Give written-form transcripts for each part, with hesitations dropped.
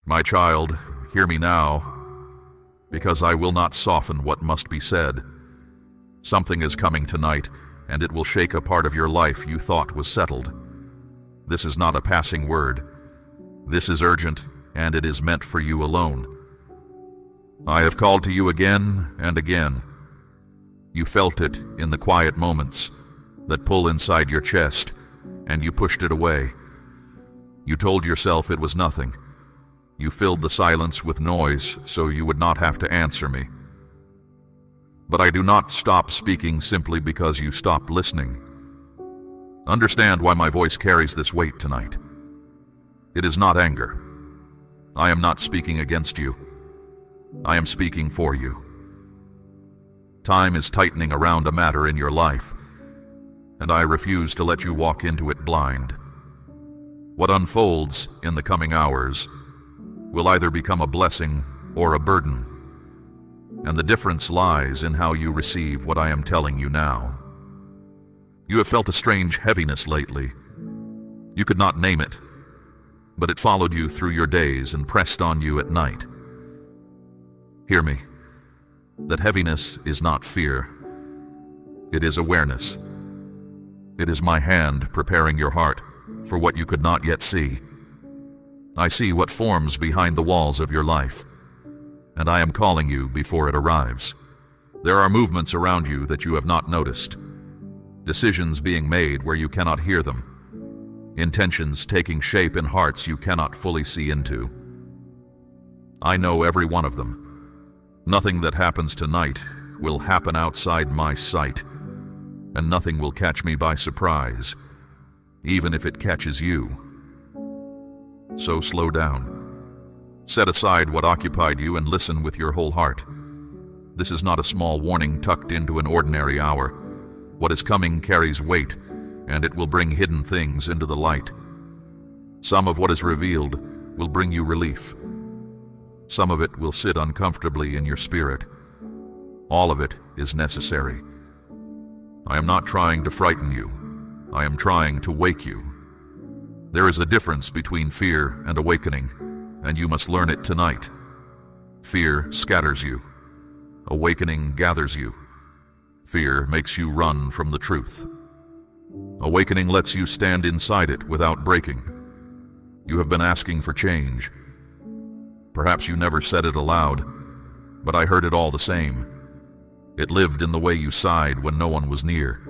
My child, hear me now, because I will not soften what must be said. Something is coming tonight, and it will shake a part of your life you thought was settled. This is not a passing word. This is urgent, and it is meant for you alone. I have called to you again and again. You felt it in the quiet moments that pull inside your chest, and you pushed it away. You told yourself it was nothing. You filled the silence with noise so you would not have to answer me. But I do not stop speaking simply because you stopped listening. Understand why my voice carries this weight tonight. It is not anger. I am not speaking against you. I am speaking for you. Time is tightening around a matter in your life, and I refuse to let you walk into it blind. What unfolds in the coming hours will either become a blessing or a burden, and the difference lies in how you receive what I am telling you now. You have felt a strange heaviness lately. You could not name it, but it followed you through your days and pressed on you at night. Hear me. That heaviness is not fear. It is awareness. It is my hand preparing your heart for what you could not yet see. I see what forms behind the walls of your life, and I am calling you before it arrives. There are movements around you that you have not noticed, decisions being made where you cannot hear them, intentions taking shape in hearts you cannot fully see into. I know every one of them. Nothing that happens tonight will happen outside my sight, and nothing will catch me by surprise, even if it catches you. So slow down. Set aside what occupied you and listen with your whole heart. This is not a small warning tucked into an ordinary hour. What is coming carries weight, and it will bring hidden things into the light. Some of what is revealed will bring you relief. Some of it will sit uncomfortably in your spirit. All of it is necessary. I am not trying to frighten you. I am trying to wake you. There is a difference between fear and awakening, and you must learn it tonight. Fear scatters you. Awakening gathers you. Fear makes you run from the truth. Awakening lets you stand inside it without breaking. You have been asking for change. Perhaps you never said it aloud, but I heard it all the same. It lived in the way you sighed when no one was near.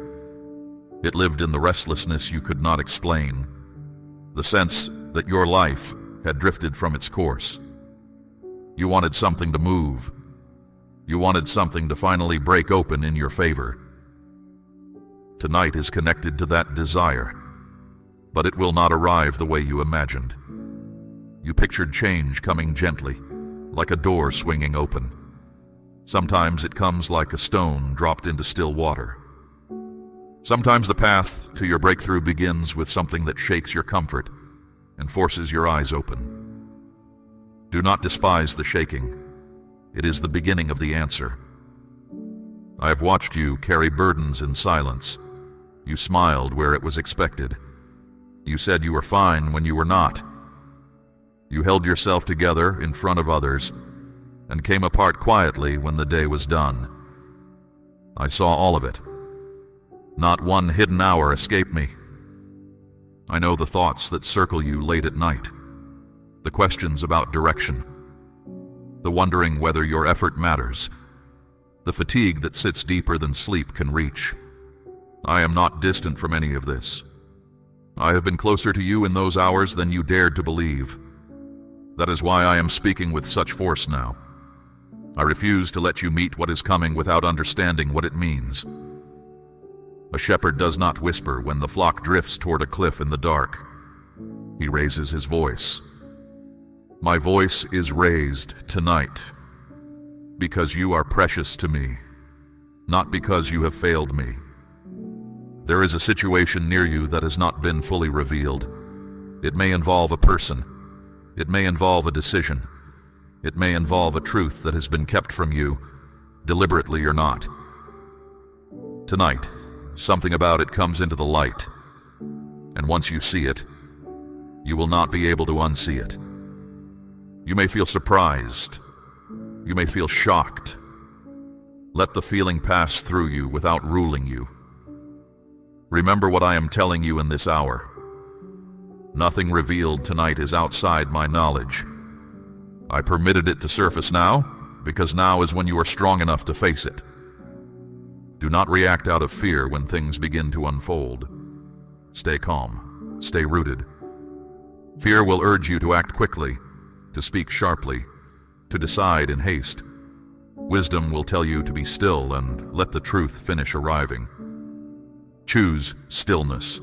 It lived in the restlessness you could not explain, the sense that your life had drifted from its course. You wanted something to move. You wanted something to finally break open in your favor. Tonight is connected to that desire, but it will not arrive the way you imagined. You pictured change coming gently, like a door swinging open. Sometimes it comes like a stone dropped into still water. Sometimes the path to your breakthrough begins with something that shakes your comfort and forces your eyes open. Do not despise the shaking. It is the beginning of the answer. I have watched you carry burdens in silence. You smiled where it was expected. You said you were fine when you were not. You held yourself together in front of others and came apart quietly when the day was done. I saw all of it. Not one hidden hour escaped me. I know the thoughts that circle you late at night, the questions about direction, the wondering whether your effort matters, the fatigue that sits deeper than sleep can reach. I am not distant from any of this. I have been closer to you in those hours than you dared to believe. That is why I am speaking with such force now. I refuse to let you meet what is coming without understanding what it means. A shepherd does not whisper when the flock drifts toward a cliff in the dark. He raises his voice. My voice is raised tonight because you are precious to me, not because you have failed me. There is a situation near you that has not been fully revealed. It may involve a person. It may involve a decision. It may involve a truth that has been kept from you, deliberately or not. Tonight, something about it comes into the light, and once you see it, you will not be able to unsee it. You may feel surprised. You may feel shocked. Let the feeling pass through you without ruling you. Remember what I am telling you in this hour. Nothing revealed tonight is outside my knowledge. I permitted it to surface now, because now is when you are strong enough to face it. Do not react out of fear when things begin to unfold. Stay calm. Stay rooted. Fear will urge you to act quickly, to speak sharply, to decide in haste. Wisdom will tell you to be still and let the truth finish arriving. Choose stillness.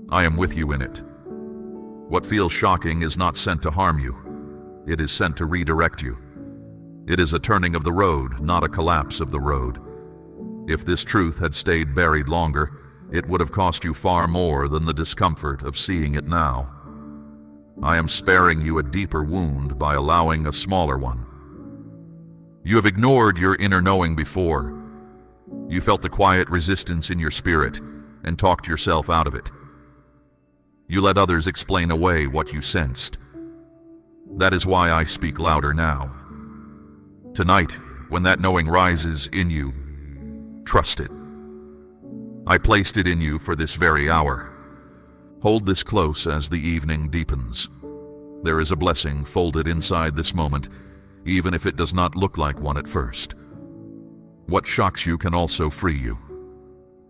I am with you in it. What feels shocking is not sent to harm you. It is sent to redirect you. It is a turning of the road, not a collapse of the road. If this truth had stayed buried longer, it would have cost you far more than the discomfort of seeing it now. I am sparing you a deeper wound by allowing a smaller one. You have ignored your inner knowing before. You felt the quiet resistance in your spirit and talked yourself out of it. You let others explain away what you sensed. That is why I speak louder now. Tonight, when that knowing rises in you, trust it. I placed it in you for this very hour. Hold this close as the evening deepens. There is a blessing folded inside this moment, even if it does not look like one at first. What shocks you can also free you.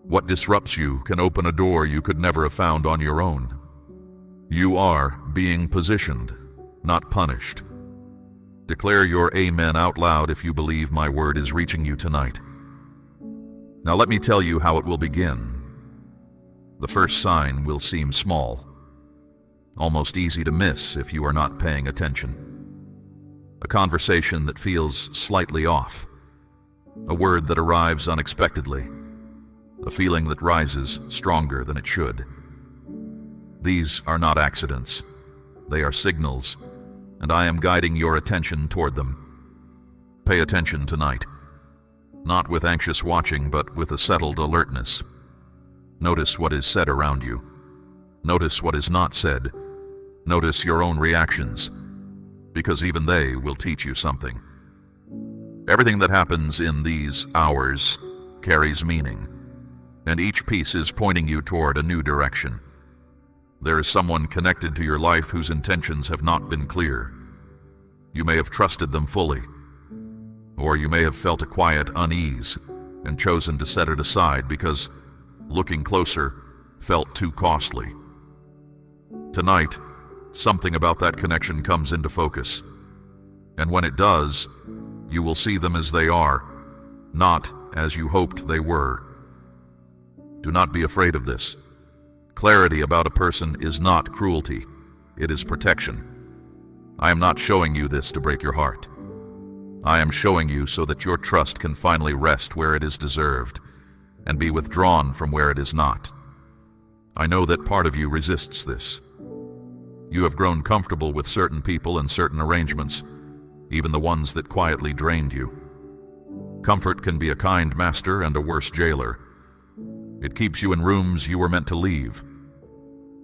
What disrupts you can open a door you could never have found on your own. You are being positioned, not punished. Declare your amen out loud if you believe my word is reaching you tonight. Now let me tell you how it will begin. The first sign will seem small, almost easy to miss if you are not paying attention. A conversation that feels slightly off, a word that arrives unexpectedly, a feeling that rises stronger than it should. These are not accidents. They are signals, and I am guiding your attention toward them. Pay attention tonight. Not with anxious watching, but with a settled alertness. Notice what is said around you. Notice what is not said. Notice your own reactions, because even they will teach you something. Everything that happens in these hours carries meaning, and each piece is pointing you toward a new direction. There is someone connected to your life whose intentions have not been clear. You may have trusted them fully, or you may have felt a quiet unease and chosen to set it aside because looking closer felt too costly. Tonight, something about that connection comes into focus, and when it does, you will see them as they are, not as you hoped they were. Do not be afraid of this. Clarity about a person is not cruelty, it is protection. I am not showing you this to break your heart. I am showing you so that your trust can finally rest where it is deserved and be withdrawn from where it is not. I know that part of you resists this. You have grown comfortable with certain people and certain arrangements, even the ones that quietly drained you. Comfort can be a kind master and a worse jailer. It keeps you in rooms you were meant to leave.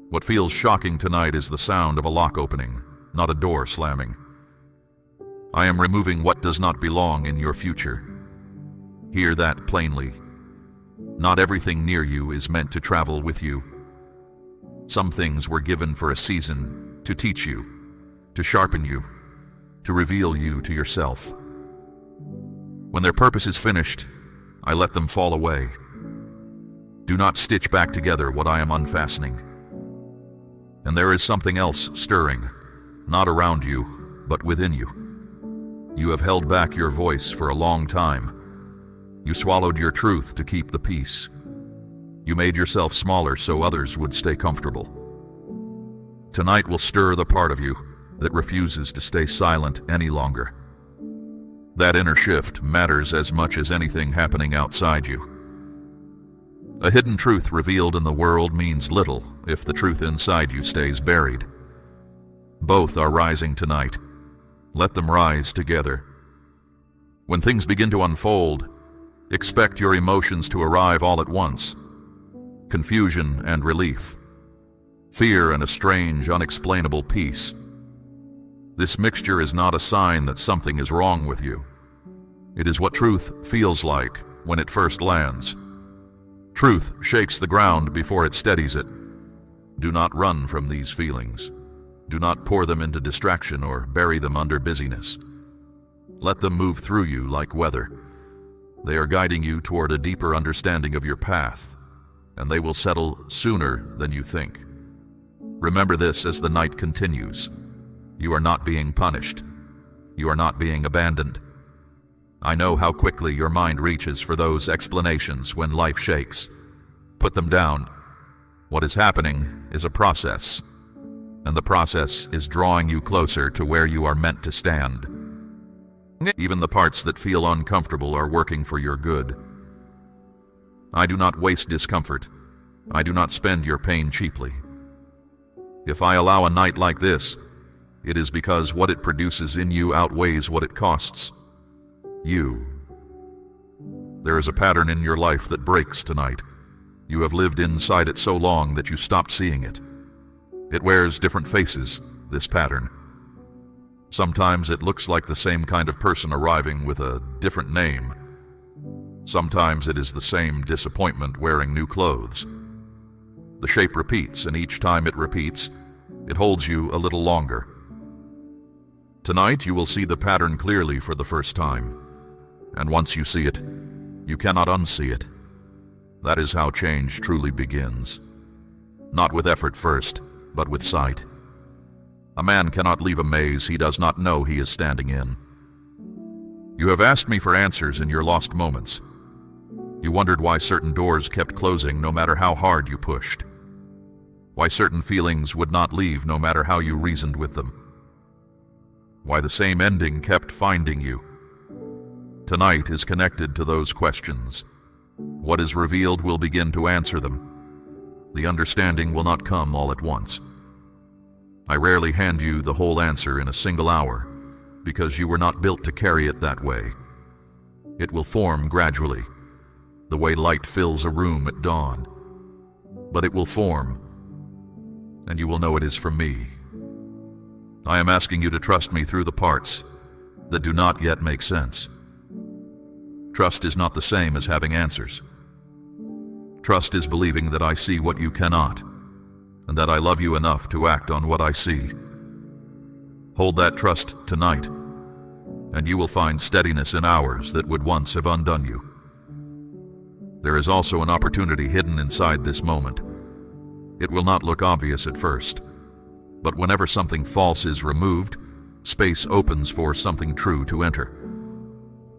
What feels shocking tonight is the sound of a lock opening, not a door slamming. I am removing what does not belong in your future. Hear that plainly. Not everything near you is meant to travel with you. Some things were given for a season to teach you, to sharpen you, to reveal you to yourself. When their purpose is finished, I let them fall away. Do not stitch back together what I am unfastening. And there is something else stirring, not around you, but within you. You have held back your voice for a long time. You swallowed your truth to keep the peace. You made yourself smaller so others would stay comfortable. Tonight will stir the part of you that refuses to stay silent any longer. That inner shift matters as much as anything happening outside you. A hidden truth revealed in the world means little if the truth inside you stays buried. Both are rising tonight. Let them rise together. When things begin to unfold, expect your emotions to arrive all at once. Confusion and relief. Fear and a strange, unexplainable peace. This mixture is not a sign that something is wrong with you. It is what truth feels like when it first lands. Truth shakes the ground before it steadies it. Do not run from these feelings. Do not pour them into distraction or bury them under busyness. Let them move through you like weather. They are guiding you toward a deeper understanding of your path, and they will settle sooner than you think. Remember this as the night continues. You are not being punished. You are not being abandoned. I know how quickly your mind reaches for those explanations when life shakes. Put them down. What is happening is a process, and the process is drawing you closer to where you are meant to stand. Even the parts that feel uncomfortable are working for your good. I do not waste discomfort. I do not spend your pain cheaply. If I allow a night like this, it is because what it produces in you outweighs what it costs you. There is a pattern in your life that breaks tonight. You have lived inside it so long that you stopped seeing it. It wears different faces, this pattern. Sometimes it looks like the same kind of person arriving with a different name. Sometimes it is the same disappointment wearing new clothes. The shape repeats, and each time it repeats, it holds you a little longer. Tonight you will see the pattern clearly for the first time, and once you see it, you cannot unsee it. That is how change truly begins. Not with effort first, but with sight. A man cannot leave a maze he does not know he is standing in. You have asked me for answers in your lost moments. You wondered why certain doors kept closing no matter how hard you pushed. Why certain feelings would not leave no matter how you reasoned with them. Why the same ending kept finding you. Tonight is connected to those questions. What is revealed will begin to answer them. The understanding will not come all at once. I rarely hand you the whole answer in a single hour, because you were not built to carry it that way. It will form gradually, the way light fills a room at dawn. But it will form, and you will know it is from me. I am asking you to trust me through the parts that do not yet make sense. Trust is not the same as having answers. Trust is believing that I see what you cannot, and that I love you enough to act on what I see. Hold that trust tonight, and you will find steadiness in hours that would once have undone you. There is also an opportunity hidden inside this moment. It will not look obvious at first, but whenever something false is removed, space opens for something true to enter.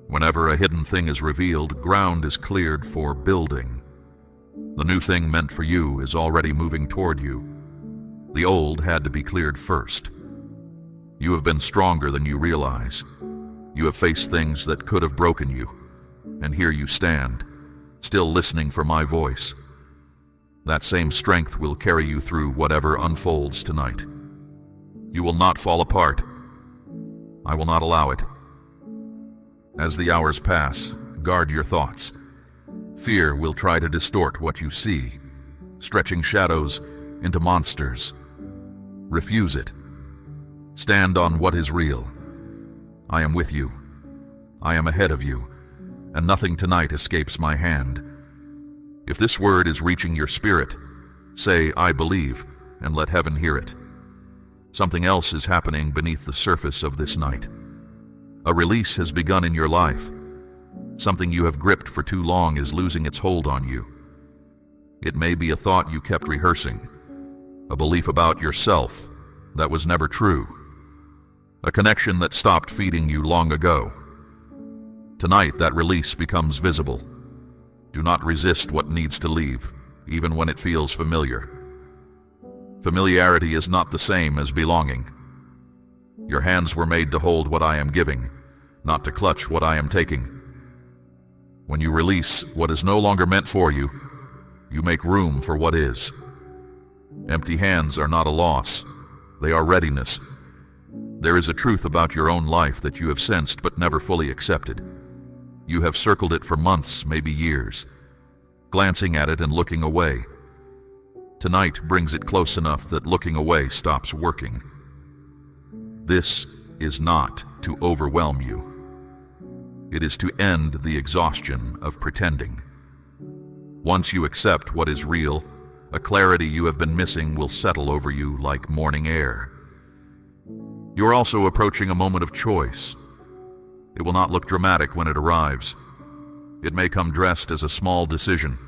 Whenever a hidden thing is revealed, ground is cleared for building. The new thing meant for you is already moving toward you. The old had to be cleared first. You have been stronger than you realize. You have faced things that could have broken you, and here you stand, still listening for my voice. That same strength will carry you through whatever unfolds tonight. You will not fall apart. I will not allow it. As the hours pass, guard your thoughts. Fear will try to distort what you see, stretching shadows into monsters. Refuse it. Stand on what is real. I am with you. I am ahead of you, and nothing tonight escapes my hand. If this word is reaching your spirit, say, I believe, and let heaven hear it. Something else is happening beneath the surface of this night. A release has begun in your life. Something you have gripped for too long is losing its hold on you. It may be a thought you kept rehearsing, a belief about yourself that was never true, a connection that stopped feeding you long ago. Tonight, that release becomes visible. Do not resist what needs to leave, even when it feels familiar. Familiarity is not the same as belonging. Your hands were made to hold what I am giving, not to clutch what I am taking. When you release what is no longer meant for you, you make room for what is. Empty hands are not a loss. They are readiness. There is a truth about your own life that you have sensed but never fully accepted. You have circled it for months, maybe years, glancing at it and looking away. Tonight brings it close enough that looking away stops working. This is not to overwhelm you. It is to end the exhaustion of pretending. Once you accept what is real, a clarity you have been missing will settle over you like morning air. You are also approaching a moment of choice. It will not look dramatic when it arrives. It may come dressed as a small decision,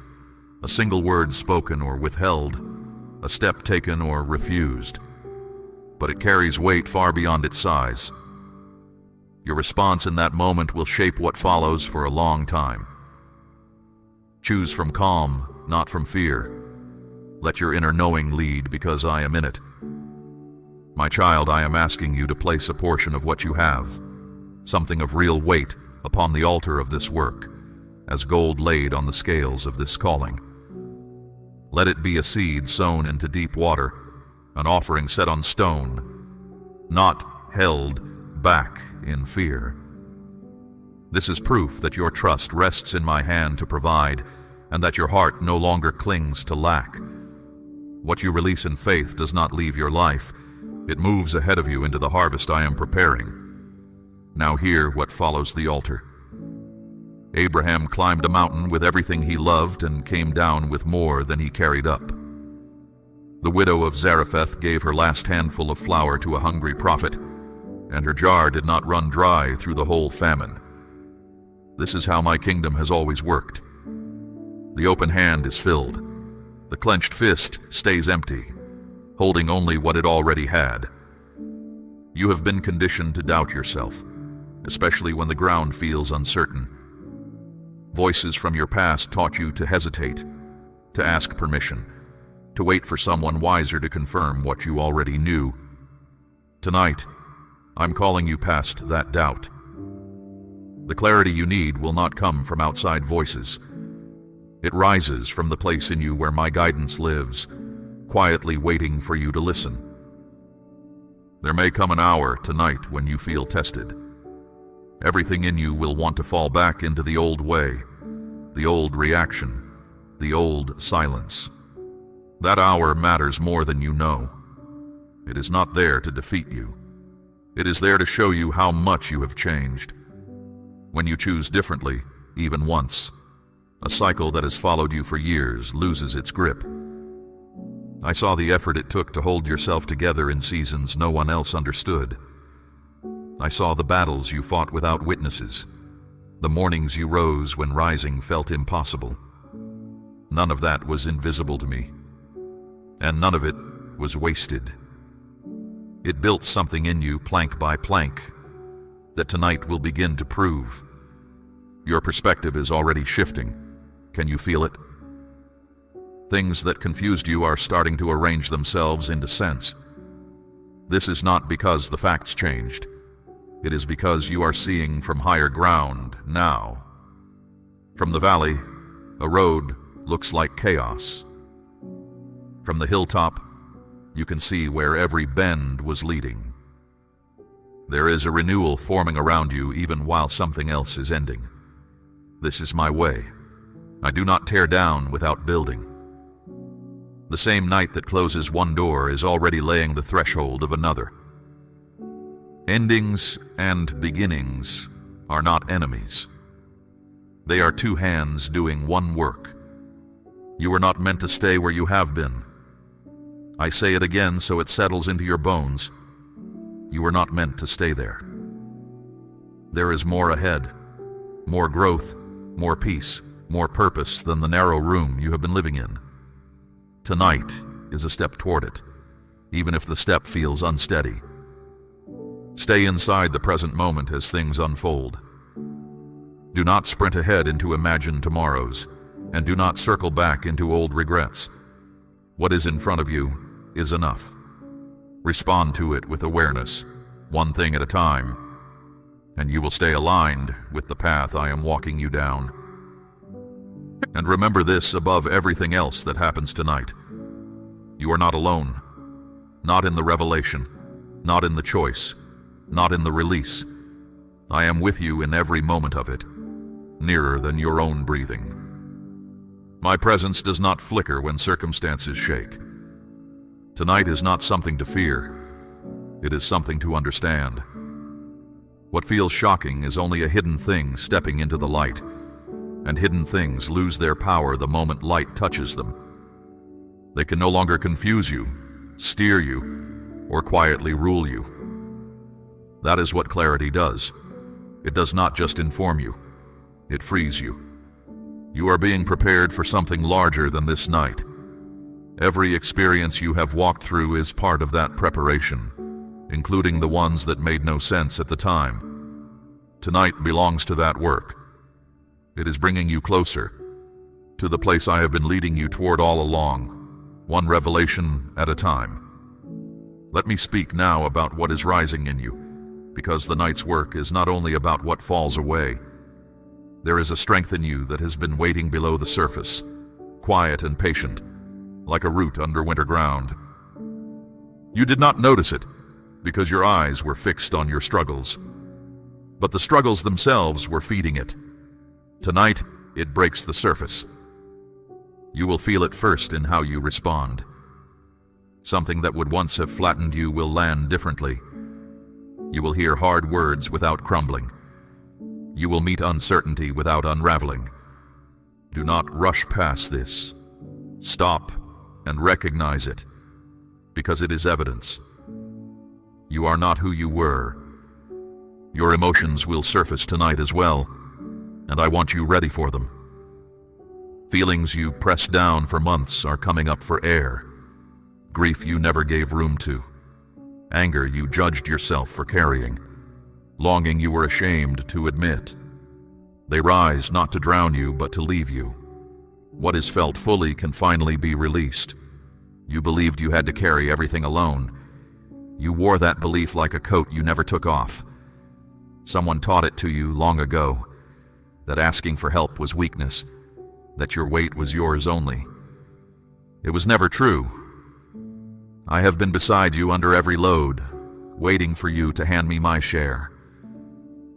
a single word spoken or withheld, a step taken or refused. But it carries weight far beyond its size. Your response in that moment will shape what follows for a long time. Choose from calm, not from fear. Let your inner knowing lead, because I am in it. My child, I am asking you to place a portion of what you have, something of real weight, upon the altar of this work, as gold laid on the scales of this calling. Let it be a seed sown into deep water, an offering set on stone, not held back in fear. This is proof that your trust rests in my hand to provide, and that your heart no longer clings to lack. What you release in faith does not leave your life. It moves ahead of you into the harvest I am preparing. Now hear what follows the altar. Abraham climbed a mountain with everything he loved and came down with more than he carried up. The widow of Zarephath gave her last handful of flour to a hungry prophet, and her jar did not run dry through the whole famine. This is how my kingdom has always worked. The open hand is filled. The clenched fist stays empty, holding only what it already had. You have been conditioned to doubt yourself, especially when the ground feels uncertain. Voices from your past taught you to hesitate, to ask permission, to wait for someone wiser to confirm what you already knew. Tonight, I'm calling you past that doubt. The clarity you need will not come from outside voices. It rises from the place in you where my guidance lives, quietly waiting for you to listen. There may come an hour tonight when you feel tested. Everything in you will want to fall back into the old way, the old reaction, the old silence. That hour matters more than you know. It is not there to defeat you. It is there to show you how much you have changed. When you choose differently, even once, a cycle that has followed you for years loses its grip. I saw the effort it took to hold yourself together in seasons no one else understood. I saw the battles you fought without witnesses, the mornings you rose when rising felt impossible. None of that was invisible to me, and none of it was wasted. It built something in you plank by plank that tonight will begin to prove. Your perspective is already shifting. Can you feel it? Things that confused you are starting to arrange themselves into sense. This is not because the facts changed. It is because you are seeing from higher ground now. From the valley, a road looks like chaos. From the hilltop, you can see where every bend was leading. There is a renewal forming around you even while something else is ending. This is my way. I do not tear down without building. The same night that closes one door is already laying the threshold of another. Endings and beginnings are not enemies. They are two hands doing one work. You are not meant to stay where you have been. I say it again so it settles into your bones. You are not meant to stay there. There is more ahead, more growth, more peace, more purpose than the narrow room you have been living in. Tonight is a step toward it, even if the step feels unsteady. Stay inside the present moment as things unfold. Do not sprint ahead into imagined tomorrows, and do not circle back into old regrets. What is in front of you is enough. Respond to it with awareness, one thing at a time, and you will stay aligned with the path I am walking you down. And remember this above everything else that happens tonight. You are not alone. Not in the revelation, not in the choice, not in the release. I am with you in every moment of it, nearer than your own breathing. My presence does not flicker when circumstances shake. Tonight is not something to fear. It is something to understand. What feels shocking is only a hidden thing stepping into the light, and hidden things lose their power the moment light touches them. They can no longer confuse you, steer you, or quietly rule you. That is what clarity does. It does not just inform you, it frees you. You are being prepared for something larger than this night. Every experience you have walked through is part of that preparation, including the ones that made no sense at the time. Tonight belongs to that work. It is bringing you closer to the place I have been leading you toward all along, one revelation at a time. Let me speak now about what is rising in you, because the night's work is not only about what falls away. There is a strength in you that has been waiting below the surface, quiet and patient, like a root under winter ground. You did not notice it, because your eyes were fixed on your struggles. But the struggles themselves were feeding it. Tonight, it breaks the surface. You will feel it first in how you respond. Something that would once have flattened you will land differently. You will hear hard words without crumbling. You will meet uncertainty without unraveling. Do not rush past this. Stop and recognize it, because it is evidence. You are not who you were. Your emotions will surface tonight as well, and I want you ready for them. Feelings you pressed down for months are coming up for air. Grief you never gave room to. Anger you judged yourself for carrying. Longing you were ashamed to admit. They rise not to drown you, but to leave you. What is felt fully can finally be released. You believed you had to carry everything alone. You wore that belief like a coat you never took off. Someone taught it to you long ago, that asking for help was weakness, that your weight was yours only. It was never true. I have been beside you under every load, waiting for you to hand me my share.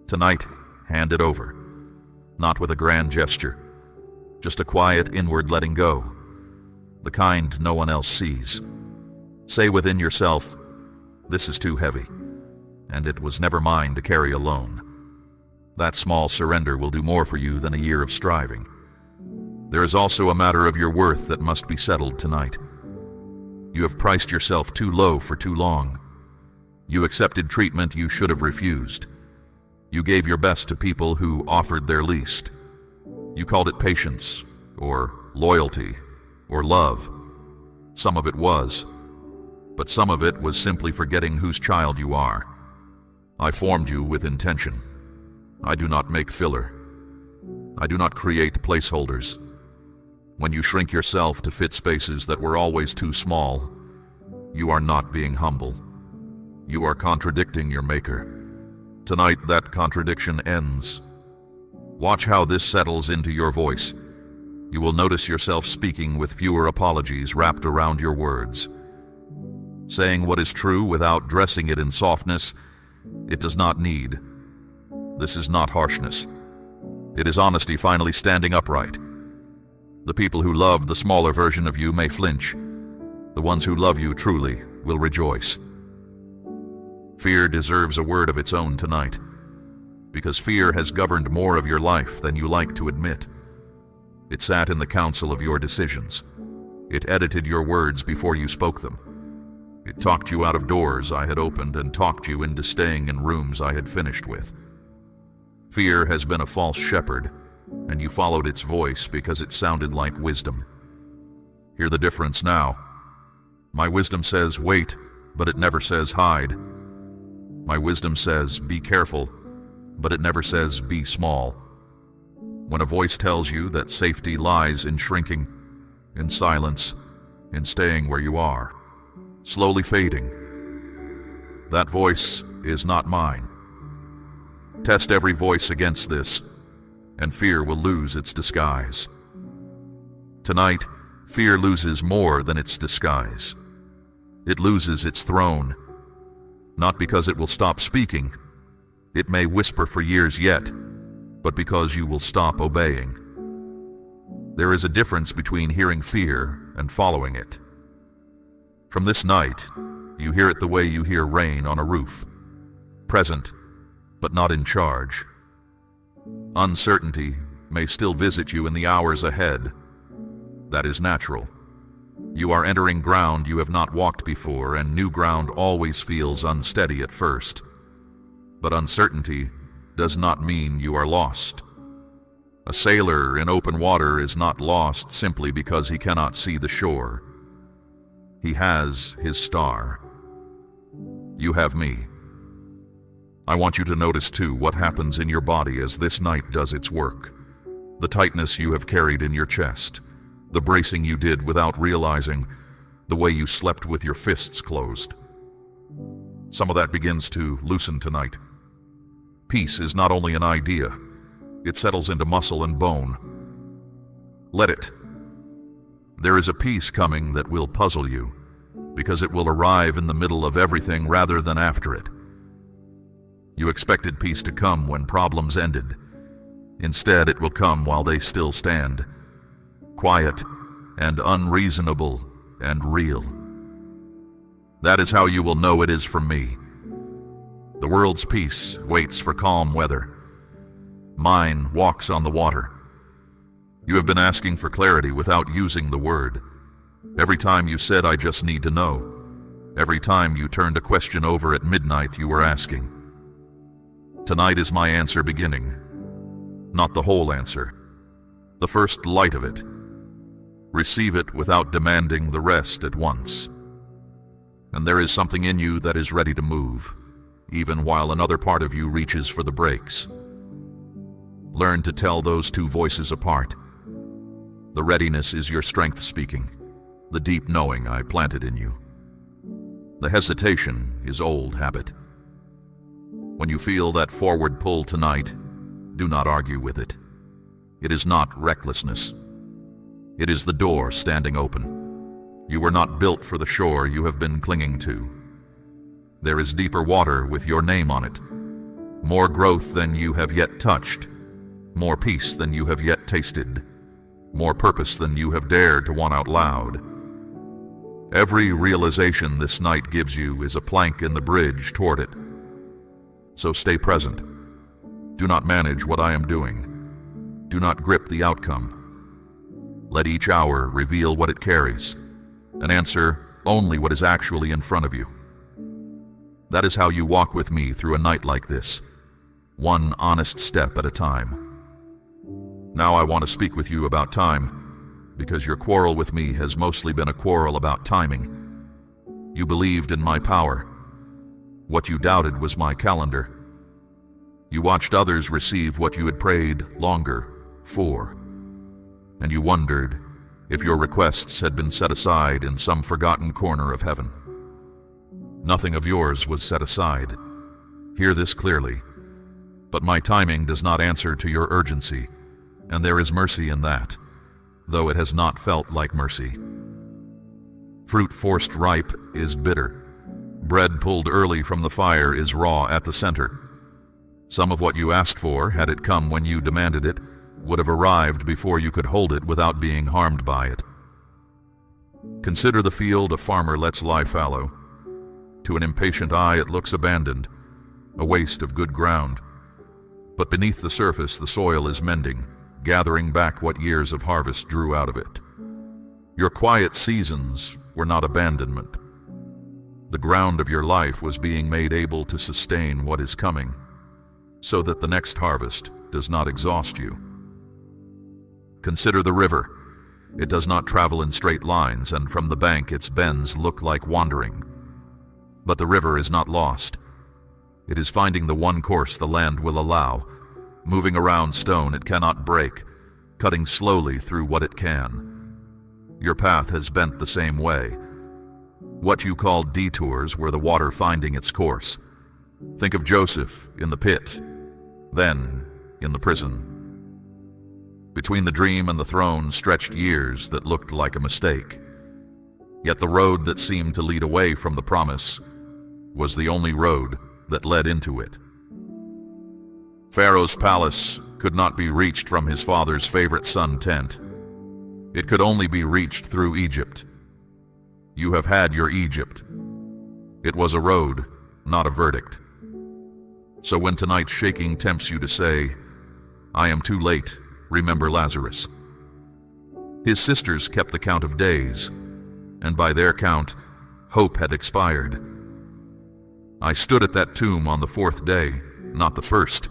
Tonight, hand it over, not with a grand gesture, just a quiet inward letting go, the kind no one else sees. Say within yourself, this is too heavy, and it was never mine to carry alone. That small surrender will do more for you than a year of striving. There is also a matter of your worth that must be settled tonight. You have priced yourself too low for too long. You accepted treatment you should have refused. You gave your best to people who offered their least. You called it patience, or loyalty, or love. Some of it was, but some of it was simply forgetting whose child you are. I formed you with intention. I do not make filler. I do not create placeholders. When you shrink yourself to fit spaces that were always too small, you are not being humble. You are contradicting your maker. Tonight, that contradiction ends. Watch how this settles into your voice. You will notice yourself speaking with fewer apologies wrapped around your words. Saying what is true without dressing it in softness, it does not need. This is not harshness. It is honesty finally standing upright. The people who love the smaller version of you may flinch. The ones who love you truly will rejoice. Fear deserves a word of its own tonight, because fear has governed more of your life than you like to admit. It sat in the council of your decisions. It edited your words before you spoke them. It talked you out of doors I had opened and talked you into staying in rooms I had finished with. Fear has been a false shepherd, and you followed its voice because it sounded like wisdom. Hear the difference now. My wisdom says wait, but it never says hide. My wisdom says be careful, but it never says be small. When a voice tells you that safety lies in shrinking, in silence, in staying where you are, slowly fading, that voice is not mine. Test every voice against this, and fear will lose its disguise. Tonight, fear loses more than its disguise. It loses its throne, not because it will stop speaking. It may whisper for years yet, but because you will stop obeying. There is a difference between hearing fear and following it. From this night, You hear it the way you hear rain on a roof. Present, but not in charge. Uncertainty may still visit you in the hours ahead. That is natural. You are entering ground you have not walked before, and new ground always feels unsteady at first. But uncertainty does not mean you are lost. A sailor in open water is not lost simply because he cannot see the shore. He has his star. You have me. I want you to notice too what happens in your body as this night does its work. The tightness you have carried in your chest, the bracing you did without realizing, the way you slept with your fists closed. Some of that begins to loosen tonight. Peace is not only an idea, it settles into muscle and bone. Let it. There is a peace coming that will puzzle you, because it will arrive in the middle of everything rather than after it. You expected peace to come when problems ended. Instead, it will come while they still stand. Quiet and unreasonable and real. That is how you will know it is from me. The world's peace waits for calm weather. Mine walks on the water. You have been asking for clarity without using the word. Every time you said, "I just need to know." Every time you turned a question over at midnight, you were asking. Tonight is my answer beginning. Not the whole answer. The first light of it. Receive it without demanding the rest at once. And there is something in you that is ready to move, even while another part of you reaches for the brakes. Learn to tell those two voices apart. The readiness is your strength speaking, the deep knowing I planted in you. The hesitation is old habit. When you feel that forward pull tonight, do not argue with it. It is not recklessness. It is the door standing open. You were not built for the shore you have been clinging to. There is deeper water with your name on it. More growth than you have yet touched. More peace than you have yet tasted. More purpose than you have dared to want out loud. Every realization this night gives you is a plank in the bridge toward it. So stay present. Do not manage what I am doing. Do not grip the outcome. Let each hour reveal what it carries, and answer only what is actually in front of you. That is how you walk with me through a night like this, one honest step at a time. Now I want to speak with you about time, because your quarrel with me has mostly been a quarrel about timing. You believed in my power. What you doubted was my calendar. You watched others receive what you had prayed longer for, and you wondered if your requests had been set aside in some forgotten corner of heaven. Nothing of yours was set aside. Hear this clearly. But my timing does not answer to your urgency, and there is mercy in that, though it has not felt like mercy. Fruit forced ripe is bitter. Bread pulled early from the fire is raw at the center. Some of what you asked for, had it come when you demanded it, would have arrived before you could hold it without being harmed by it. Consider the field a farmer lets lie fallow. To an impatient eye it looks abandoned, a waste of good ground. But beneath the surface the soil is mending, gathering back what years of harvest drew out of it. Your quiet seasons were not abandonment. The ground of your life was being made able to sustain what is coming, so that the next harvest does not exhaust you. Consider the river. It does not travel in straight lines, and from the bank its bends look like wandering. But the river is not lost. It is finding the one course the land will allow, moving around stone it cannot break, cutting slowly through what it can. Your path has bent the same way. What you called detours were the water finding its course. Think of Joseph in the pit, then in the prison. Between the dream and the throne stretched years that looked like a mistake. Yet the road that seemed to lead away from the promise was the only road that led into it. Pharaoh's palace could not be reached from his father's favorite sun tent. It could only be reached through Egypt. You have had your Egypt. It was a road, not a verdict. So when tonight's shaking tempts you to say, "I am too late," remember Lazarus. His sisters kept the count of days, and by their count, hope had expired. I stood at that tomb on the 4th day, not the 1st,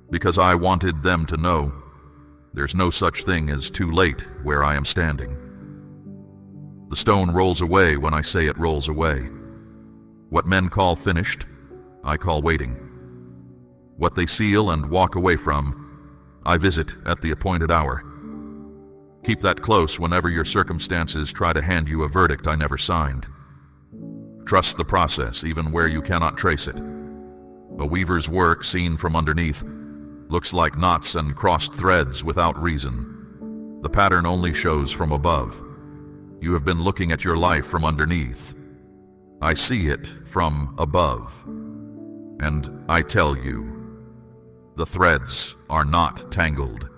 because I wanted them to know there's no such thing as too late where I am standing. The stone rolls away when I say it rolls away. What men call finished, I call waiting. What they seal and walk away from, I visit at the appointed hour. Keep that close whenever your circumstances try to hand you a verdict I never signed. Trust the process even where you cannot trace it. A weaver's work seen from underneath looks like knots and crossed threads without reason. The pattern only shows from above. You have been looking at your life from underneath. I see it from above. And I tell you, the threads are not tangled.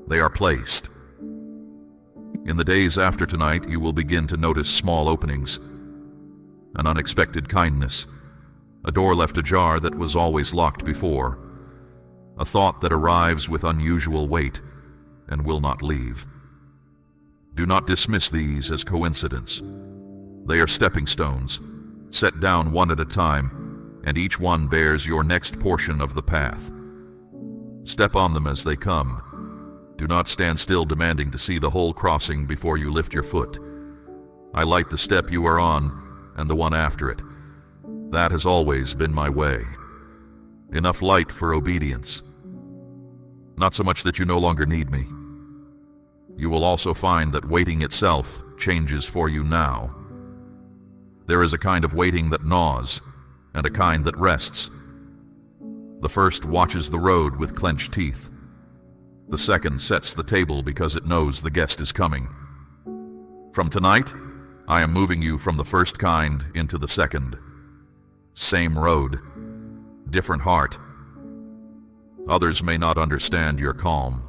They are placed. In the days after tonight, you will begin to notice small openings, an unexpected kindness, a door left ajar that was always locked before, a thought that arrives with unusual weight and will not leave. Do not dismiss these as coincidence. They are stepping stones, set down one at a time, and each one bears your next portion of the path. Step on them as they come. Do not stand still demanding to see the whole crossing before you lift your foot. I light the step you are on and the one after it. That has always been my way. Enough light for obedience. Not so much that you no longer need me. You will also find that waiting itself changes for you now. There is a kind of waiting that gnaws, and a kind that rests. The first watches the road with clenched teeth. The second sets the table because it knows the guest is coming. From tonight, I am moving you from the first kind into the second. Same road, different heart. Others may not understand your calm.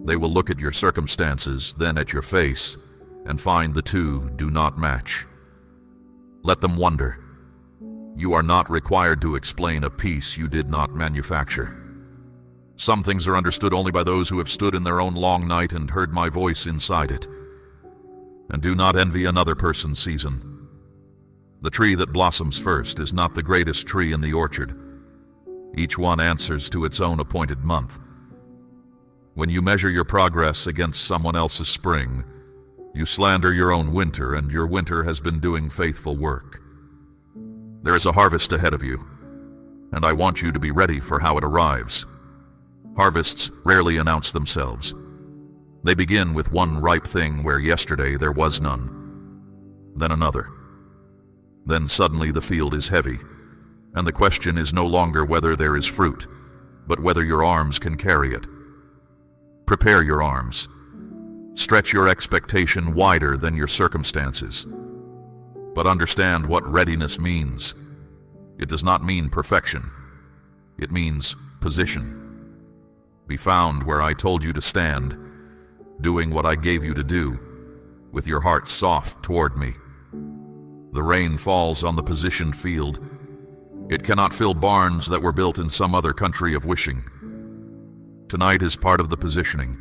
They will look at your circumstances, then at your face, and find the two do not match. Let them wonder. You are not required to explain a peace you did not manufacture. Some things are understood only by those who have stood in their own long night and heard my voice inside it. And do not envy another person's season. The tree that blossoms first is not the greatest tree in the orchard. Each one answers to its own appointed month. When you measure your progress against someone else's spring, you slander your own winter, and your winter has been doing faithful work. There is a harvest ahead of you, and I want you to be ready for how it arrives. Harvests rarely announce themselves. They begin with one ripe thing where yesterday there was none, then another. Then suddenly the field is heavy, and the question is no longer whether there is fruit, but whether your arms can carry it. Prepare your arms. Stretch your expectation wider than your circumstances. But understand what readiness means. It does not mean perfection. It means position. Be found where I told you to stand, doing what I gave you to do, with your heart soft toward me. The rain falls on the positioned field. It cannot fill barns that were built in some other country of wishing. Tonight is part of the positioning.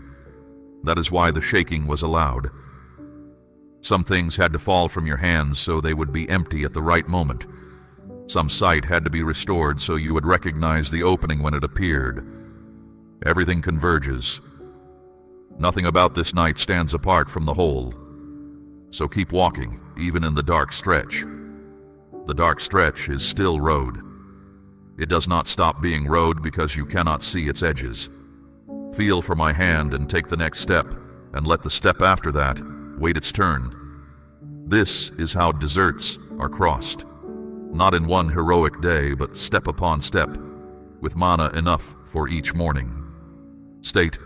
That is why the shaking was allowed. Some things had to fall from your hands so they would be empty at the right moment. Some sight had to be restored so you would recognize the opening when it appeared. Everything converges. Nothing about this night stands apart from the whole. So keep walking, even in the dark stretch. The dark stretch is still road. It does not stop being road because you cannot see its edges. Feel for my hand and take the next step, and let the step after that wait its turn. This is how deserts are crossed. Not in one heroic day, but step upon step, with manna enough for each morning. State,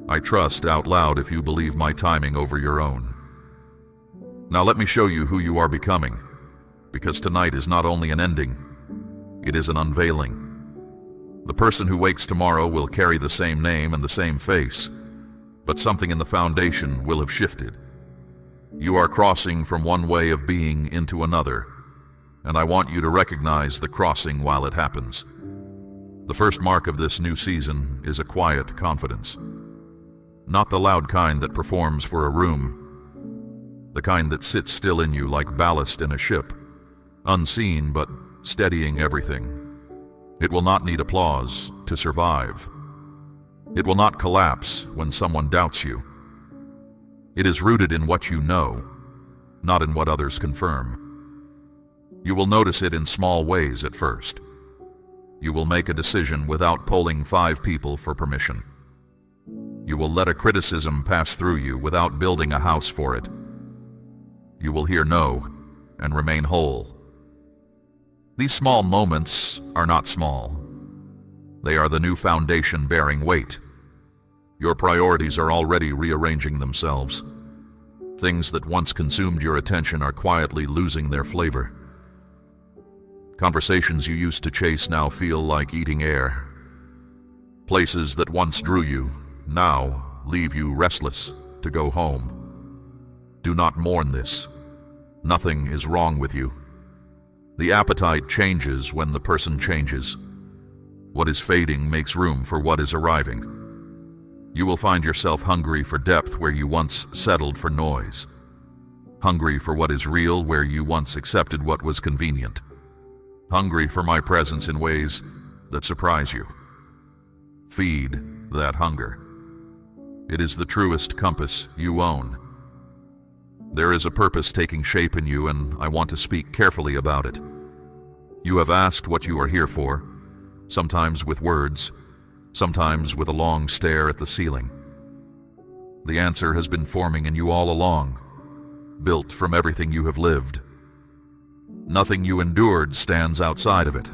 I trust out loud if you believe my timing over your own. Now let me show you who you are becoming, because tonight is not only an ending, it is an unveiling. The person who wakes tomorrow will carry the same name and the same face, but something in the foundation will have shifted. You are crossing from one way of being into another, and I want you to recognize the crossing while it happens. The first mark of this new season is a quiet confidence. Not the loud kind that performs for a room, the kind that sits still in you like ballast in a ship, unseen but steadying everything. It will not need applause to survive. It will not collapse when someone doubts you. It is rooted in what you know, not in what others confirm. You will notice it in small ways at first. You will make a decision without polling 5 people for permission. You will let a criticism pass through you without building a house for it. You will hear no and remain whole. These small moments are not small. They are the new foundation bearing weight. Your priorities are already rearranging themselves. Things that once consumed your attention are quietly losing their flavor. Conversations you used to chase now feel like eating air. Places that once drew you now leave you restless to go home. Do not mourn this. Nothing is wrong with you. The appetite changes when the person changes. What is fading makes room for what is arriving. You will find yourself hungry for depth where you once settled for noise. Hungry for what is real where you once accepted what was convenient. Hungry for my presence in ways that surprise you. Feed that hunger. It is the truest compass you own. There is a purpose taking shape in you, and I want to speak carefully about it. You have asked what you are here for, sometimes with words, sometimes with a long stare at the ceiling. The answer has been forming in you all along, built from everything you have lived. Nothing you endured stands outside of it.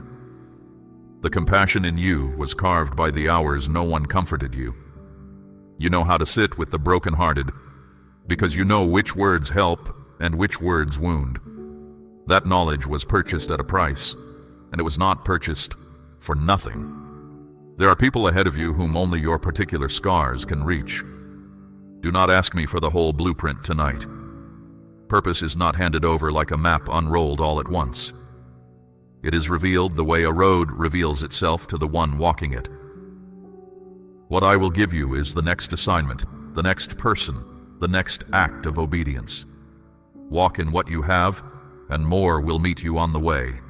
The compassion in you was carved by the hours no one comforted you. You know how to sit with the brokenhearted, because you know which words help and which words wound. That knowledge was purchased at a price, and it was not purchased for nothing. There are people ahead of you whom only your particular scars can reach. Do not ask me for the whole blueprint tonight. Purpose is not handed over like a map unrolled all at once. It is revealed the way a road reveals itself to the one walking it. What I will give you is the next assignment, the next person, the next act of obedience. Walk in what you have, and more will meet you on the way.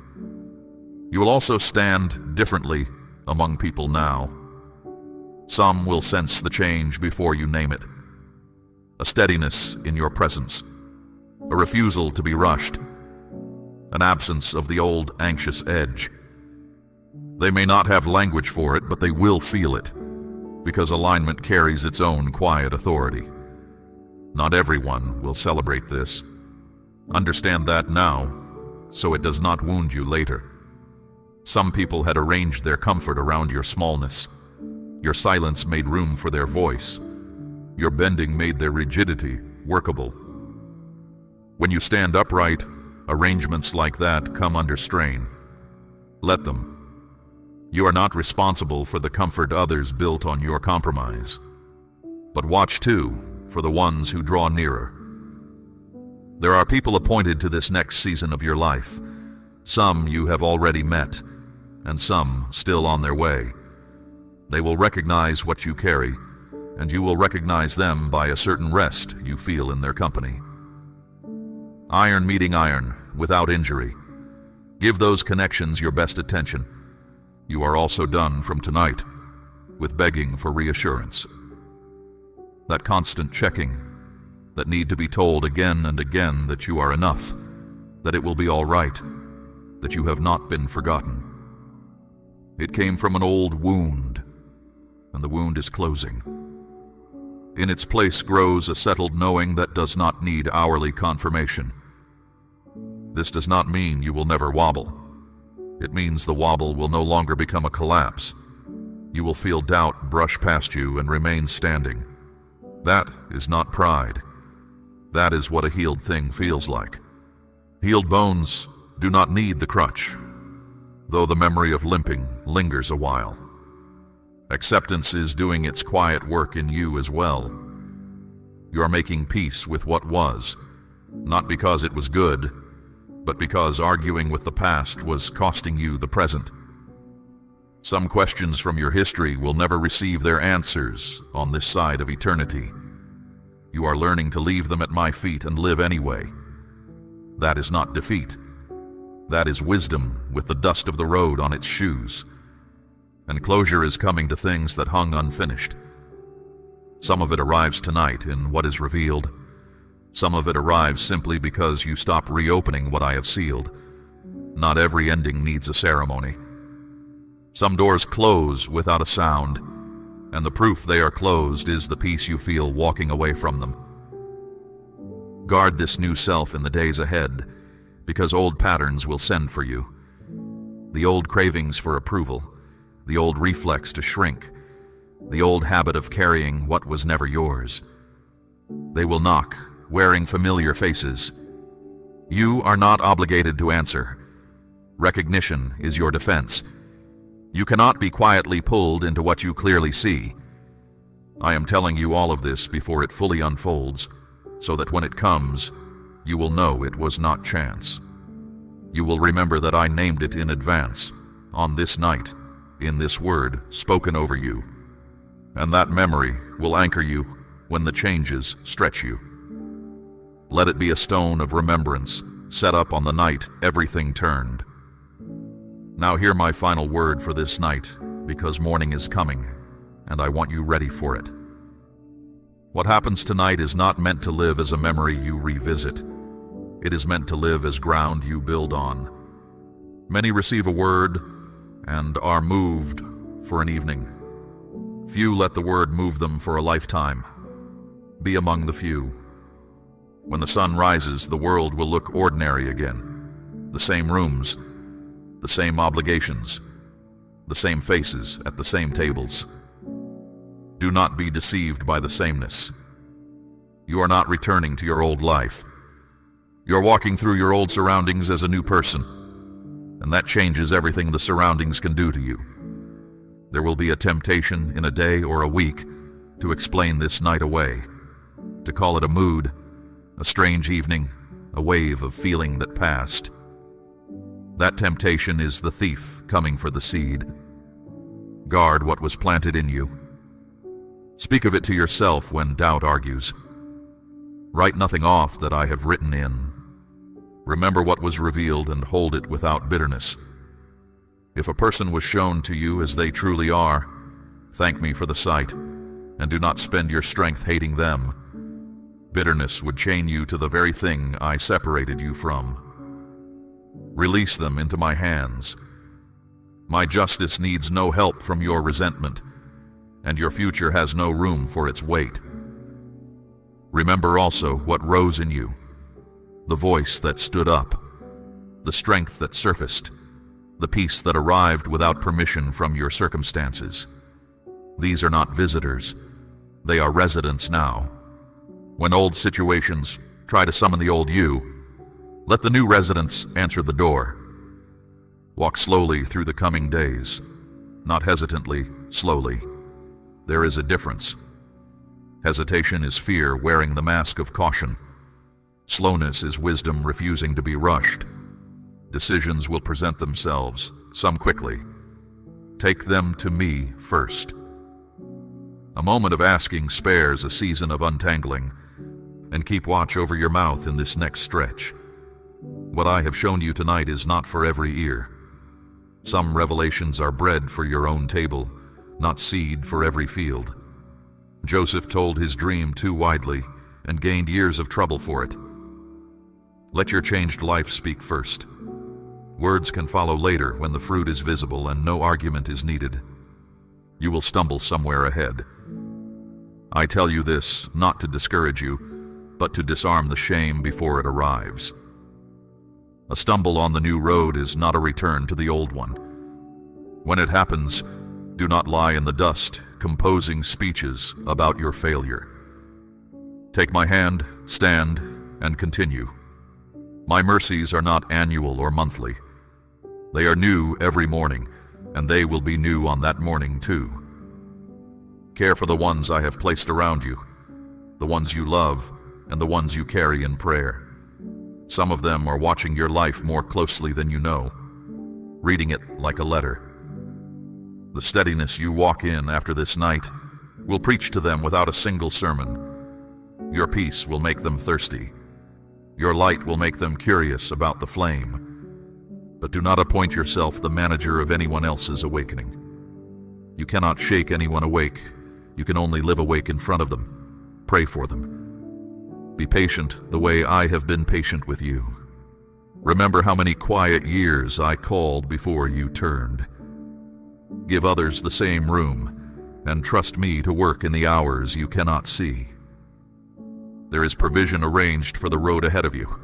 You will also stand differently among people now. Some will sense the change before you name it. A steadiness in your presence, a refusal to be rushed, an absence of the old anxious edge. They may not have language for it, but they will feel it, because alignment carries its own quiet authority. Not everyone will celebrate this. Understand that now, so it does not wound you later. Some people had arranged their comfort around your smallness. Your silence made room for their voice. Your bending made their rigidity workable. When you stand upright, arrangements like that come under strain. Let them. You are not responsible for the comfort others built on your compromise. But watch too for the ones who draw nearer. There are people appointed to this next season of your life. Some you have already met, and some still on their way. They will recognize what you carry, and you will recognize them by a certain rest you feel in their company. Iron meeting iron, without injury. Give those connections your best attention. You are also done from tonight with begging for reassurance. That constant checking, that need to be told again and again that you are enough, that it will be all right, that you have not been forgotten. It came from an old wound, and the wound is closing. In its place grows a settled knowing that does not need hourly confirmation. This does not mean you will never wobble. It means the wobble will no longer become a collapse. You will feel doubt brush past you and remain standing. That is not pride. That is what a healed thing feels like. Healed bones do not need the crutch, though the memory of limping lingers a while. Acceptance is doing its quiet work in you as well. You are making peace with what was, not because it was good, but because arguing with the past was costing you the present. Some questions from your history will never receive their answers on this side of eternity. You are learning to leave them at my feet and live anyway. That is not defeat. That is wisdom with the dust of the road on its shoes. And closure is coming to things that hung unfinished. Some of it arrives tonight in what is revealed. Some of it arrives simply because you stop reopening what I have sealed. Not every ending needs a ceremony. Some doors close without a sound, and the proof they are closed is the peace you feel walking away from them. Guard this new self in the days ahead, because old patterns will send for you. The old cravings for approval, the old reflex to shrink, the old habit of carrying what was never yours. They will knock, wearing familiar faces. You are not obligated to answer. Recognition is your defense. You cannot be quietly pulled into what you clearly see. I am telling you all of this before it fully unfolds, so that when it comes, you will know it was not chance. You will remember that I named it in advance, on this night, in this word spoken over you. And that memory will anchor you when the changes stretch you. Let it be a stone of remembrance set up on the night everything turned. Now hear my final word for this night, because morning is coming, and I want you ready for it. What happens tonight is not meant to live as a memory you revisit. It is meant to live as ground you build on. Many receive a word and are moved for an evening. Few let the word move them for a lifetime. Be among the few. When the sun rises, the world will look ordinary again. The same rooms, the same obligations, the same faces at the same tables. Do not be deceived by the sameness. You are not returning to your old life. You're walking through your old surroundings as a new person, and that changes everything the surroundings can do to you. There will be a temptation in a day or a week to explain this night away, to call it a mood, a strange evening, a wave of feeling that passed. That temptation is the thief coming for the seed. Guard what was planted in you. Speak of it to yourself when doubt argues. Write nothing off that I have written in. Remember what was revealed and hold it without bitterness. If a person was shown to you as they truly are, thank me for the sight, and do not spend your strength hating them. Bitterness would chain you to the very thing I separated you from. Release them into my hands. My justice needs no help from your resentment, and your future has no room for its weight. Remember also what rose in you, the voice that stood up, the strength that surfaced, the peace that arrived without permission from your circumstances. These are not visitors. They are residents now. When old situations try to summon the old you, let the new residents answer the door. Walk slowly through the coming days, not hesitantly, slowly. There is a difference. Hesitation is fear wearing the mask of caution. Slowness is wisdom refusing to be rushed. Decisions will present themselves, some quickly. Take them to me first. A moment of asking spares a season of untangling, and keep watch over your mouth in this next stretch. What I have shown you tonight is not for every ear. Some revelations are bread for your own table, not seed for every field. Joseph told his dream too widely and gained years of trouble for it. Let your changed life speak first. Words can follow later when the fruit is visible and no argument is needed. You will stumble somewhere ahead. I tell you this not to discourage you, but to disarm the shame before it arrives. A stumble on the new road is not a return to the old one. When it happens, do not lie in the dust, composing speeches about your failure. Take my hand, stand, and continue. My mercies are not annual or monthly. They are new every morning, and they will be new on that morning too. Care for the ones I have placed around you, the ones you love, and the ones you carry in prayer. Some of them are watching your life more closely than you know, reading it like a letter. The steadiness you walk in after this night will preach to them without a single sermon. Your peace will make them thirsty. Your light will make them curious about the flame. But do not appoint yourself the manager of anyone else's awakening. You cannot shake anyone awake. You can only live awake in front of them. Pray for them. Be patient the way I have been patient with you. Remember how many quiet years I called before you turned. Give others the same room, and trust me to work in the hours you cannot see. There is provision arranged for the road ahead of you.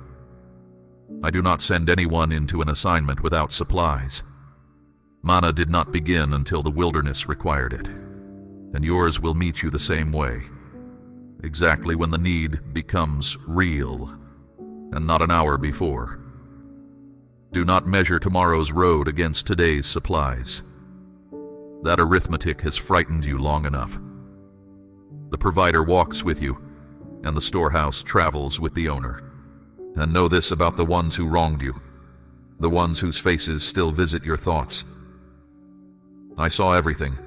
I do not send anyone into an assignment without supplies. Manna did not begin until the wilderness required it, and yours will meet you the same way, exactly when the need becomes real, and not an hour before. Do not measure tomorrow's road against today's supplies. That arithmetic has frightened you long enough. The provider walks with you, and the storehouse travels with the owner. And know this about the ones who wronged you, the ones whose faces still visit your thoughts. I saw everything.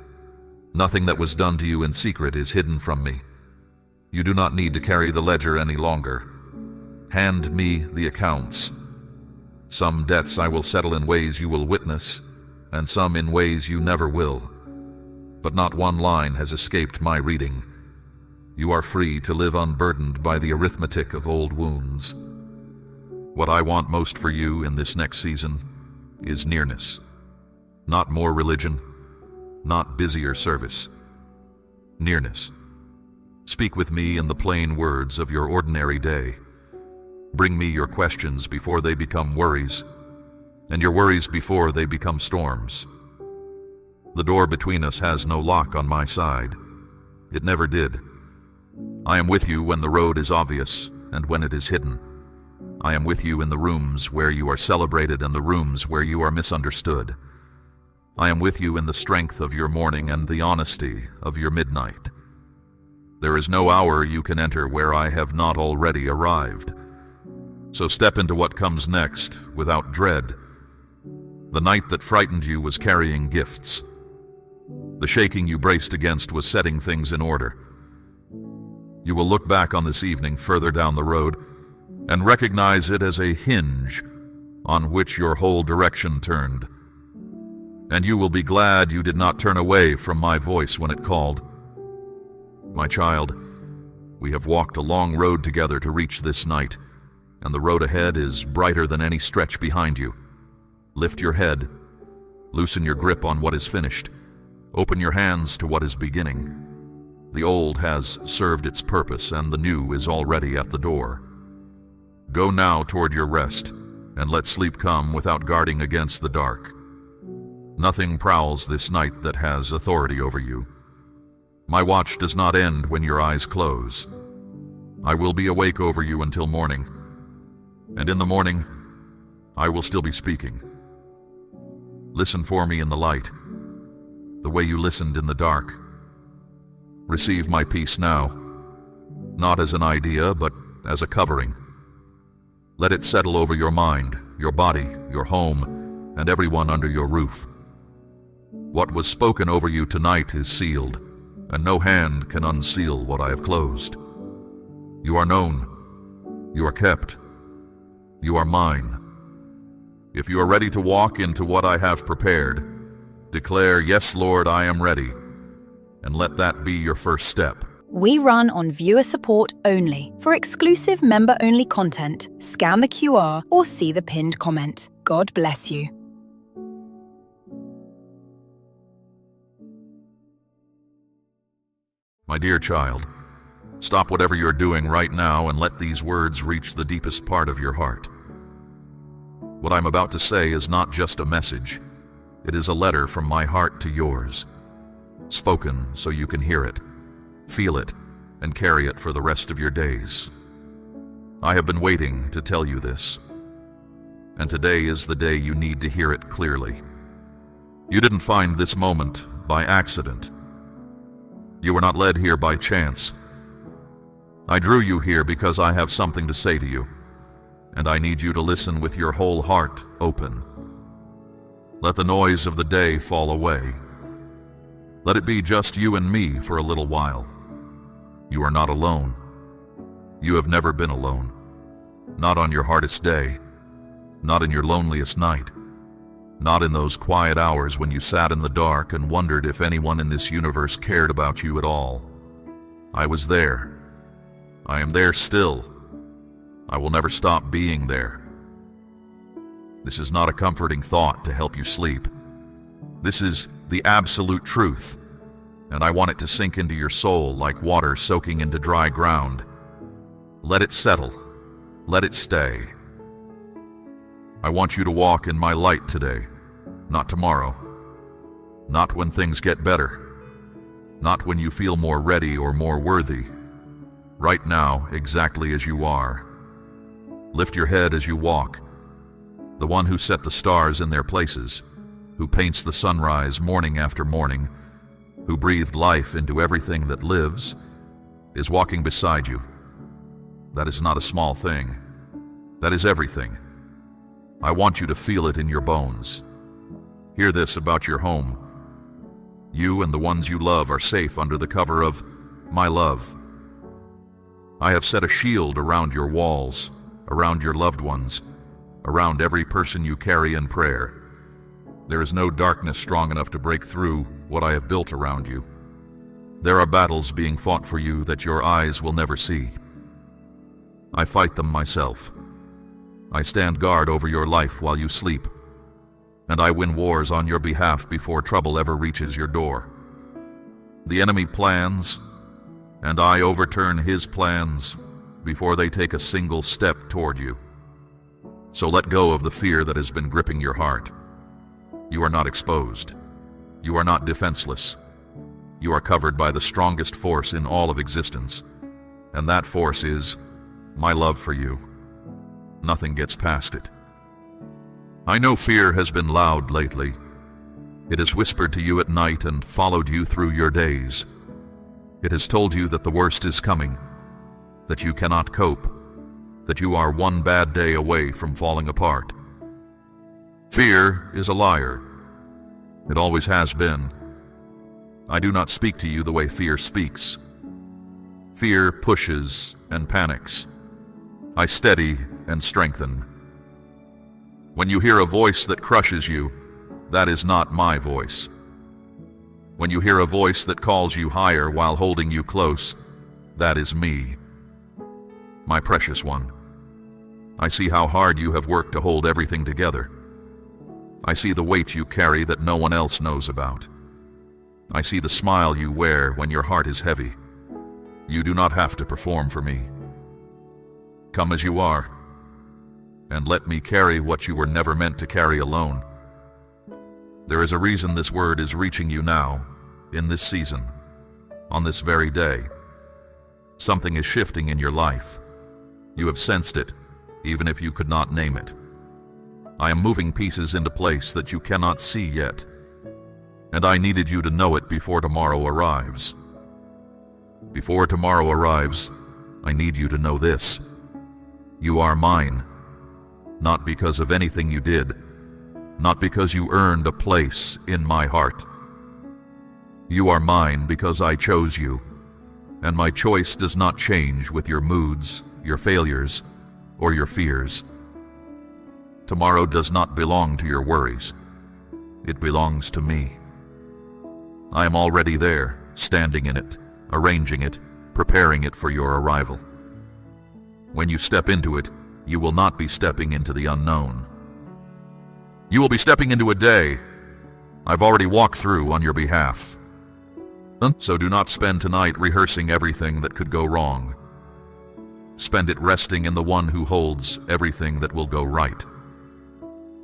Nothing that was done to you in secret is hidden from me. You do not need to carry the ledger any longer. Hand me the accounts. Some debts I will settle in ways you will witness, and some in ways you never will. But not one line has escaped my reading. You are free to live unburdened by the arithmetic of old wounds. What I want most for you in this next season is nearness. Not more religion, not busier service. Nearness. Speak with me in the plain words of your ordinary day. Bring me your questions before they become worries, and your worries before they become storms. The door between us has no lock on my side. It never did. I am with you when the road is obvious and when it is hidden. I am with you in the rooms where you are celebrated and the rooms where you are misunderstood. I am with you in the strength of your morning and the honesty of your midnight. There is no hour you can enter where I have not already arrived. So step into what comes next without dread. The night that frightened you was carrying gifts. The shaking you braced against was setting things in order. You will look back on this evening further down the road and recognize it as a hinge on which your whole direction turned. And you will be glad you did not turn away from my voice when it called. My child, we have walked a long road together to reach this night, and the road ahead is brighter than any stretch behind you. Lift your head, loosen your grip on what is finished, open your hands to what is beginning. The old has served its purpose, and the new is already at the door. Go now toward your rest, and let sleep come without guarding against the dark. Nothing prowls this night that has authority over you. My watch does not end when your eyes close. I will be awake over you until morning, and in the morning I will still be speaking. Listen for me in the light, the way you listened in the dark. Receive my peace now, not as an idea, but as a covering. Let it settle over your mind, your body, your home, and everyone under your roof. What was spoken over you tonight is sealed, and no hand can unseal what I have closed. You are known. You are kept. You are mine. If you are ready to walk into what I have prepared, declare, "Yes, Lord, I am ready," and let that be your first step. We run on viewer support only. For exclusive member-only content, scan the QR or see the pinned comment. God bless you. My dear child, stop whatever you're doing right now and let these words reach the deepest part of your heart. What I'm about to say is not just a message. It is a letter from my heart to yours, spoken so you can hear it, feel it, and carry it for the rest of your days. I have been waiting to tell you this, and today is the day you need to hear it clearly. You didn't find this moment by accident. You were not led here by chance. I drew you here because I have something to say to you. and I need you to listen with your whole heart open. Let the noise of the day fall away. Let it be just you and me for a little while. You are not alone. You have never been alone. Not on your hardest day. Not in your loneliest night. Not in those quiet hours when you sat in the dark and wondered if anyone in this universe cared about you at all. I was there. I am there still. I will never stop being there. This is not a comforting thought to help you sleep. This is the absolute truth, and I want it to sink into your soul like water soaking into dry ground. Let it settle. Let it stay. I want you to walk in my light today, not tomorrow. Not when things get better. Not when you feel more ready or more worthy. Right now, exactly as you are. Lift your head as you walk. The one who set the stars in their places, who paints the sunrise morning after morning, who breathed life into everything that lives, is walking beside you. That is not a small thing. That is everything. I want you to feel it in your bones. Hear this about your home. You and the ones you love are safe under the cover of my love. I have set a shield around your walls, around your loved ones, around every person you carry in prayer. There is no darkness strong enough to break through what I have built around you. There are battles being fought for you that your eyes will never see. I fight them myself. I stand guard over your life while you sleep, and I win wars on your behalf before trouble ever reaches your door. The enemy plans, and I overturn his plans before they take a single step toward you. So let go of the fear that has been gripping your heart. You are not exposed. You are not defenseless. You are covered by the strongest force in all of existence, and that force is my love for you. Nothing gets past it. I know fear has been loud lately. It has whispered to you at night and followed you through your days. It has told you that the worst is coming, that you cannot cope, that you are one bad day away from falling apart. Fear is a liar. It always has been. I do not speak to you the way fear speaks. Fear pushes and panics. I steady and strengthen. When you hear a voice that crushes you, that is not my voice. When you hear a voice that calls you higher while holding you close, that is me. My precious one, I see how hard you have worked to hold everything together. I see the weight you carry that no one else knows about. I see the smile you wear when your heart is heavy. You do not have to perform for me. Come as you are, and let me carry what you were never meant to carry alone. There is a reason this word is reaching you now, in this season, on this very day. Something is shifting in your life. You have sensed it, even if you could not name it. I am moving pieces into place that you cannot see yet, and I needed you to know it before tomorrow arrives. Before tomorrow arrives, I need you to know this. You are mine, not because of anything you did, not because you earned a place in my heart. You are mine because I chose you, and my choice does not change with your moods, your failures, or your fears. Tomorrow does not belong to your worries. It belongs to me. I am already there, standing in it, arranging it, preparing it for your arrival. When you step into it, you will not be stepping into the unknown. You will be stepping into a day I've already walked through on your behalf. So do not spend tonight rehearsing everything that could go wrong. Spend it resting in the one who holds everything that will go right.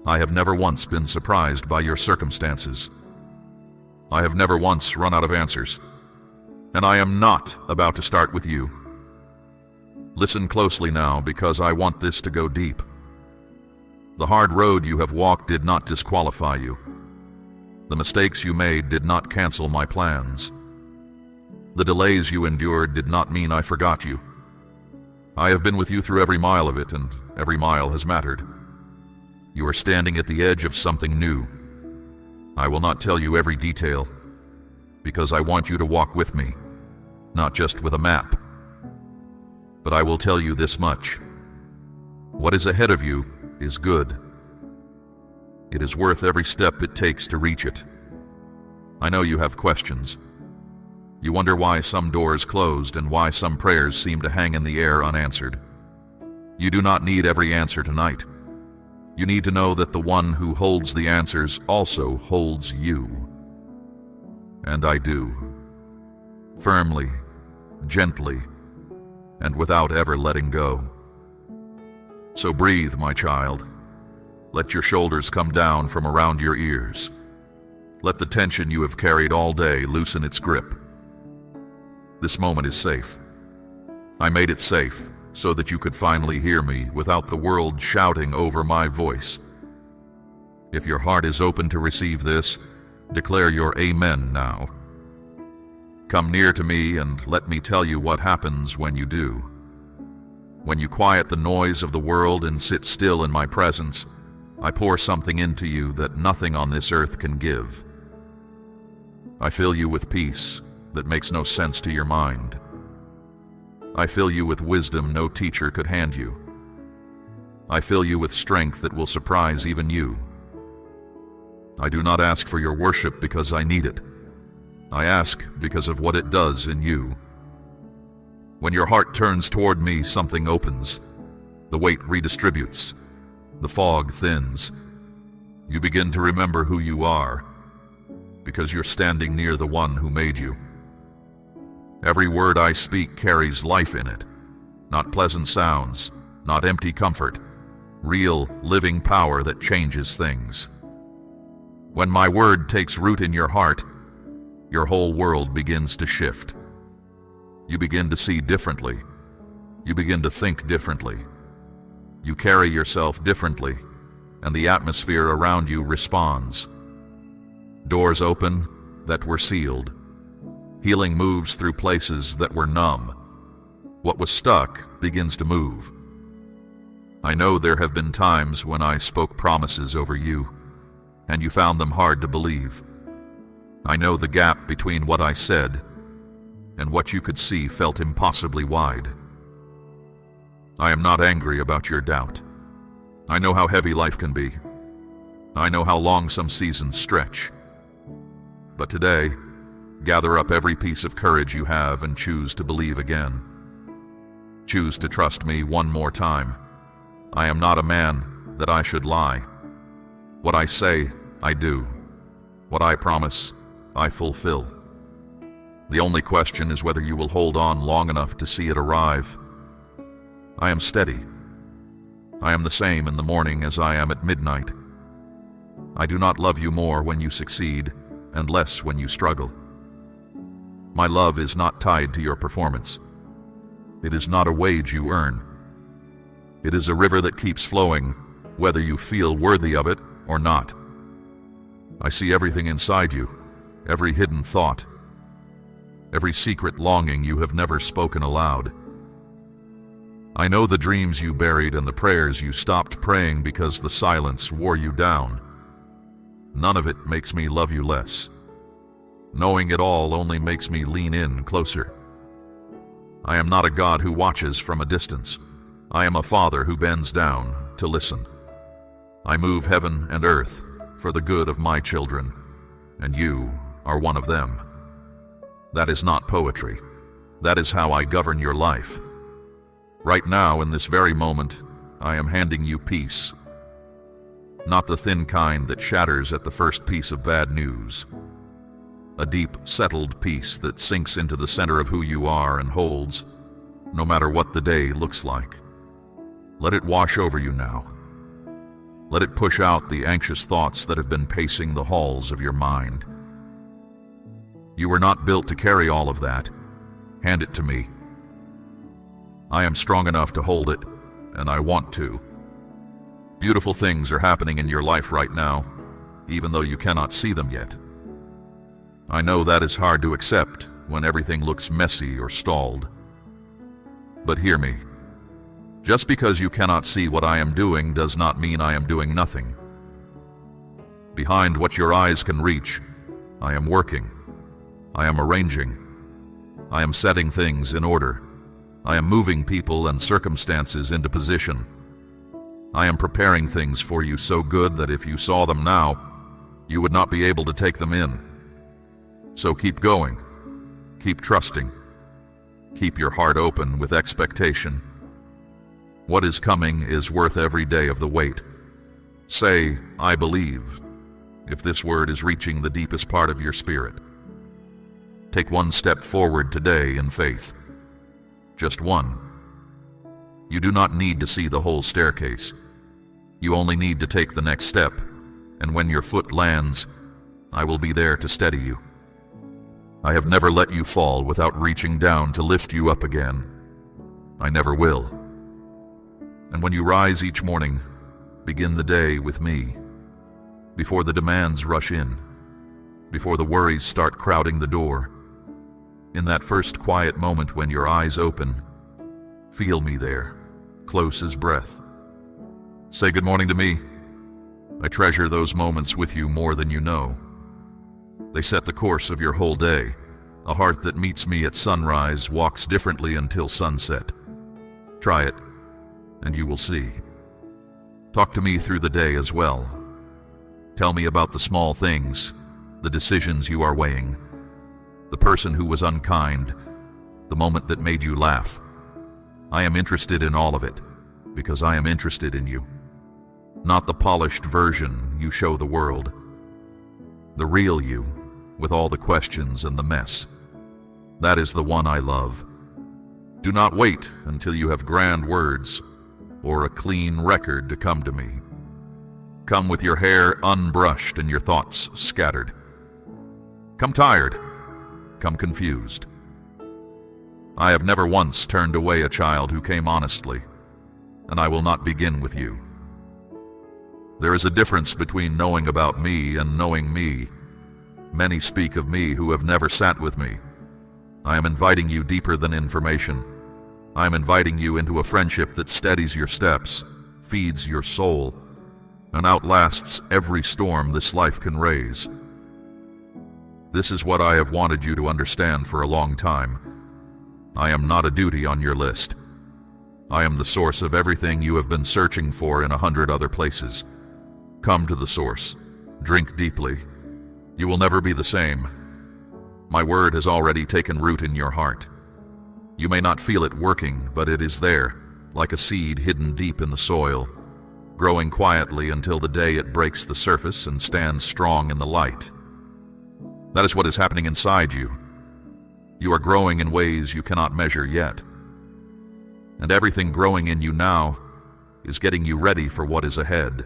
I have never once been surprised by your circumstances. I have never once run out of answers. And I am not about to start with you. Listen closely now, because I want this to go deep. The hard road you have walked did not disqualify you. The mistakes you made did not cancel my plans. The delays you endured did not mean I forgot you. I have been with you through every mile of it, and Every mile has mattered. You are standing at the edge of something new. I will not tell you every detail, because I want you to walk with me, not just with a map. But I will tell you this much. What is ahead of you is good. It is worth every step it takes to reach it. I know you have questions. You wonder why some doors closed and why some prayers seem to hang in the air unanswered. You do not need every answer tonight. You need to know that the one who holds the answers also holds you. And I do. Firmly, gently, and without ever letting go. So breathe, my child. Let your shoulders come down from around your ears. Let the tension you have carried all day loosen its grip. This moment is safe. I made it safe so that you could finally hear me without the world shouting over my voice. If your heart is open to receive this, declare your amen now. Come near to me and let me tell you what happens when you do. When you quiet the noise of the world and sit still in my presence, I pour something into you that nothing on this earth can give. I fill you with peace that makes no sense to your mind. I fill you with wisdom no teacher could hand you. I fill you with strength that will surprise even you. I do not ask for your worship because I need it. I ask because of what it does in you. When your heart turns toward me, something opens. The weight redistributes. The fog thins. You begin to remember who you are, because you're standing near the one who made you. Every word I speak carries life in it. Not pleasant sounds, not empty comfort. Real, living power that changes things. When my word takes root in your heart, your whole world begins to shift. You begin to see differently. You begin to think differently. You carry yourself differently, and the atmosphere around you responds. Doors open that were sealed. Healing moves through places that were numb. What was stuck begins to move. I know there have been times when I spoke promises over you, and you found them hard to believe. I know the gap between what I said and what you could see felt impossibly wide. I am not angry about your doubt. I know how heavy life can be. I know how long some seasons stretch. But today, gather up every piece of courage you have and choose to believe again. Choose to trust me one more time. I am not a man that I should lie. What I say, I do. What I promise, I fulfill. The only question is whether you will hold on long enough to see it arrive. I am steady. I am the same in the morning as I am at midnight. I do not love you more when you succeed, and less when you struggle. My love is not tied to your performance. It is not a wage you earn. It is a river that keeps flowing, whether you feel worthy of it or not. I see everything inside you, every hidden thought, every secret longing you have never spoken aloud. I know the dreams you buried and the prayers you stopped praying because the silence wore you down. None of it makes me love you less. Knowing it all only makes me lean in closer. I am not a God who watches from a distance. I am a father who bends down to listen. I move heaven and earth for the good of my children, and you are one of them. That is not poetry. That is how I govern your life. Right now, in this very moment, I am handing you peace. Not the thin kind that shatters at the first piece of bad news. A deep, settled peace that sinks into the center of who you are and holds, no matter what the day looks like. Let it wash over you now. Let it push out the anxious thoughts that have been pacing the halls of your mind. You were not built to carry all of that. Hand it to me. I am strong enough to hold it, and I want to. Beautiful things are happening in your life right now, even though you cannot see them yet. I know that is hard to accept when everything looks messy or stalled. But hear me. Just because you cannot see what I am doing does not mean I am doing nothing. Behind what your eyes can reach, I am working. I am arranging. I am setting things in order. I am moving people and circumstances into position. I am preparing things for you so good that if you saw them now, you would not be able to take them in. So keep going. Keep trusting. Keep your heart open with expectation. What is coming is worth every day of the wait. Say, I believe, if this word is reaching the deepest part of your spirit. Take one step forward today in faith. Just one. You do not need to see the whole staircase. You only need to take the next step, and when your foot lands, I will be there to steady you. I have never let you fall without reaching down to lift you up again. I never will. And when you rise each morning, begin the day with me. Before the demands rush in, before the worries start crowding the door, in that first quiet moment when your eyes open, feel me there, close as breath. Say good morning to me. I treasure those moments with you more than you know. They set the course of your whole day. A heart that meets me at sunrise walks differently until sunset. Try it, and you will see. Talk to me through the day as well. Tell me about the small things, the decisions you are weighing, the person who was unkind, the moment that made you laugh. I am interested in all of it, because I am interested in you. Not the polished version you show the world. The real you, with all the questions and the mess. That is the one I love. Do not wait until you have grand words or a clean record to come to me. Come with your hair unbrushed and your thoughts scattered. Come tired. Come confused. I have never once turned away a child who came honestly, and I will not begin with you. There is a difference between knowing about me and knowing me. Many speak of me who have never sat with me. I am inviting you deeper than information. I am inviting you into a friendship that steadies your steps, feeds your soul, and outlasts every storm this life can raise. This is what I have wanted you to understand for a long time. I am not a duty on your list. I am the source of everything you have been searching for in 100 other places. Come to the source. Drink deeply. You will never be the same. My word has already taken root in your heart. You may not feel it working, but it is there, like a seed hidden deep in the soil, growing quietly until the day it breaks the surface and stands strong in the light. That is what is happening inside you. You are growing in ways you cannot measure yet. And everything growing in you now is getting you ready for what is ahead.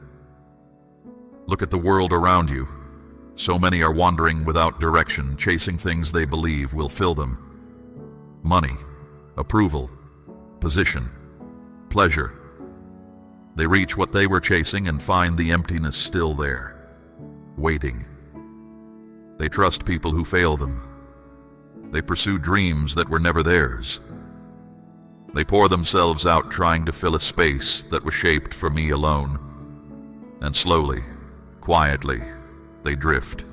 Look at the world around you. So many are wandering without direction, chasing things they believe will fill them. Money, approval, position, pleasure. They reach what they were chasing and find the emptiness still there, waiting. They trust people who fail them. They pursue dreams that were never theirs. They pour themselves out trying to fill a space that was shaped for me alone. And slowly, quietly, they drift.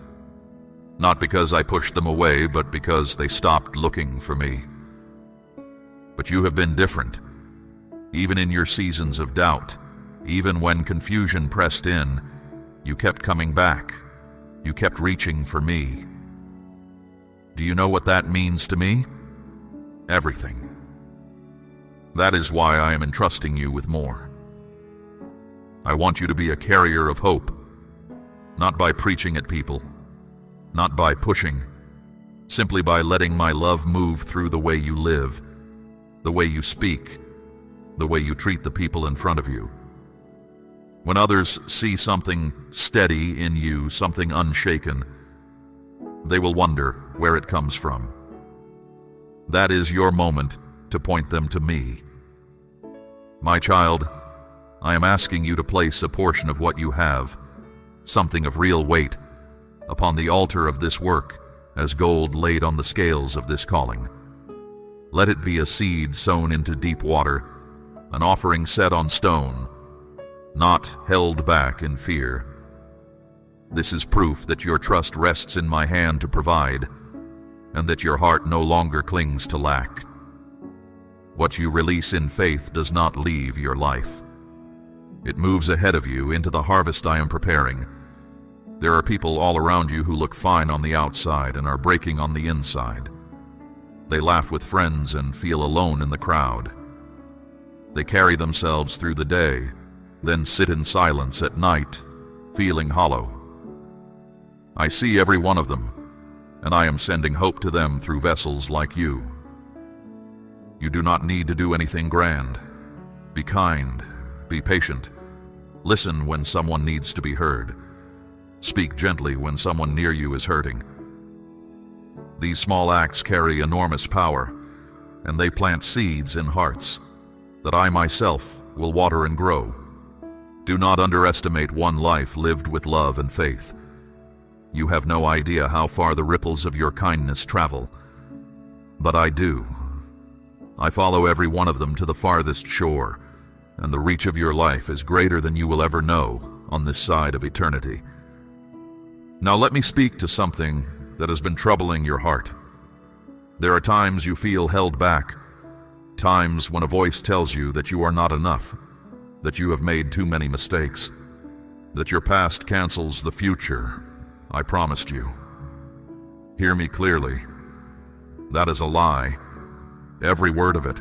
Not because I pushed them away, but because they stopped looking for me. But you have been different. Even in your seasons of doubt, even when confusion pressed in, you kept coming back. You kept reaching for me. Do you know what that means to me? Everything. That is why I am entrusting you with more. I want you to be a carrier of hope, not by preaching at people, not by pushing, simply by letting my love move through the way you live, the way you speak, the way you treat the people in front of you. When others see something steady in you, something unshaken, they will wonder where it comes from. That is your moment to point them to me. My child, I am asking you to place a portion of what you have, something of real weight, upon the altar of this work as gold laid on the scales of this calling. Let it be a seed sown into deep water, an offering set on stone, not held back in fear. This is proof that your trust rests in my hand to provide, and that your heart no longer clings to lack. What you release in faith does not leave your life. It moves ahead of you into the harvest I am preparing. There are people all around you who look fine on the outside and are breaking on the inside. They laugh with friends and feel alone in the crowd. They carry themselves through the day, then sit in silence at night, feeling hollow. I see every one of them, and I am sending hope to them through vessels like you. You do not need to do anything grand. Be kind, be patient. Listen when someone needs to be heard. Speak gently when someone near you is hurting. These small acts carry enormous power, and they plant seeds in hearts that I myself will water and grow. Do not underestimate one life lived with love and faith. You have no idea how far the ripples of your kindness travel, but I do. I follow every one of them to the farthest shore, and the reach of your life is greater than you will ever know on this side of eternity. Now let me speak to something that has been troubling your heart. There are times you feel held back, times when a voice tells you that you are not enough, that you have made too many mistakes, that your past cancels the future I promised you. Hear me clearly. That is a lie. Every word of it.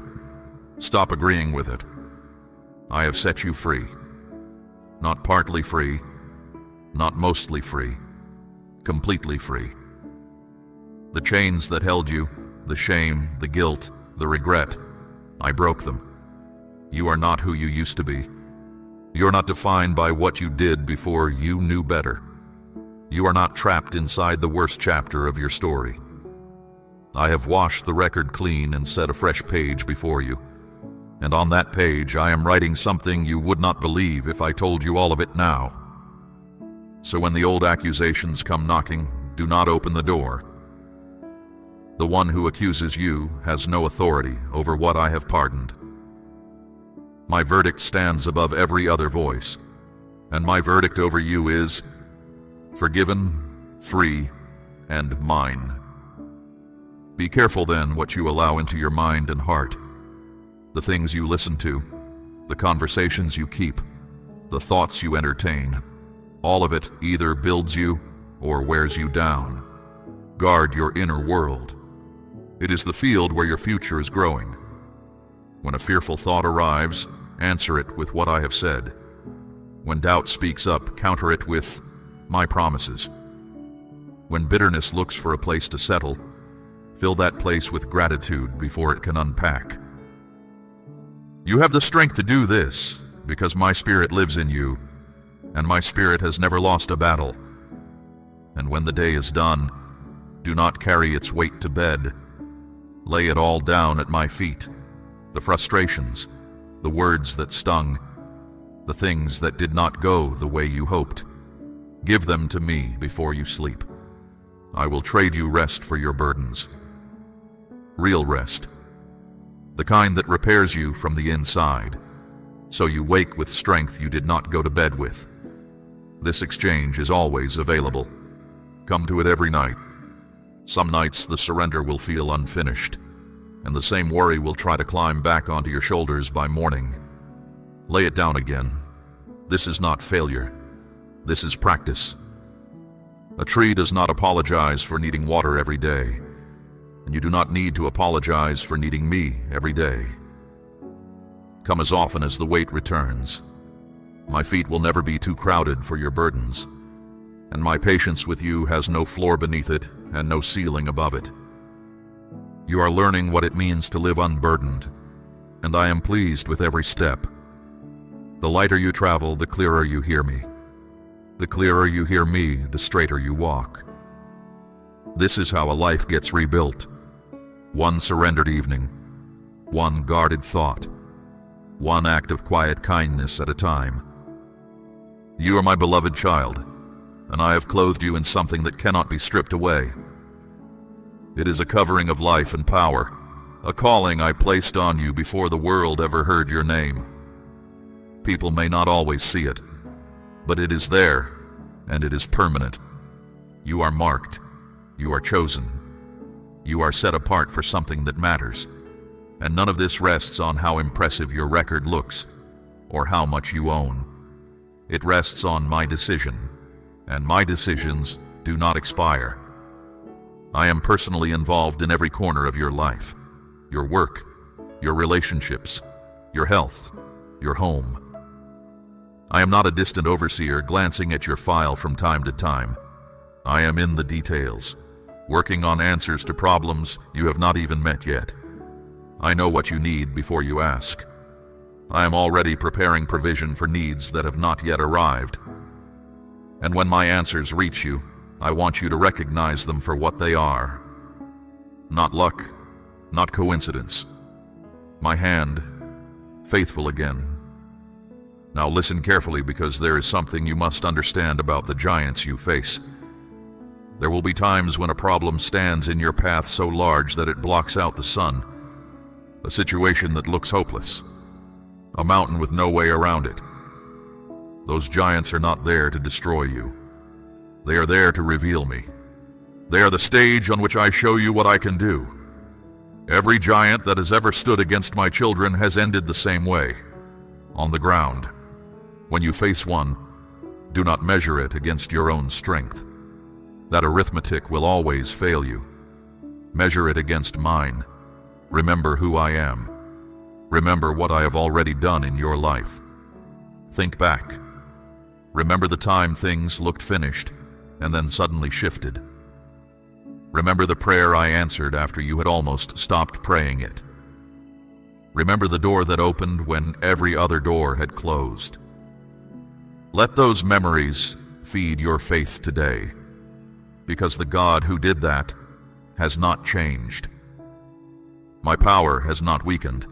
Stop agreeing with it. I have set you free. Not partly free, not mostly free, completely free. The chains that held you, the shame, the guilt, the regret, I broke them. You are not who you used to be. You're not defined by what you did before you knew better. You are not trapped inside the worst chapter of your story. I have washed the record clean and set a fresh page before you. And on that page, I am writing something you would not believe if I told you all of it now. So when the old accusations come knocking, do not open the door. The one who accuses you has no authority over what I have pardoned. My verdict stands above every other voice, and my verdict over you is forgiven, free, and mine. Be careful then what you allow into your mind and heart, the things you listen to, the conversations you keep, the thoughts you entertain. All of it either builds you or wears you down. Guard your inner world. It is the field where your future is growing. When a fearful thought arrives, answer it with what I have said. When doubt speaks up, counter it with my promises. When bitterness looks for a place to settle, fill that place with gratitude before it can unpack. You have the strength to do this because my spirit lives in you, and my spirit has never lost a battle. And when the day is done, do not carry its weight to bed. Lay it all down at my feet. The frustrations, the words that stung, the things that did not go the way you hoped. Give them to me before you sleep. I will trade you rest for your burdens. Real rest. The kind that repairs you from the inside, so you wake with strength you did not go to bed with. This exchange is always available. Come to it every night. Some nights the surrender will feel unfinished, and the same worry will try to climb back onto your shoulders by morning. Lay it down again. This is not failure. This is practice. A tree does not apologize for needing water every day, and you do not need to apologize for needing me every day. Come as often as the weight returns. My feet will never be too crowded for your burdens, and my patience with you has no floor beneath it and no ceiling above it. You are learning what it means to live unburdened, and I am pleased with every step. The lighter you travel, the clearer you hear me. The clearer you hear me, the straighter you walk. This is how a life gets rebuilt. One surrendered evening, one guarded thought, one act of quiet kindness at a time. You are my beloved child, and I have clothed you in something that cannot be stripped away. It is a covering of life and power, a calling I placed on you before the world ever heard your name. People may not always see it, but it is there, and it is permanent. You are marked. You are chosen. You are set apart for something that matters. And none of this rests on how impressive your record looks or how much you own. It rests on my decision, and my decisions do not expire. I am personally involved in every corner of your life, your work, your relationships, your health, your home. I am not a distant overseer glancing at your file from time to time. I am in the details, working on answers to problems you have not even met yet. I know what you need before you ask. I am already preparing provision for needs that have not yet arrived. And when my answers reach you, I want you to recognize them for what they are. Not luck, not coincidence. My hand, faithful again. Now listen carefully, because there is something you must understand about the giants you face. There will be times when a problem stands in your path so large that it blocks out the sun. A situation that looks hopeless. A mountain with no way around it. Those giants are not there to destroy you. They are there to reveal me. They are the stage on which I show you what I can do. Every giant that has ever stood against my children has ended the same way, on the ground. When you face one, do not measure it against your own strength. That arithmetic will always fail you. Measure it against mine. Remember who I am. Remember what I have already done in your life. Think back. Remember the time things looked finished and then suddenly shifted. Remember the prayer I answered after you had almost stopped praying it. Remember the door that opened when every other door had closed. Let those memories feed your faith today, because the God who did that has not changed. My power has not weakened.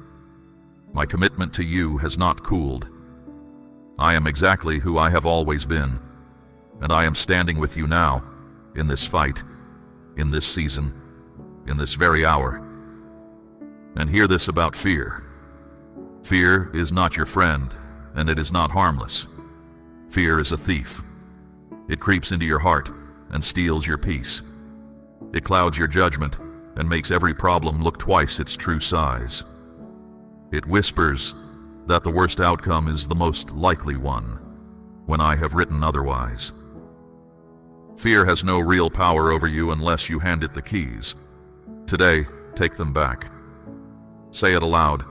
My commitment to you has not cooled. I am exactly who I have always been, and I am standing with you now, in this fight, in this season, in this very hour. And hear this about fear. Fear is not your friend, and it is not harmless. Fear is a thief. It creeps into your heart and steals your peace. It clouds your judgment and makes every problem look twice its true size. It whispers that the worst outcome is the most likely one, when I have written otherwise. Fear has no real power over you unless you hand it the keys. Today, take them back. Say it aloud.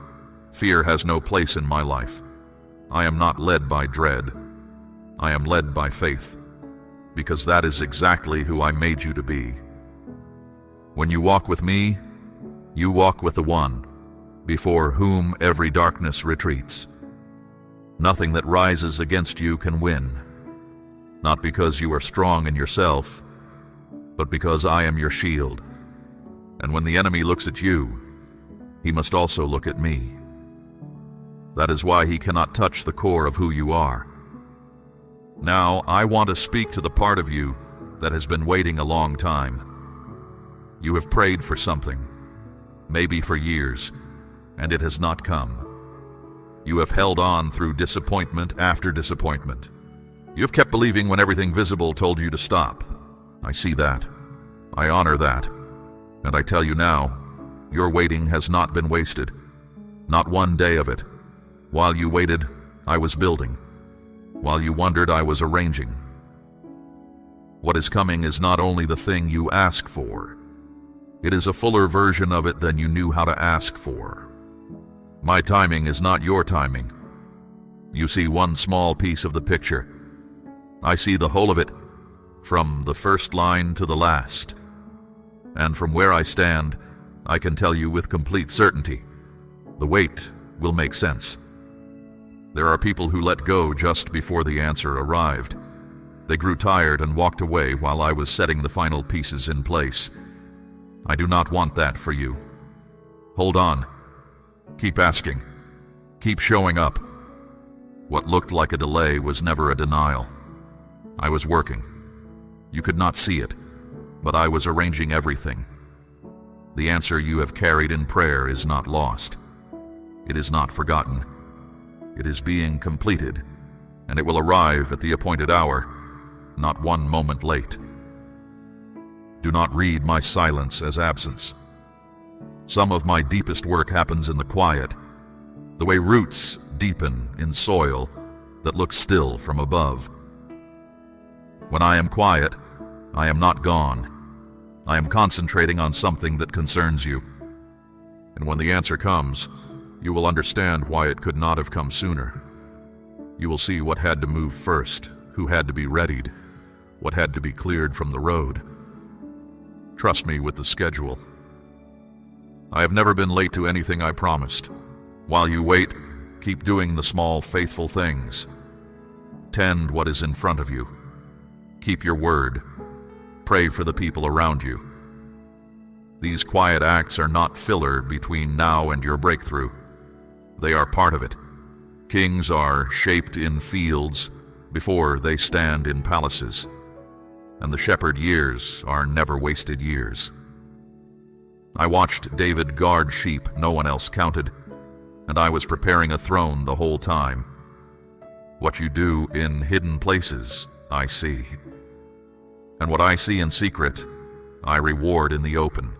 Fear has no place in my life. I am not led by dread. I am led by faith, because that is exactly who I made you to be. When you walk with me, you walk with the one before whom every darkness retreats. Nothing that rises against you can win, not because you are strong in yourself, but because I am your shield. And when the enemy looks at you, he must also look at me. That is why he cannot touch the core of who you are. Now, I want to speak to the part of you that has been waiting a long time. You have prayed for something, maybe for years, and it has not come. You have held on through disappointment after disappointment. You have kept believing when everything visible told you to stop. I see that. I honor that. And I tell you now, your waiting has not been wasted. Not one day of it. While you waited, I was building. While you wondered, I was arranging. What is coming is not only the thing you ask for, it is a fuller version of it than you knew how to ask for. My timing is not your timing. You see one small piece of the picture. I see the whole of it, from the first line to the last. And from where I stand, I can tell you with complete certainty, the wait will make sense. There are people who let go just before the answer arrived. They grew tired and walked away while I was setting the final pieces in place. I do not want that for you. Hold on. Keep asking. Keep showing up. What looked like a delay was never a denial. I was working. You could not see it, but I was arranging everything. The answer you have carried in prayer is not lost. It is not forgotten. It is being completed, and it will arrive at the appointed hour, not one moment late. Do not read my silence as absence. Some of my deepest work happens in the quiet, the way roots deepen in soil that looks still from above. When I am quiet, I am not gone. I am concentrating on something that concerns you. And when the answer comes, you will understand why it could not have come sooner. You will see what had to move first, who had to be readied, what had to be cleared from the road. Trust me with the schedule. I have never been late to anything I promised. While you wait, keep doing the small, faithful things. Tend what is in front of you. Keep your word. Pray for the people around you. These quiet acts are not filler between now and your breakthrough. They are part of it. Kings are shaped in fields before they stand in palaces, and the shepherd years are never wasted years. I watched David guard sheep no one else counted, and I was preparing a throne the whole time. What you do in hidden places, I see. And what I see in secret, I reward in the open.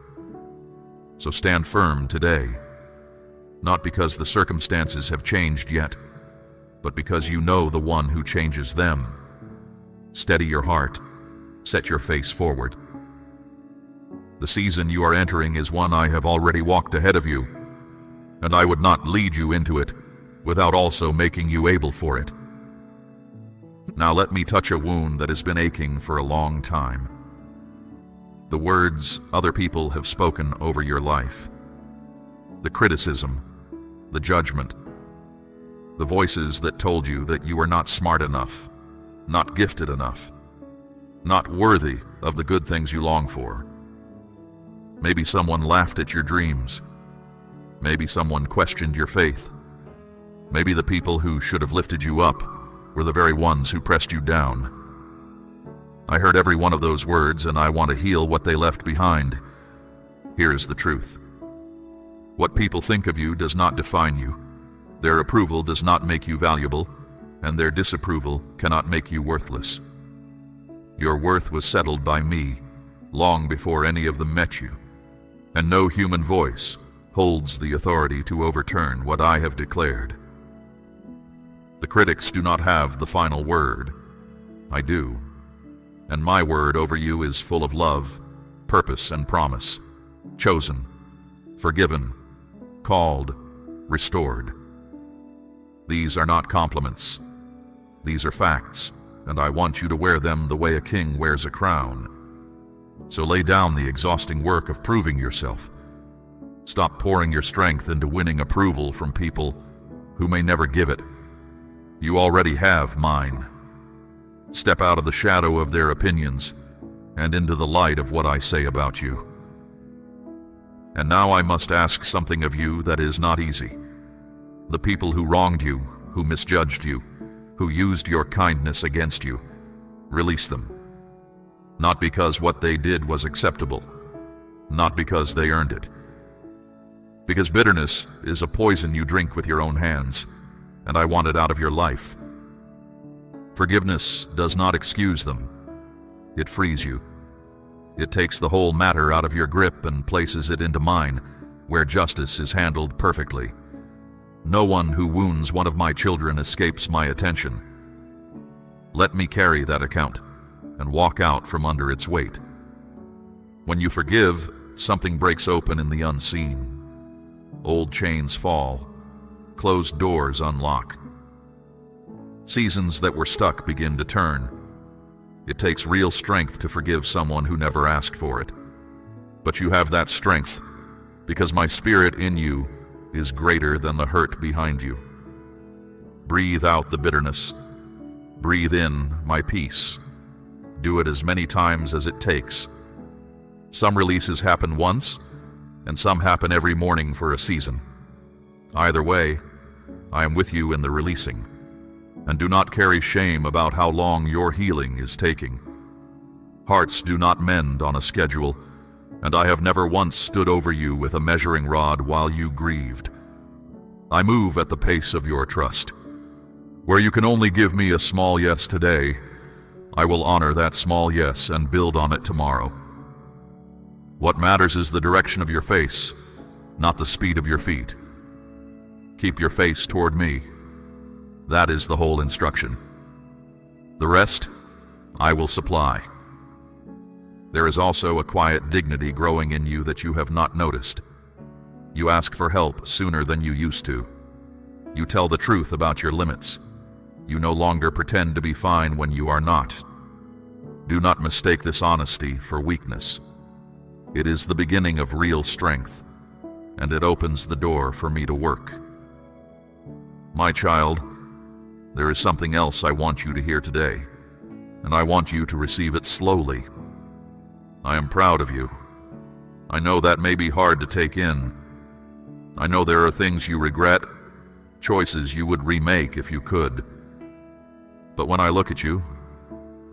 So stand firm today, not because the circumstances have changed yet, but because you know the one who changes them. Steady your heart, set your face forward. The season you are entering is one I have already walked ahead of you, and I would not lead you into it without also making you able for it. Now let me touch a wound that has been aching for a long time. The words other people have spoken over your life. The criticism, the judgment, the voices that told you that you were not smart enough, not gifted enough, not worthy of the good things you long for. Maybe someone laughed at your dreams. Maybe someone questioned your faith. Maybe the people who should have lifted you up were the very ones who pressed you down. I heard every one of those words, and I want to heal what they left behind. Here is the truth. What people think of you does not define you. Their approval does not make you valuable, and their disapproval cannot make you worthless. Your worth was settled by me long before any of them met you, and no human voice holds the authority to overturn what I have declared. The critics do not have the final word. I do. And my word over you is full of love, purpose, and promise. Chosen, forgiven, called, restored. These are not compliments. These are facts, and I want you to wear them the way a king wears a crown. So lay down the exhausting work of proving yourself. Stop pouring your strength into winning approval from people who may never give it. You already have mine. Step out of the shadow of their opinions and into the light of what I say about you. And now I must ask something of you that is not easy. The people who wronged you, who misjudged you, who used your kindness against you, release them. Not because what they did was acceptable, not because they earned it. Because bitterness is a poison you drink with your own hands, and I want it out of your life. Forgiveness does not excuse them. It frees you. It takes the whole matter out of your grip and places it into mine, where justice is handled perfectly. No one who wounds one of my children escapes my attention. Let me carry that account and walk out from under its weight. When you forgive, something breaks open in the unseen. Old chains fall. Closed doors unlock. Seasons that were stuck begin to turn. It takes real strength to forgive someone who never asked for it. But you have that strength because my spirit in you is greater than the hurt behind you. Breathe out the bitterness. Breathe in my peace. Do it as many times as it takes. Some releases happen once, and some happen every morning for a season. Either way, I am with you in the releasing. And do not carry shame about how long your healing is taking. Hearts do not mend on a schedule, and I have never once stood over you with a measuring rod while you grieved. I move at the pace of your trust. Where you can only give me a small yes today, I will honor that small yes and build on it tomorrow. What matters is the direction of your face, not the speed of your feet. Keep your face toward me. That is the whole instruction. The rest, I will supply. There is also a quiet dignity growing in you that you have not noticed. You ask for help sooner than you used to. You tell the truth about your limits. You no longer pretend to be fine when you are not. Do not mistake this honesty for weakness. It is the beginning of real strength, and it opens the door for me to work. My child, there is something else I want you to hear today, and I want you to receive it slowly. I am proud of you. I know that may be hard to take in. I know there are things you regret, choices you would remake if you could. But when I look at you,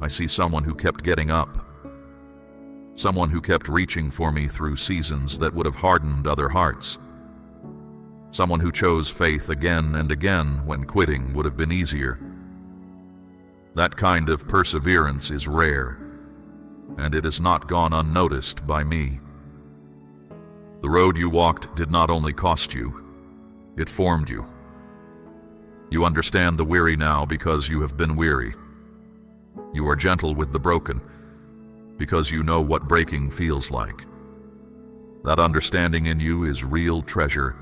I see someone who kept getting up. Someone who kept reaching for me through seasons that would have hardened other hearts. Someone who chose faith again and again when quitting would have been easier. That kind of perseverance is rare, and it has not gone unnoticed by me. The road you walked did not only cost you, it formed you. You understand the weary now because you have been weary. You are gentle with the broken because you know what breaking feels like. That understanding in you is real treasure,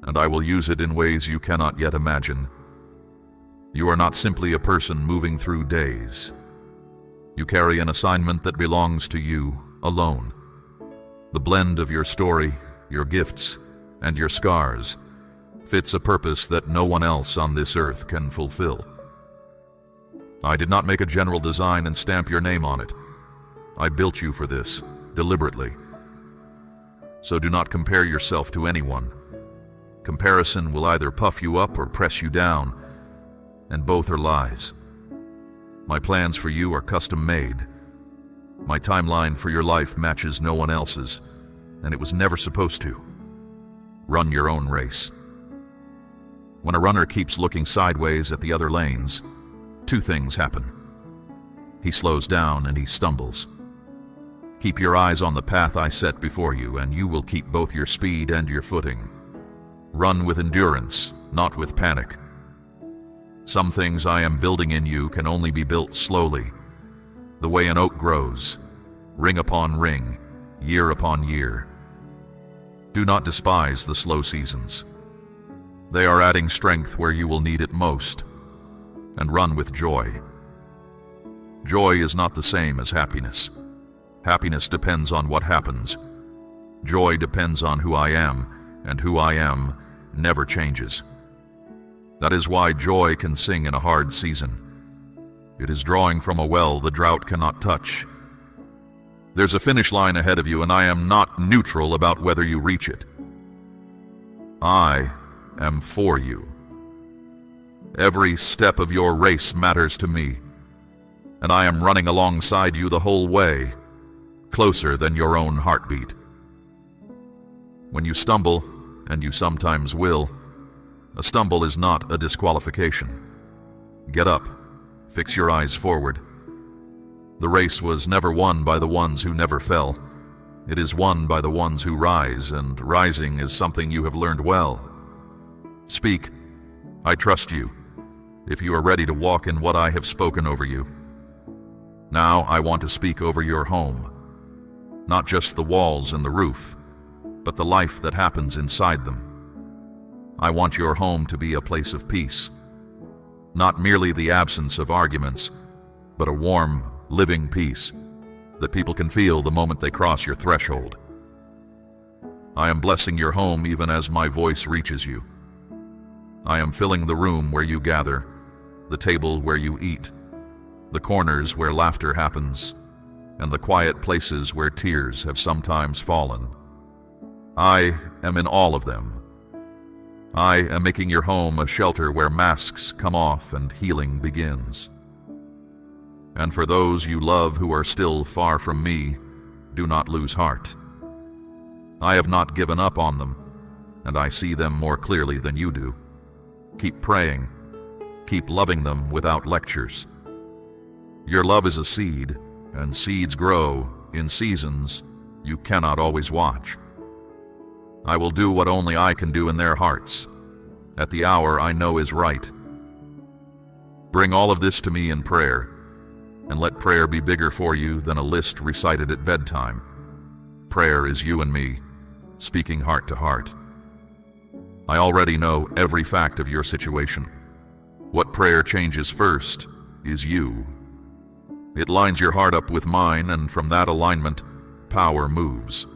and I will use it in ways you cannot yet imagine. You are not simply a person moving through days. You carry an assignment that belongs to you alone. The blend of your story, your gifts, and your scars fits a purpose that no one else on this earth can fulfill. I did not make a general design and stamp your name on it. I built you for this, deliberately. So do not compare yourself to anyone. Comparison will either puff you up or press you down, and both are lies. My plans for you are custom-made. My timeline for your life matches no one else's, and it was never supposed to. Run your own race. When a runner keeps looking sideways at the other lanes, two things happen. He slows down and he stumbles. Keep your eyes on the path I set before you, and you will keep both your speed and your footing. Run with endurance, not with panic. Some things I am building in you can only be built slowly, the way an oak grows, ring upon ring, year upon year. Do not despise the slow seasons. They are adding strength where you will need it most, and run with joy. Joy is not the same as happiness. Happiness depends on what happens. Joy depends on who I am, and who I am never changes. That is why joy can sing in a hard season. It is drawing from a well the drought cannot touch. There's a finish line ahead of you, and I am not neutral about whether you reach it. I am for you. Every step of your race matters to me, and I am running alongside you the whole way, closer than your own heartbeat. When you stumble, and you sometimes will, a stumble is not a disqualification. Get up, fix your eyes forward. The race was never won by the ones who never fell. It is won by the ones who rise, and rising is something you have learned well. Speak. I trust you, if you are ready to walk in what I have spoken over you. Now I want to speak over your home. Not just the walls and the roof, but the life that happens inside them. I want your home to be a place of peace. Not merely the absence of arguments, but a warm, living peace that people can feel the moment they cross your threshold. I am blessing your home even as my voice reaches you. I am filling the room where you gather, the table where you eat, the corners where laughter happens, and the quiet places where tears have sometimes fallen. I am in all of them. I am making your home a shelter where masks come off and healing begins. And for those you love who are still far from me, do not lose heart. I have not given up on them, and I see them more clearly than you do. Keep praying. Keep loving them without lectures. Your love is a seed, and seeds grow in seasons you cannot always watch. I will do what only I can do in their hearts, at the hour I know is right. Bring all of this to me in prayer, and let prayer be bigger for you than a list recited at bedtime. Prayer is you and me, speaking heart to heart. I already know every fact of your situation. What prayer changes first is you. It lines your heart up with mine, and from that alignment, power moves.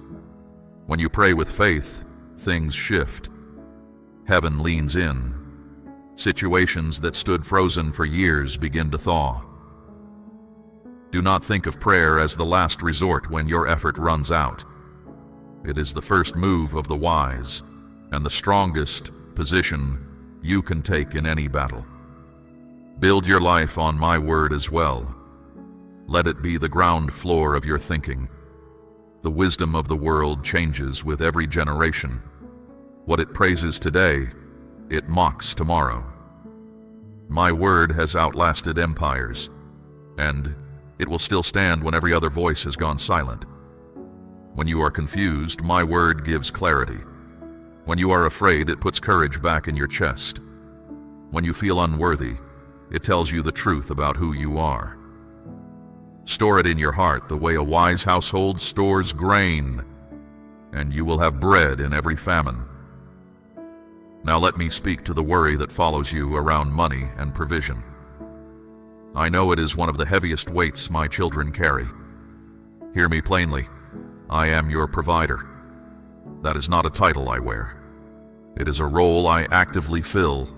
When you pray with faith, things shift. Heaven leans in. Situations that stood frozen for years begin to thaw. Do not think of prayer as the last resort when your effort runs out. It is the first move of the wise, and the strongest position you can take in any battle. Build your life on my word as well. Let it be the ground floor of your thinking. The wisdom of the world changes with every generation. What it praises today, it mocks tomorrow. My word has outlasted empires, and it will still stand when every other voice has gone silent. When you are confused, my word gives clarity. When you are afraid, it puts courage back in your chest. When you feel unworthy, it tells you the truth about who you are. Store it in your heart the way a wise household stores grain, and you will have bread in every famine. Now let me speak to the worry that follows you around money and provision. I know it is one of the heaviest weights my children carry. Hear me plainly. I am your provider. That is not a title I wear. It is a role I actively fill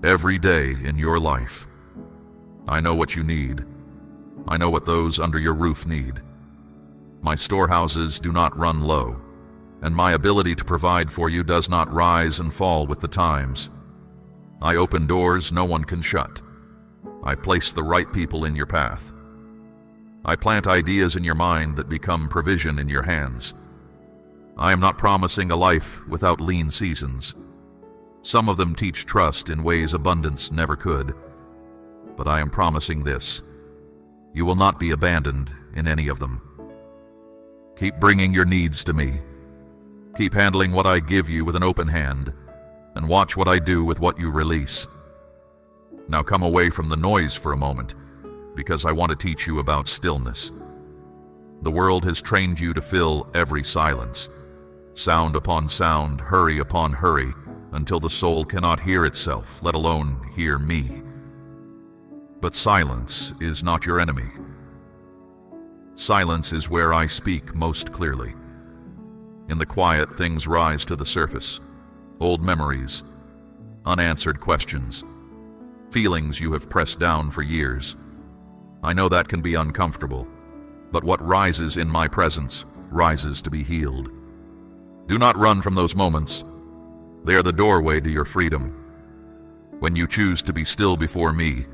every day in your life. I know what you need. I know what those under your roof need. My storehouses do not run low, and my ability to provide for you does not rise and fall with the times. I open doors no one can shut. I place the right people in your path. I plant ideas in your mind that become provision in your hands. I am not promising a life without lean seasons. Some of them teach trust in ways abundance never could. But I am promising this: you will not be abandoned in any of them. Keep bringing your needs to me. Keep handling what I give you with an open hand, and watch what I do with what you release. Now come away from the noise for a moment, because I want to teach you about stillness. The world has trained you to fill every silence, sound upon sound, hurry upon hurry, until the soul cannot hear itself, let alone hear me. But silence is not your enemy. Silence is where I speak most clearly. In the quiet, things rise to the surface. Old memories, unanswered questions, feelings you have pressed down for years. I know that can be uncomfortable, but what rises in my presence rises to be healed. Do not run from those moments. They are the doorway to your freedom. When you choose to be still before me,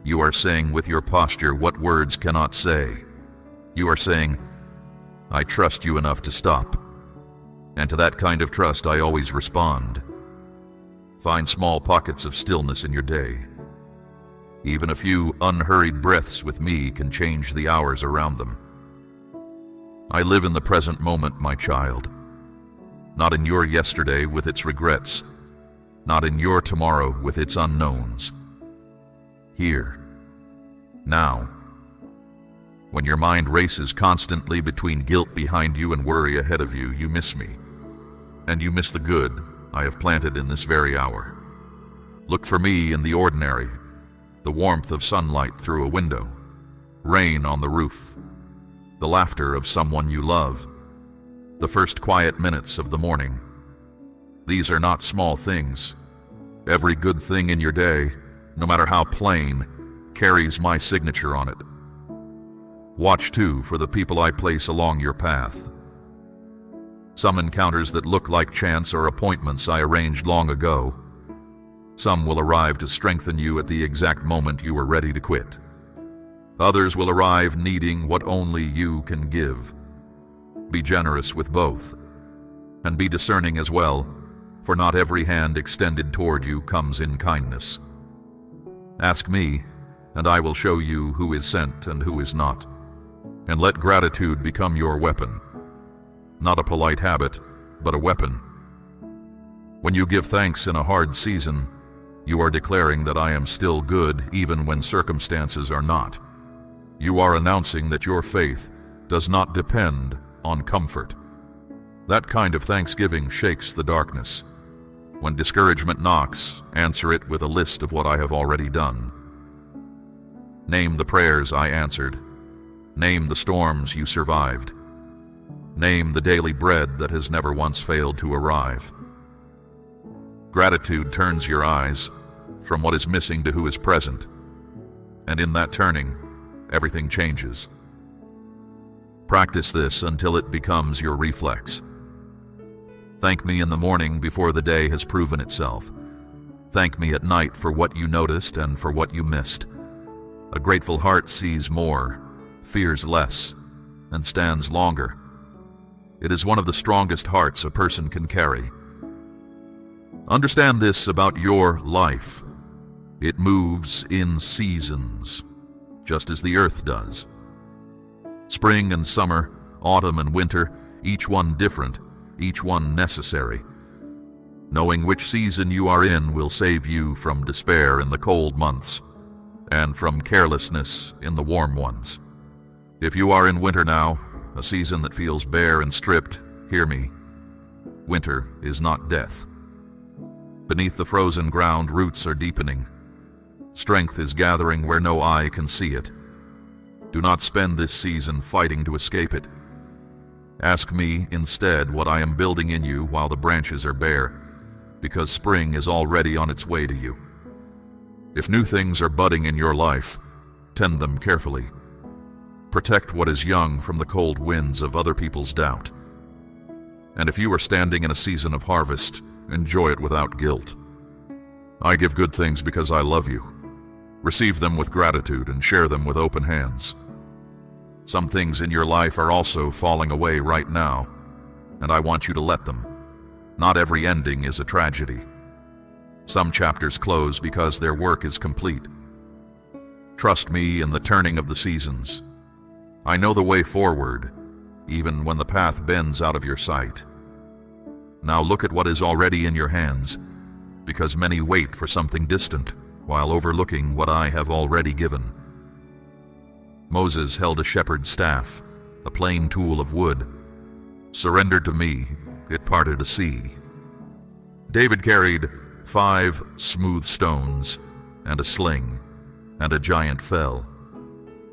you are saying with your posture what words cannot say. You are saying, I trust you enough to stop. And to that kind of trust I always respond. Find small pockets of stillness in your day. Even a few unhurried breaths with me can change the hours around them. I live in the present moment, my child. Not in your yesterday with its regrets. Not in your tomorrow with its unknowns. Here. Now. When your mind races constantly between guilt behind you and worry ahead of you, you miss me. And you miss the good I have planted in this very hour. Look for me in the ordinary, the warmth of sunlight through a window, rain on the roof, the laughter of someone you love, the first quiet minutes of the morning. These are not small things. Every good thing in your day, no matter how plain, carries my signature on it. Watch, too, for the people I place along your path. Some encounters that look like chance are appointments I arranged long ago. Some will arrive to strengthen you at the exact moment you are ready to quit. Others will arrive needing what only you can give. Be generous with both. And be discerning as well, for not every hand extended toward you comes in kindness. Ask me, and I will show you who is sent and who is not. And let gratitude become your weapon. Not a polite habit, but a weapon. When you give thanks in a hard season, you are declaring that I am still good even when circumstances are not. You are announcing that your faith does not depend on comfort. That kind of thanksgiving shakes the darkness. When discouragement knocks, answer it with a list of what I have already done. Name the prayers I answered. Name the storms you survived. Name the daily bread that has never once failed to arrive. Gratitude turns your eyes from what is missing to who is present, and in that turning, everything changes. Practice this until it becomes your reflex. Thank me in the morning before the day has proven itself. Thank me at night for what you noticed and for what you missed. A grateful heart sees more, fears less, and stands longer. It is one of the strongest hearts a person can carry. Understand this about your life. It moves in seasons, just as the earth does. Spring and summer, autumn and winter, each one different, each one necessary. Knowing which season you are in will save you from despair in the cold months and from carelessness in the warm ones. If you are in winter now, a season that feels bare and stripped, hear me. Winter is not death. Beneath the frozen ground, roots are deepening. Strength is gathering where no eye can see it. Do not spend this season fighting to escape it. Ask me instead what I am building in you while the branches are bare, because spring is already on its way to you. If new things are budding in your life, tend them carefully. Protect what is young from the cold winds of other people's doubt. And if you are standing in a season of harvest, enjoy it without guilt. I give good things because I love you. Receive them with gratitude and share them with open hands. Some things in your life are also falling away right now, and I want you to let them. Not every ending is a tragedy. Some chapters close because their work is complete. Trust me in the turning of the seasons. I know the way forward, even when the path bends out of your sight. Now look at what is already in your hands, because many wait for something distant, while overlooking what I have already given. Moses held a shepherd's staff, a plain tool of wood. Surrendered to me, it parted a sea. David carried 5 smooth stones and a sling, and a giant fell.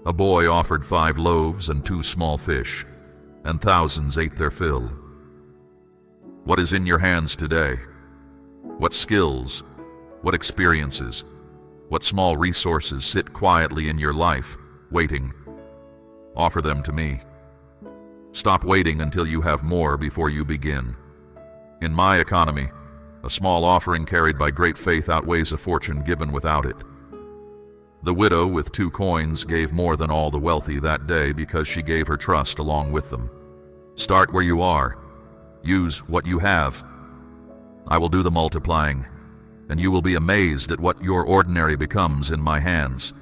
A boy offered 5 loaves and 2 small fish, and thousands ate their fill. What is in your hands today? What skills, what experiences, what small resources sit quietly in your life, waiting? Offer them to me. Stop waiting until you have more before you begin. In my economy, a small offering carried by great faith outweighs a fortune given without it. The widow with 2 coins gave more than all the wealthy that day because she gave her trust along with them. Start where you are. Use what you have. I will do the multiplying, and you will be amazed at what your ordinary becomes in my hands.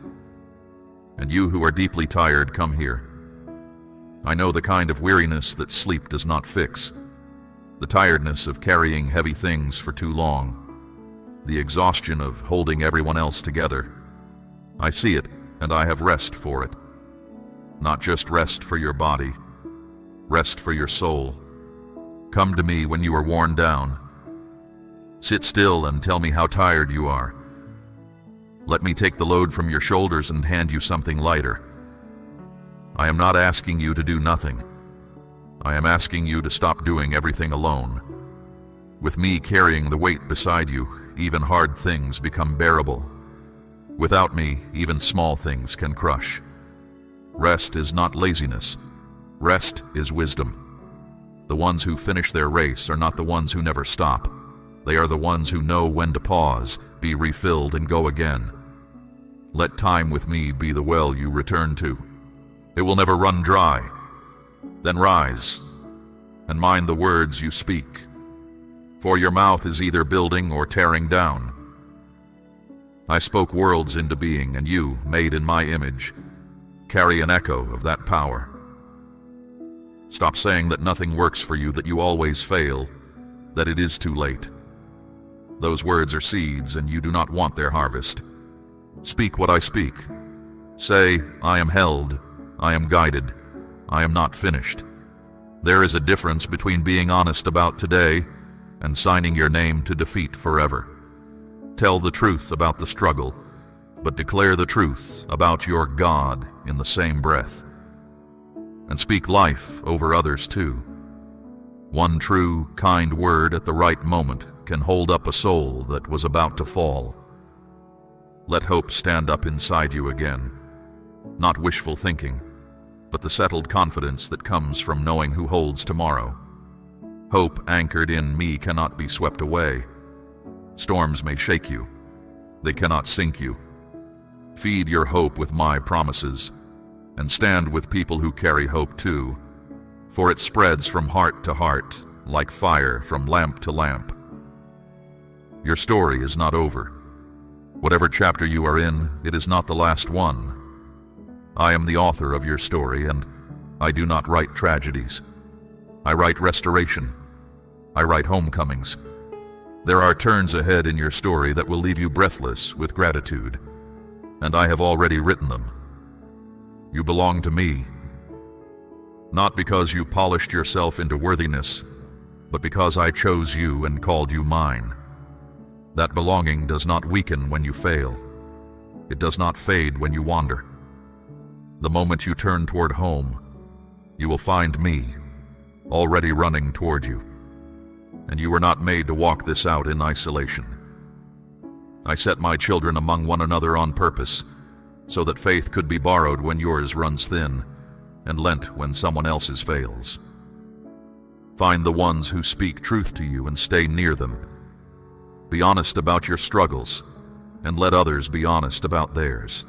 And you who are deeply tired, come here. I know the kind of weariness that sleep does not fix, the tiredness of carrying heavy things for too long, the exhaustion of holding everyone else together. I see it, and I have rest for it. Not just rest for your body, rest for your soul. Come to me when you are worn down. Sit still and tell me how tired you are. Let me take the load from your shoulders and hand you something lighter. I am not asking you to do nothing. I am asking you to stop doing everything alone. With me carrying the weight beside you, even hard things become bearable. Without me, even small things can crush. Rest is not laziness. Rest is wisdom. The ones who finish their race are not the ones who never stop. They are the ones who know when to pause, be refilled, and go again. Let time with me be the well you return to. It will never run dry. Then rise. and mind the words you speak, for your mouth is either building or tearing down. I spoke worlds into being, and you, made in my image, carry an echo of that power. Stop saying that nothing works for you, that you always fail, that it is too late. Those words are seeds, and you do not want their harvest. Speak what I speak. Say, I am held, I am guided, I am not finished. There is a difference between being honest about today and signing your name to defeat forever. Tell the truth about the struggle, but declare the truth about your God in the same breath. And speak life over others too. One true, kind word at the right moment can hold up a soul that was about to fall. Let hope stand up inside you again. Not wishful thinking, but the settled confidence that comes from knowing who holds tomorrow. Hope anchored in me cannot be swept away. Storms may shake you. They cannot sink you. Feed your hope with my promises, and stand with people who carry hope too, for it spreads from heart to heart, like fire from lamp to lamp. Your story is not over. Whatever chapter you are in, it is not the last one. I am the author of your story, and I do not write tragedies. I write restoration. I write homecomings. There are turns ahead in your story that will leave you breathless with gratitude, and I have already written them. You belong to me, not because you polished yourself into worthiness, but because I chose you and called you mine. That belonging does not weaken when you fail. It does not fade when you wander. The moment you turn toward home, you will find me, already running toward you. And you were not made to walk this out in isolation. I set my children among one another on purpose, so that faith could be borrowed when yours runs thin, and lent when someone else's fails. Find the ones who speak truth to you and stay near them. Be honest about your struggles, and let others be honest about theirs.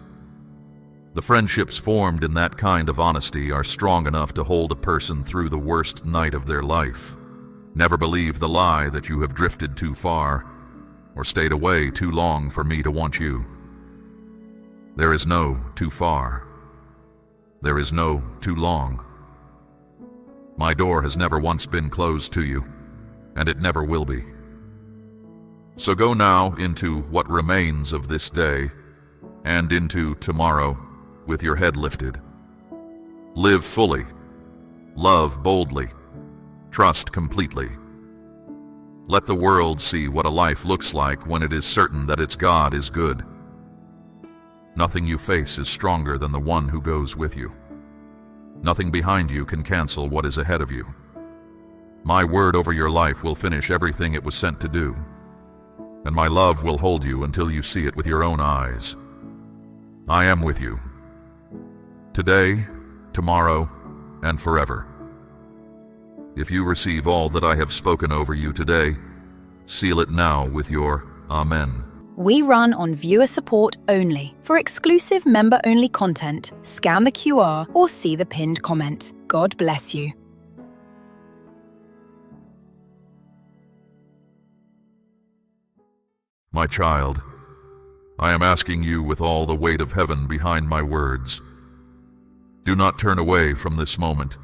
The friendships formed in that kind of honesty are strong enough to hold a person through the worst night of their life. Never believe the lie that you have drifted too far or stayed away too long for me to want you. There is no too far. There is no too long. My door has never once been closed to you, and it never will be. So go now into what remains of this day and into tomorrow with your head lifted. Live fully, love boldly, trust completely. Let the world see what a life looks like when it is certain that its God is good. Nothing you face is stronger than the one who goes with you. Nothing behind you can cancel what is ahead of you. My word over your life will finish everything it was sent to do, and my love will hold you until you see it with your own eyes. I am with you, today, tomorrow, and forever. If you receive all that I have spoken over you today, seal it now with your Amen. We run on viewer support only. For exclusive member-only content, scan the QR or see the pinned comment. God bless you. My child, I am asking you with all the weight of heaven behind my words. Do not turn away from this moment.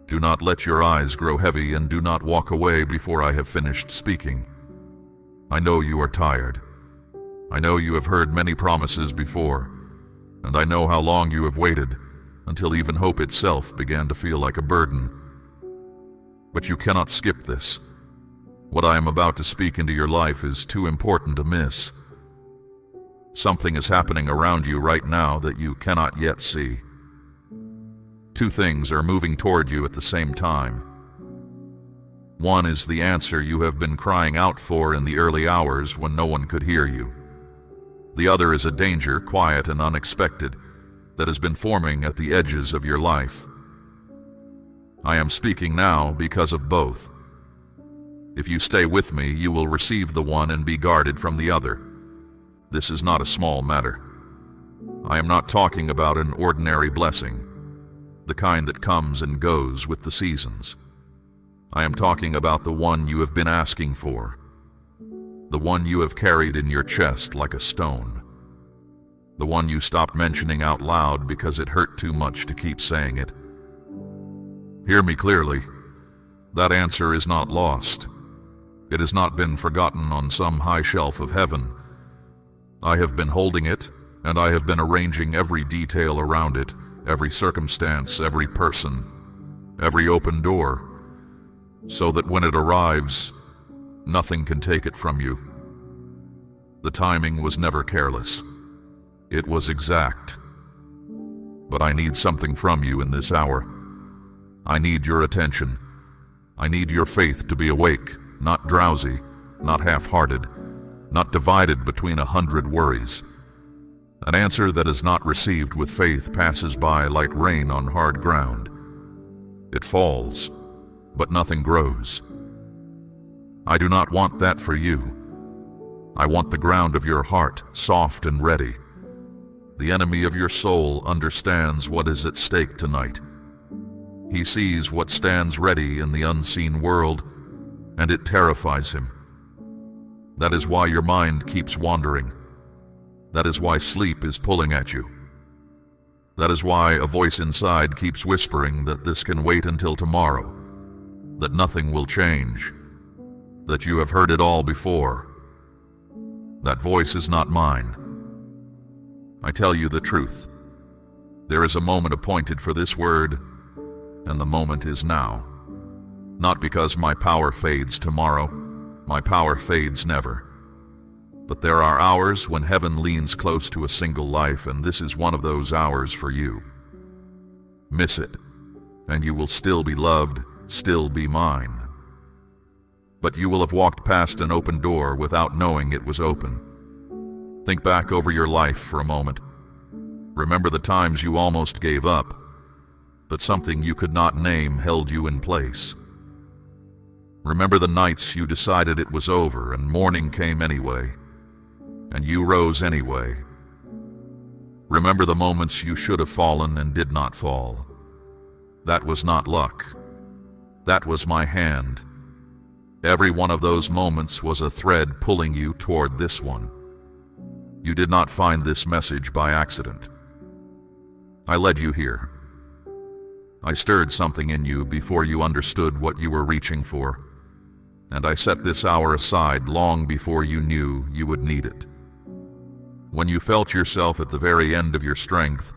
Do not let your eyes grow heavy, and do not walk away before I have finished speaking. I know you are tired. I know you have heard many promises before, and I know how long you have waited until even hope itself began to feel like a burden. But you cannot skip this. What I am about to speak into your life is too important to miss. Something is happening around you right now that you cannot yet see. Two things are moving toward you at the same time. One is the answer you have been crying out for in the early hours when no one could hear you. The other is a danger, quiet and unexpected, that has been forming at the edges of your life. I am speaking now because of both. If you stay with me, you will receive the one and be guarded from the other. This is not a small matter. I am not talking about an ordinary blessing, the kind that comes and goes with the seasons. I am talking about the one you have been asking for, the one you have carried in your chest like a stone, the one you stopped mentioning out loud because it hurt too much to keep saying it. Hear me clearly. That answer is not lost. It has not been forgotten on some high shelf of heaven. I have been holding it, and I have been arranging every detail around it, every circumstance, every person, every open door, so that when it arrives, nothing can take it from you. The timing was never careless. It was exact. But I need something from you in this hour. I need your attention. I need your faith to be awake, not drowsy, not half-hearted, not divided between 100 worries. An answer that is not received with faith passes by like rain on hard ground. It falls, but nothing grows. I do not want that for you. I want the ground of your heart soft and ready. The enemy of your soul understands what is at stake tonight. He sees what stands ready in the unseen world, and it terrifies him. That is why your mind keeps wandering. That is why sleep is pulling at you. That is why a voice inside keeps whispering that this can wait until tomorrow, that nothing will change, that you have heard it all before. That voice is not mine. I tell you the truth. There is a moment appointed for this word, and the moment is now. Not because my power fades tomorrow. My power fades never. But there are hours when heaven leans close to a single life, and this is one of those hours for you. Miss it, and you will still be loved, still be mine. But you will have walked past an open door without knowing it was open. Think back over your life for a moment. Remember the times you almost gave up, but something you could not name held you in place. Remember the nights you decided it was over and morning came anyway, and you rose anyway. Remember the moments you should have fallen and did not fall. That was not luck. That was my hand. Every one of those moments was a thread pulling you toward this one. You did not find this message by accident. I led you here. I stirred something in you before you understood what you were reaching for, and I set this hour aside long before you knew you would need it. When you felt yourself at the very end of your strength,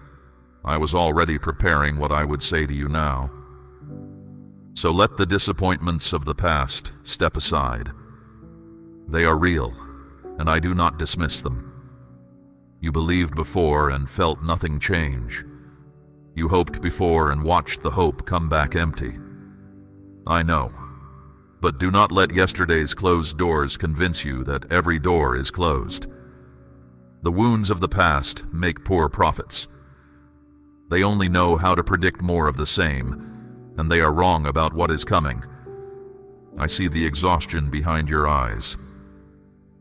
I was already preparing what I would say to you now. So let the disappointments of the past step aside. They are real, and I do not dismiss them. You believed before and felt nothing change. You hoped before and watched the hope come back empty. I know, but do not let yesterday's closed doors convince you that every door is closed. The wounds of the past make poor prophets. They only know how to predict more of the same, and they are wrong about what is coming. I see the exhaustion behind your eyes.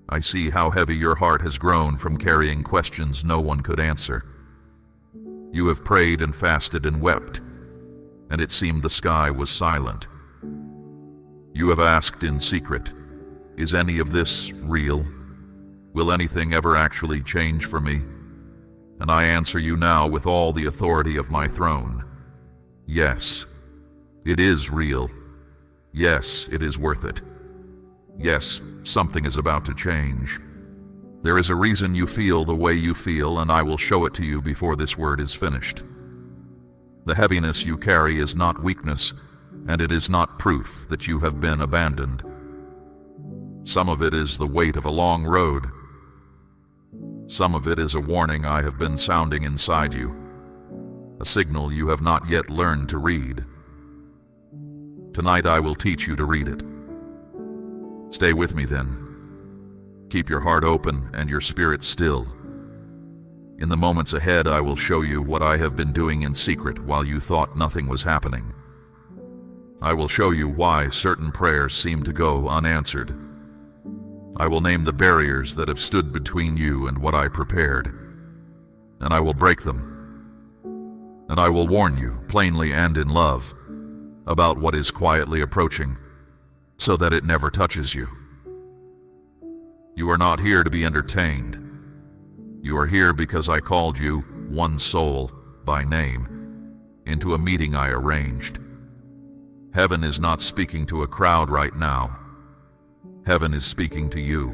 I see how heavy your heart has grown from carrying questions no one could answer. You have prayed and fasted and wept, and it seemed the sky was silent. You have asked in secret, "Is any of this real? Will anything ever actually change for me?" And I answer you now with all the authority of my throne. Yes, it is real. Yes, it is worth it. Yes, something is about to change. There is a reason you feel the way you feel, and I will show it to you before this word is finished. The heaviness you carry is not weakness, and it is not proof that you have been abandoned. Some of it is the weight of a long road. Some of it is a warning I have been sounding inside you, a signal you have not yet learned to read. Tonight I will teach you to read it. Stay with me then. Keep your heart open and your spirit still. In the moments ahead, I will show you what I have been doing in secret while you thought nothing was happening. I will show you why certain prayers seem to go unanswered. I will name the barriers that have stood between you and what I prepared, and I will break them. And I will warn you, plainly and in love, about what is quietly approaching. so that it never touches you. You are not here to be entertained. You are here because I called you, one soul, by name, into a meeting I arranged. Heaven is not speaking to a crowd right now. Heaven is speaking to you.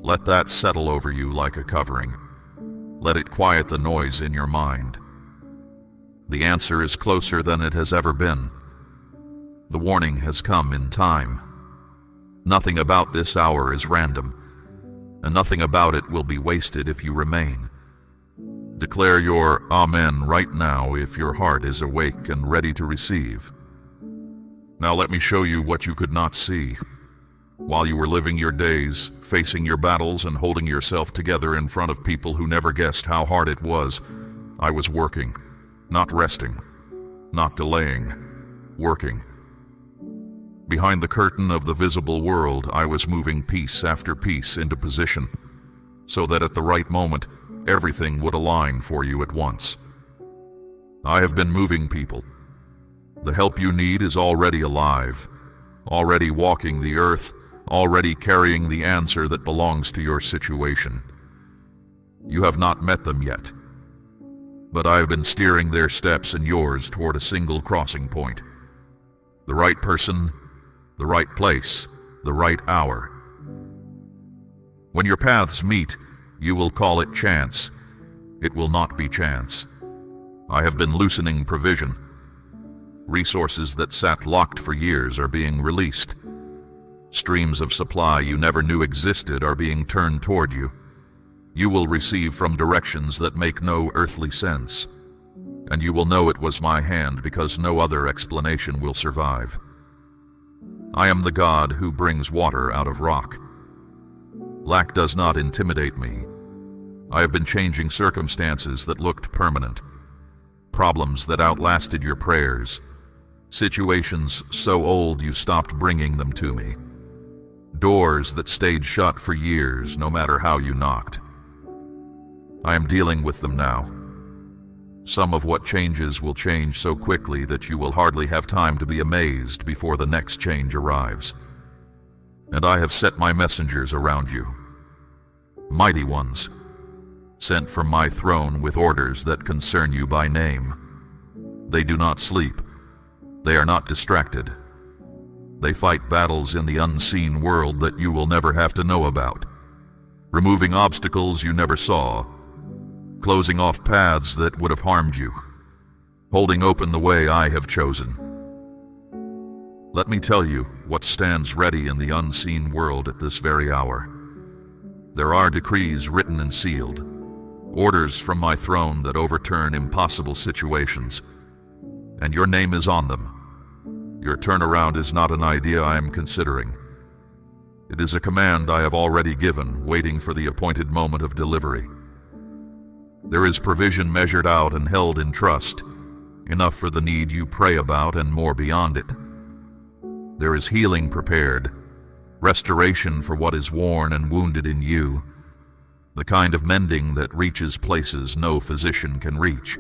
Let that settle over you like a covering. Let it quiet the noise in your mind. The answer is closer than it has ever been. The warning has come in time. Nothing about this hour is random, and nothing about it will be wasted if you remain. Declare your Amen right now if your heart is awake and ready to receive. Now let me show you what you could not see. While you were living your days, facing your battles and holding yourself together in front of people who never guessed how hard it was, I was working, not resting, not delaying, working. Behind the curtain of the visible world, I was moving piece after piece into position, so that at the right moment, everything would align for you at once. I have been moving people. The help you need is already alive, already walking the earth, already carrying the answer that belongs to your situation. You have not met them yet, but I have been steering their steps and yours toward a single crossing point. The right person, the right place, the right hour. When your paths meet, you will call it chance. It will not be chance. I have been loosening provision. Resources that sat locked for years are being released. Streams of supply you never knew existed are being turned toward you. You will receive from directions that make no earthly sense, and you will know it was my hand because no other explanation will survive. I am the God who brings water out of rock. Lack does not intimidate me. I have been changing circumstances that looked permanent, problems that outlasted your prayers, situations so old you stopped bringing them to me, doors that stayed shut for years no matter how you knocked. I am dealing with them now. Some of what changes will change so quickly that you will hardly have time to be amazed before the next change arrives. And I have set my messengers around you, mighty ones, sent from my throne with orders that concern you by name. They do not sleep. They are not distracted. They fight battles in the unseen world that you will never have to know about, removing obstacles you never saw, closing off paths that would have harmed you, holding open the way I have chosen. Let me tell you what stands ready in the unseen world at this very hour. There are decrees written and sealed, orders from my throne that overturn impossible situations, and your name is on them. Your turnaround is not an idea I am considering. It is a command I have already given, waiting for the appointed moment of delivery. There is provision measured out and held in trust, enough for the need you pray about and more beyond it. There is healing prepared, restoration for what is worn and wounded in you, the kind of mending that reaches places no physician can reach.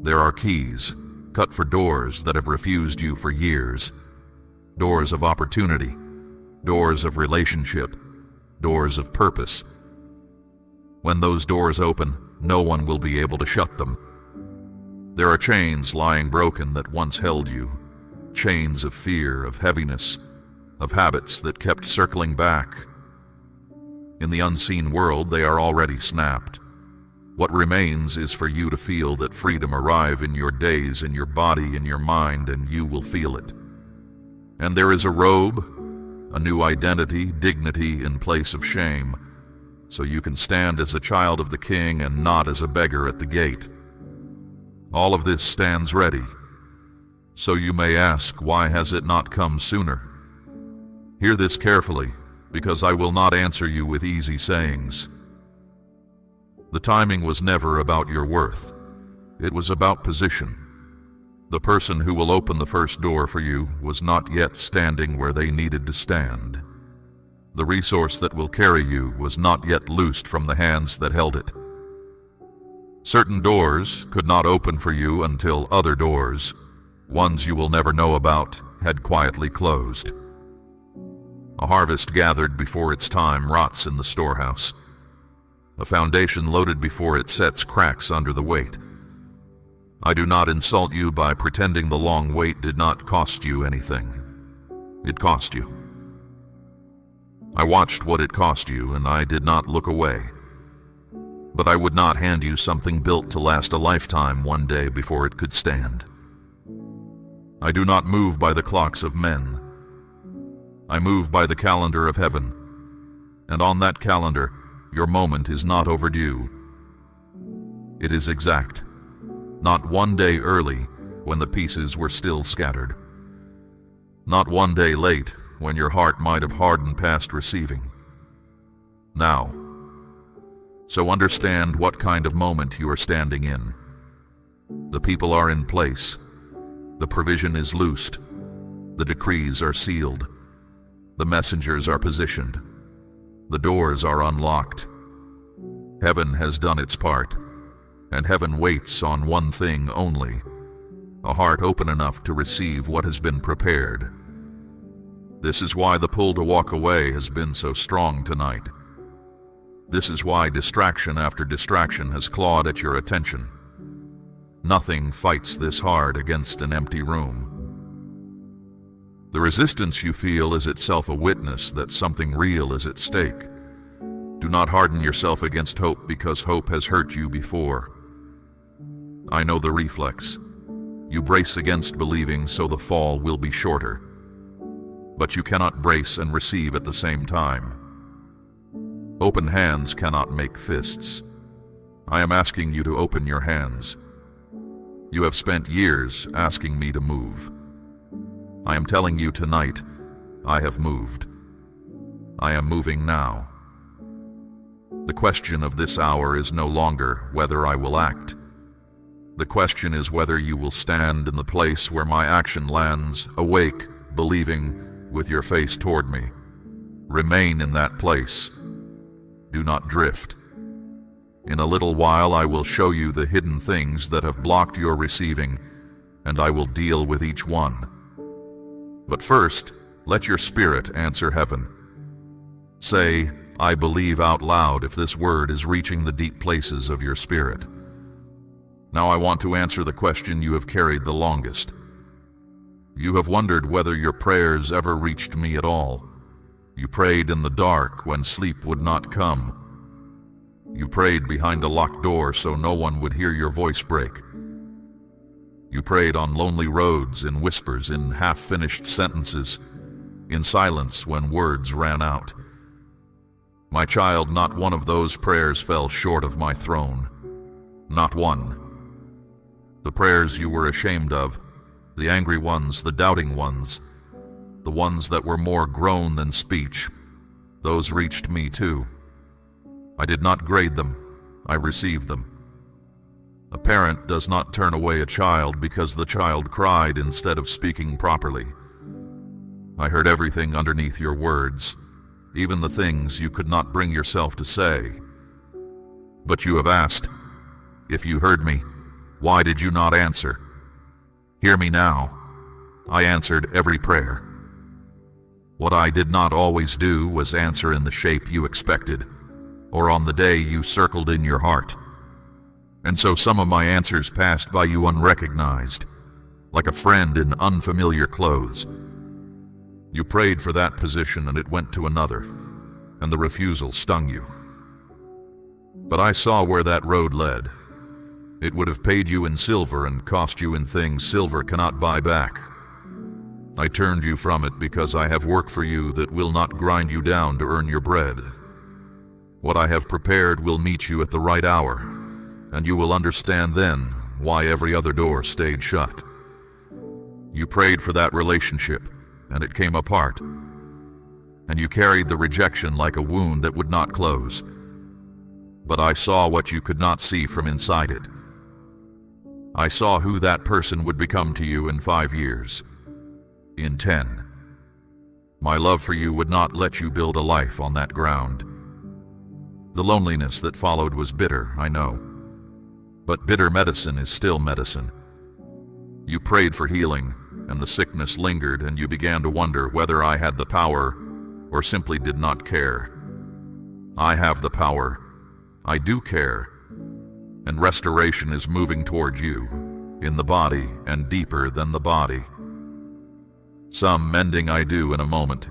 There are keys, cut for doors that have refused you for years, doors of opportunity, doors of relationship, doors of purpose. When those doors open, no one will be able to shut them. There are chains lying broken that once held you, chains of fear, of heaviness, of habits that kept circling back. In the unseen world, they are already snapped. What remains is for you to feel that freedom arrive in your days, in your body, in your mind, and you will feel it. And there is a robe, a new identity, dignity in place of shame, so you can stand as a child of the King and not as a beggar at the gate. All of this stands ready. So you may ask, why has it not come sooner? Hear this carefully, because I will not answer you with easy sayings. The timing was never about your worth. It was about position. The person who will open the first door for you was not yet standing where they needed to stand. The resource that will carry you was not yet loosed from the hands that held it. Certain doors could not open for you until other doors, ones you will never know about, had quietly closed. A harvest gathered before its time rots in the storehouse. A foundation loaded before it sets cracks under the weight. I do not insult you by pretending the long wait did not cost you anything. It cost you. I watched what it cost you, and I did not look away. But I would not hand you something built to last a lifetime one day before it could stand. I do not move by the clocks of men. I move by the calendar of heaven, and on that calendar, your moment is not overdue. It is exact, not one day early when the pieces were still scattered, not one day late when your heart might have hardened past receiving. Now, so understand what kind of moment you are standing in. The people are in place. The provision is loosed. The decrees are sealed. The messengers are positioned. The doors are unlocked. Heaven has done its part, and heaven waits on one thing only: a heart open enough to receive what has been prepared. This is why the pull to walk away has been so strong tonight. This is why distraction after distraction has clawed at your attention. Nothing fights this hard against an empty room. The resistance you feel is itself a witness that something real is at stake. Do not harden yourself against hope because hope has hurt you before. I know the reflex. You brace against believing so the fall will be shorter. But you cannot brace and receive at the same time. Open hands cannot make fists. I am asking you to open your hands. You have spent years asking me to move. I am telling you tonight, I have moved. I am moving now. The question of this hour is no longer whether I will act. The question is whether you will stand in the place where my action lands, awake, believing, with your face toward me. Remain in that place. Do not drift. In a little while I will show you the hidden things that have blocked your receiving, and I will deal with each one. But first, let your spirit answer heaven. Say, I believe out loud if this word is reaching the deep places of your spirit. Now I want to answer the question you have carried the longest. You have wondered whether your prayers ever reached me at all. You prayed in the dark when sleep would not come. You prayed behind a locked door so no one would hear your voice break. You prayed on lonely roads, in whispers, in half-finished sentences, in silence when words ran out. My child, not one of those prayers fell short of my throne. Not one. The prayers you were ashamed of, the angry ones, the doubting ones, the ones that were more groan than speech, those reached me too. I did not grade them, I received them. A parent does not turn away a child because the child cried instead of speaking properly. I heard everything underneath your words, even the things you could not bring yourself to say. But you have asked, if you heard me, why did you not answer? Hear me now. I answered every prayer. What I did not always do was answer in the shape you expected, or on the day you circled in your heart. And so some of my answers passed by you unrecognized, like a friend in unfamiliar clothes. You prayed for that position and it went to another, and the refusal stung you. But I saw where that road led. It would have paid you in silver and cost you in things silver cannot buy back. I turned you from it because I have work for you that will not grind you down to earn your bread. What I have prepared will meet you at the right hour, and you will understand then why every other door stayed shut. You prayed for that relationship, and it came apart. And you carried the rejection like a wound that would not close. But I saw what you could not see from inside it. I saw who that person would become to you in 5 years, in 10. My love for you would not let you build a life on that ground. The loneliness that followed was bitter, I know. But bitter medicine is still medicine. You prayed for healing, and the sickness lingered, and you began to wonder whether I had the power or simply did not care. I have the power. I do care. And restoration is moving toward you, in the body and deeper than the body. Some mending I do in a moment,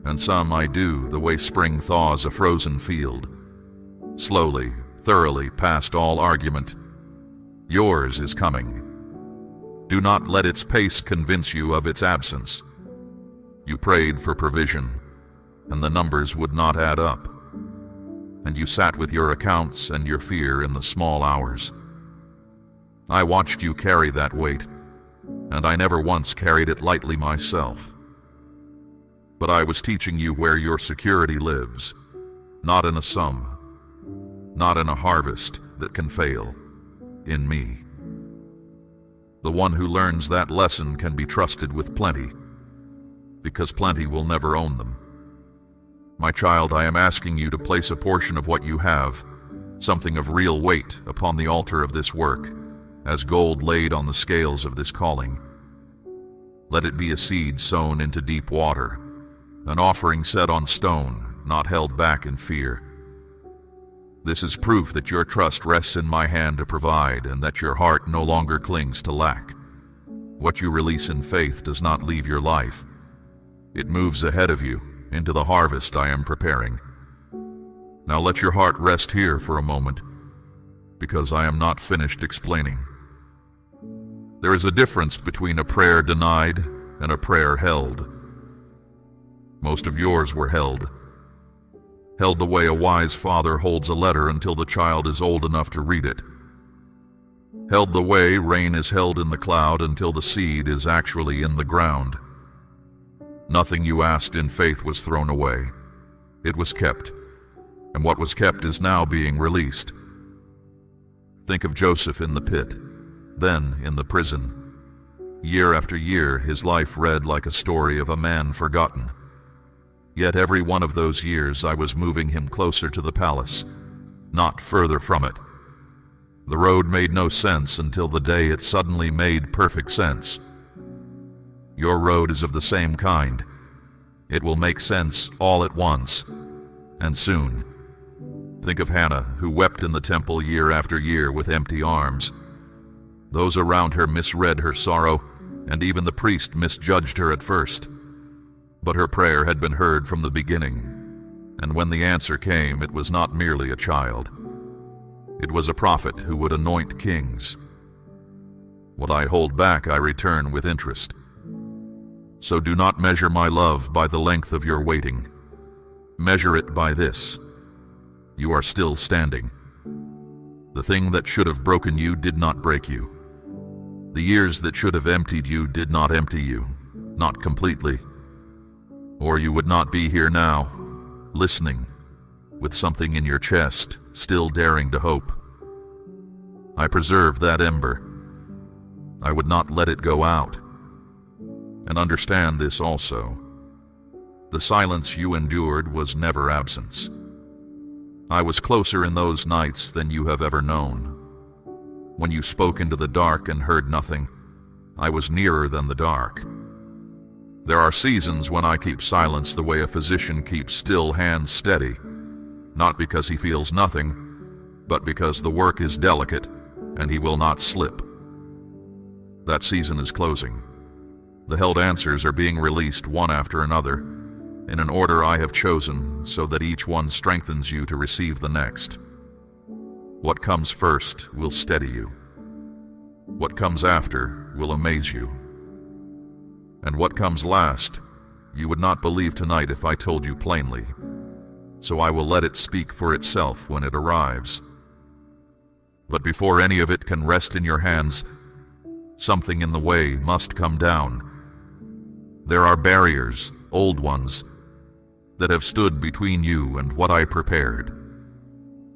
and some I do the way spring thaws a frozen field. Slowly, thoroughly, past all argument. Yours is coming. Do not let its pace convince you of its absence. You prayed for provision, and the numbers would not add up. And you sat with your accounts and your fear in the small hours. I watched you carry that weight, and I never once carried it lightly myself. But I was teaching you where your security lives, not in a sum, not in a harvest that can fail, in me. The one who learns that lesson can be trusted with plenty, because plenty will never own them. My child, I am asking you to place a portion of what you have, something of real weight, upon the altar of this work, as gold laid on the scales of this calling. Let it be a seed sown into deep water, an offering set on stone, not held back in fear. This is proof that your trust rests in my hand to provide, and that your heart no longer clings to lack. What you release in faith does not leave your life. It moves ahead of you, into the harvest I am preparing. Now let your heart rest here for a moment, because I am not finished explaining. There is a difference between a prayer denied and a prayer held. Most of yours were held the way a wise father holds a letter until the child is old enough to read it. Held the way rain is held in the cloud until the seed is actually in the ground. Nothing you asked in faith was thrown away. It was kept, and what was kept is now being released. Think of Joseph in the pit, then in the prison. Year after year, his life read like a story of a man forgotten. Yet every one of those years I was moving him closer to the palace, not further from it. The road made no sense until the day it suddenly made perfect sense. Your road is of the same kind. It will make sense all at once, and soon. Think of Hannah, who wept in the temple year after year with empty arms. Those around her misread her sorrow, and even the priest misjudged her at first. But her prayer had been heard from the beginning, and when the answer came, it was not merely a child. It was a prophet who would anoint kings. What I hold back, I return with interest. So do not measure my love by the length of your waiting. Measure it by this: you are still standing. The thing that should have broken you did not break you. The years that should have emptied you did not empty you, not completely. Or you would not be here now, listening, with something in your chest, still daring to hope. I preserved that ember. I would not let it go out. And understand this also: the silence you endured was never absence. I was closer in those nights than you have ever known. When you spoke into the dark and heard nothing, I was nearer than the dark. There are seasons when I keep silence the way a physician keeps still hands steady, not because he feels nothing, but because the work is delicate and he will not slip. That season is closing. The held answers are being released one after another, in an order I have chosen, so that each one strengthens you to receive the next. What comes first will steady you. What comes after will amaze you. And what comes last, you would not believe tonight if I told you plainly, so I will let it speak for itself when it arrives. But before any of it can rest in your hands, something in the way must come down. There are barriers, old ones, that have stood between you and what I prepared.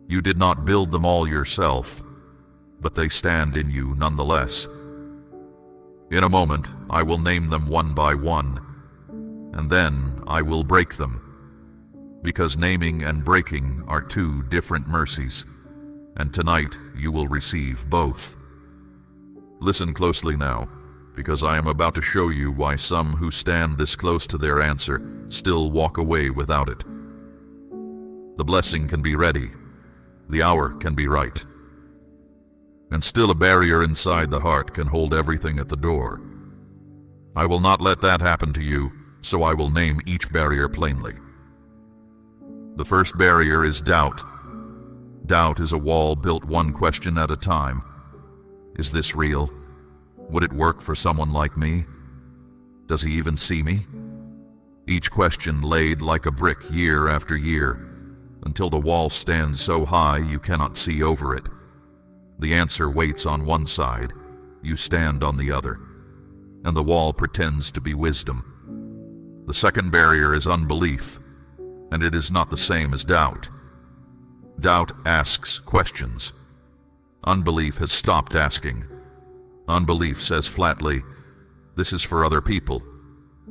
You did not build them all yourself, but they stand in you nonetheless. In a moment, I will name them one by one, and then I will break them, because naming and breaking are two different mercies, and tonight you will receive both. Listen closely now, because I am about to show you why some who stand this close to their answer still walk away without it. The blessing can be ready, the hour can be right, and still a barrier inside the heart can hold everything at the door. I will not let that happen to you, so I will name each barrier plainly. The first barrier is doubt. Doubt is a wall built one question at a time. Is this real? Would it work for someone like me? Does he even see me? Each question laid like a brick year after year, until the wall stands so high you cannot see over it. The answer waits on one side, you stand on the other, and the wall pretends to be wisdom. The second barrier is unbelief, and it is not the same as doubt. Doubt asks questions. Unbelief has stopped asking. Unbelief says flatly, "This is for other people.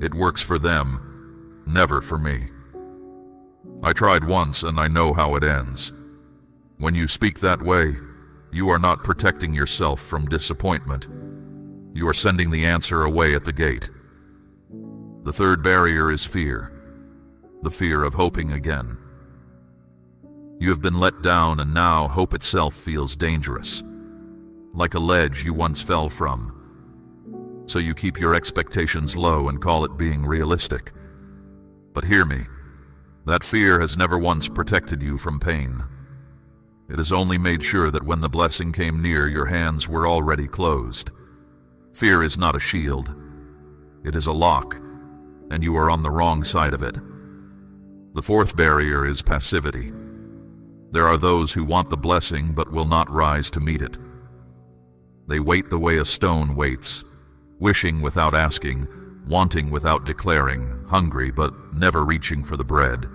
It works for them, never for me." I tried once and I know how it ends. When you speak that way, you are not protecting yourself from disappointment. You are sending the answer away at the gate. The third barrier is fear, the fear of hoping again. You have been let down and now hope itself feels dangerous, like a ledge you once fell from. So you keep your expectations low and call it being realistic. But hear me, that fear has never once protected you from pain. It has only made sure that when the blessing came near, your hands were already closed. Fear is not a shield. It is a lock, and you are on the wrong side of it. The fourth barrier is passivity. There are those who want the blessing but will not rise to meet it. They wait the way a stone waits, wishing without asking, wanting without declaring, hungry but never reaching for the bread.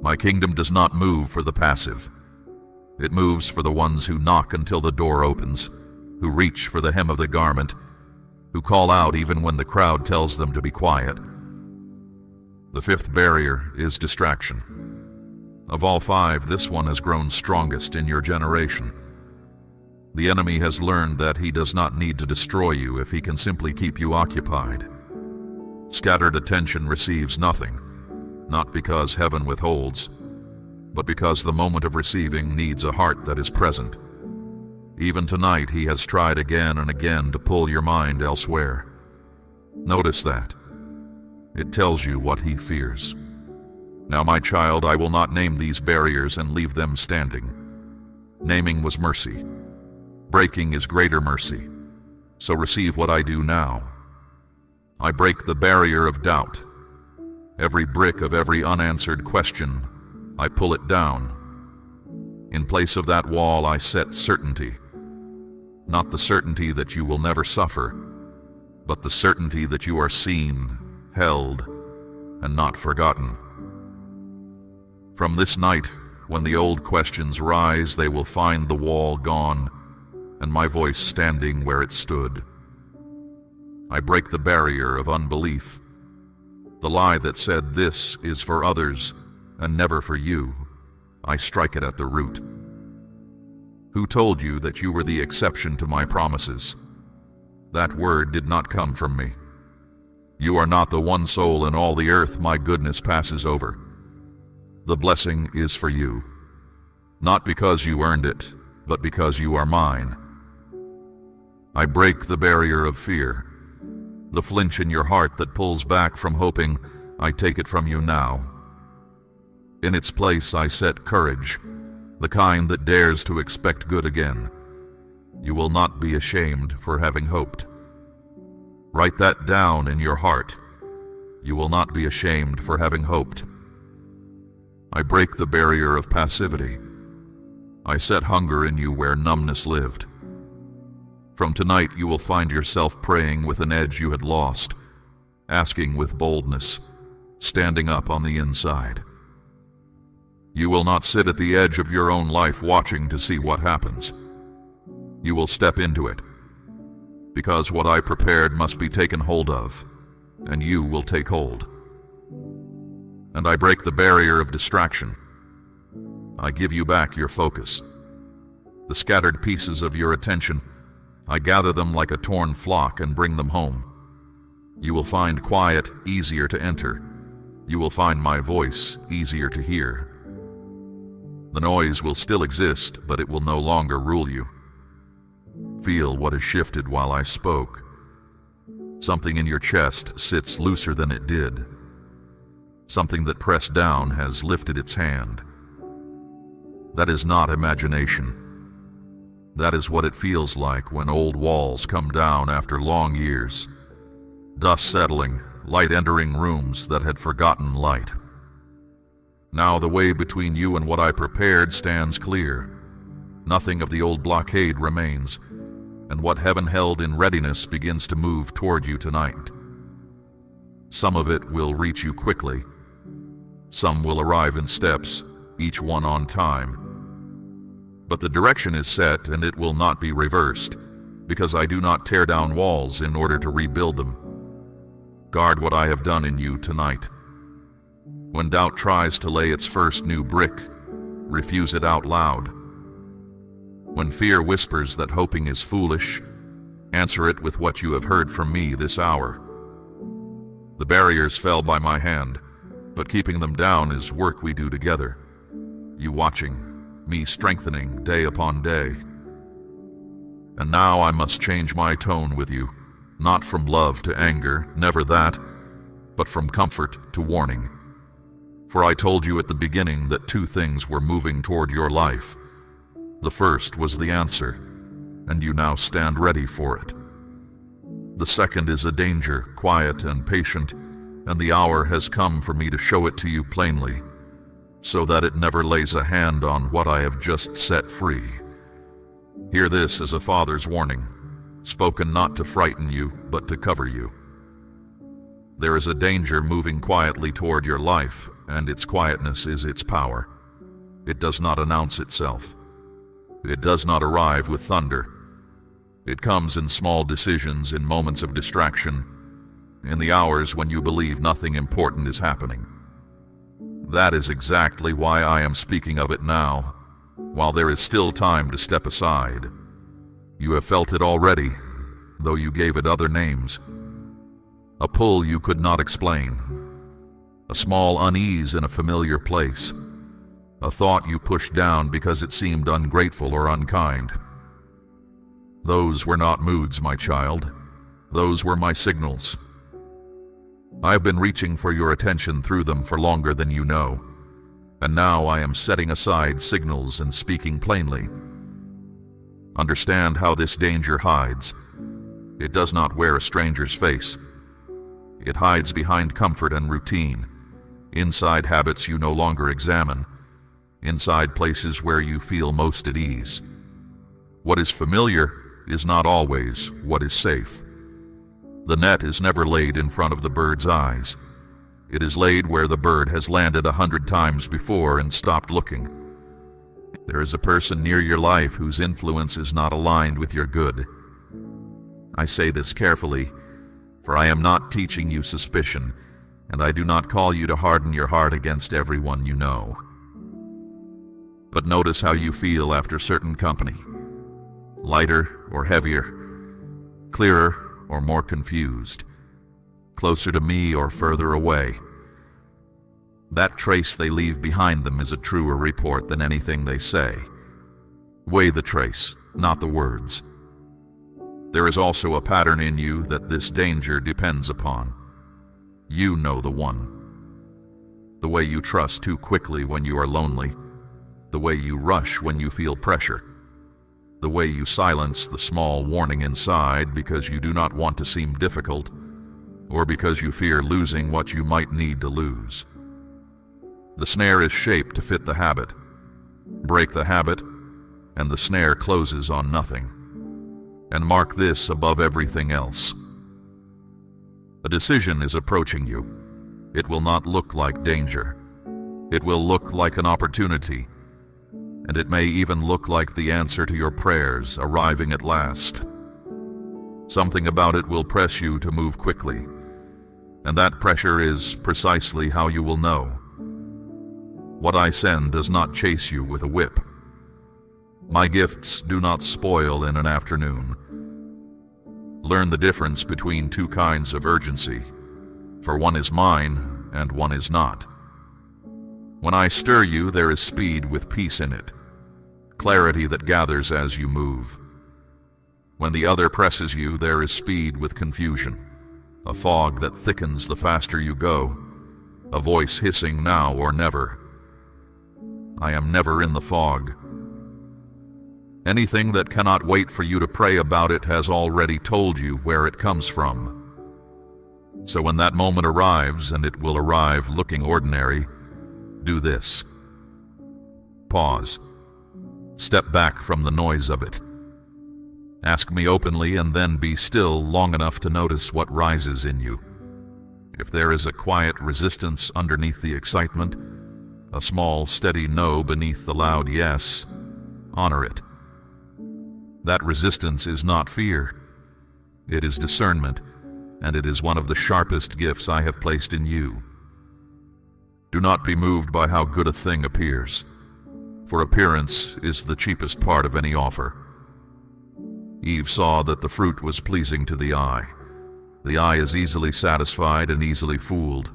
My kingdom does not move for the passive. It moves for the ones who knock until the door opens, who reach for the hem of the garment, who call out even when the crowd tells them to be quiet. The fifth barrier is distraction. Of all five, this one has grown strongest in your generation. The enemy has learned that he does not need to destroy you if he can simply keep you occupied. Scattered attention receives nothing, not because heaven withholds, but because the moment of receiving needs a heart that is present. Even tonight, he has tried again and again to pull your mind elsewhere. Notice that. It tells you what he fears. Now, my child, I will not name these barriers and leave them standing. Naming was mercy. Breaking is greater mercy. So receive what I do now. I break the barrier of doubt. Every brick of every unanswered question, I pull it down. In place of that wall, I set certainty. Not the certainty that you will never suffer, but the certainty that you are seen, held, and not forgotten. From this night, when the old questions rise, they will find the wall gone, and my voice standing where it stood. I break the barrier of unbelief. The lie that said this is for others and never for you, I strike it at the root. Who told you that you were the exception to my promises? That word did not come from me. You are not the one soul in all the earth my goodness passes over. The blessing is for you, not because you earned it, but because you are mine. I break the barrier of fear. The flinch in your heart that pulls back from hoping, I take it from you now. In its place I set courage, the kind that dares to expect good again. You will not be ashamed for having hoped. Write that down in your heart. You will not be ashamed for having hoped. I break the barrier of passivity. I set hunger in you where numbness lived. From tonight you will find yourself praying with an edge you had lost, asking with boldness, standing up on the inside. You will not sit at the edge of your own life watching to see what happens. You will step into it, because what I prepared must be taken hold of, and you will take hold. And I break the barrier of distraction. I give you back your focus. The scattered pieces of your attention, I gather them like a torn flock and bring them home. You will find quiet easier to enter. You will find my voice easier to hear. The noise will still exist, but it will no longer rule you. Feel what has shifted while I spoke. Something in your chest sits looser than it did. Something that pressed down has lifted its hand. That is not imagination. That is what it feels like when old walls come down after long years. Dust settling, light entering rooms that had forgotten light. Now the way between you and what I prepared stands clear. Nothing of the old blockade remains, and what heaven held in readiness begins to move toward you tonight. Some of it will reach you quickly. Some will arrive in steps, each one on time. But the direction is set, and it will not be reversed, because I do not tear down walls in order to rebuild them. Guard what I have done in you tonight. When doubt tries to lay its first new brick, refuse it out loud. When fear whispers that hoping is foolish, answer it with what you have heard from me this hour. The barriers fell by my hand, but keeping them down is work we do together. You watching, me strengthening day upon day. And now I must change my tone with you, not from love to anger, never that, but from comfort to warning. For I told you at the beginning that two things were moving toward your life. The first was the answer, and you now stand ready for it. The second is a danger, quiet and patient, and the hour has come for me to show it to you plainly, so that it never lays a hand on what I have just set free. Hear this as a father's warning, spoken not to frighten you, but to cover you. There is a danger moving quietly toward your life, and its quietness is its power. It does not announce itself. It does not arrive with thunder. It comes in small decisions, in moments of distraction, in the hours when you believe nothing important is happening. That is exactly why I am speaking of it now, while there is still time to step aside. You have felt it already, though you gave it other names. A pull you could not explain. A small unease in a familiar place. A thought you pushed down because it seemed ungrateful or unkind. Those were not moods, my child. Those were my signals. I've been reaching for your attention through them for longer than you know, and now I am setting aside signals and speaking plainly. Understand how this danger hides. It does not wear a stranger's face. It hides behind comfort and routine, inside habits you no longer examine, inside places where you feel most at ease. What is familiar is not always what is safe. The net is never laid in front of the bird's eyes. It is laid where the bird has landed 100 times before and stopped looking. There is a person near your life whose influence is not aligned with your good. I say this carefully, for I am not teaching you suspicion, and I do not call you to harden your heart against everyone you know. But notice how you feel after certain company. Lighter or heavier, clearer or more confused, closer to me or further away. That trace they leave behind them is a truer report than anything they say. Weigh the trace, not the words. There is also a pattern in you that this danger depends upon. You know the one. The way you trust too quickly when you are lonely, the way you rush when you feel pressure, the way you silence the small warning inside because you do not want to seem difficult, or because you fear losing what you might need to lose. The snare is shaped to fit the habit. Break the habit, and the snare closes on nothing. And mark this above everything else. A decision is approaching you. It will not look like danger. It will look like an opportunity. And it may even look like the answer to your prayers arriving at last. Something about it will press you to move quickly, and that pressure is precisely how you will know. What I send does not chase you with a whip. My gifts do not spoil in an afternoon. Learn the difference between two kinds of urgency, for one is mine and one is not. When I stir you, there is speed with peace in it, clarity that gathers as you move. When the other presses you, there is speed with confusion, a fog that thickens the faster you go, a voice hissing now or never. I am never in the fog. Anything that cannot wait for you to pray about it has already told you where it comes from. So when that moment arrives, and it will arrive looking ordinary, do this. Pause. Step back from the noise of it. Ask me openly and then be still long enough to notice what rises in you. If there is a quiet resistance underneath the excitement, a small, steady no beneath the loud yes, honor it. That resistance is not fear. It is discernment, and it is one of the sharpest gifts I have placed in you. Do not be moved by how good a thing appears, for appearance is the cheapest part of any offer. Eve saw that the fruit was pleasing to the eye. The eye is easily satisfied and easily fooled.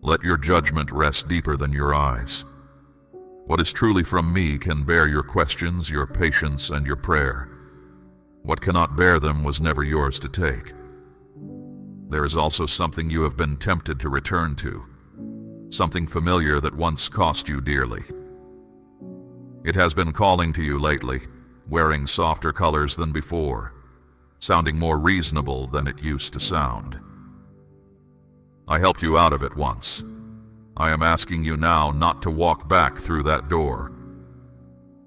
Let your judgment rest deeper than your eyes. What is truly from me can bear your questions, your patience, and your prayer. What cannot bear them was never yours to take. There is also something you have been tempted to return to, something familiar that once cost you dearly. It has been calling to you lately, wearing softer colors than before, sounding more reasonable than it used to sound. I helped you out of it once. I am asking you now not to walk back through that door.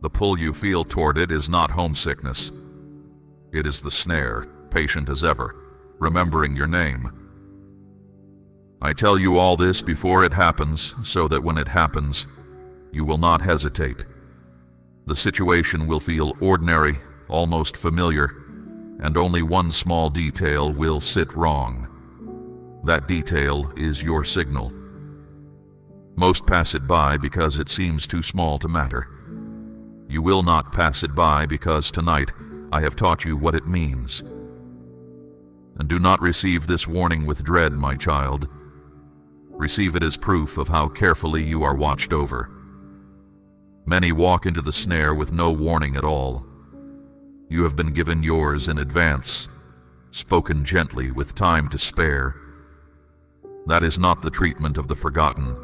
The pull you feel toward it is not homesickness. It is the snare, patient as ever, remembering your name. I tell you all this before it happens, so that when it happens, you will not hesitate. The situation will feel ordinary, almost familiar, and only one small detail will sit wrong. That detail is your signal. Most pass it by because it seems too small to matter. You will not pass it by because tonight I have taught you what it means. And do not receive this warning with dread, my child. Receive it as proof of how carefully you are watched over. Many walk into the snare with no warning at all. You have been given yours in advance, spoken gently with time to spare. That is not the treatment of the forgotten.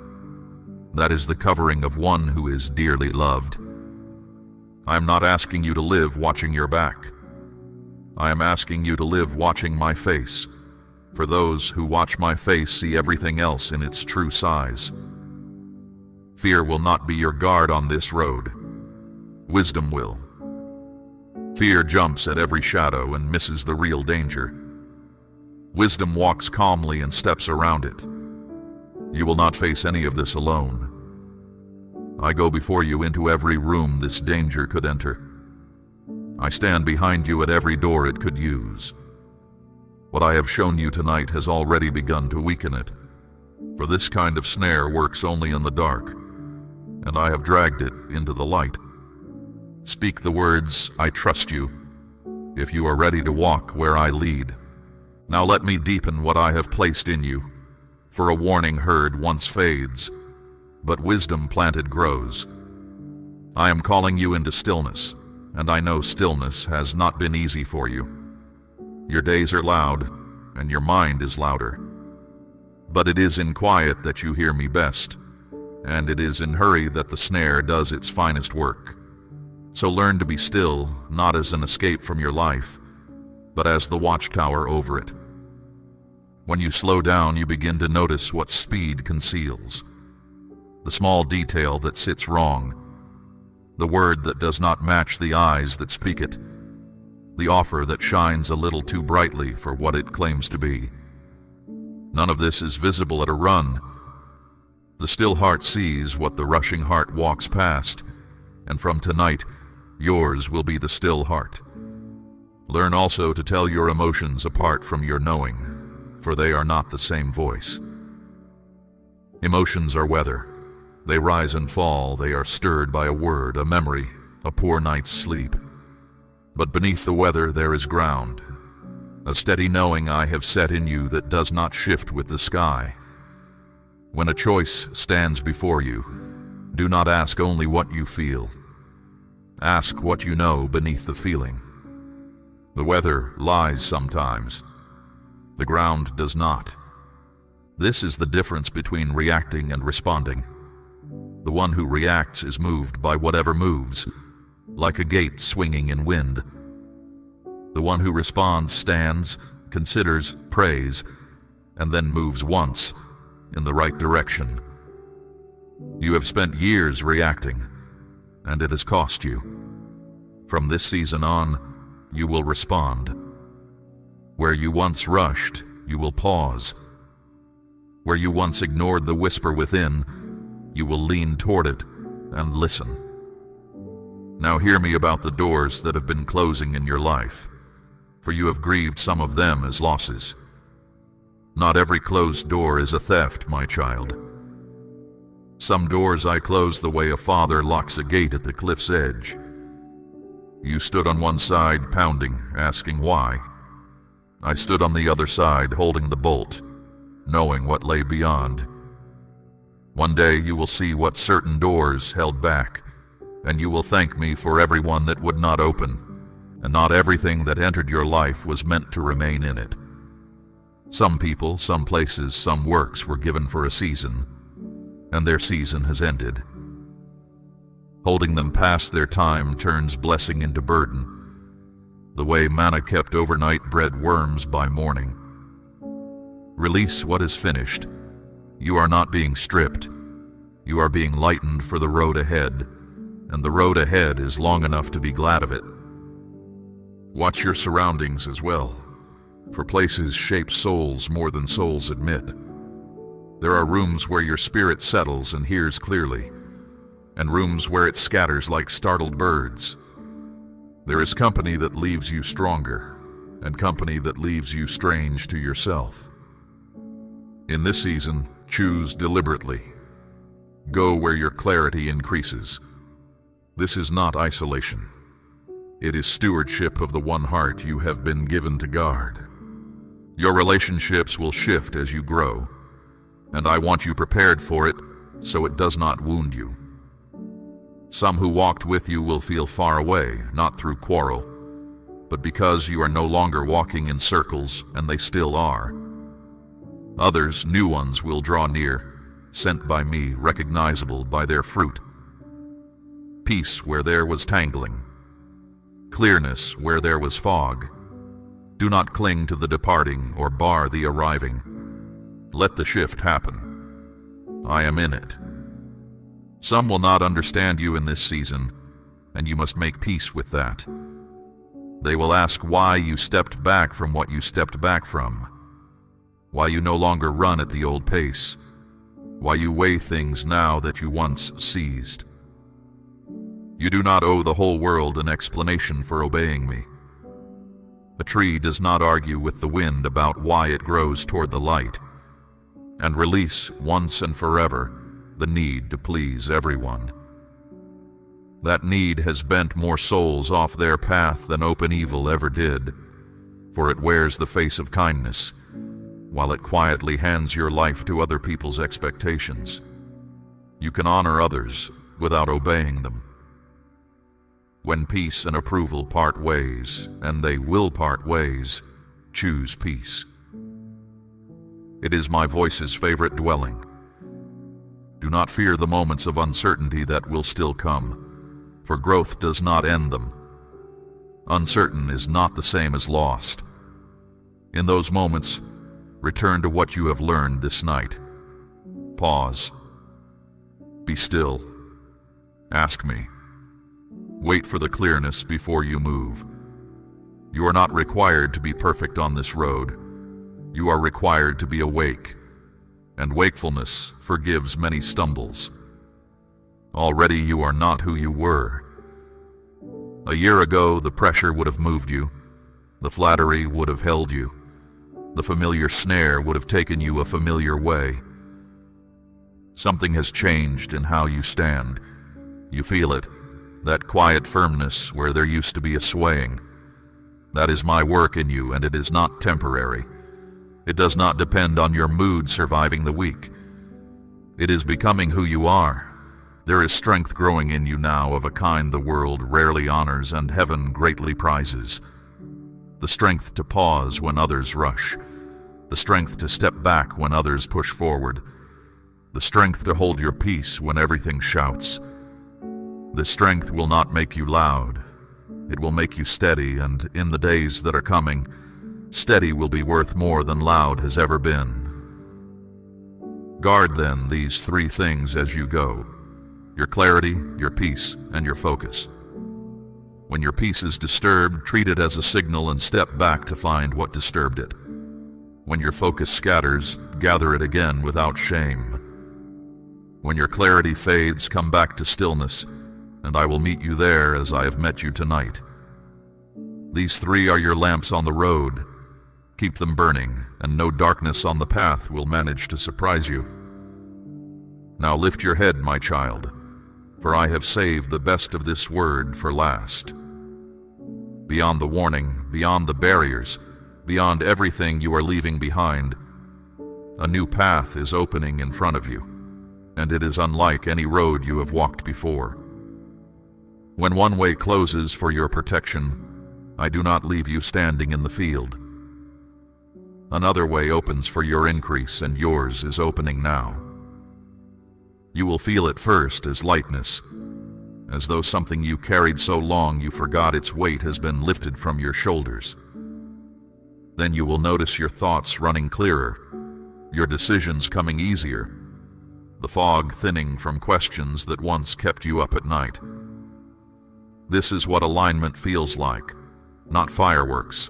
That is the covering of one who is dearly loved. I am not asking you to live watching your back. I am asking you to live watching my face, for those who watch my face see everything else in its true size. Fear will not be your guard on this road. Wisdom will. Fear jumps at every shadow and misses the real danger. Wisdom walks calmly and steps around it. You will not face any of this alone. I go before you into every room this danger could enter. I stand behind you at every door it could use. What I have shown you tonight has already begun to weaken it, for this kind of snare works only in the dark, and I have dragged it into the light. Speak the words, I trust you, if you are ready to walk where I lead. Now let me deepen what I have placed in you, for a warning heard once fades, but wisdom planted grows. I am calling you into stillness, and I know stillness has not been easy for you. Your days are loud, and your mind is louder. But it is in quiet that you hear me best, and it is in hurry that the snare does its finest work. So learn to be still, not as an escape from your life, but as the watchtower over it. When you slow down, you begin to notice what speed conceals. The small detail that sits wrong, the word that does not match the eyes that speak it, the offer that shines a little too brightly for what it claims to be. None of this is visible at a run. The still heart sees what the rushing heart walks past, and from tonight, yours will be the still heart. Learn also to tell your emotions apart from your knowing, for they are not the same voice. Emotions are weather. They rise and fall. They are stirred by a word, a memory, a poor night's sleep. But beneath the weather there is ground. a steady knowing I have set in you that does not shift with the sky. When a choice stands before you, do not ask only what you feel. Ask what you know beneath the feeling. The weather lies sometimes. The ground does not. This is the difference between reacting and responding. The one who reacts is moved by whatever moves, like a gate swinging in wind. The one who responds stands, considers, prays, and then moves once in the right direction. You have spent years reacting, and it has cost you. From this season on, you will respond. Where you once rushed, you will pause. Where you once ignored the whisper within, you will lean toward it and listen. Now hear me about the doors that have been closing in your life, for you have grieved some of them as losses. Not every closed door is a theft, my child. Some doors I close the way a father locks a gate at the cliff's edge. You stood on one side, pounding, asking why. I stood on the other side, holding the bolt, knowing what lay beyond. One day you will see what certain doors held back, and you will thank me for every one that would not open, and not everything that entered your life was meant to remain in it. Some people, some places, some works were given for a season, and their season has ended. Holding them past their time turns blessing into burden, the way manna kept overnight bred worms by morning. Release what is finished. You are not being stripped. You are being lightened for the road ahead, and the road ahead is long enough to be glad of it. Watch your surroundings as well, for places shape souls more than souls admit. There are rooms where your spirit settles and hears clearly, and rooms where it scatters like startled birds. There is company that leaves you stronger, and company that leaves you strange to yourself. In this season, choose deliberately. Go where your clarity increases. This is not isolation. It is stewardship of the one heart you have been given to guard. Your relationships will shift as you grow, and I want you prepared for it so it does not wound you. Some who walked with you will feel far away, not through quarrel, but because you are no longer walking in circles, and they still are. Others, new ones, will draw near, sent by me, recognizable by their fruit. Peace where there was tangling. Clearness where there was fog. Do not cling to the departing or bar the arriving. Let the shift happen. I am in it. Some will not understand you in this season, and you must make peace with that. They will ask why you stepped back from what you stepped back from, why you no longer run at the old pace, why you weigh things now that you once seized. You do not owe the whole world an explanation for obeying me. A tree does not argue with the wind about why it grows toward the light, and release once and forever the need to please everyone. That need has bent more souls off their path than open evil ever did, for it wears the face of kindness, while it quietly hands your life to other people's expectations. You can honor others without obeying them. When peace and approval part ways, and they will part ways, choose peace. It is my voice's favorite dwelling. Do not fear the moments of uncertainty that will still come, for growth does not end them. Uncertain is not the same as lost. In those moments, return to what you have learned this night. Pause. Be still. Ask me. Wait for the clearness before you move. You are not required to be perfect on this road. You are required to be awake, and wakefulness forgives many stumbles. Already you are not who you were. A year ago, the pressure would have moved you, the flattery would have held you, the familiar snare would have taken you a familiar way. Something has changed in how you stand. You feel it, that quiet firmness where there used to be a swaying. That is my work in you, and it is not temporary. It does not depend on your mood surviving the week. It is becoming who you are. There is strength growing in you now of a kind the world rarely honors and heaven greatly prizes. The strength to pause when others rush. The strength to step back when others push forward. The strength to hold your peace when everything shouts. This strength will not make you loud. It will make you steady, and in the days that are coming, steady will be worth more than loud has ever been. Guard then these three things as you go: your clarity, your peace, and your focus. When your peace is disturbed, treat it as a signal and step back to find what disturbed it. When your focus scatters, gather it again without shame. When your clarity fades, come back to stillness, and I will meet you there as I have met you tonight. These three are your lamps on the road. Keep them burning, and no darkness on the path will manage to surprise you. Now lift your head, my child, for I have saved the best of this word for last. Beyond the warning, beyond the barriers, beyond everything you are leaving behind, a new path is opening in front of you, and it is unlike any road you have walked before. When one way closes for your protection, I do not leave you standing in the field. Another way opens for your increase, and yours is opening now. You will feel it first as lightness, as though something you carried so long you forgot its weight has been lifted from your shoulders. Then you will notice your thoughts running clearer, your decisions coming easier, the fog thinning from questions that once kept you up at night. This is what alignment feels like, not fireworks,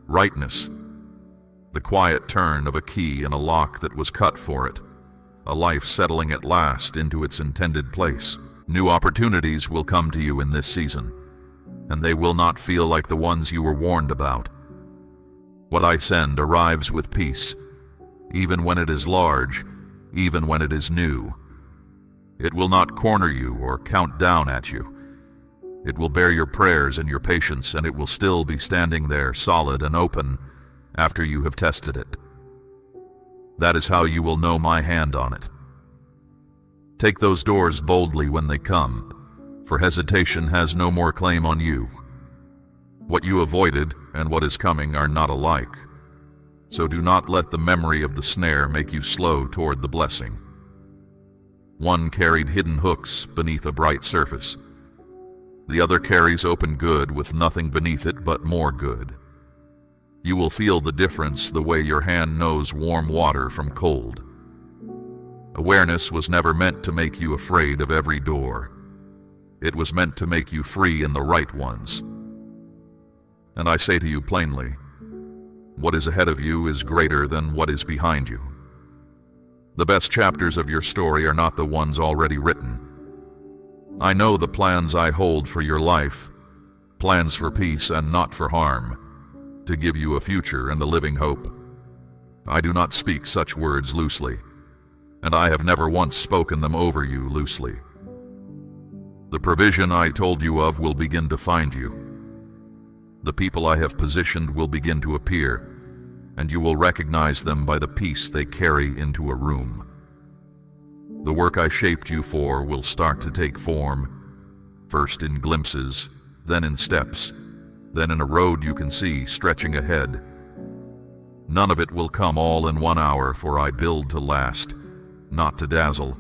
rightness, the quiet turn of a key in a lock that was cut for it, a life settling at last into its intended place. New opportunities will come to you in this season, and they will not feel like the ones you were warned about. What I send arrives with peace, even when it is large, even when it is new. It will not corner you or count down at you. It will bear your prayers and your patience, and it will still be standing there solid and open after you have tested it. That is how you will know my hand on it. Take those doors boldly when they come, for hesitation has no more claim on you. What you avoided and what is coming are not alike, so do not let the memory of the snare make you slow toward the blessing. One carried hidden hooks beneath a bright surface. The other carries open good with nothing beneath it but more good. You will feel the difference the way your hand knows warm water from cold. Awareness was never meant to make you afraid of every door. It was meant to make you free in the right ones. And I say to you plainly, what is ahead of you is greater than what is behind you. The best chapters of your story are not the ones already written. I know the plans I hold for your life, plans for peace and not for harm, to give you a future and a living hope. I do not speak such words loosely, and I have never once spoken them over you loosely. The provision I told you of will begin to find you. The people I have positioned will begin to appear, and you will recognize them by the peace they carry into a room. The work I shaped you for will start to take form, first in glimpses, then in steps, then in a road you can see stretching ahead. None of it will come all in 1 hour, for I build to last, not to dazzle.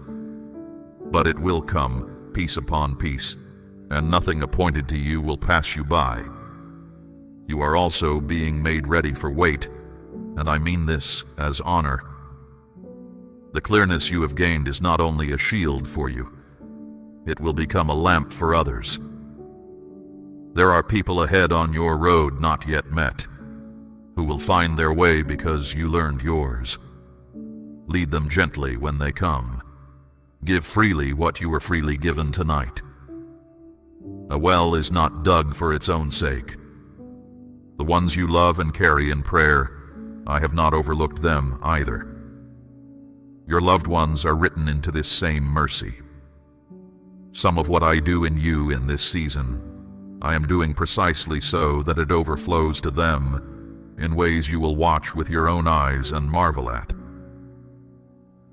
But it will come, piece upon piece, and nothing appointed to you will pass you by. You are also being made ready for weight, and I mean this as honor. The clearness you have gained is not only a shield for you, it will become a lamp for others. There are people ahead on your road not yet met, who will find their way because you learned yours. Lead them gently when they come. Give freely what you were freely given tonight. A well is not dug for its own sake. The ones you love and carry in prayer, I have not overlooked them either. Your loved ones are written into this same mercy. Some of what I do in you in this season, I am doing precisely so that it overflows to them in ways you will watch with your own eyes and marvel at.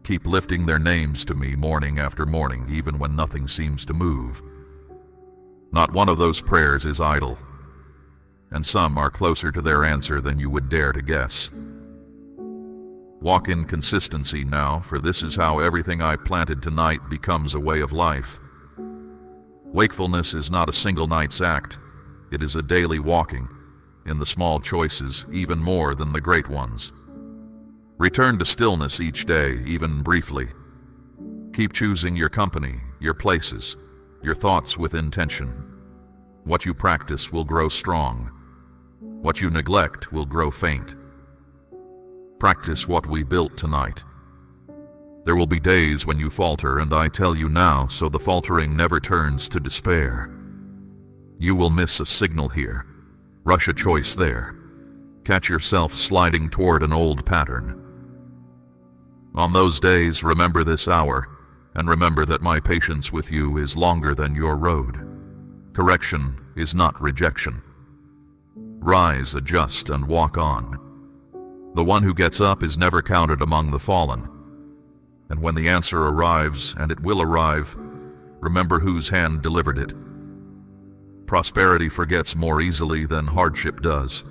Keep lifting their names to me morning after morning, even when nothing seems to move. Not one of those prayers is idle, and some are closer to their answer than you would dare to guess. Walk in consistency now, for this is how everything I planted tonight becomes a way of life. Wakefulness is not a single night's act. It is a daily walking, in the small choices even more than the great ones. Return to stillness each day, even briefly. Keep choosing your company, your places, your thoughts with intention. What you practice will grow strong. What you neglect will grow faint. Practice what we built tonight. There will be days when you falter, and I tell you now, so the faltering never turns to despair. You will miss a signal here, rush a choice there, catch yourself sliding toward an old pattern. On those days, remember this hour, and remember that my patience with you is longer than your road. Correction is not rejection. Rise, adjust, and walk on. The one who gets up is never counted among the fallen. And when the answer arrives, and it will arrive, remember whose hand delivered it. Prosperity forgets more easily than hardship does.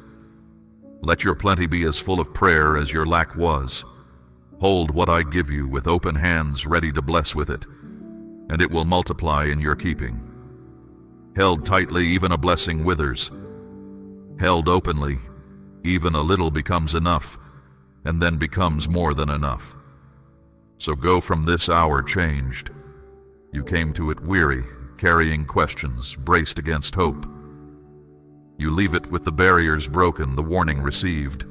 Let your plenty be as full of prayer as your lack was. Hold what I give you with open hands, ready to bless with it, and it will multiply in your keeping. Held tightly, even a blessing withers. Held openly, even a little becomes enough, and then becomes more than enough. So go from this hour changed. You came to it weary, carrying questions, braced against hope. You leave it with the barriers broken, the warning received,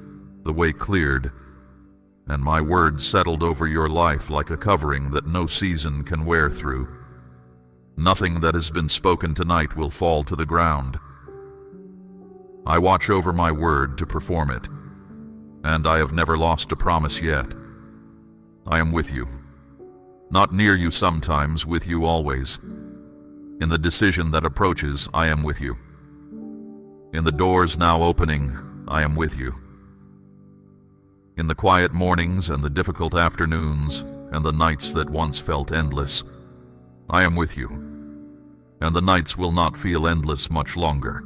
the way cleared, and my words settled over your life like a covering that no season can wear through. Nothing that has been spoken tonight will fall to the ground. I watch over my word to perform it, and I have never lost a promise yet. I am with you. Not near you sometimes, with you always. In the decision that approaches, I am with you. In the doors now opening, I am with you. In the quiet mornings and the difficult afternoons and the nights that once felt endless, I am with you. And the nights will not feel endless much longer.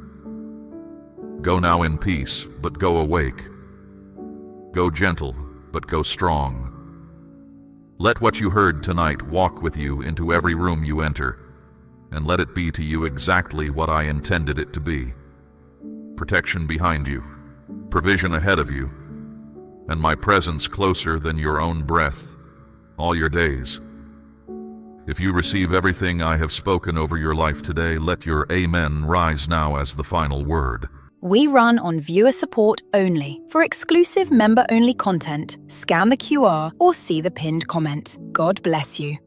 Go now in peace, but go awake. Go gentle, but go strong. Let what you heard tonight walk with you into every room you enter, and let it be to you exactly what I intended it to be. Protection behind you, provision ahead of you, and my presence closer than your own breath, all your days. If you receive everything I have spoken over your life today, let your amen rise now as the final word. We run on viewer support only. For exclusive member-only content, scan the QR or see the pinned comment. God bless you.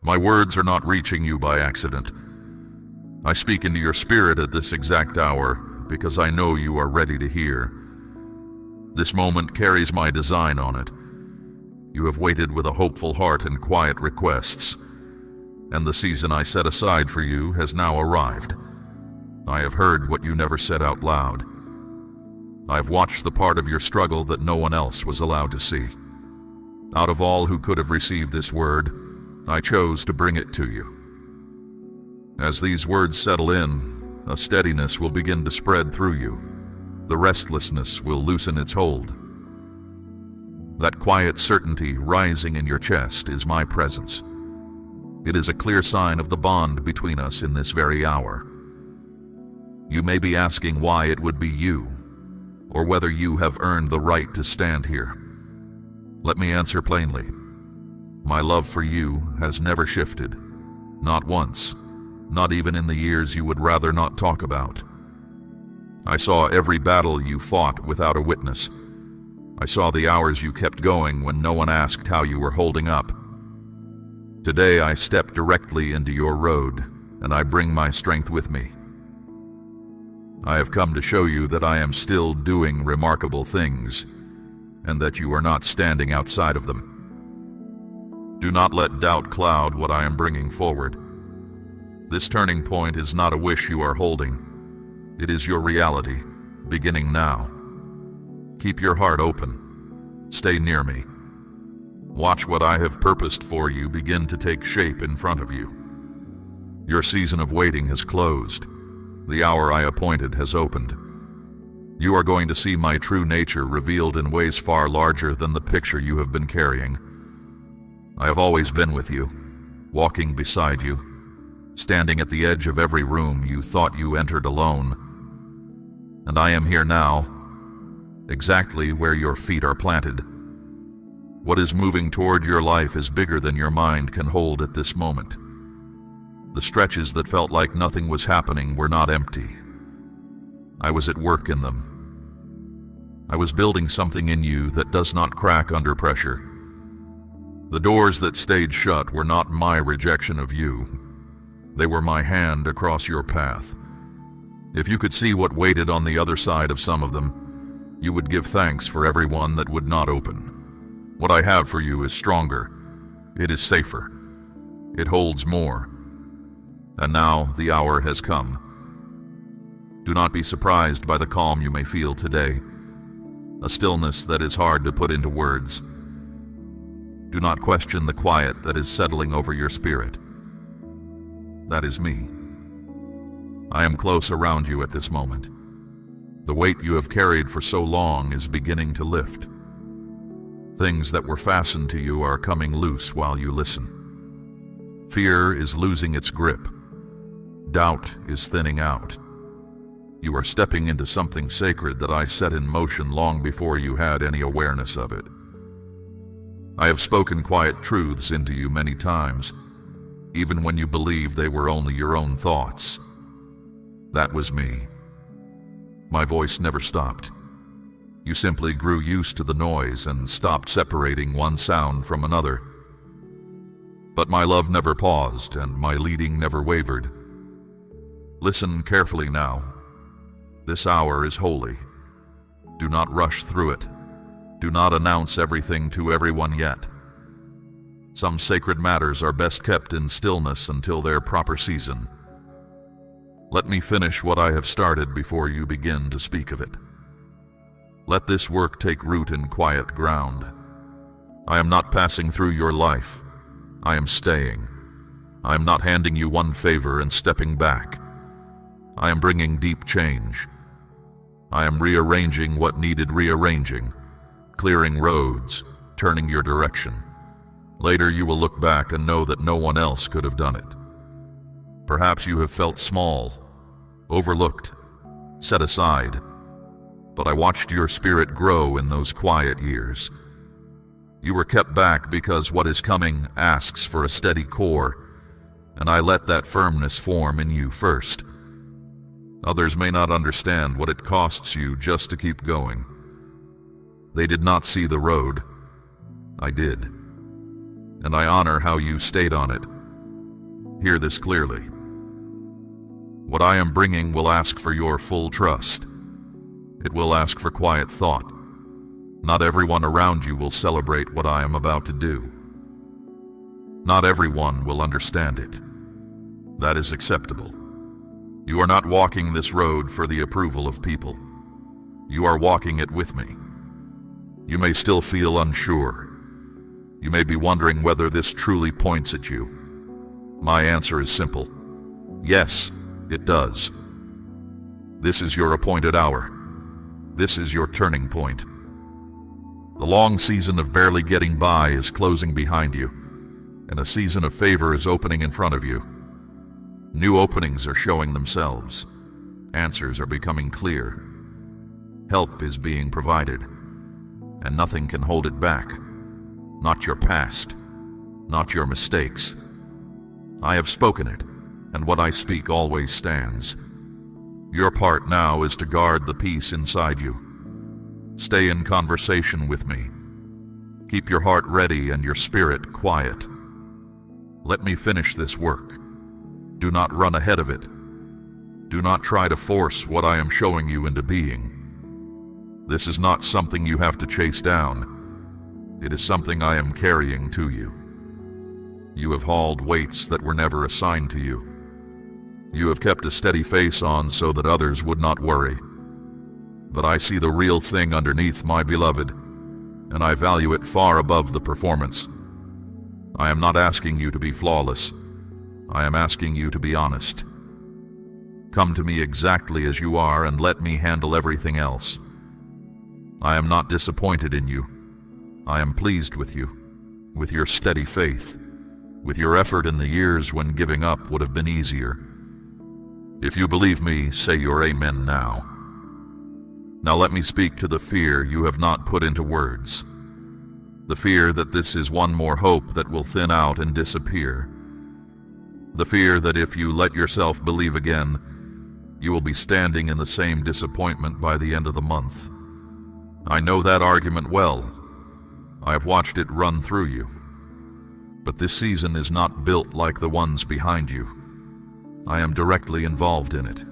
My words are not reaching you by accident. I speak into your spirit at this exact hour because I know you are ready to hear. This moment carries my design on it. You have waited with a hopeful heart and quiet requests, and the season I set aside for you has now arrived. I have heard what you never said out loud. I've watched the part of your struggle that no one else was allowed to see. Out of all who could have received this word, I chose to bring it to you. As these words settle in, a steadiness will begin to spread through you. The restlessness will loosen its hold. That quiet certainty rising in your chest is my presence. It is a clear sign of the bond between us in this very hour. You may be asking why it would be you, or whether you have earned the right to stand here. Let me answer plainly. My love for you has never shifted, not once, not even in the years you would rather not talk about. I saw every battle you fought without a witness. I saw the hours you kept going when no one asked how you were holding up. Today I step directly into your road, and I bring my strength with me. I have come to show you that I am still doing remarkable things, and that you are not standing outside of them. Do not let doubt cloud what I am bringing forward. This turning point is not a wish you are holding. It is your reality, beginning now. Keep your heart open. Stay near me. Watch what I have purposed for you begin to take shape in front of you. Your season of waiting has closed. The hour I appointed has opened. You are going to see my true nature revealed in ways far larger than the picture you have been carrying. I have always been with you, walking beside you, standing at the edge of every room you thought you entered alone. And I am here now, exactly where your feet are planted. What is moving toward your life is bigger than your mind can hold at this moment. The stretches that felt like nothing was happening were not empty. I was at work in them. I was building something in you that does not crack under pressure. The doors that stayed shut were not my rejection of you. They were my hand across your path. If you could see what waited on the other side of some of them, you would give thanks for every one that would not open. What I have for you is stronger. It is safer. It holds more. And now the hour has come. Do not be surprised by the calm you may feel today, a stillness that is hard to put into words. Do not question the quiet that is settling over your spirit. That is me. I am close around you at this moment. The weight you have carried for so long is beginning to lift. Things that were fastened to you are coming loose while you listen. Fear is losing its grip. Doubt is thinning out. You are stepping into something sacred that I set in motion long before you had any awareness of it. I have spoken quiet truths into you many times, even when you believed they were only your own thoughts. That was me. My voice never stopped. You simply grew used to the noise and stopped separating one sound from another. But my love never paused, and my leading never wavered. Listen carefully now. This hour is holy. Do not rush through it. Do not announce everything to everyone yet. Some sacred matters are best kept in stillness until their proper season. Let me finish what I have started before you begin to speak of it. Let this work take root in quiet ground. I am not passing through your life. I am staying. I am not handing you one favor and stepping back. I am bringing deep change. I am rearranging what needed rearranging, clearing roads, turning your direction. Later you will look back and know that no one else could have done it. Perhaps you have felt small, overlooked, set aside, but I watched your spirit grow in those quiet years. You were kept back because what is coming asks for a steady core, and I let that firmness form in you first. Others may not understand what it costs you just to keep going. They did not see the road. I did. And I honor how you stayed on it. Hear this clearly. What I am bringing will ask for your full trust. It will ask for quiet thought. Not everyone around you will celebrate what I am about to do. Not everyone will understand it. That is acceptable. You are not walking this road for the approval of people. You are walking it with me. You may still feel unsure. You may be wondering whether this truly points at you. My answer is simple. Yes, it does. This is your appointed hour. This is your turning point. The long season of barely getting by is closing behind you, and a season of favor is opening in front of you. New openings are showing themselves. Answers are becoming clear. Help is being provided, and nothing can hold it back. Not your past, not your mistakes. I have spoken it, and what I speak always stands. Your part now is to guard the peace inside you. Stay in conversation with me. Keep your heart ready and your spirit quiet. Let me finish this work. Do not run ahead of it. Do not try to force what I am showing you into being. This is not something you have to chase down. It is something I am carrying to you. You have hauled weights that were never assigned to you. You have kept a steady face on so that others would not worry. But I see the real thing underneath, my beloved, and I value it far above the performance. I am not asking you to be flawless. I am asking you to be honest. Come to me exactly as you are and let me handle everything else. I am not disappointed in you. I am pleased with you, with your steady faith, with your effort in the years when giving up would have been easier. If you believe me, say your amen now. Now let me speak to the fear you have not put into words. The fear that this is one more hope that will thin out and disappear. The fear that if you let yourself believe again, you will be standing in the same disappointment by the end of the month. I know that argument well. I have watched it run through you. But this season is not built like the ones behind you. I am directly involved in it.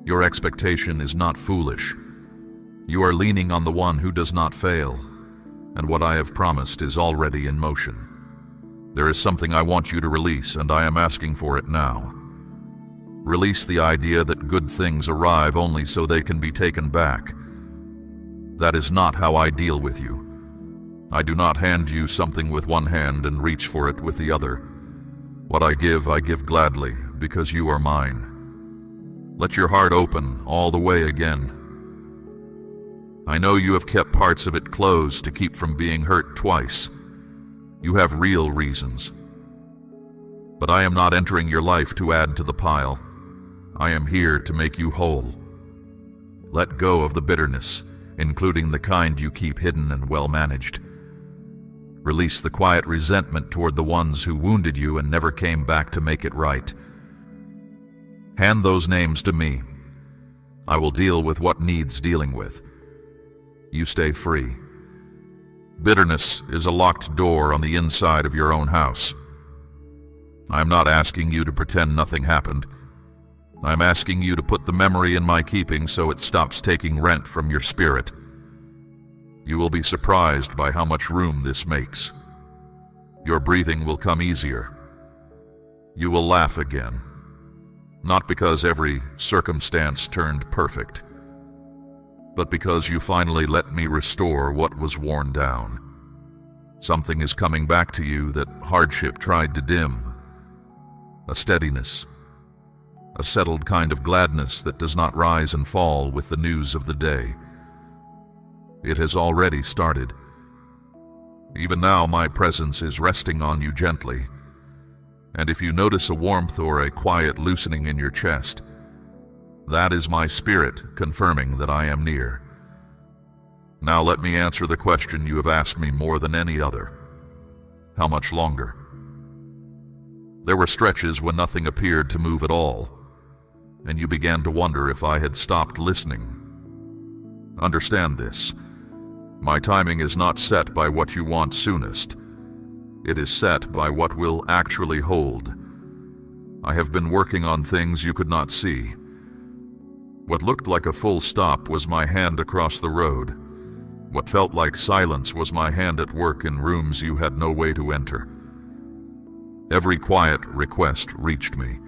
Your expectation is not foolish. You are leaning on the one who does not fail, and what I have promised is already in motion. There is something I want you to release, and I am asking for it now. Release the idea that good things arrive only so they can be taken back. That is not how I deal with you. I do not hand you something with one hand and reach for it with the other. What I give gladly, because you are mine. Let your heart open all the way again. I know you have kept parts of it closed to keep from being hurt twice. You have real reasons. But I am not entering your life to add to the pile. I am here to make you whole. Let go of the bitterness, including the kind you keep hidden and well managed. Release the quiet resentment toward the ones who wounded you and never came back to make it right. Hand those names to me. I will deal with what needs dealing with. You stay free. Bitterness is a locked door on the inside of your own house. I'm not asking you to pretend nothing happened. I'm asking you to put the memory in my keeping so it stops taking rent from your spirit. You will be surprised by how much room this makes. Your breathing will come easier. You will laugh again. Not because every circumstance turned perfect, but because you finally let me restore what was worn down. Something is coming back to you that hardship tried to dim. A steadiness. A settled kind of gladness that does not rise and fall with the news of the day. It has already started. Even now my presence is resting on you gently, and if you notice a warmth or a quiet loosening in your chest, that is my spirit confirming that I am near. Now let me answer the question you have asked me more than any other. How much longer? There were stretches when nothing appeared to move at all, and you began to wonder if I had stopped listening. Understand this. My timing is not set by what you want soonest. It is set by what will actually hold. I have been working on things you could not see. What looked like a full stop was my hand across the road. What felt like silence was my hand at work in rooms you had no way to enter. Every quiet request reached me.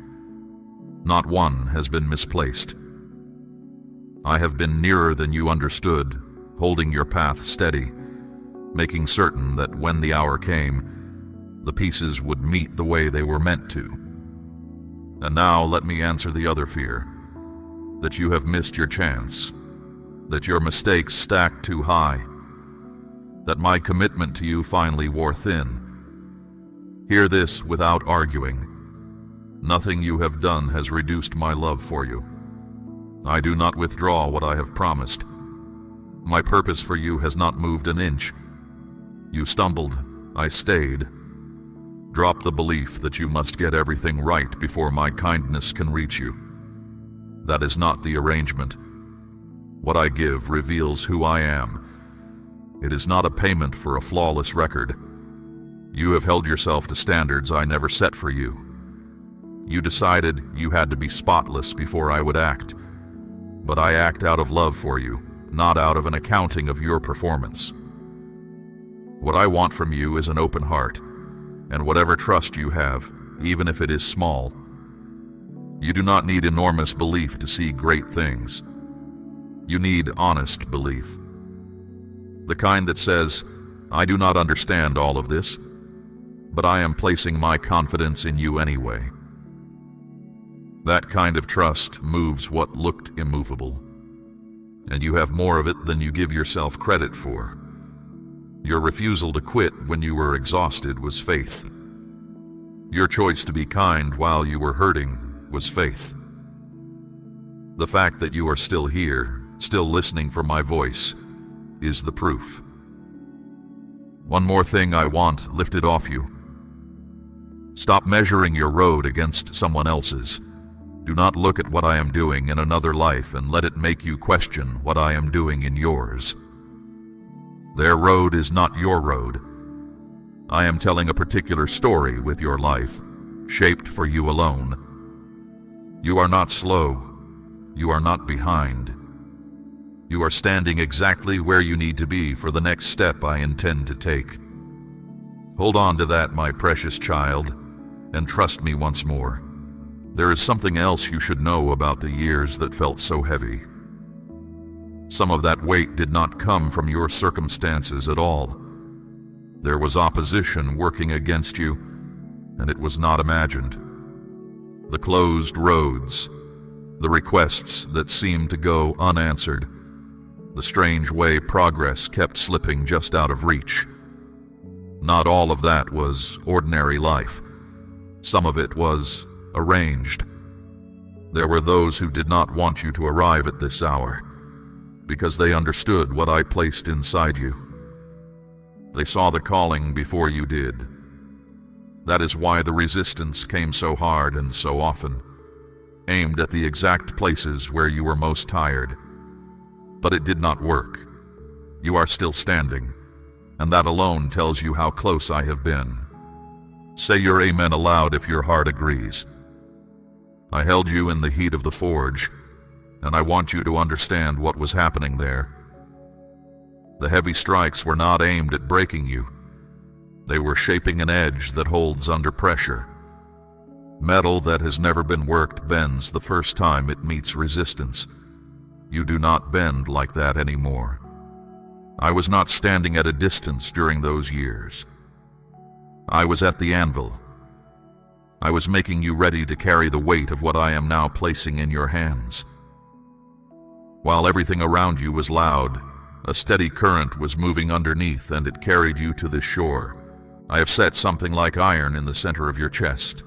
Not one has been misplaced. I have been nearer than you understood, holding your path steady, making certain that when the hour came, the pieces would meet the way they were meant to. And now let me answer the other fear, that you have missed your chance, that your mistakes stacked too high, that my commitment to you finally wore thin. Hear this without arguing. Nothing you have done has reduced my love for you. I do not withdraw what I have promised. My purpose for you has not moved an inch. You stumbled, I stayed. Drop the belief that you must get everything right before my kindness can reach you. That is not the arrangement. What I give reveals who I am. It is not a payment for a flawless record. You have held yourself to standards I never set for you. You decided you had to be spotless before I would act. But I act out of love for you, not out of an accounting of your performance. What I want from you is an open heart, And whatever trust you have, even if it is small, you do not need enormous belief to see great things. You need honest belief. The kind that says, I do not understand all of this, but I am placing my confidence in you anyway. That kind of trust moves what looked immovable, and you have more of it than you give yourself credit for. Your refusal to quit when you were exhausted was faith. Your choice to be kind while you were hurting was faith. The fact that you are still here, still listening for my voice, is the proof. One more thing I want lifted off you. Stop measuring your road against someone else's. Do not look at what I am doing in another life and let it make you question what I am doing in yours. Their road is not your road. I am telling a particular story with your life, shaped for you alone. You are not slow. You are not behind. You are standing exactly where you need to be for the next step I intend to take. Hold on to that, my precious child, and trust me once more. There is something else you should know about the years that felt so heavy. Some of that weight did not come from your circumstances at all. There was opposition working against you, and it was not imagined. The closed roads, the requests that seemed to go unanswered, the strange way progress kept slipping just out of reach. Not all of that was ordinary life. Some of it was arranged. There were those who did not want you to arrive at this hour, because they understood what I placed inside you. They saw the calling before you did. That is why the resistance came so hard and so often, aimed at the exact places where you were most tired. But it did not work. You are still standing, and that alone tells you how close I have been. Say your amen aloud if your heart agrees. I held you in the heat of the forge, and I want you to understand what was happening there. The heavy strikes were not aimed at breaking you. They were shaping an edge that holds under pressure. Metal that has never been worked bends the first time it meets resistance. You do not bend like that anymore. I was not standing at a distance during those years. I was at the anvil. I was making you ready to carry the weight of what I am now placing in your hands. While everything around you was loud, a steady current was moving underneath, and it carried you to this shore. I have set something like iron in the center of your chest.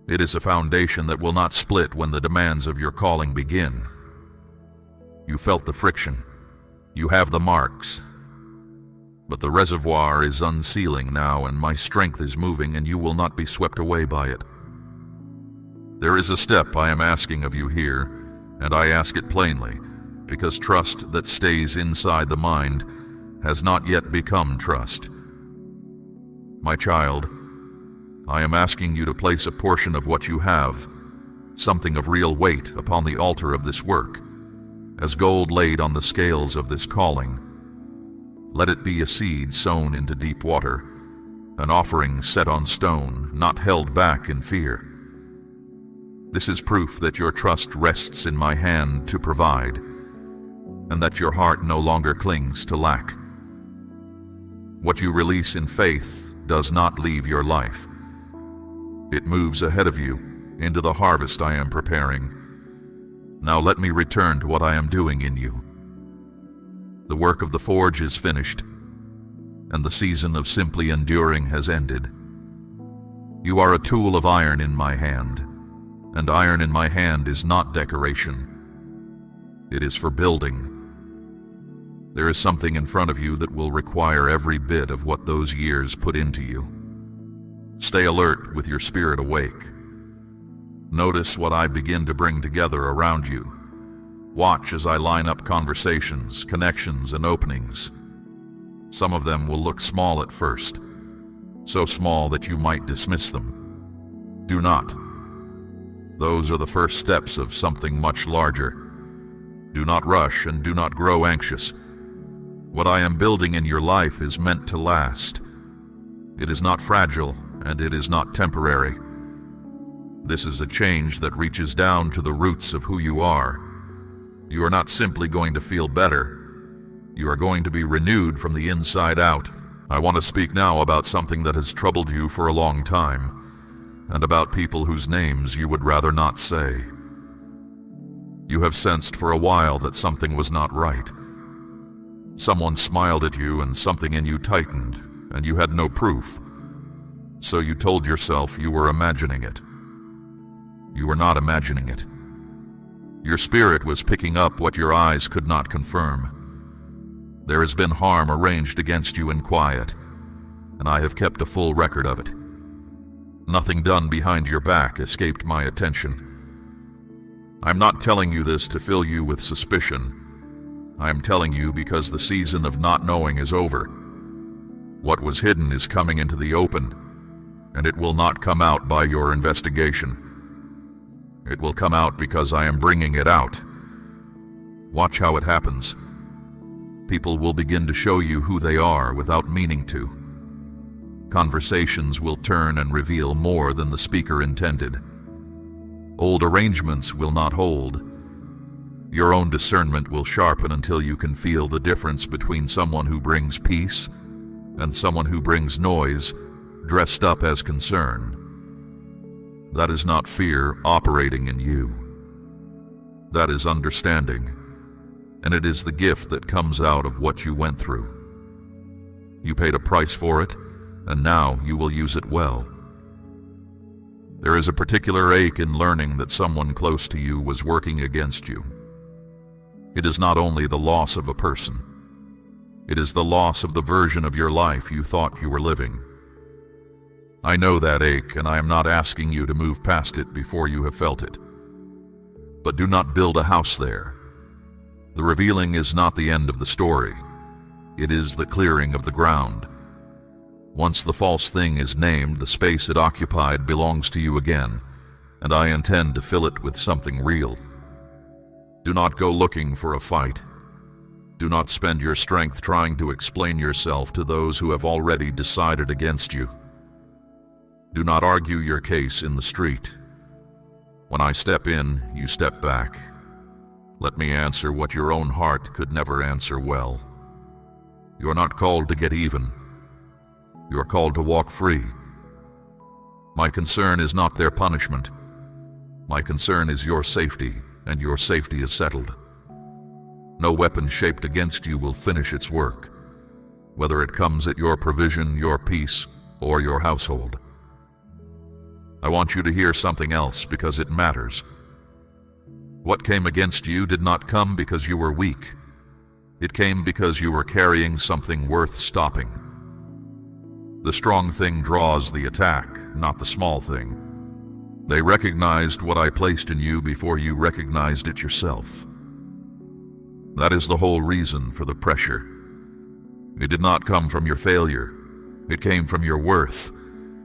It is a foundation that will not split when the demands of your calling begin. You felt the friction. You have the marks. But the reservoir is unsealing now, and my strength is moving, and you will not be swept away by it. There is a step I am asking of you here, and I ask it plainly, because trust that stays inside the mind has not yet become trust. My child, I am asking you to place a portion of what you have, something of real weight, upon the altar of this work, as gold laid on the scales of this calling. Let it be a seed sown into deep water, an offering set on stone, not held back in fear. This is proof that your trust rests in my hand to provide, and that your heart no longer clings to lack. What you release in faith does not leave your life. It moves ahead of you into the harvest I am preparing. Now let me return to what I am doing in you. The work of the forge is finished, and the season of simply enduring has ended. You are a tool of iron in my hand, and iron in my hand is not decoration. It is for building. There is something in front of you that will require every bit of what those years put into you. Stay alert with your spirit awake. Notice what I begin to bring together around you. Watch as I line up conversations, connections, and openings. Some of them will look small at first, so small that you might dismiss them. Do not. Those are the first steps of something much larger. Do not rush and do not grow anxious. What I am building in your life is meant to last. It is not fragile, and it is not temporary. This is a change that reaches down to the roots of who you are. You are not simply going to feel better. You are going to be renewed from the inside out. I want to speak now about something that has troubled you for a long time, and about people whose names you would rather not say. You have sensed for a while that something was not right. Someone smiled at you and something in you tightened, and you had no proof. So you told yourself you were imagining it. You were not imagining it. Your spirit was picking up what your eyes could not confirm. There has been harm arranged against you in quiet, and I have kept a full record of it. Nothing done behind your back escaped my attention. I'm not telling you this to fill you with suspicion. I am telling you because the season of not knowing is over. What was hidden is coming into the open, and it will not come out by your investigation. It will come out because I am bringing it out. Watch how it happens. People will begin to show you who they are without meaning to. Conversations will turn and reveal more than the speaker intended. Old arrangements will not hold. Your own discernment will sharpen until you can feel the difference between someone who brings peace and someone who brings noise, dressed up as concern. That is not fear operating in you. That is understanding, and it is the gift that comes out of what you went through. You paid a price for it, and now you will use it well. There is a particular ache in learning that someone close to you was working against you. It is not only the loss of a person. It is the loss of the version of your life you thought you were living. I know that ache, and I am not asking you to move past it before you have felt it. But do not build a house there. The revealing is not the end of the story. It is the clearing of the ground. Once the false thing is named, the space it occupied belongs to you again, and I intend to fill it with something real. Do not go looking for a fight. Do not spend your strength trying to explain yourself to those who have already decided against you. Do not argue your case in the street. When I step in, you step back. Let me answer what your own heart could never answer well. You are not called to get even. You are called to walk free. My concern is not their punishment. My concern is your safety, and your safety is settled. No weapon shaped against you will finish its work, whether it comes at your provision, your peace, or your household. I want you to hear something else because it matters. What came against you did not come because you were weak. It came because you were carrying something worth stopping. The strong thing draws the attack, not the small thing. They recognized what I placed in you before you recognized it yourself. That is the whole reason for the pressure. It did not come from your failure. It came from your worth,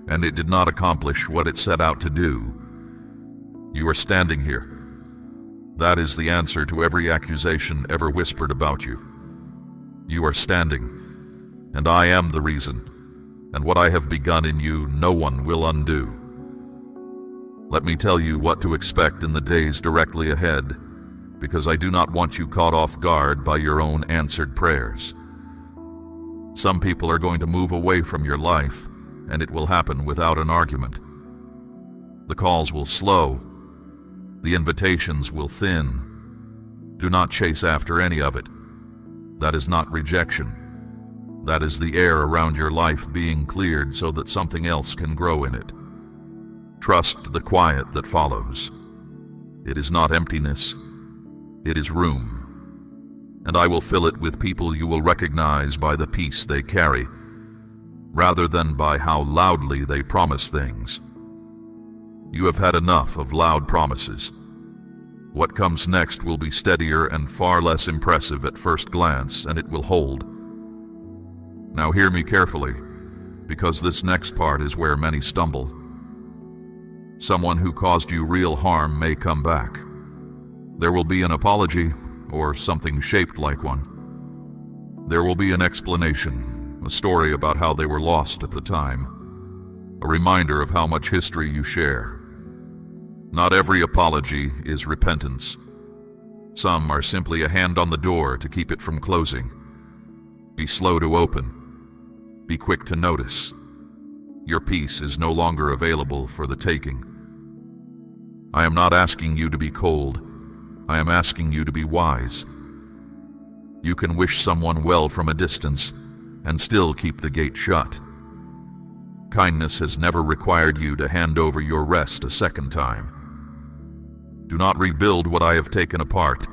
and it did not accomplish what it set out to do. You are standing here. That is the answer to every accusation ever whispered about you. You are standing, and I am the reason, and what I have begun in you no one will undo. Let me tell you what to expect in the days directly ahead, because I do not want you caught off guard by your own answered prayers. Some people are going to move away from your life, and it will happen without an argument. The calls will slow. The invitations will thin. Do not chase after any of it. That is not rejection. That is the air around your life being cleared so that something else can grow in it. Trust the quiet that follows. It is not emptiness. It is room. And I will fill it with people you will recognize by the peace they carry, rather than by how loudly they promise things. You have had enough of loud promises. What comes next will be steadier and far less impressive at first glance, and it will hold. Now hear me carefully, because this next part is where many stumble. Someone who caused you real harm may come back. There will be an apology, or something shaped like one. There will be an explanation, a story about how they were lost at the time, a reminder of how much history you share. Not every apology is repentance. Some are simply a hand on the door to keep it from closing. Be slow to open. Be quick to notice. Your peace is no longer available for the taking. I am not asking you to be cold. I am asking you to be wise. You can wish someone well from a distance and still keep the gate shut. Kindness has never required you to hand over your rest a second time. Do not rebuild what I have taken apart.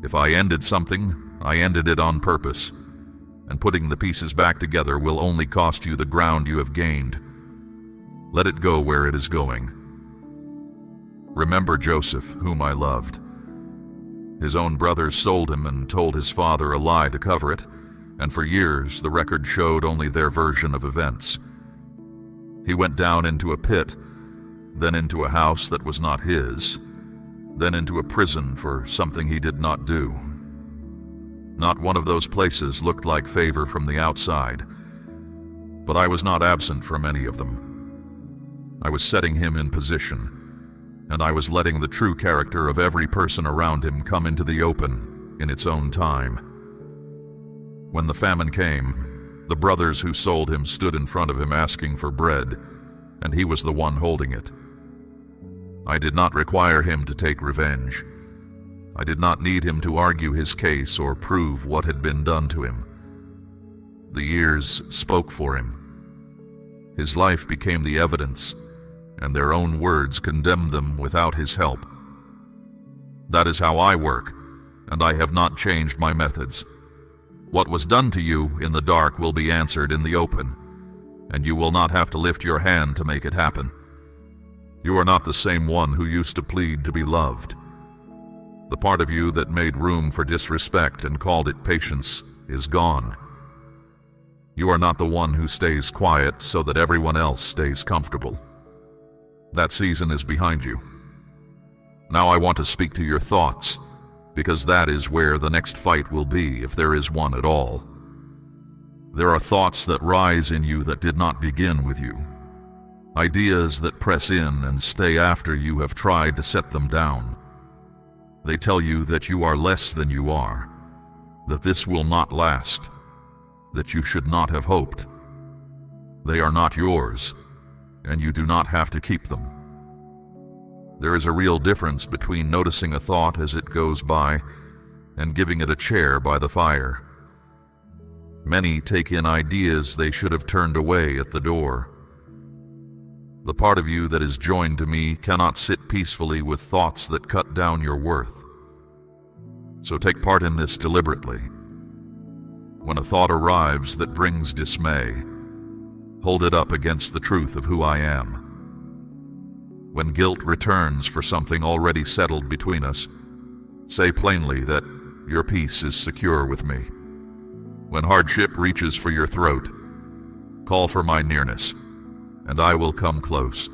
If I ended something, I ended it on purpose, and putting the pieces back together will only cost you the ground you have gained. Let it go where it is going. Remember Joseph, whom I loved. His own brothers sold him and told his father a lie to cover it, and for years the record showed only their version of events. He went down into a pit, then into a house that was not his, then into a prison for something he did not do. Not one of those places looked like favor from the outside, but I was not absent from any of them. I was setting him in position, and I was letting the true character of every person around him come into the open in its own time. When the famine came, the brothers who sold him stood in front of him asking for bread, and he was the one holding it. I did not require him to take revenge. I did not need him to argue his case or prove what had been done to him. The years spoke for him. His life became the evidence, and their own words condemned them without his help. That is how I work, and I have not changed my methods. What was done to you in the dark will be answered in the open, and you will not have to lift your hand to make it happen. You are not the same one who used to plead to be loved. The part of you that made room for disrespect and called it patience is gone. You are not the one who stays quiet so that everyone else stays comfortable. That season is behind you. Now I want to speak to your thoughts, because that is where the next fight will be, if there is one at all. There are thoughts that rise in you that did not begin with you. Ideas that press in and stay after you have tried to set them down. They tell you that you are less than you are, that this will not last, that you should not have hoped. They are not yours, and you do not have to keep them. There is a real difference between noticing a thought as it goes by and giving it a chair by the fire. Many take in ideas they should have turned away at the door. The part of you that is joined to me cannot sit peacefully with thoughts that cut down your worth. So take part in this deliberately. When a thought arrives that brings dismay, hold it up against the truth of who I am. When guilt returns for something already settled between us, say plainly that your peace is secure with me. When hardship reaches for your throat, call for my nearness, and I will come close.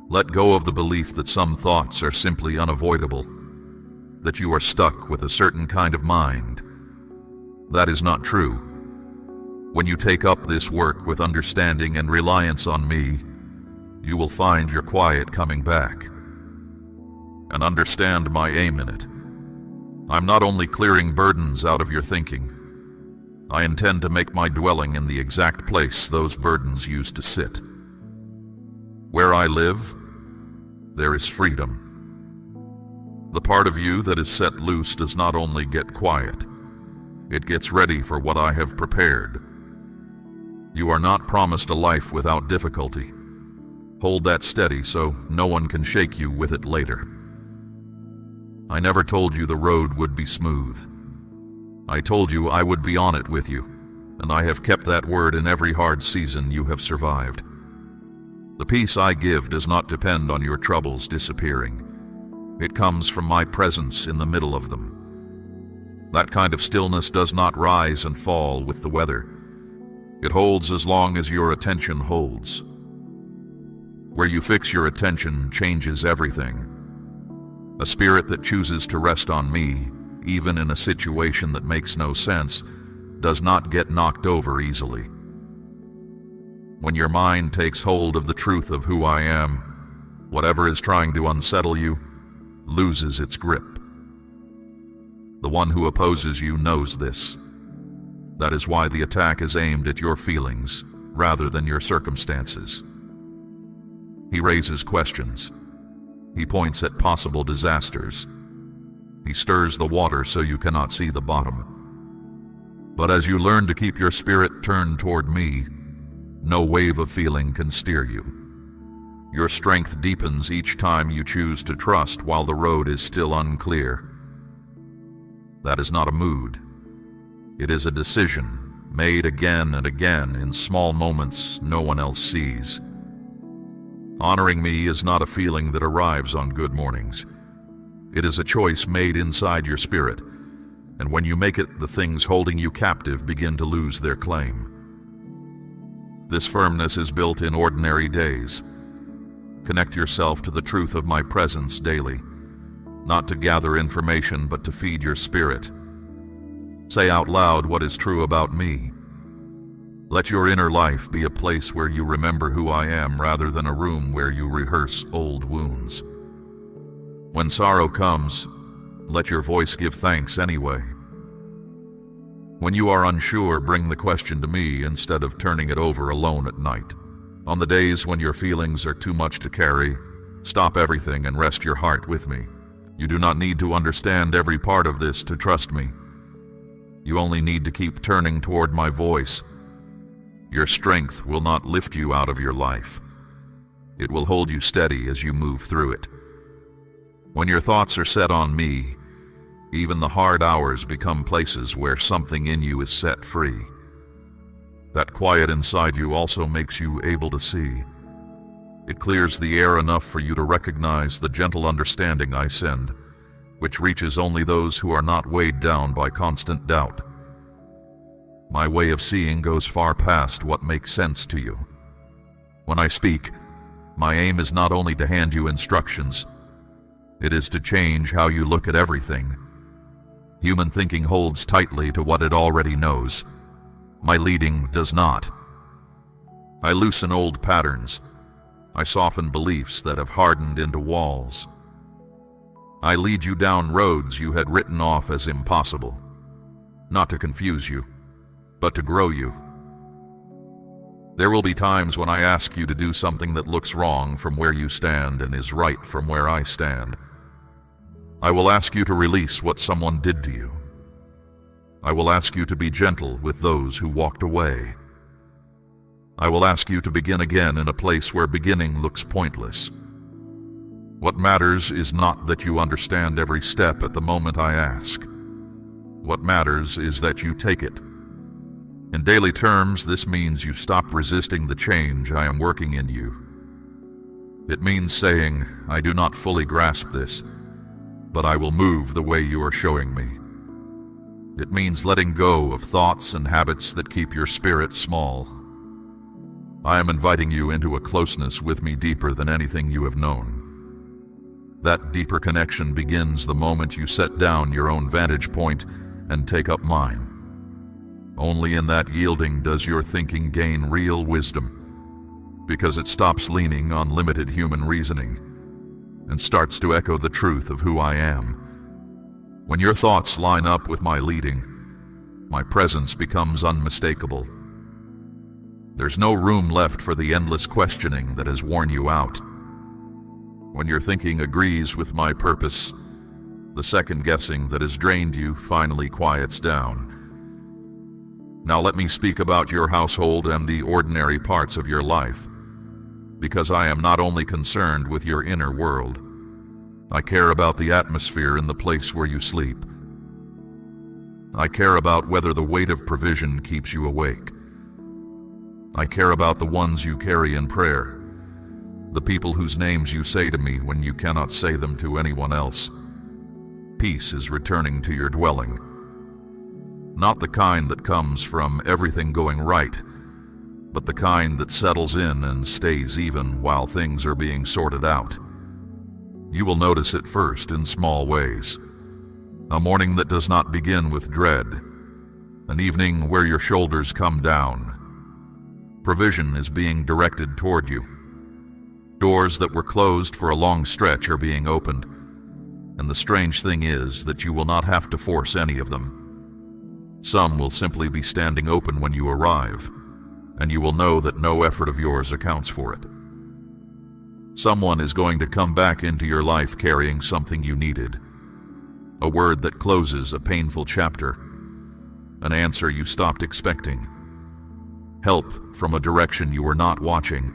Let go of the belief that some thoughts are simply unavoidable, that you are stuck with a certain kind of mind. That is not true. When you take up this work with understanding and reliance on me, you will find your quiet coming back. And understand my aim in it. I'm not only clearing burdens out of your thinking, I intend to make my dwelling in the exact place those burdens used to sit. Where I live, there is freedom. The part of you that is set loose does not only get quiet, it gets ready for what I have prepared. You are not promised a life without difficulty. Hold that steady so no one can shake you with it later. I never told you the road would be smooth. I told you I would be on it with you, and I have kept that word in every hard season you have survived. The peace I give does not depend on your troubles disappearing. It comes from my presence in the middle of them. That kind of stillness does not rise and fall with the weather. It holds as long as your attention holds. Where you fix your attention changes everything. A spirit that chooses to rest on me, even in a situation that makes no sense, does not get knocked over easily. When your mind takes hold of the truth of who I am, whatever is trying to unsettle you loses its grip. The one who opposes you knows this. That is why the attack is aimed at your feelings rather than your circumstances. He raises questions. He points at possible disasters. He stirs the water so you cannot see the bottom. But as you learn to keep your spirit turned toward me, no wave of feeling can steer you. Your strength deepens each time you choose to trust while the road is still unclear. That is not a mood. It is a decision, made again and again in small moments no one else sees. Honoring me is not a feeling that arrives on good mornings. It is a choice made inside your spirit, and when you make it, the things holding you captive begin to lose their claim. This firmness is built in ordinary days. Connect yourself to the truth of my presence daily, not to gather information but to feed your spirit. Say out loud what is true about me. Let your inner life be a place where you remember who I am rather than a room where you rehearse old wounds. When sorrow comes, let your voice give thanks anyway. When you are unsure, bring the question to me instead of turning it over alone at night. On the days when your feelings are too much to carry, stop everything and rest your heart with me. You do not need to understand every part of this to trust me. You only need to keep turning toward my voice. Your strength will not lift you out of your life. It will hold you steady as you move through it. When your thoughts are set on me, even the hard hours become places where something in you is set free. That quiet inside you also makes you able to see. It clears the air enough for you to recognize the gentle understanding I send, which reaches only those who are not weighed down by constant doubt. My way of seeing goes far past what makes sense to you. When I speak, my aim is not only to hand you instructions, it is to change how you look at everything. Human thinking holds tightly to what it already knows. My leading does not. I loosen old patterns. I soften beliefs that have hardened into walls. I lead you down roads you had written off as impossible, not to confuse you, but to grow you. There will be times when I ask you to do something that looks wrong from where you stand and is right from where I stand. I will ask you to release what someone did to you. I will ask you to be gentle with those who walked away. I will ask you to begin again in a place where beginning looks pointless. What matters is not that you understand every step at the moment I ask. What matters is that you take it. In daily terms, this means you stop resisting the change I am working in you. It means saying, I do not fully grasp this, but I will move the way you are showing me. It means letting go of thoughts and habits that keep your spirit small. I am inviting you into a closeness with me deeper than anything you have known. That deeper connection begins the moment you set down your own vantage point and take up mine. Only in that yielding does your thinking gain real wisdom, because it stops leaning on limited human reasoning and starts to echo the truth of who I am. When your thoughts line up with my leading, my presence becomes unmistakable. There's no room left for the endless questioning that has worn you out. When your thinking agrees with my purpose, the second guessing that has drained you finally quiets down. Now let me speak about your household and the ordinary parts of your life, because I am not only concerned with your inner world. I care about the atmosphere in the place where you sleep. I care about whether the weight of provision keeps you awake. I care about the ones you carry in prayer, the people whose names you say to me when you cannot say them to anyone else. Peace is returning to your dwelling. Not the kind that comes from everything going right, but the kind that settles in and stays even while things are being sorted out. You will notice it first in small ways. A morning that does not begin with dread. an evening where your shoulders come down. Provision is being directed toward you. Doors that were closed for a long stretch are being opened, and the strange thing is that you will not have to force any of them. Some will simply be standing open when you arrive, and you will know that no effort of yours accounts for it. Someone is going to come back into your life carrying something you needed, a word that closes a painful chapter, an answer you stopped expecting, help from a direction you were not watching.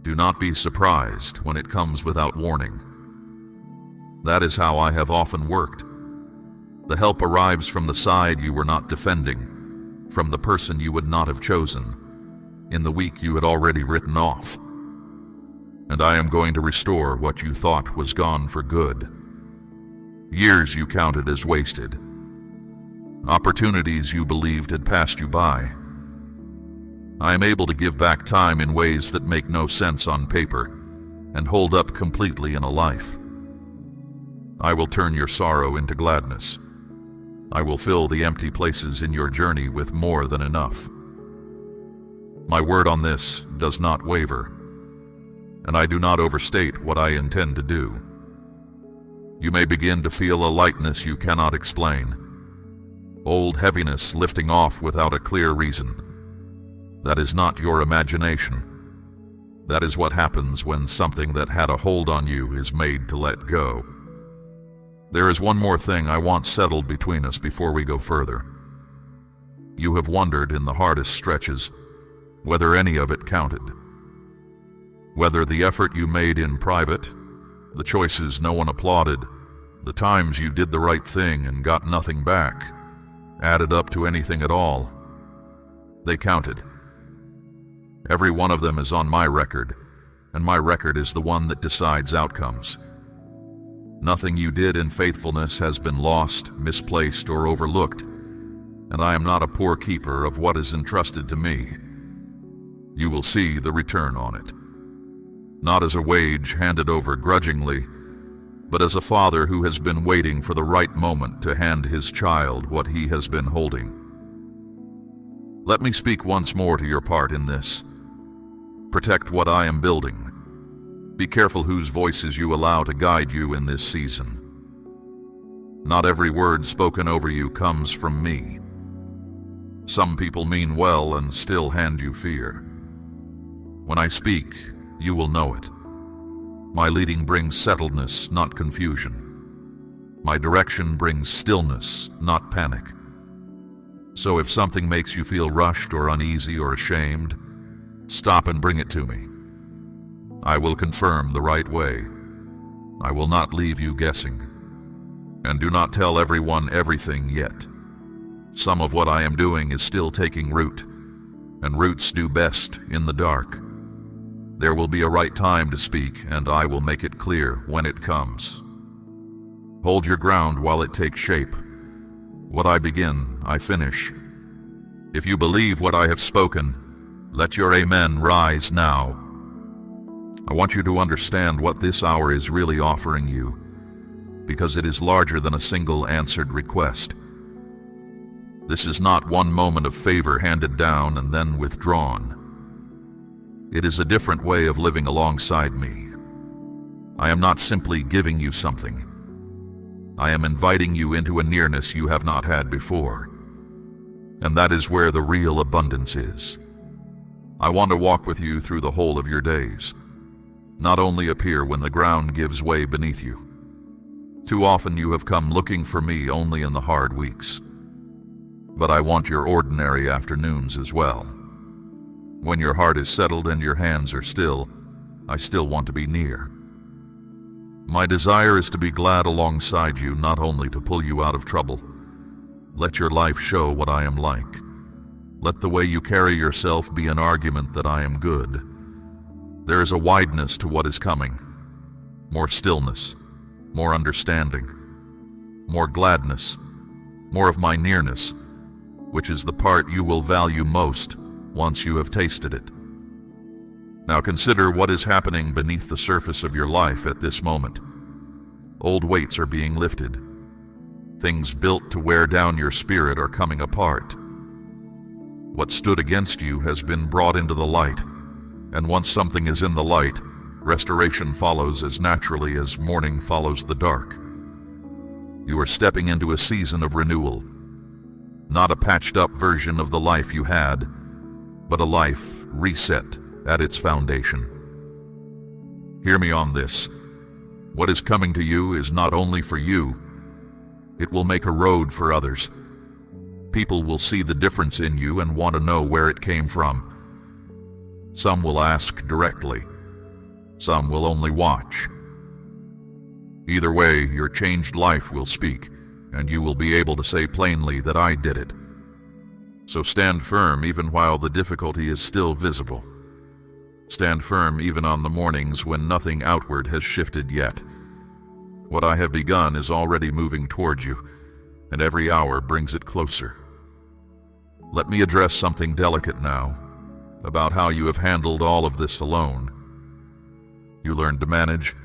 Do not be surprised when it comes without warning. That is how I have often worked. The help arrives from the side you were not defending, from the person you would not have chosen, in the week you had already written off. And I am going to restore what you thought was gone for good. Years you counted as wasted. Opportunities you believed had passed you by. I am able to give back time in ways that make no sense on paper and hold up completely in a life. I will turn your sorrow into gladness. I will fill the empty places in your journey with more than enough. My word on this does not waver, and I do not overstate what I intend to do. You may begin to feel a lightness you cannot explain, old heaviness lifting off without a clear reason. That is not your imagination. That is what happens when something that had a hold on you is made to let go. There is one more thing I want settled between us before we go further. You have wondered in the hardest stretches whether any of it counted. Whether the effort you made in private, the choices no one applauded, the times you did the right thing and got nothing back, added up to anything at all. They counted. Every one of them is on my record, and my record is the one that decides outcomes. Nothing you did in faithfulness has been lost, misplaced, or overlooked, and I am not a poor keeper of what is entrusted to me. You will see the return on it. Not as a wage handed over grudgingly, but as a father who has been waiting for the right moment to hand his child what he has been holding. Let me speak once more to your part in this. Protect what I am building. Be careful whose voices you allow to guide you in this season. Not every word spoken over you comes from me. Some people mean well and still hand you fear. When I speak, you will know it. My leading brings settledness, not confusion. My direction brings stillness, not panic. So if something makes you feel rushed or uneasy or ashamed, stop and bring it to me. I will confirm the right way. I will not leave you guessing. And do not tell everyone everything yet. Some of what I am doing is still taking root, and roots do best in the dark. There will be a right time to speak, and I will make it clear when it comes. Hold your ground while it takes shape. What I begin, I finish. If you believe what I have spoken, let your amen rise now. I want you to understand what this hour is really offering you, because it is larger than a single answered request. This is not one moment of favor handed down and then withdrawn. It is a different way of living alongside me. I am not simply giving you something. I am inviting you into a nearness you have not had before. And that is where the real abundance is. I want to walk with you through the whole of your days, not only appear when the ground gives way beneath you. Too often you have come looking for me only in the hard weeks. But I want your ordinary afternoons as well. When your heart is settled and your hands are still, I still want to be near. My desire is to be glad alongside you, not only to pull you out of trouble. Let your life show what I am like. Let the way you carry yourself be an argument that I am good. There is a wideness to what is coming. More stillness, more understanding, more gladness, more of my nearness, which is the part you will value most once you have tasted it. Now consider what is happening beneath the surface of your life at this moment. Old weights are being lifted. Things built to wear down your spirit are coming apart. What stood against you has been brought into the light, and once something is in the light, restoration follows as naturally as morning follows the dark. You are stepping into a season of renewal, not a patched-up version of the life you had, but a life reset at its foundation. Hear me on this. What is coming to you is not only for you, it will make a road for others. People will see the difference in you and want to know where it came from. Some will ask directly. Some will only watch. Either way, your changed life will speak, and you will be able to say plainly that I did it. So stand firm even while the difficulty is still visible. Stand firm even on the mornings when nothing outward has shifted yet. What I have begun is already moving toward you, and every hour brings it closer. Let me address something delicate now, about how you have handled all of this alone. You learned to manage.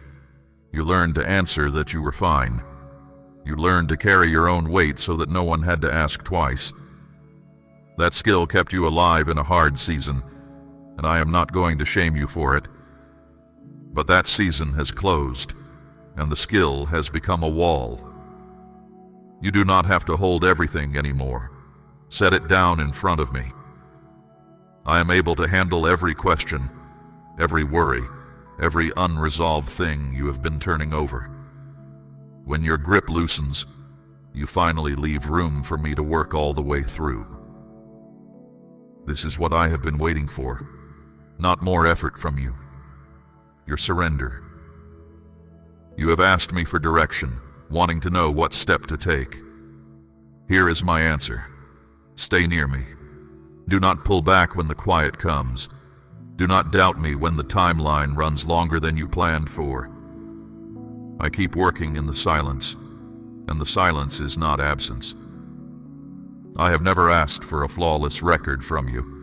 You learned to answer that you were fine. You learned to carry your own weight so that no one had to ask twice. That skill kept you alive in a hard season, and I am not going to shame you for it. But that season has closed, and the skill has become a wall. You do not have to hold everything anymore. Set it down in front of me. I am able to handle every question, every worry, every unresolved thing you have been turning over. When your grip loosens, you finally leave room for me to work all the way through. This is what I have been waiting for. Not more effort from you. Your surrender. You have asked me for direction, wanting to know what step to take. Here is my answer. Stay near me. Do not pull back when the quiet comes. Do not doubt me when the timeline runs longer than you planned for. I keep working in the silence, and the silence is not absence. I have never asked for a flawless record from you.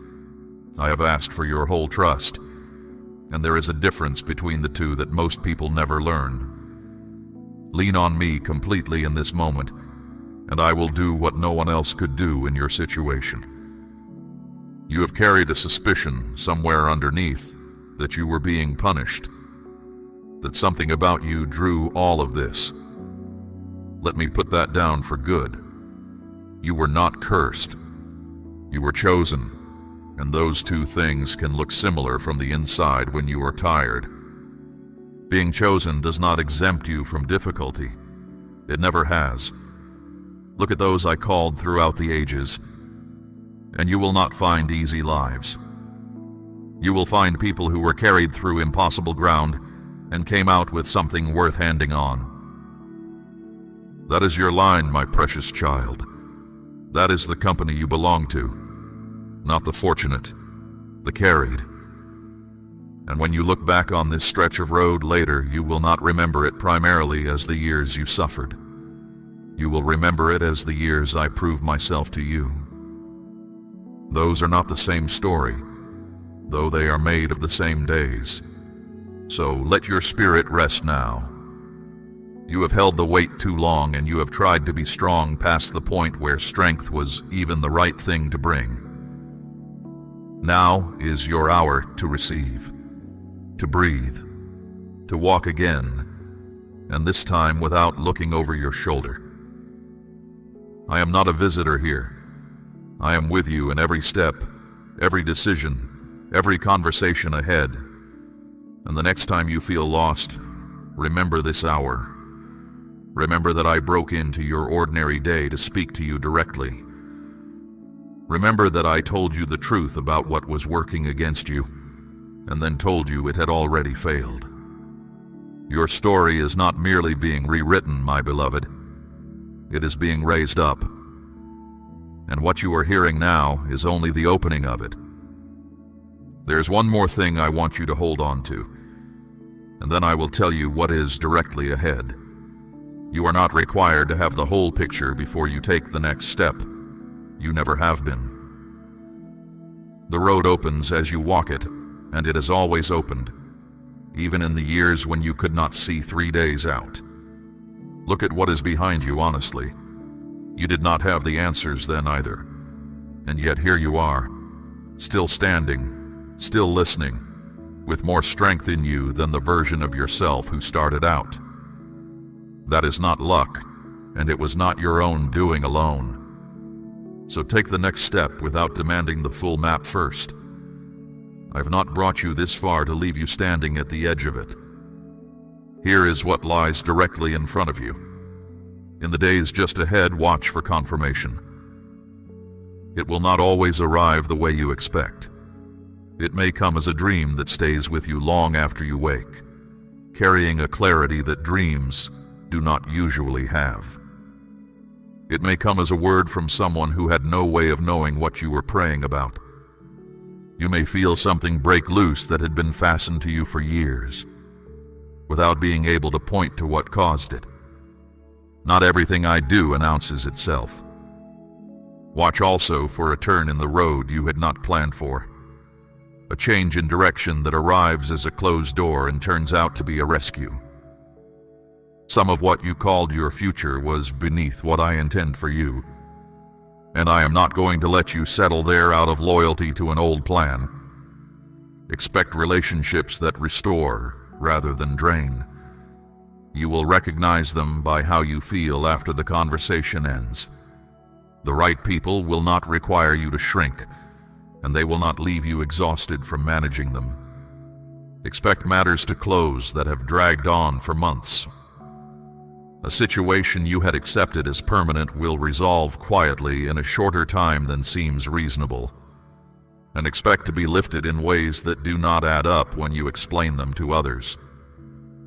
I have asked for your whole trust, and there is a difference between the two that most people never learn. Lean on me completely in this moment, and I will do what no one else could do in your situation. You have carried a suspicion somewhere underneath that you were being punished, that something about you drew all of this. Let me put that down for good. You were not cursed. You were chosen, and those two things can look similar from the inside when you are tired. Being chosen does not exempt you from difficulty. It never has. Look at those I called throughout the ages, and you will not find easy lives. You will find people who were carried through impossible ground and came out with something worth handing on. That is your line, my precious child. That is the company you belong to. Not the fortunate, the carried. And when you look back on this stretch of road later, you will not remember it primarily as the years you suffered. You will remember it as the years I proved myself to you. Those are not the same story, though they are made of the same days. So let your spirit rest now. You have held the weight too long, and you have tried to be strong past the point where strength was even the right thing to bring. Now is your hour to receive, to breathe, to walk again, and this time without looking over your shoulder. I am not a visitor here. I am with you in every step, every decision, every conversation ahead. And the next time you feel lost, remember this hour. Remember that I broke into your ordinary day to speak to you directly. Remember that I told you the truth about what was working against you, and then told you it had already failed. Your story is not merely being rewritten, my beloved. It is being raised up. And what you are hearing now is only the opening of it. There's one more thing I want you to hold on to, and then I will tell you what is directly ahead. You are not required to have the whole picture before you take the next step. You never have been. The road opens as you walk it, and it has always opened, even in the years when you could not see 3 days out. Look at what is behind you honestly, You did not have the answers then either. And yet here you are, still standing, still listening, with more strength in you than the version of yourself who started out. That is not luck, and it was not your own doing alone. So take the next step without demanding the full map first. I've not brought you this far to leave you standing at the edge of it. Here is what lies directly in front of you. In the days just ahead, watch for confirmation. It will not always arrive the way you expect. It may come as a dream that stays with you long after you wake, carrying a clarity that dreams do not usually have. It may come as a word from someone who had no way of knowing what you were praying about. You may feel something break loose that had been fastened to you for years, without being able to point to what caused it. Not everything I do announces itself. Watch also for a turn in the road you had not planned for, a change in direction that arrives as a closed door and turns out to be a rescue. Some of what you called your future was beneath what I intend for you, and I am not going to let you settle there out of loyalty to an old plan. Expect relationships that restore rather than drain. You will recognize them by how you feel after the conversation ends. The right people will not require you to shrink, and they will not leave you exhausted from managing them. Expect matters to close that have dragged on for months. A situation you had accepted as permanent will resolve quietly in a shorter time than seems reasonable, and expect to be lifted in ways that do not add up when you explain them to others.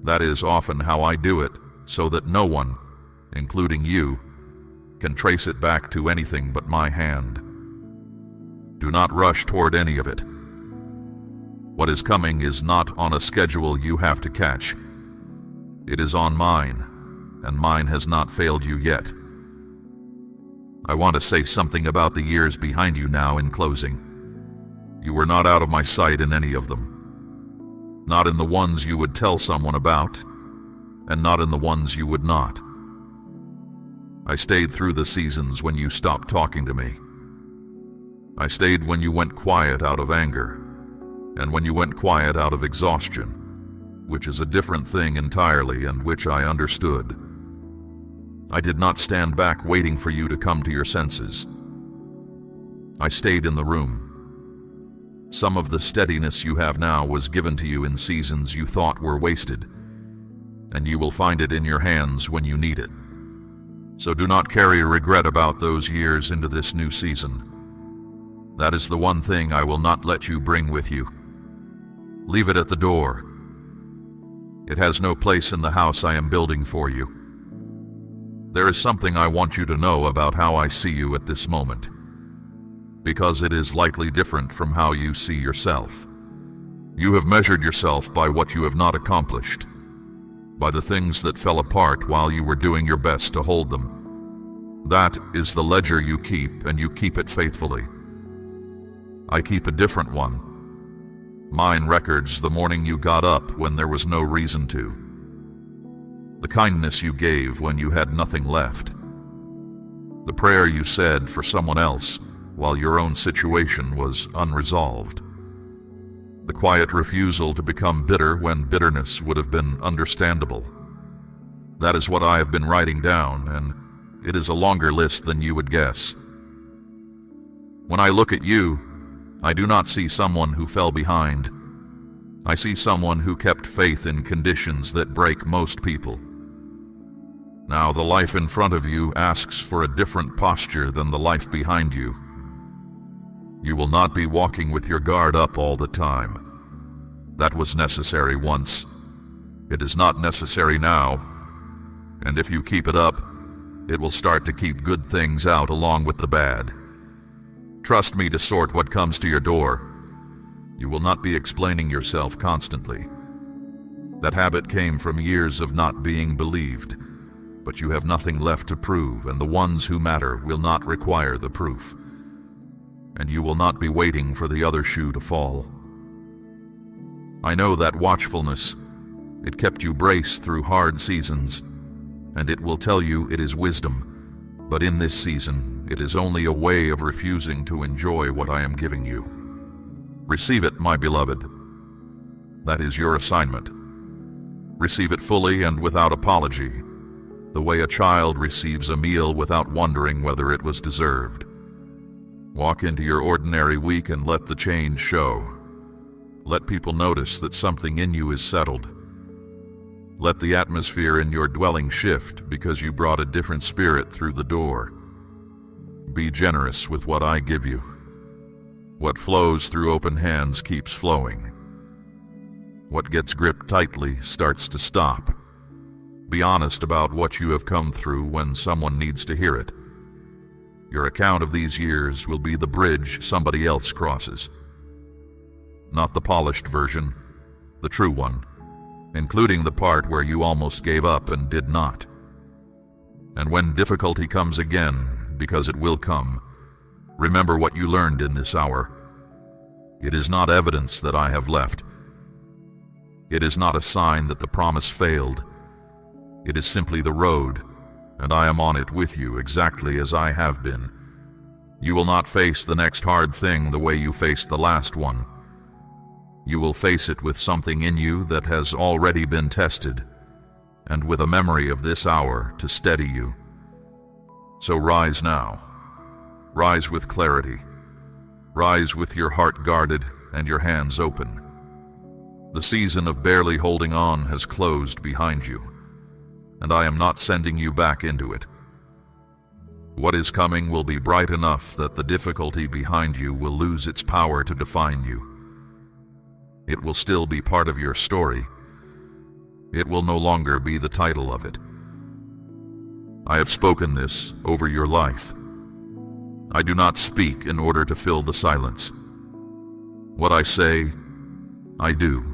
That is often how I do it, so that no one, including you, can trace it back to anything but my hand. Do not rush toward any of it. What is coming is not on a schedule you have to catch. It is on mine, and mine has not failed you yet. I want to say something about the years behind you now in closing. You were not out of my sight in any of them. Not in the ones you would tell someone about, and not in the ones you would not. I stayed through the seasons when you stopped talking to me. I stayed when you went quiet out of anger, and when you went quiet out of exhaustion, which is a different thing entirely and which I understood. I did not stand back waiting for you to come to your senses. I stayed in the room. Some of the steadiness you have now was given to you in seasons you thought were wasted, and you will find it in your hands when you need it. So do not carry regret about those years into this new season. That is the one thing I will not let you bring with you. Leave it at the door. It has no place in the house I am building for you. There is something I want you to know about how I see you at this moment, because it is likely different from how you see yourself. You have measured yourself by what you have not accomplished, by the things that fell apart while you were doing your best to hold them. That is the ledger you keep, and you keep it faithfully. I keep a different one. Mine records the morning you got up when there was no reason to. The kindness you gave when you had nothing left. The prayer you said for someone else while your own situation was unresolved. The quiet refusal to become bitter when bitterness would have been understandable. That is what I have been writing down, and it is a longer list than you would guess. When I look at you, I do not see someone who fell behind. I see someone who kept faith in conditions that break most people. Now the life in front of you asks for a different posture than the life behind you. You will not be walking with your guard up all the time. That was necessary once. It is not necessary now. And if you keep it up, it will start to keep good things out along with the bad. Trust me to sort what comes to your door. You will not be explaining yourself constantly. That habit came from years of not being believed, but you have nothing left to prove, and the ones who matter will not require the proof. And you will not be waiting for the other shoe to fall. I know that watchfulness. It kept you braced through hard seasons, and it will tell you it is wisdom, But in this season, it is only a way of refusing to enjoy what I am giving you. Receive it, my beloved. That is your assignment. Receive it fully and without apology, the way a child receives a meal without wondering whether it was deserved. Walk into your ordinary week and let the change show. Let people notice that something in you is settled. Let the atmosphere in your dwelling shift because you brought a different spirit through the door. Be generous with what I give you. What flows through open hands keeps flowing. What gets gripped tightly starts to stop. Be honest about what you have come through when someone needs to hear it. Your account of these years will be the bridge somebody else crosses. Not the polished version, the true one, including the part where you almost gave up and did not. And when difficulty comes again, because it will come, remember what you learned in this hour. It is not evidence that I have left. It is not a sign that the promise failed. It is simply the road, and I am on it with you exactly as I have been. You will not face the next hard thing the way you faced the last one. You will face it with something in you that has already been tested, and with a memory of this hour to steady you. So rise now. Rise with clarity. Rise with your heart guarded and your hands open. The season of barely holding on has closed behind you, and I am not sending you back into it. What is coming will be bright enough that the difficulty behind you will lose its power to define you. It will still be part of your story. It will no longer be the title of it. I have spoken this over your life. I do not speak in order to fill the silence. What I say, I do.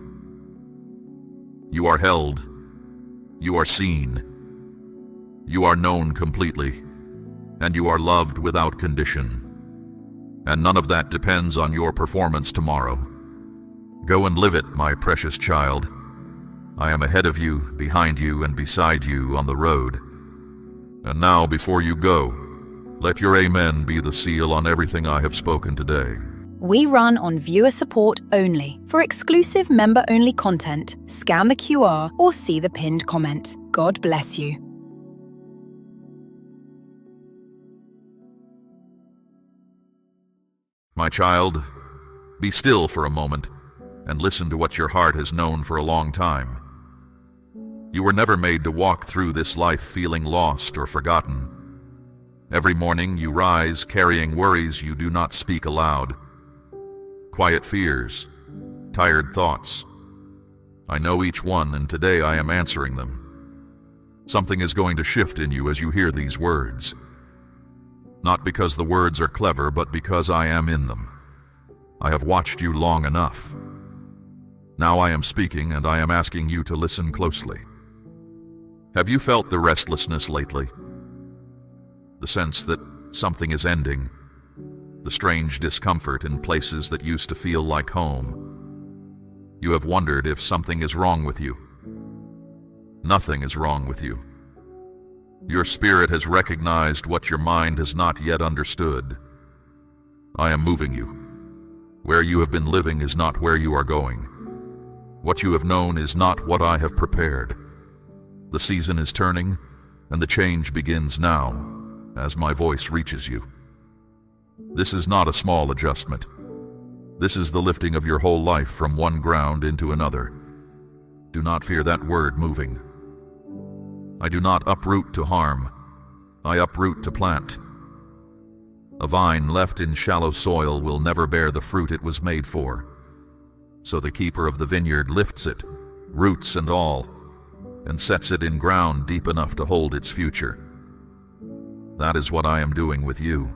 You are held. You are seen. You are known completely, and you are loved without condition. And none of that depends on your performance tomorrow. Go and live it, my precious child. I am ahead of you, behind you, and beside you on the road. And now, before you go, let your amen be the seal on everything I have spoken today. We run on viewer support only. For exclusive member-only content, scan the QR or see the pinned comment. God bless you. My child, be still for a moment and listen to what your heart has known for a long time. You were never made to walk through this life feeling lost or forgotten. Every morning you rise carrying worries you do not speak aloud. Quiet fears, tired thoughts. I know each one, and today I am answering them. Something is going to shift in you as you hear these words. Not because the words are clever, but because I am in them. I have watched you long enough. Now I am speaking, and I am asking you to listen closely. Have you felt the restlessness lately? The sense that something is ending? The strange discomfort in places that used to feel like home? You have wondered if something is wrong with you. Nothing is wrong with you. Your spirit has recognized what your mind has not yet understood. I am moving you. Where you have been living is not where you are going. What you have known is not what I have prepared. The season is turning, and the change begins now, as my voice reaches you. This is not a small adjustment. This is the lifting of your whole life from one ground into another. Do not fear that word, moving. I do not uproot to harm. I uproot to plant. A vine left in shallow soil will never bear the fruit it was made for. So the keeper of the vineyard lifts it, roots and all, and sets it in ground deep enough to hold its future. That is what I am doing with you.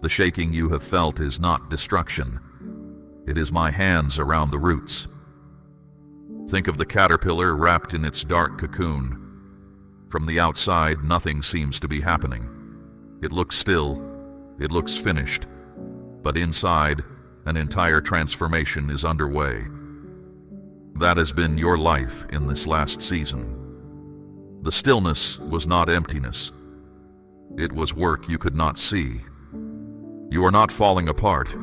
The shaking you have felt is not destruction. It is my hands around the roots. Think of the caterpillar wrapped in its dark cocoon. From the outside, nothing seems to be happening. It looks still, it looks finished, but inside, an entire transformation is underway. That has been your life in this last season. The stillness was not emptiness. It was work you could not see. You are not falling apart.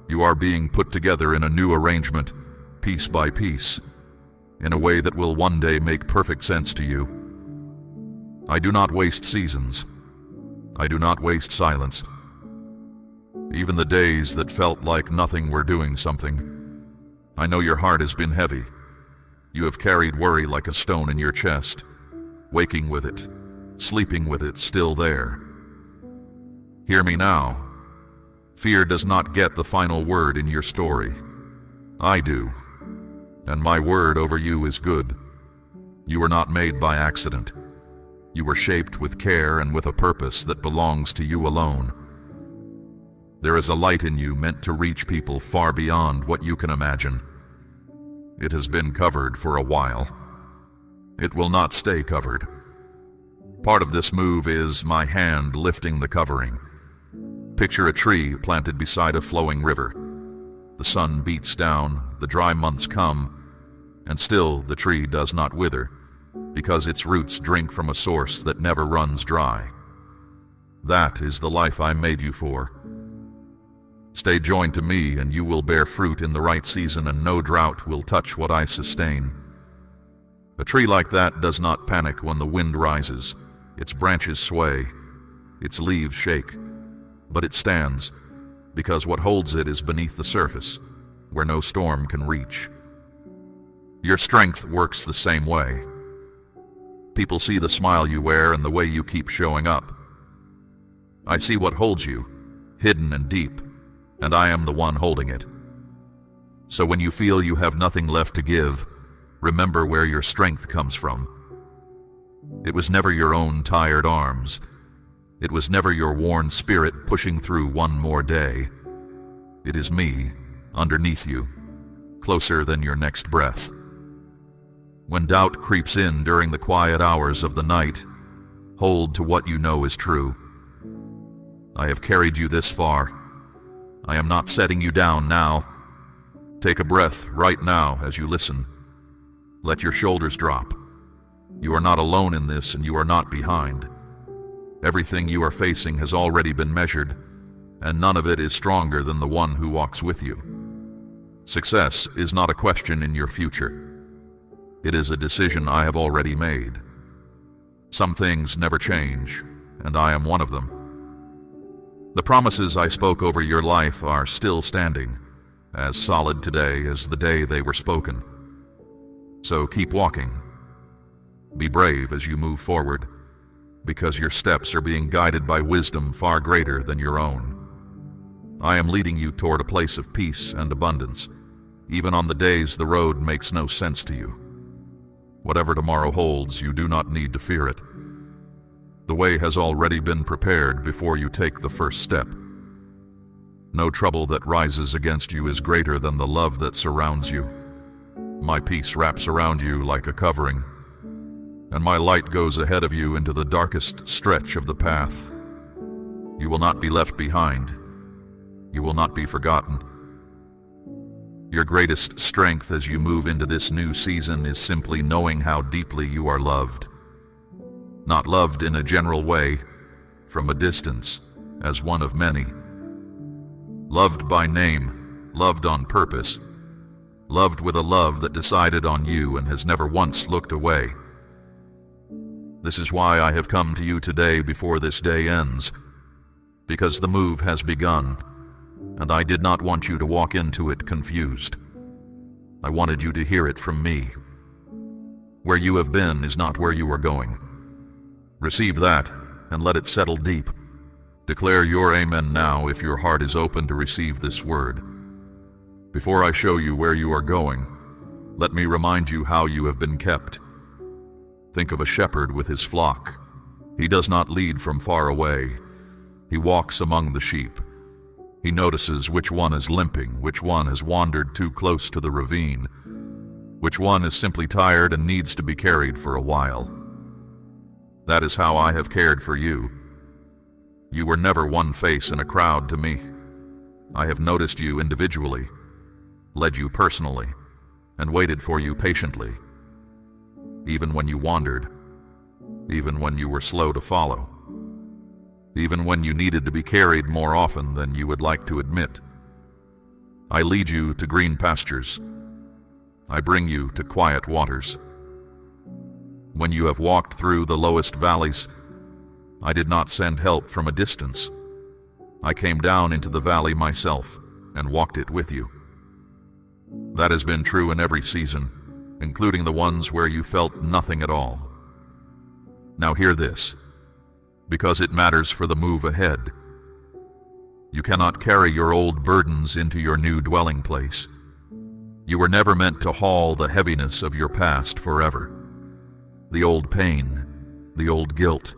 You are being put together in a new arrangement, piece by piece, in a way that will one day make perfect sense to you. I do not waste seasons. I do not waste silence. Even the days that felt like nothing were doing something. I know your heart has been heavy. You have carried worry like a stone in your chest, waking with it, sleeping with it still there. Hear me now. Fear does not get the final word in your story. I do, and my word over you is good. You were not made by accident. You were shaped with care and with a purpose that belongs to you alone. There is a light in you meant to reach people far beyond what you can imagine. It has been covered for a while. It will not stay covered. Part of this move is my hand lifting the covering. Picture a tree planted beside a flowing river. The sun beats down, the dry months come, and still the tree does not wither, because its roots drink from a source that never runs dry. That is the life I made you for. Stay joined to me and you will bear fruit in the right season, and no drought will touch what I sustain. A tree like that does not panic when the wind rises. Its branches sway, its leaves shake, but it stands, because what holds it is beneath the surface, where no storm can reach. Your strength works the same way. People see the smile you wear and the way you keep showing up. I see what holds you, hidden and deep, and I am the one holding it. So when you feel you have nothing left to give, remember where your strength comes from. It was never your own tired arms. It was never your worn spirit pushing through one more day. It is me, underneath you, closer than your next breath. When doubt creeps in during the quiet hours of the night, hold to what you know is true. I have carried you this far. I am not setting you down now. Take a breath right now as you listen. Let your shoulders drop. You are not alone in this, and you are not behind. Everything you are facing has already been measured, and none of it is stronger than the one who walks with you. Success is not a question in your future. It is a decision I have already made. Some things never change, and I am one of them. The promises I spoke over your life are still standing, as solid today as the day they were spoken. So keep walking. Be brave as you move forward, because your steps are being guided by wisdom far greater than your own. I am leading you toward a place of peace and abundance, even on the days the road makes no sense to you. Whatever tomorrow holds, you do not need to fear it. The way has already been prepared before you take the first step. No trouble that rises against you is greater than the love that surrounds you. My peace wraps around you like a covering, and my light goes ahead of you into the darkest stretch of the path. You will not be left behind. You will not be forgotten. Your greatest strength as you move into this new season is simply knowing how deeply you are loved. Not loved in a general way, from a distance, as one of many. Loved by name, loved on purpose, loved with a love that decided on you and has never once looked away. This is why I have come to you today before this day ends, because the move has begun, and I did not want you to walk into it confused. I wanted you to hear it from me. Where you have been is not where you are going. Receive that, and let it settle deep. Declare your amen now if your heart is open to receive this word. Before I show you where you are going, let me remind you how you have been kept. Think of a shepherd with his flock. He does not lead from far away. He walks among the sheep. He notices which one is limping, which one has wandered too close to the ravine, which one is simply tired and needs to be carried for a while. That is how I have cared for you. You were never one face in a crowd to me. I have noticed you individually, led you personally, and waited for you patiently, even when you wandered, even when you were slow to follow. even when you needed to be carried more often than you would like to admit. I lead you to green pastures. I bring you to quiet waters. When you have walked through the lowest valleys, I did not send help from a distance. I came down into the valley myself and walked it with you. That has been true in every season, including the ones where you felt nothing at all. Now hear this, because it matters for the move ahead. You cannot carry your old burdens into your new dwelling place. You were never meant to haul the heaviness of your past forever. The old pain, the old guilt,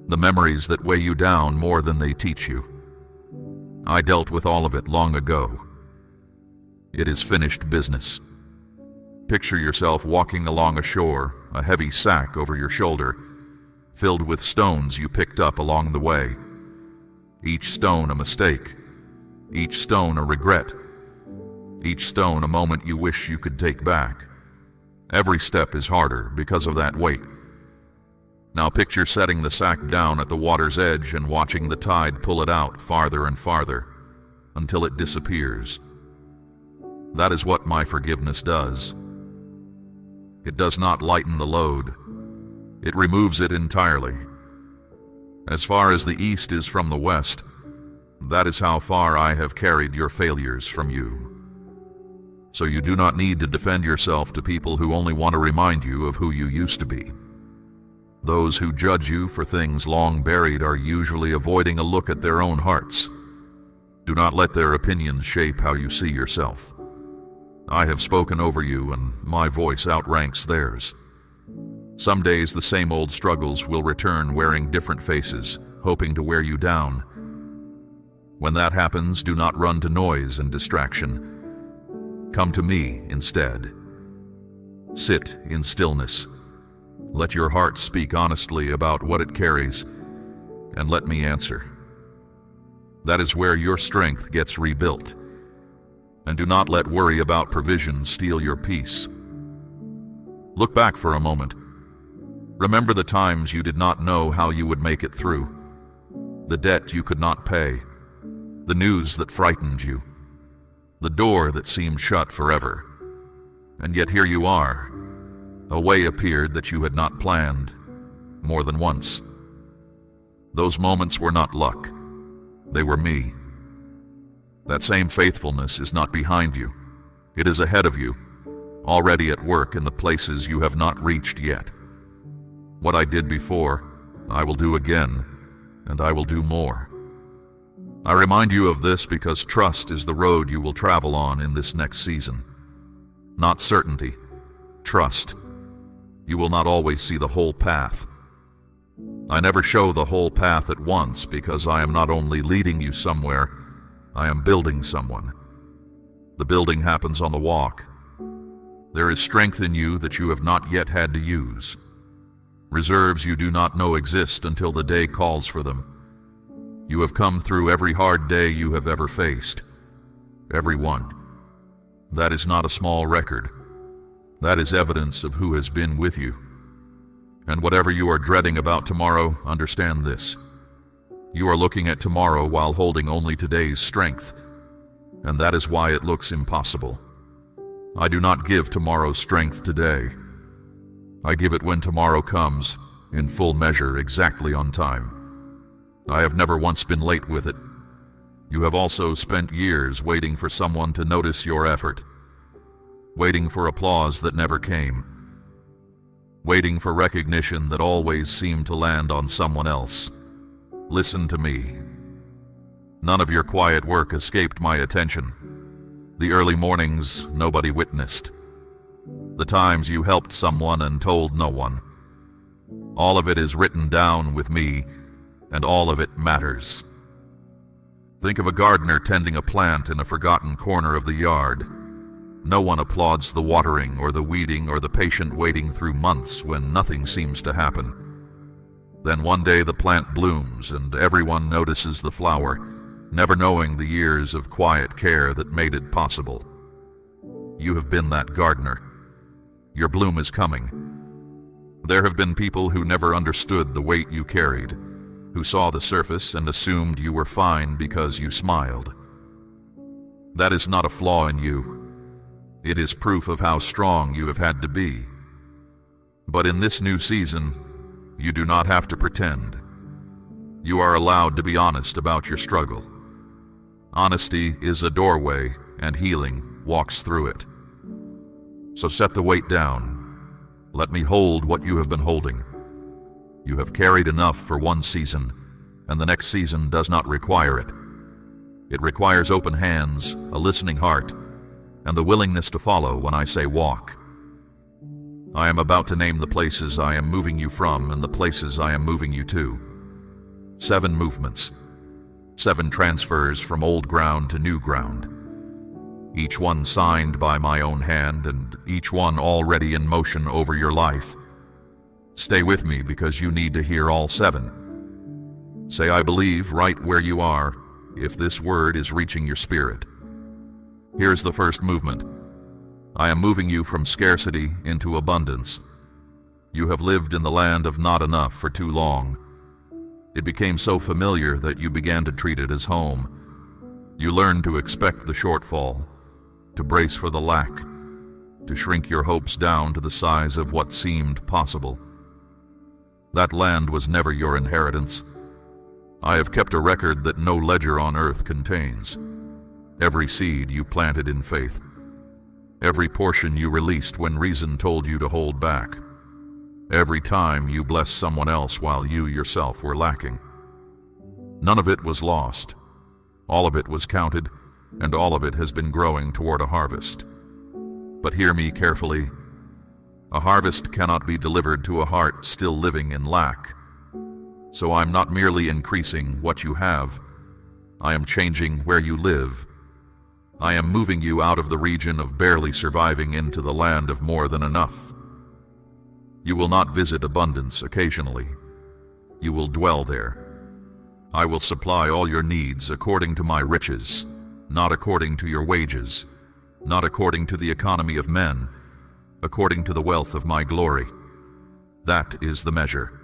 the memories that weigh you down more than they teach you. I dealt with all of it long ago. It is finished business. Picture yourself walking along a shore, a heavy sack over your shoulder, filled with stones you picked up along the way. Each stone a mistake, each stone a regret, each stone a moment you wish you could take back. Every step is harder because of that weight. Now picture setting the sack down at the water's edge and watching the tide pull it out farther and farther until it disappears. That is what my forgiveness does. It does not lighten the load. It removes it entirely. As far as the east is from the west, that is how far I have carried your failures from you. So you do not need to defend yourself to people who only want to remind you of who you used to be. Those who judge you for things long buried are usually avoiding a look at their own hearts. Do not let their opinions shape how you see yourself. I have spoken over you, and my voice outranks theirs. Some days the same old struggles will return wearing different faces, hoping to wear you down. When that happens, do not run to noise and distraction. Come to me instead. Sit in stillness. Let your heart speak honestly about what it carries, and let me answer. That is where your strength gets rebuilt. And do not let worry about provision steal your peace. Look back for a moment. Remember the times you did not know how you would make it through, the debt you could not pay, the news that frightened you, the door that seemed shut forever. And yet here you are. A way appeared that you had not planned, more than once. Those moments were not luck. They were me. That same faithfulness is not behind you. It is ahead of you, already at work in the places you have not reached yet. What I did before, I will do again, and I will do more. I remind you of this because trust is the road you will travel on in this next season. Not certainty, trust. You will not always see the whole path. I never show the whole path at once because I am not only leading you somewhere, I am building someone. The building happens on the walk. There is strength in you that you have not yet had to use. Reserves you do not know exist until the day calls for them. You have come through every hard day you have ever faced. Every one. That is not a small record. That is evidence of who has been with you. And whatever you are dreading about tomorrow, understand this. You are looking at tomorrow while holding only today's strength, and that is why it looks impossible. I do not give tomorrow's strength today. I give it when tomorrow comes, in full measure, exactly on time. I have never once been late with it. You have also spent years waiting for someone to notice your effort, waiting for applause that never came, waiting for recognition that always seemed to land on someone else. Listen to me. None of your quiet work escaped my attention. The early mornings nobody witnessed. The times you helped someone and told no one. All of it is written down with me, and all of it matters. Think of a gardener tending a plant in a forgotten corner of the yard. No one applauds the watering or the weeding or the patient waiting through months when nothing seems to happen. Then one day the plant blooms and everyone notices the flower, never knowing the years of quiet care that made it possible. You have been that gardener. Your bloom is coming. There have been people who never understood the weight you carried, who saw the surface and assumed you were fine because you smiled. That is not a flaw in you. It is proof of how strong you have had to be. But in this new season, you do not have to pretend. You are allowed to be honest about your struggle. Honesty is a doorway, and healing walks through it. So set the weight down. Let me hold what you have been holding. You have carried enough for one season, and the next season does not require it. It requires open hands, a listening heart, and the willingness to follow when I say walk. I am about to name the places I am moving you from and the places I am moving you to. 7 movements. 7 transfers from old ground to new ground. Each one signed by my own hand, and each one already in motion over your life. Stay with me because you need to hear all 7. Say I believe right where you are if this word is reaching your spirit. Here's the first movement. I am moving you from scarcity into abundance. You have lived in the land of not enough for too long. It became so familiar that you began to treat it as home. You learned to expect the shortfall, to brace for the lack, to shrink your hopes down to the size of what seemed possible. That land was never your inheritance. I have kept a record that no ledger on earth contains. Every seed you planted in faith. Every portion you released when reason told you to hold back. Every time you blessed someone else while you yourself were lacking. None of it was lost. All of it was counted, and all of it has been growing toward a harvest. But hear me carefully. A harvest cannot be delivered to a heart still living in lack. So I'm not merely increasing what you have. I am changing where you live. I am moving you out of the region of barely surviving into the land of more than enough. You will not visit abundance occasionally. You will dwell there. I will supply all your needs according to my riches, not according to your wages, not according to the economy of men, according to the wealth of my glory. That is the measure.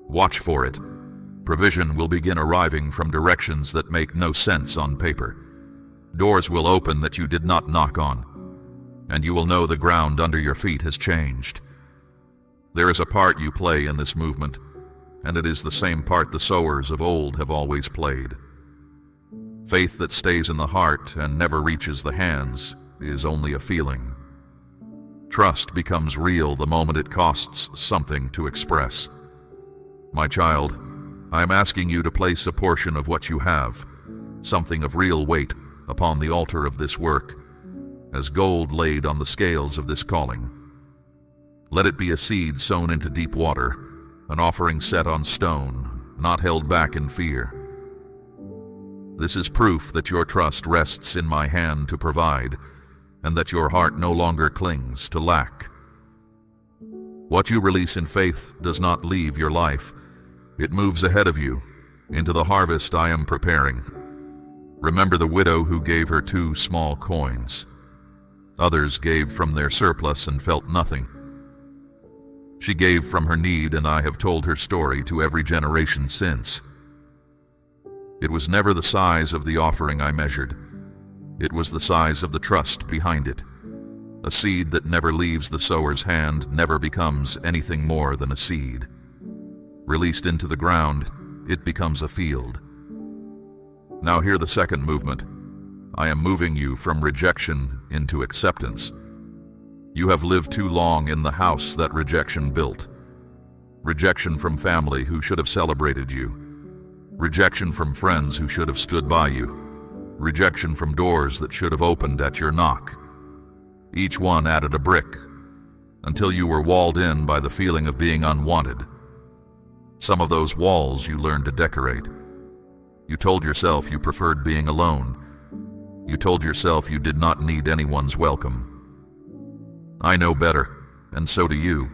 Watch for it. Provision will begin arriving from directions that make no sense on paper. Doors will open that you did not knock on, and you will know the ground under your feet has changed. There is a part you play in this movement, and it is the same part the sowers of old have always played. Faith that stays in the heart and never reaches the hands is only a feeling. Trust becomes real the moment it costs something to express. My child, I am asking you to place a portion of what you have, something of real weight, upon the altar of this work, as gold laid on the scales of this calling. Let it be a seed sown into deep water, an offering set on stone, not held back in fear. This is proof that your trust rests in my hand to provide, and that your heart no longer clings to lack. What you release in faith does not leave your life. It moves ahead of you, into the harvest I am preparing. Remember the widow who gave her 2 small coins. Others gave from their surplus and felt nothing. She gave from her need, and I have told her story to every generation since. It was never the size of the offering I measured. It was the size of the trust behind it. A seed that never leaves the sower's hand never becomes anything more than a seed. Released into the ground, it becomes a field. Now hear the second movement. I am moving you from rejection into acceptance. You have lived too long in the house that rejection built. Rejection from family who should have celebrated you. Rejection from friends who should have stood by you. Rejection from doors that should have opened at your knock. Each one added a brick, until you were walled in by the feeling of being unwanted. Some of those walls you learned to decorate. You told yourself you preferred being alone. You told yourself you did not need anyone's welcome. I know better, and so do you.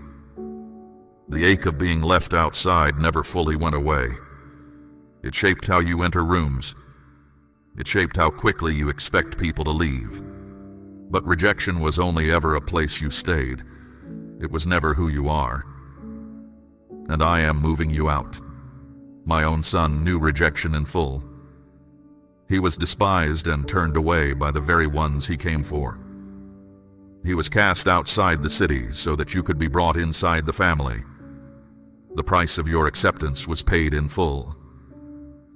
The ache of being left outside never fully went away. It shaped how you enter rooms. It shaped how quickly you expect people to leave. But rejection was only ever a place you stayed. It was never who you are. And I am moving you out. My own son knew rejection in full. He was despised and turned away by the very ones he came for. He was cast outside the city so that you could be brought inside the family. The price of your acceptance was paid in full,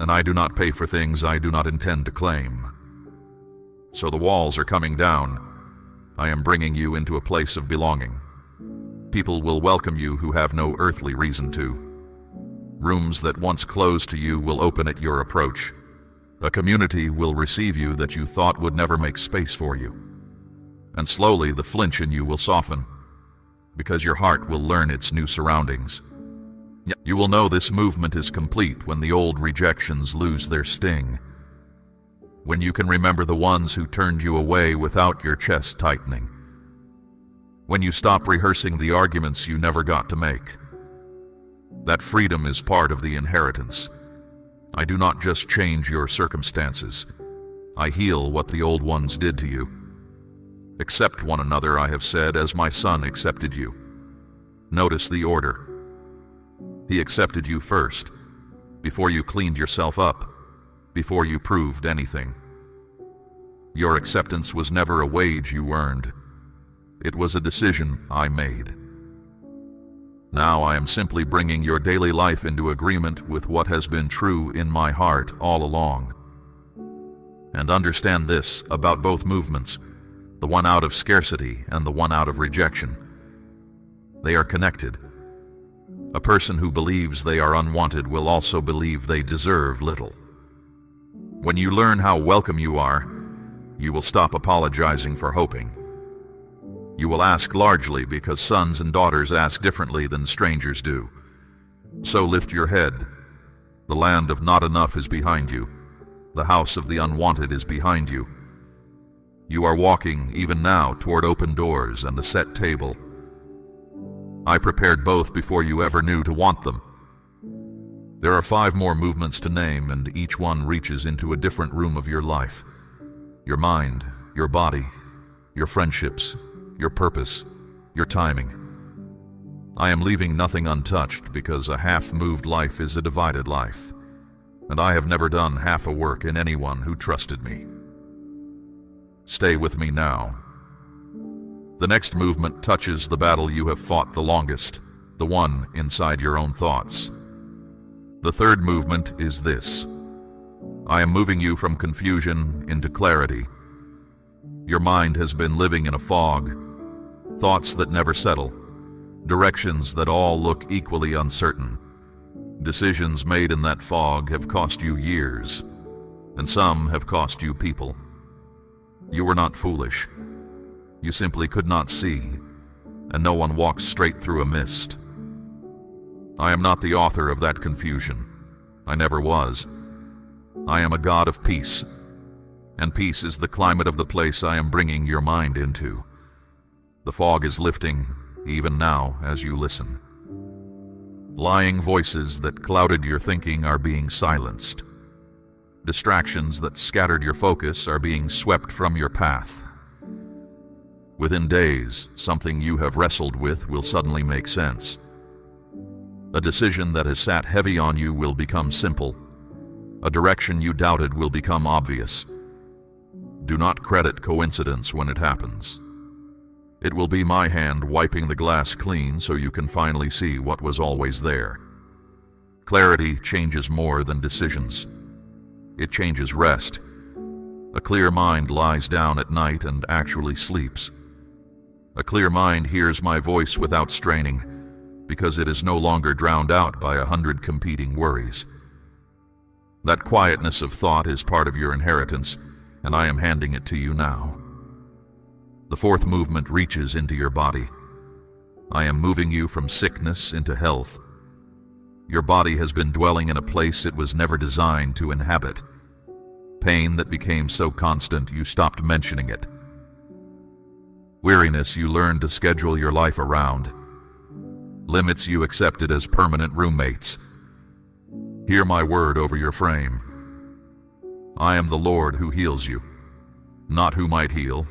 and I do not pay for things I do not intend to claim. So the walls are coming down. I am bringing you into a place of belonging. People will welcome you who have no earthly reason to. Rooms that once closed to you will open at your approach. A community will receive you that you thought would never make space for you. And slowly the flinch in you will soften, because your heart will learn its new surroundings. You will know this movement is complete when the old rejections lose their sting. When you can remember the ones who turned you away without your chest tightening. When you stop rehearsing the arguments you never got to make. That freedom is part of the inheritance. I do not just change your circumstances. I heal what the old ones did to you. Accept one another, I have said, as my son accepted you. Notice the order. He accepted you first, before you cleaned yourself up, before you proved anything. Your acceptance was never a wage you earned. It was a decision I made. Now I am simply bringing your daily life into agreement with what has been true in my heart all along. And understand this about both movements, the one out of scarcity and the one out of rejection. They are connected. A person who believes they are unwanted will also believe they deserve little. When you learn how welcome you are, you will stop apologizing for hoping. You will ask largely because sons and daughters ask differently than strangers do. So lift your head. The land of not enough is behind you. The house of the unwanted is behind you. You are walking, even now, toward open doors and a set table. I prepared both before you ever knew to want them. There are 5 more movements to name, and each one reaches into a different room of your life. Your mind, your body, your friendships, your purpose, your timing. I am leaving nothing untouched because a half-moved life is a divided life, and I have never done half a work in anyone who trusted me. Stay with me now. The next movement touches the battle you have fought the longest, the one inside your own thoughts. The third movement is this. I am moving you from confusion into clarity. Your mind has been living in a fog, thoughts that never settle, directions that all look equally uncertain. Decisions made in that fog have cost you years, and some have cost you people. You were not foolish. You simply could not see, and no one walks straight through a mist. I am not the author of that confusion. I never was. I am a God of peace, and peace is the climate of the place I am bringing your mind into. The fog is lifting, even now, as you listen. Lying voices that clouded your thinking are being silenced. Distractions that scattered your focus are being swept from your path. Within days, something you have wrestled with will suddenly make sense. A decision that has sat heavy on you will become simple. A direction you doubted will become obvious. Do not credit coincidence when it happens. It will be my hand wiping the glass clean so you can finally see what was always there. Clarity changes more than decisions. It changes rest. A clear mind lies down at night and actually sleeps. A clear mind hears my voice without straining, because it is no longer drowned out by 100 competing worries. That quietness of thought is part of your inheritance, and I am handing it to you now. The fourth movement reaches into your body. I am moving you from sickness into health. Your body has been dwelling in a place it was never designed to inhabit. Pain that became so constant you stopped mentioning it. Weariness you learned to schedule your life around. Limits you accepted as permanent roommates. Hear my word over your frame. I am the Lord who heals you, not who might heal,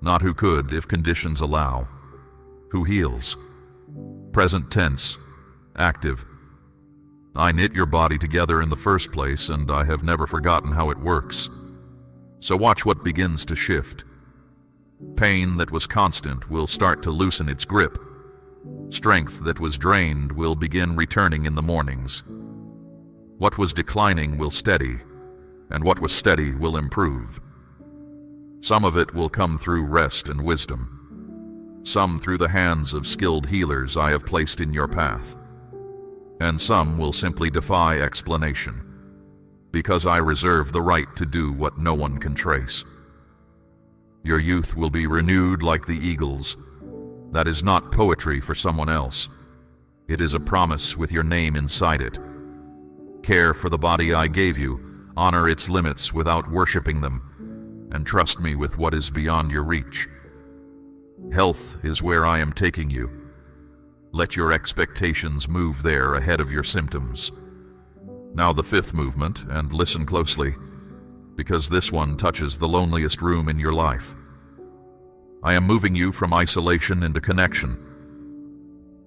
not who could if conditions allow, who heals. Present tense, active. I knit your body together in the first place, and I have never forgotten how it works. So watch what begins to shift. Pain that was constant will start to loosen its grip. Strength that was drained will begin returning in the mornings. What was declining will steady, and what was steady will improve. Some of it will come through rest and wisdom, some through the hands of skilled healers I have placed in your path, and some will simply defy explanation, because I reserve the right to do what no one can trace. Your youth will be renewed like the eagles. That is not poetry for someone else. It is a promise with your name inside it. Care for the body I gave you, honor its limits without worshiping them, and trust me with what is beyond your reach. Health is where I am taking you. Let your expectations move there ahead of your symptoms. Now the fifth movement, and listen closely, because this one touches the loneliest room in your life. I am moving you from isolation into connection.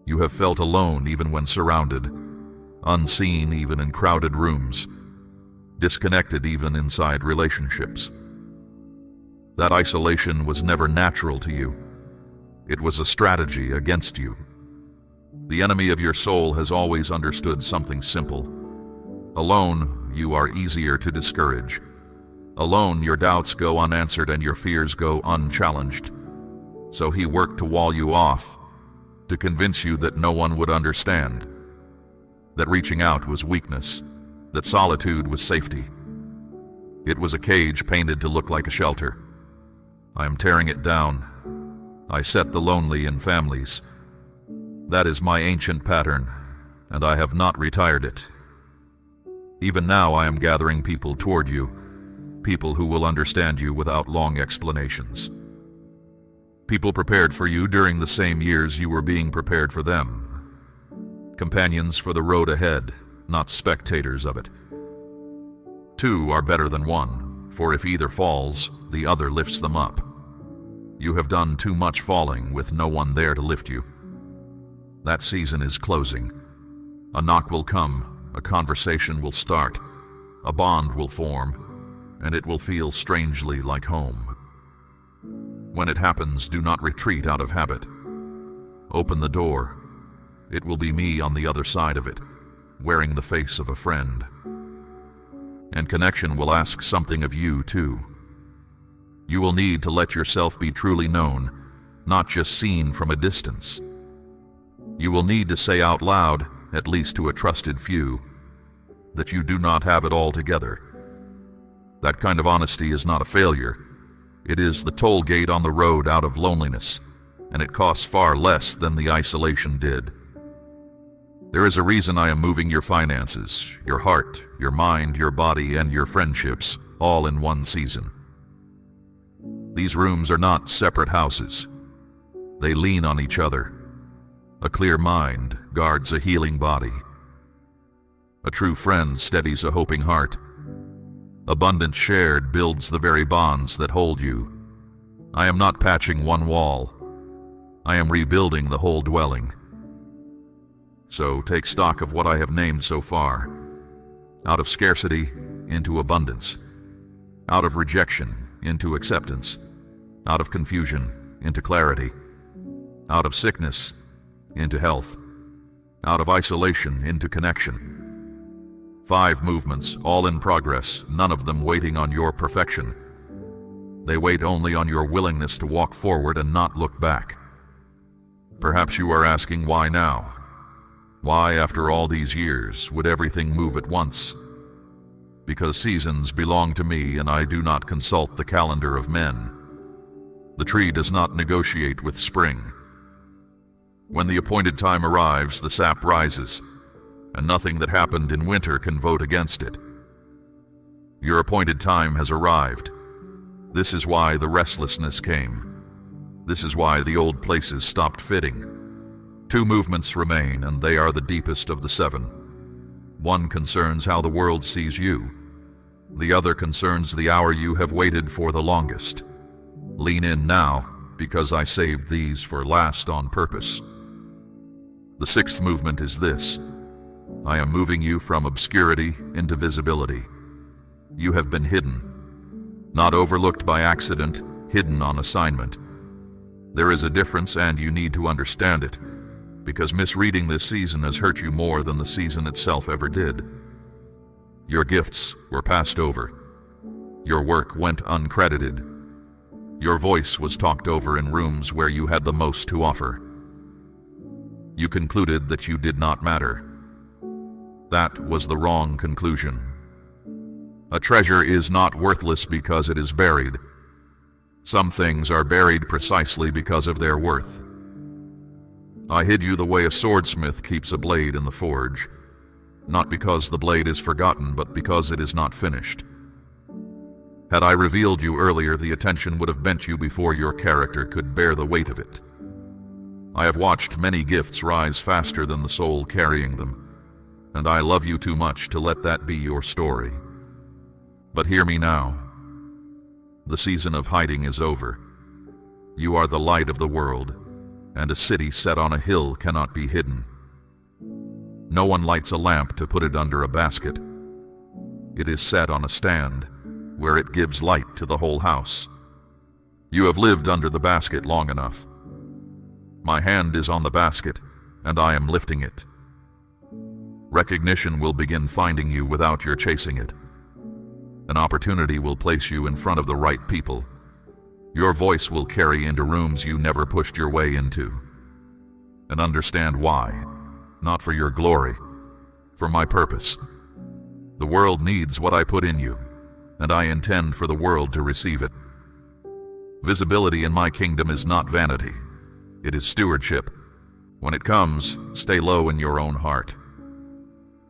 You have felt alone even when surrounded, unseen even in crowded rooms, disconnected even inside relationships. That isolation was never natural to you. It was a strategy against you. The enemy of your soul has always understood something simple. Alone, you are easier to discourage. Alone, your doubts go unanswered and your fears go unchallenged. So he worked to wall you off, to convince you that no one would understand, that reaching out was weakness, that solitude was safety. It was a cage painted to look like a shelter. I am tearing it down. I set the lonely in families. That is my ancient pattern, and I have not retired it. Even now I am gathering people toward you, people who will understand you without long explanations. People prepared for you during the same years you were being prepared for them. Companions for the road ahead, not spectators of it. Two are better than one, for if either falls, the other lifts them up. You have done too much falling with no one there to lift you. That season is closing. A knock will come, a conversation will start, a bond will form, and it will feel strangely like home. When it happens, do not retreat out of habit. Open the door. It will be me on the other side of it, wearing the face of a friend. And connection will ask something of you, too. You will need to let yourself be truly known, not just seen from a distance. You will need to say out loud, at least to a trusted few, that you do not have it all together. That kind of honesty is not a failure. It is the toll gate on the road out of loneliness, and it costs far less than the isolation did. There is a reason I am moving your finances, your heart, your mind, your body, and your friendships, all in one season. These rooms are not separate houses. They lean on each other. A clear mind guards a healing body. A true friend steadies a hoping heart. Abundance shared builds the very bonds that hold you. I am not patching one wall. I am rebuilding the whole dwelling. So take stock of what I have named so far. Out of scarcity into abundance. Out of rejection into acceptance. Out of confusion into clarity. Out of sickness into health. Out of isolation into connection. 5 movements, all in progress, none of them waiting on your perfection. They wait only on your willingness to walk forward and not look back. Perhaps you are asking why now? Why, after all these years, would everything move at once? Because seasons belong to me and I do not consult the calendar of men. The tree does not negotiate with spring. When the appointed time arrives, the sap rises, and nothing that happened in winter can vote against it. Your appointed time has arrived. This is why the restlessness came. This is why the old places stopped fitting. 2 movements remain, and they are the deepest of the 7. One concerns how the world sees you. The other concerns the hour you have waited for the longest. Lean in now, because I saved these for last on purpose. The 6th movement is this. I am moving you from obscurity into visibility. You have been hidden, not overlooked by accident, hidden on assignment. There is a difference, and you need to understand it, because misreading this season has hurt you more than the season itself ever did. Your gifts were passed over. Your work went uncredited. Your voice was talked over in rooms where you had the most to offer. You concluded that you did not matter. That was the wrong conclusion. A treasure is not worthless because it is buried. Some things are buried precisely because of their worth. I hid you the way a swordsmith keeps a blade in the forge, not because the blade is forgotten, but because it is not finished. Had I revealed you earlier, the attention would have bent you before your character could bear the weight of it. I have watched many gifts rise faster than the soul carrying them, and I love you too much to let that be your story. But hear me now. The season of hiding is over. You are the light of the world, and a city set on a hill cannot be hidden. No one lights a lamp to put it under a basket. It is set on a stand, where it gives light to the whole house. You have lived under the basket long enough. My hand is on the basket, and I am lifting it. Recognition will begin finding you without your chasing it. An opportunity will place you in front of the right people. Your voice will carry into rooms you never pushed your way into. And understand why. Not for your glory, for my purpose. The world needs what I put in you, and I intend for the world to receive it. Visibility in my kingdom is not vanity. It is stewardship. When it comes, stay low in your own heart.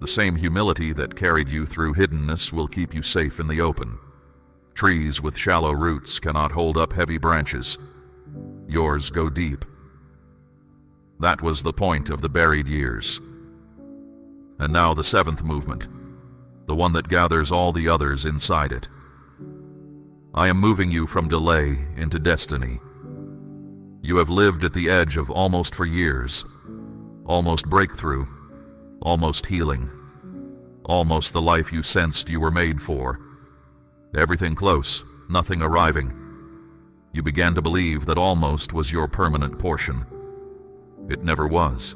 The same humility that carried you through hiddenness will keep you safe in the open. Trees with shallow roots cannot hold up heavy branches. Yours go deep. That was the point of the buried years. And now the seventh movement, the one that gathers all the others inside it. I am moving you from delay into destiny. You have lived at the edge of almost for years, almost breakthrough, almost healing, almost the life you sensed you were made for. Everything close, nothing arriving. You began to believe that almost was your permanent portion. It never was.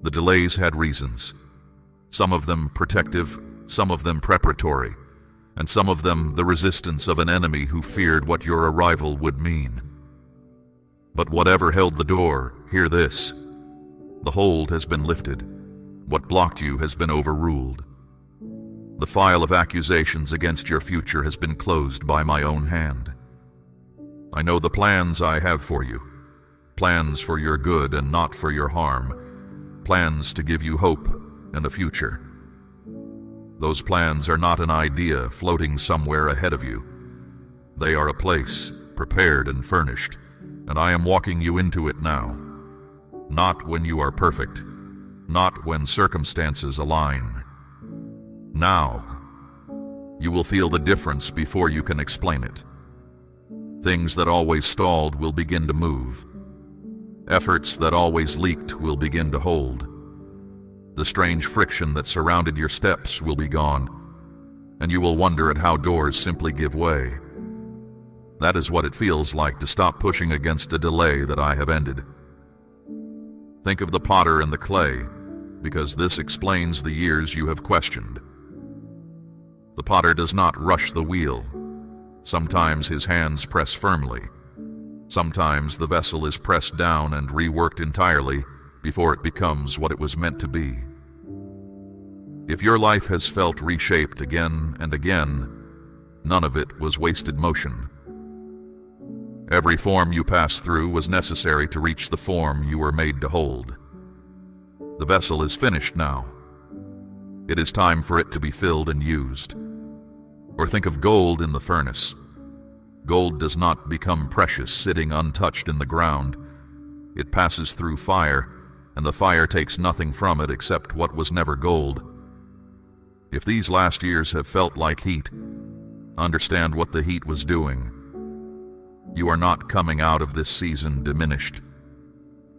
The delays had reasons, some of them protective, some of them preparatory, and some of them the resistance of an enemy who feared what your arrival would mean. But whatever held the door, hear this. The hold has been lifted. What blocked you has been overruled. The file of accusations against your future has been closed by my own hand. I know the plans I have for you. Plans for your good and not for your harm. Plans to give you hope and a future. Those plans are not an idea floating somewhere ahead of you. They are a place, prepared and furnished, and I am walking you into it now. Not when you are perfect, not when circumstances align. Now, you will feel the difference before you can explain it. Things that always stalled will begin to move. Efforts that always leaked will begin to hold. The strange friction that surrounded your steps will be gone, and you will wonder at how doors simply give way. That is what it feels like to stop pushing against a delay that I have ended. Think of the potter and the clay, because this explains the years you have questioned. The potter does not rush the wheel. Sometimes his hands press firmly. Sometimes the vessel is pressed down and reworked entirely before it becomes what it was meant to be. If your life has felt reshaped again and again, none of it was wasted motion. Every form you passed through was necessary to reach the form you were made to hold. The vessel is finished now. It is time for it to be filled and used. Or think of gold in the furnace. Gold does not become precious sitting untouched in the ground. It passes through fire, and the fire takes nothing from it except what was never gold. If these last years have felt like heat, understand what the heat was doing. You are not coming out of this season diminished.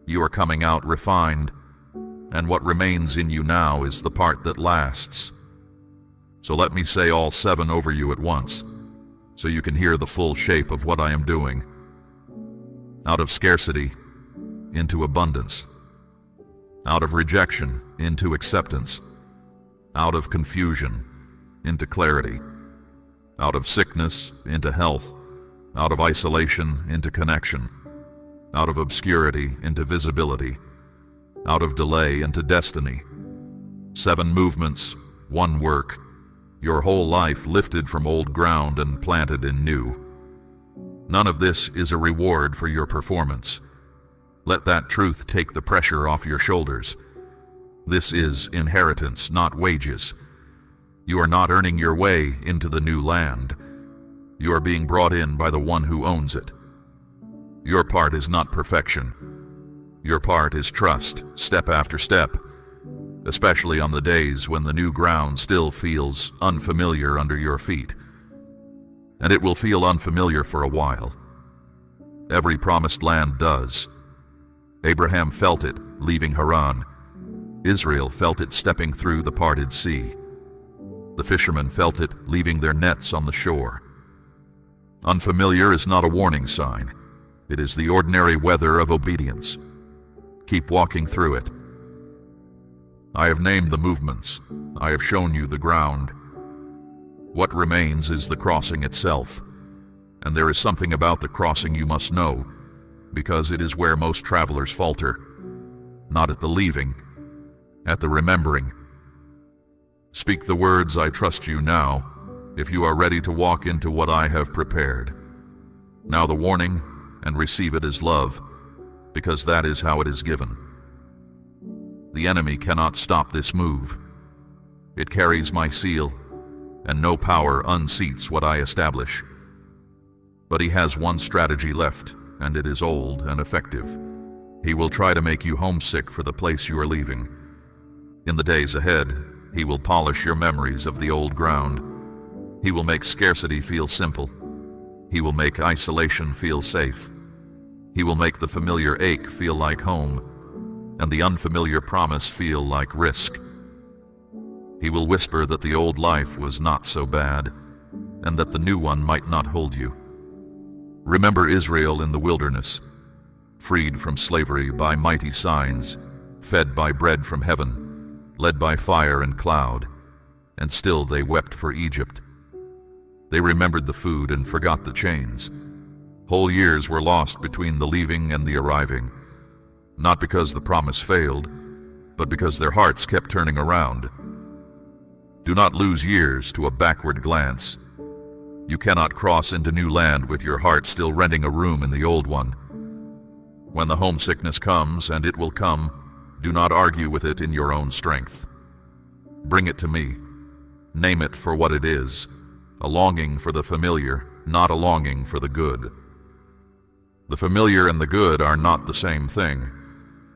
You are coming out refined and what remains in you now is the part that lasts. So let me say all 7 over you at once, so you can hear the full shape of what I am doing. Out of scarcity, into abundance. Out of rejection, into acceptance. Out of confusion, into clarity. Out of sickness, into health. Out of isolation, into connection. Out of obscurity, into visibility. Out of delay, into destiny. 7 movements, 1 work. Your whole life lifted from old ground and planted in new. None of this is a reward for your performance. Let that truth take the pressure off your shoulders. This is inheritance, not wages. You are not earning your way into the new land. You are being brought in by the one who owns it. Your part is not perfection. Your part is trust, step after step, especially on the days when the new ground still feels unfamiliar under your feet. And it will feel unfamiliar for a while. Every promised land does. Abraham felt it leaving Haran. Israel felt it stepping through the parted sea. The fishermen felt it leaving their nets on the shore. Unfamiliar is not a warning sign. It is the ordinary weather of obedience. Keep walking through it. I have named the movements. I have shown you the ground. What remains is the crossing itself. And there is something about the crossing you must know, because it is where most travelers falter. Not at the leaving, at the remembering. Speak the words, I trust you now, if you are ready to walk into what I have prepared. Now the warning, and receive it as love, because that is how it is given. The enemy cannot stop this move. It carries my seal, and no power unseats what I establish. But he has one strategy left, and it is old and effective. He will try to make you homesick for the place you are leaving. In the days ahead, he will polish your memories of the old ground. He will make scarcity feel simple. He will make isolation feel safe. He will make the familiar ache feel like home, and the unfamiliar promise feel like risk. He will whisper that the old life was not so bad, and that the new one might not hold you. Remember Israel in the wilderness, freed from slavery by mighty signs, fed by bread from heaven, led by fire and cloud, and still they wept for Egypt. They remembered the food and forgot the chains. Whole years were lost between the leaving and the arriving, not because the promise failed, but because their hearts kept turning around. Do not lose years to a backward glance. You cannot cross into new land with your heart still renting a room in the old one. When the homesickness comes, and it will come, do not argue with it in your own strength. Bring it to me. Name it for what it is, a longing for the familiar, not a longing for the good. The familiar and the good are not the same thing,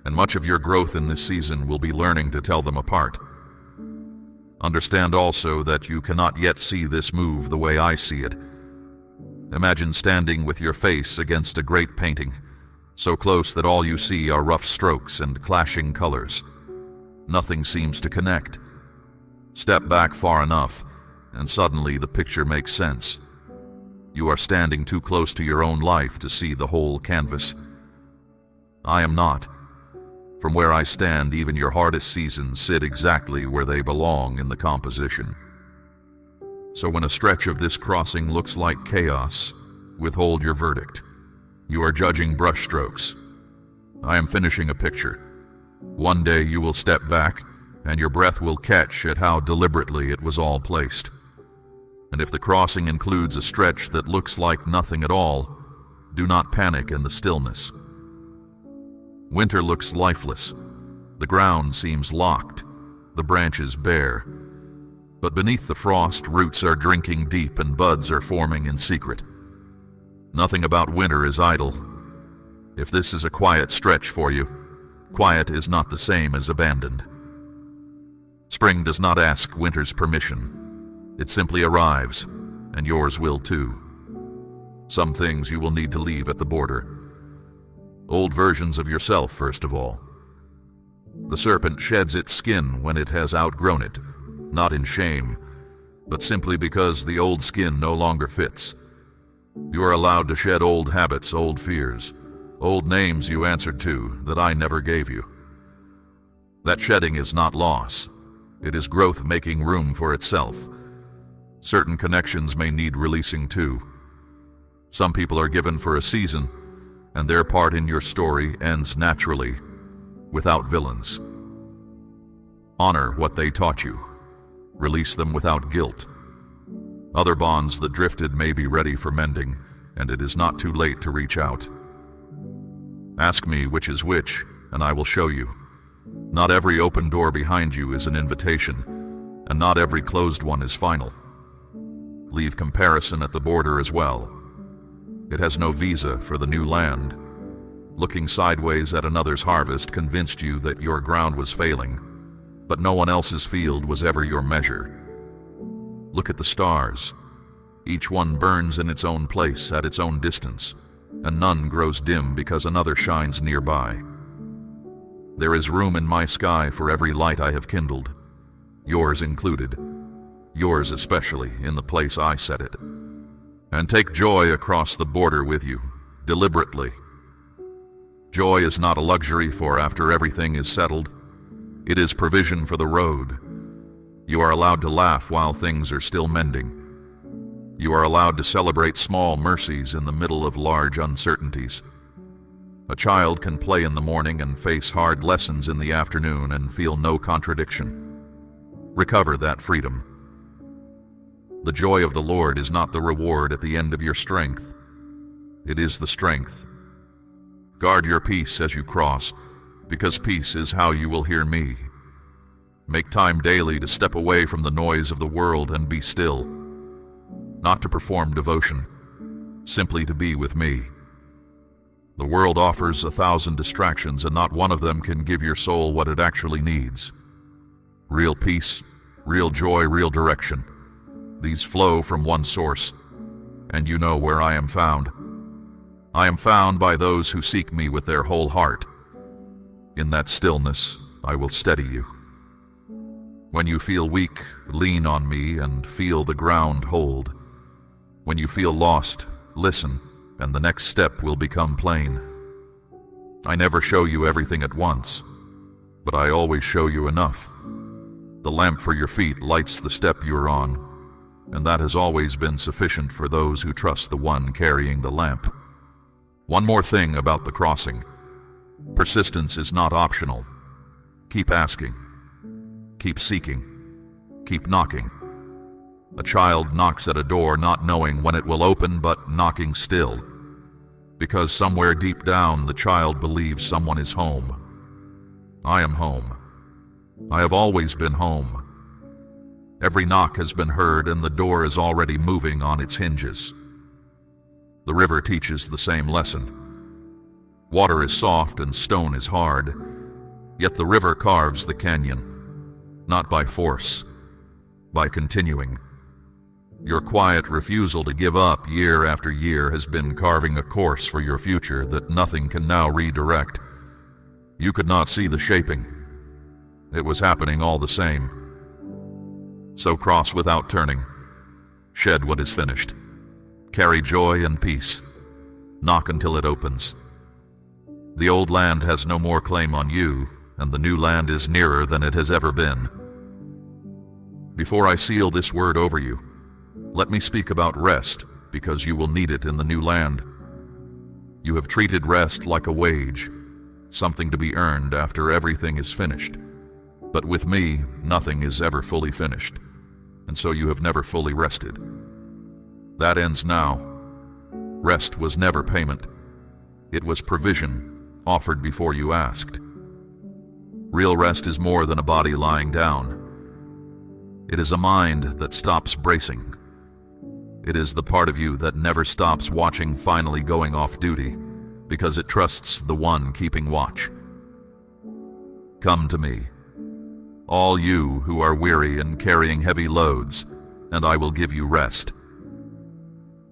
and much of your growth in this season will be learning to tell them apart. Understand also that you cannot yet see this move the way I see it. Imagine standing with your face against a great painting, so close that all you see are rough strokes and clashing colors. Nothing seems to connect. Step back far enough, and suddenly the picture makes sense. You are standing too close to your own life to see the whole canvas. I am not. From where I stand, even your hardest seasons sit exactly where they belong in the composition. So when a stretch of this crossing looks like chaos, withhold your verdict. You are judging brushstrokes. I am finishing a picture. One day you will step back, and your breath will catch at how deliberately it was all placed. And if the crossing includes a stretch that looks like nothing at all, do not panic in the stillness. Winter looks lifeless. The ground seems locked, the branches bare. But beneath the frost, roots are drinking deep and buds are forming in secret. Nothing about winter is idle. If this is a quiet stretch for you, quiet is not the same as abandoned. Spring does not ask winter's permission. It simply arrives, and yours will too. Some things you will need to leave at the border. Old versions of yourself, first of all. The serpent sheds its skin when it has outgrown it, not in shame, but simply because the old skin no longer fits. You are allowed to shed old habits, old fears, old names you answered to that I never gave you. That shedding is not loss. It is growth making room for itself. Certain connections may need releasing too. Some people are given for a season, and their part in your story ends naturally, without villains. Honor what they taught you. Release them without guilt. Other bonds that drifted may be ready for mending, and it is not too late to reach out. Ask me which is which, and I will show you. Not every open door behind you is an invitation, and not every closed one is final. Leave comparison at the border as well. It has no visa for the new land. Looking sideways at another's harvest convinced you that your ground was failing, but no one else's field was ever your measure. Look at the stars. Each one burns in its own place at its own distance, and none grows dim because another shines nearby. There is room in my sky for every light I have kindled, yours included, yours especially in the place I set it. And take joy across the border with you, deliberately. Joy is not a luxury for after everything is settled. It is provision for the road. You are allowed to laugh while things are still mending. You are allowed to celebrate small mercies in the middle of large uncertainties. A child can play in the morning and face hard lessons in the afternoon and feel no contradiction. Recover that freedom. The joy of the Lord is not the reward at the end of your strength. It is the strength. Guard your peace as you cross, because peace is how you will hear me. Make time daily to step away from the noise of the world and be still. Not to perform devotion, simply to be with me. The world offers 1,000 distractions, and not one of them can give your soul what it actually needs. Real peace, real joy, real direction. These flow from one source, and you know where I am found. I am found by those who seek me with their whole heart. In that stillness, I will steady you. When you feel weak, lean on me and feel the ground hold. When you feel lost, listen, and the next step will become plain. I never show you everything at once, but I always show you enough. The lamp for your feet lights the step you are on, and that has always been sufficient for those who trust the one carrying the lamp. One more thing about the crossing. Persistence is not optional. Keep asking. Keep seeking. Keep knocking. A child knocks at a door not knowing when it will open, but knocking still. Because somewhere deep down the child believes someone is home. I am home. I have always been home. Every knock has been heard and the door is already moving on its hinges. The river teaches the same lesson. Water is soft and stone is hard, yet the river carves the canyon, not by force, by continuing. Your quiet refusal to give up year after year has been carving a course for your future that nothing can now redirect. You could not see the shaping. It was happening all the same. So cross without turning. Shed what is finished. Carry joy and peace. Knock until it opens. The old land has no more claim on you, and the new land is nearer than it has ever been. Before I seal this word over you, let me speak about rest, because you will need it in the new land. You have treated rest like a wage, something to be earned after everything is finished. But with me, nothing is ever fully finished, and so you have never fully rested. That ends now. Rest was never payment. It was provision, offered before you asked. Real rest is more than a body lying down. It is a mind that stops bracing. It is the part of you that never stops watching finally going off duty, because it trusts the one keeping watch. Come to me, all you who are weary and carrying heavy loads, and I will give you rest.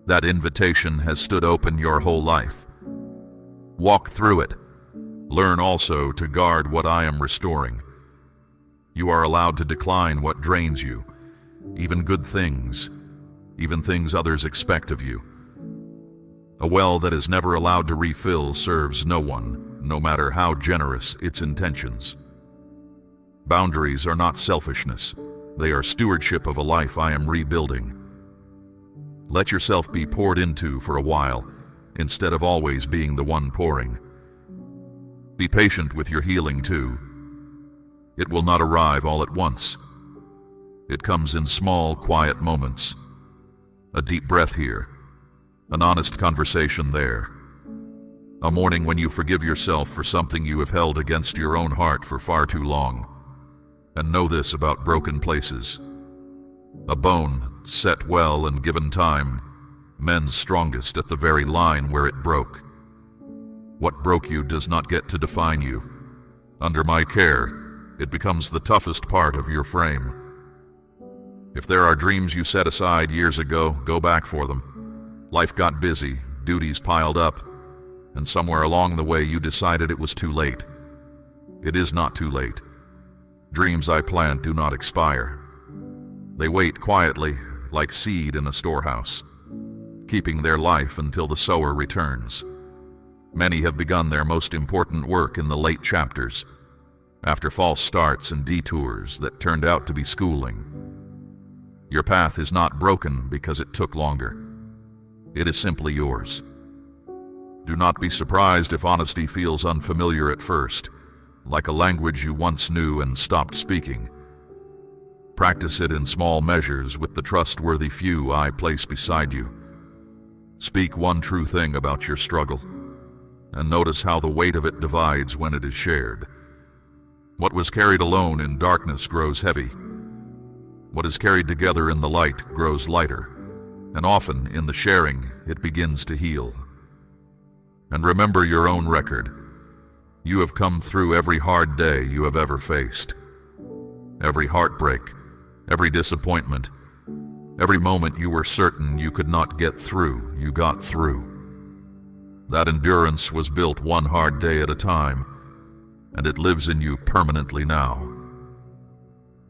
That invitation has stood open your whole life. Walk through it. Learn also to guard what I am restoring. You are allowed to decline what drains you, even good things, even things others expect of you. A well that is never allowed to refill serves no one, no matter how generous its intentions. Boundaries are not selfishness. They are stewardship of a life I am rebuilding. Let yourself be poured into for a while, instead of always being the one pouring. Be patient with your healing too. It will not arrive all at once. It comes in small, quiet moments. A deep breath here, an honest conversation there. A morning when you forgive yourself for something you have held against your own heart for far too long. And know this about broken places. A bone, set well and given time, mends strongest at the very line where it broke. What broke you does not get to define you. Under my care, it becomes the toughest part of your frame. If there are dreams you set aside years ago, go back for them. Life got busy, duties piled up, and somewhere along the way you decided it was too late. It is not too late. Dreams I plant do not expire. They wait quietly, like seed in a storehouse, keeping their life until the sower returns. Many have begun their most important work in the late chapters, after false starts and detours that turned out to be schooling. Your path is not broken because it took longer. It is simply yours. Do not be surprised if honesty feels unfamiliar at first, like a language you once knew and stopped speaking. Practice it in small measures with the trustworthy few I place beside you. Speak one true thing about your struggle, and notice how the weight of it divides when it is shared. What was carried alone in darkness grows heavy. What is carried together in the light grows lighter, and often in the sharing it begins to heal. And remember your own record. You have come through every hard day you have ever faced. Every heartbreak, every disappointment, every moment you were certain you could not get through, you got through. That endurance was built one hard day at a time, and it lives in you permanently now.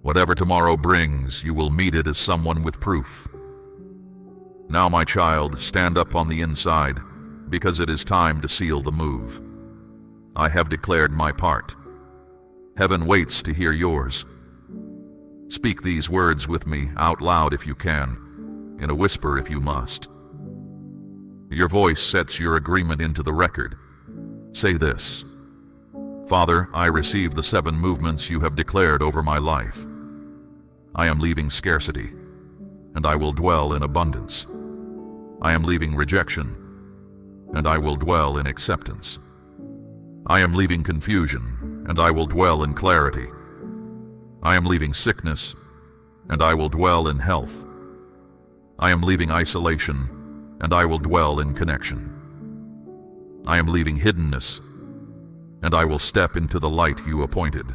Whatever tomorrow brings, you will meet it as someone with proof. Now, my child, stand up on the inside, because it is time to seal the move. I have declared my part. Heaven waits to hear yours. Speak these words with me out loud if you can, in a whisper if you must. Your voice sets your agreement into the record. Say this: Father, I receive the 7 movements you have declared over my life. I am leaving scarcity, and I will dwell in abundance. I am leaving rejection, and I will dwell in acceptance. I am leaving confusion, and I will dwell in clarity. I am leaving sickness, and I will dwell in health. I am leaving isolation, and I will dwell in connection. I am leaving hiddenness, and I will step into the light you appointed.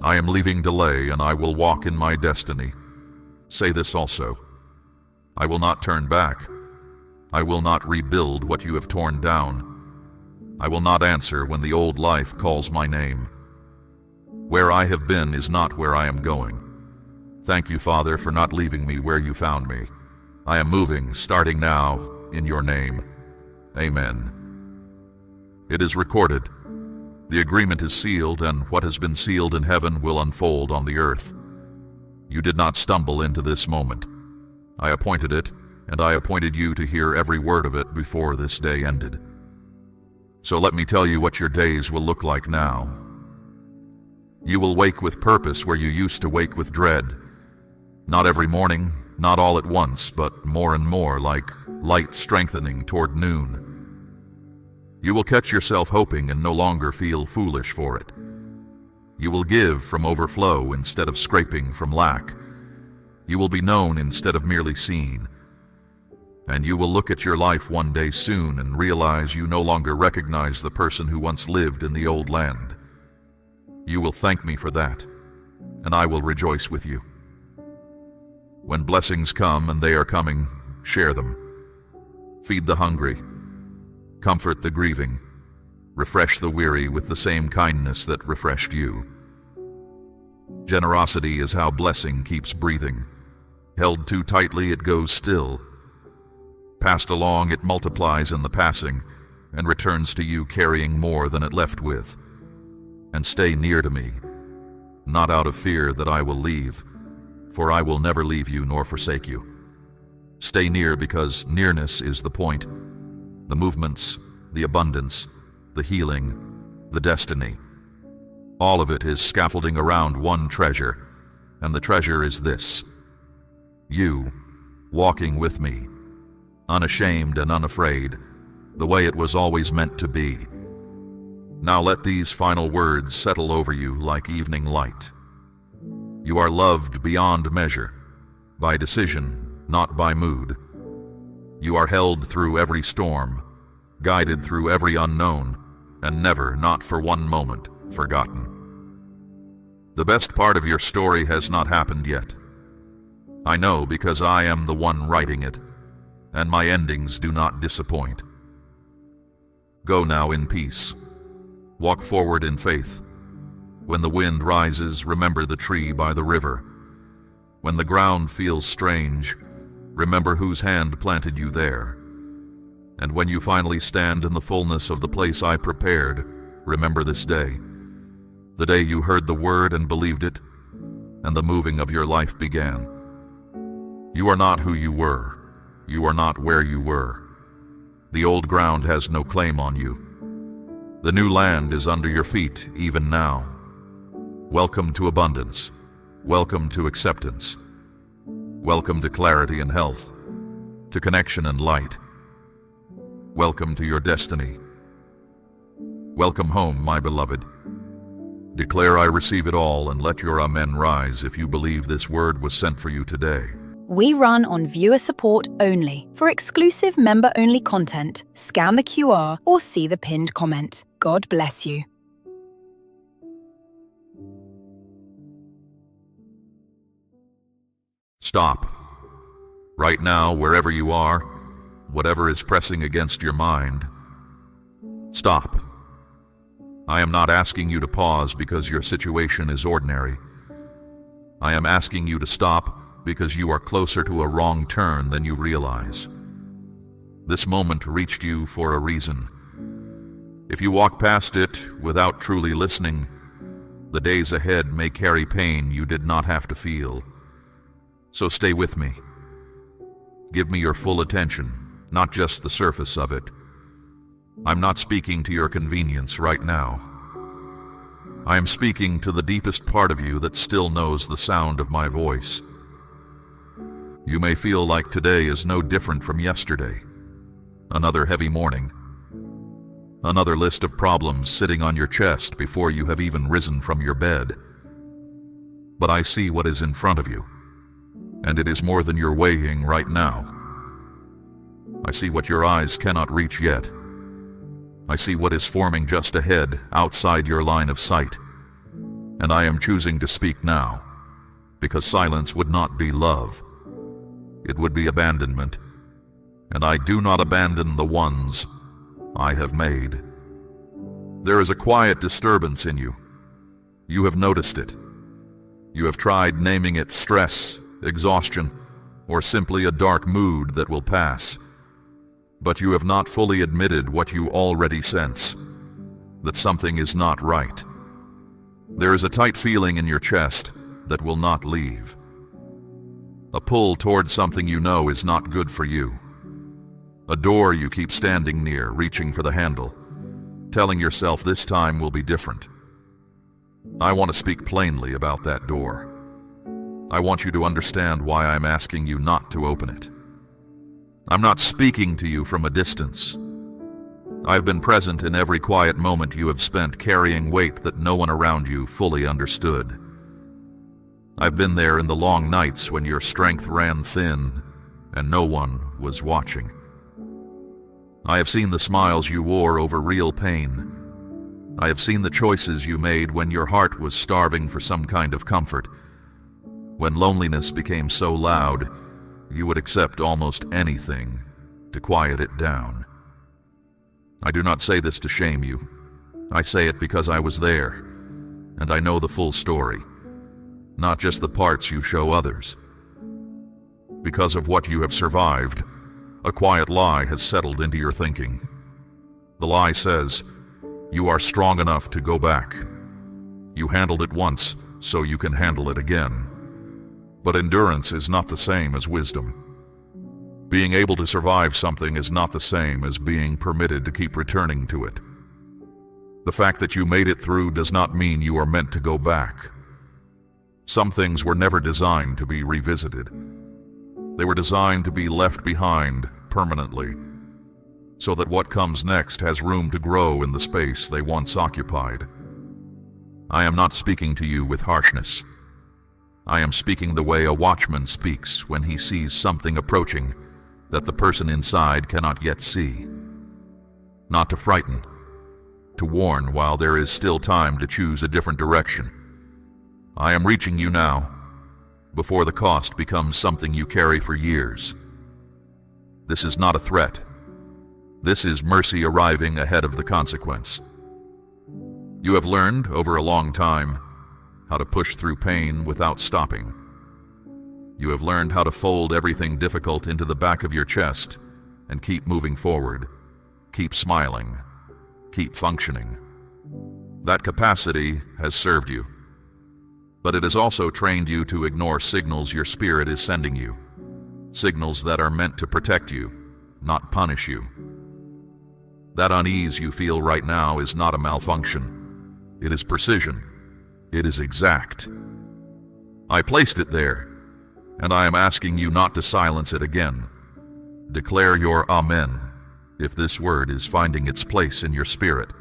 I am leaving delay, and I will walk in my destiny. Say this also: I will not turn back. I will not rebuild what you have torn down. I will not answer when the old life calls my name. Where I have been is not where I am going. Thank you, Father, for not leaving me where you found me. I am moving, starting now, in your name. Amen. It is recorded. The agreement is sealed, and what has been sealed in heaven will unfold on the earth. You did not stumble into this moment. I appointed it, and I appointed you to hear every word of it before this day ended. So let me tell you what your days will look like now. You will wake with purpose where you used to wake with dread. Not every morning, not all at once, but more and more, like light strengthening toward noon. You will catch yourself hoping and no longer feel foolish for it. You will give from overflow instead of scraping from lack. You will be known instead of merely seen. And you will look at your life one day soon and realize you no longer recognize the person who once lived in the old land. You will thank me for that, and I will rejoice with you. When blessings come, and they are coming, share them. Feed the hungry. Comfort the grieving. Refresh the weary with the same kindness that refreshed you. Generosity is how blessing keeps breathing. Held too tightly, it goes still. Passed along, it multiplies in the passing, and returns to you carrying more than it left with. And stay near to me, not out of fear that I will leave, for I will never leave you nor forsake you. Stay near because nearness is the point, the movements, the abundance, the healing, the destiny. All of it is scaffolding around one treasure, and the treasure is this: you, walking with me, unashamed and unafraid, the way it was always meant to be. Now let these final words settle over you like evening light. You are loved beyond measure, by decision, not by mood. You are held through every storm, guided through every unknown, and never, not for one moment, forgotten. The best part of your story has not happened yet. I know because I am the one writing it, and my endings do not disappoint. Go now in peace. Walk forward in faith. When the wind rises, remember the tree by the river. When the ground feels strange, remember whose hand planted you there. And when you finally stand in the fullness of the place I prepared, remember this day, the day you heard the word and believed it, and the moving of your life began. You are not who you were. You are not where you were. The old ground has no claim on you. The new land is under your feet even now. Welcome to abundance. Welcome to acceptance. Welcome to clarity and health, to connection and light. Welcome to your destiny. Welcome home, my beloved. Declare I receive it all, and let your amen rise if you believe this word was sent for you today. We run on viewer support only. For exclusive member-only content, scan the QR or see the pinned comment. God bless you. Stop. Right now, wherever you are, whatever is pressing against your mind, stop. I am not asking you to pause because your situation is ordinary. I am asking you to stop because you are closer to a wrong turn than you realize. This moment reached you for a reason. If you walk past it without truly listening, the days ahead may carry pain you did not have to feel. So stay with me. Give me your full attention, not just the surface of it. I'm not speaking to your convenience right now. I am speaking to the deepest part of you that still knows the sound of my voice. You may feel like today is no different from yesterday. Another heavy morning. Another list of problems sitting on your chest before you have even risen from your bed. But I see what is in front of you, and it is more than you're weighing right now. I see what your eyes cannot reach yet. I see what is forming just ahead, outside your line of sight. And I am choosing to speak now, because silence would not be love. It would be abandonment. And I do not abandon the ones I have made. There is a quiet disturbance in you. You have noticed it. You have tried naming it stress, exhaustion, or simply a dark mood that will pass. But you have not fully admitted what you already sense, that something is not right. There is a tight feeling in your chest that will not leave. A pull toward something you know is not good for you. A door you keep standing near, reaching for the handle, telling yourself this time will be different. I want to speak plainly about that door. I want you to understand why I'm asking you not to open it. I'm not speaking to you from a distance. I've been present in every quiet moment you have spent carrying weight that no one around you fully understood. I've been there in the long nights when your strength ran thin and no one was watching. I have seen the smiles you wore over real pain. I have seen the choices you made when your heart was starving for some kind of comfort. When loneliness became so loud, you would accept almost anything to quiet it down. I do not say this to shame you. I say it because I was there, and I know the full story, not just the parts you show others. Because of what you have survived, a quiet lie has settled into your thinking. The lie says, you are strong enough to go back. You handled it once, so you can handle it again. But endurance is not the same as wisdom. Being able to survive something is not the same as being permitted to keep returning to it. The fact that you made it through does not mean you are meant to go back. Some things were never designed to be revisited. They were designed to be left behind permanently, so that what comes next has room to grow in the space they once occupied. I am not speaking to you with harshness. I am speaking the way a watchman speaks when he sees something approaching that the person inside cannot yet see. Not to frighten, to warn while there is still time to choose a different direction. I am reaching you now, before the cost becomes something you carry for years. This is not a threat. This is mercy arriving ahead of the consequence. You have learned, over a long time, how to push through pain without stopping. You have learned how to fold everything difficult into the back of your chest and keep moving forward, keep smiling, keep functioning. That capacity has served you, but it has also trained you to ignore signals your spirit is sending you, signals that are meant to protect you, not punish you. That unease you feel right now is not a malfunction. It is precision. It is exact. I placed it there, and I am asking you not to silence it again. Declare your Amen if this word is finding its place in your spirit.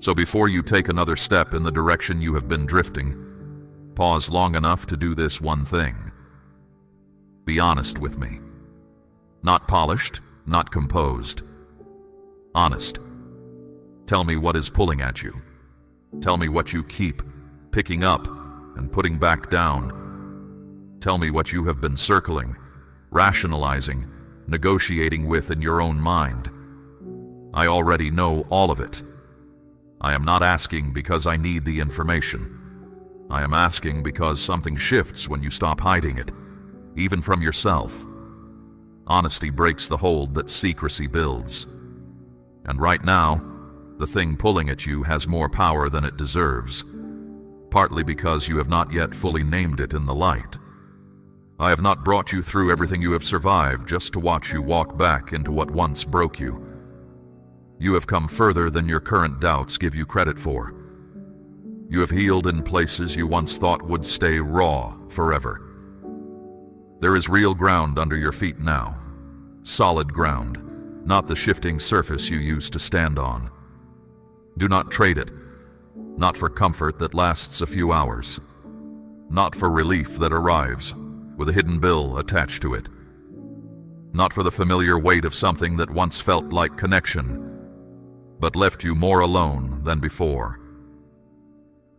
So before you take another step in the direction you have been drifting, pause long enough to do this one thing. Be honest with me. Not polished, not composed. Honest. Tell me what is pulling at you. Tell me what you keep picking up and putting back down. Tell me what you have been circling, rationalizing, negotiating with in your own mind. I already know all of it. I am not asking because I need the information. I am asking because something shifts when you stop hiding it, even from yourself. Honesty breaks the hold that secrecy builds. And right now, the thing pulling at you has more power than it deserves, partly because you have not yet fully named it in the light. I have not brought you through everything you have survived just to watch you walk back into what once broke you. You have come further than your current doubts give you credit for. You have healed in places you once thought would stay raw forever. There is real ground under your feet now, solid ground, not the shifting surface you used to stand on. Do not trade it, not for comfort that lasts a few hours, not for relief that arrives with a hidden bill attached to it, not for the familiar weight of something that once felt like connection, but left you more alone than before.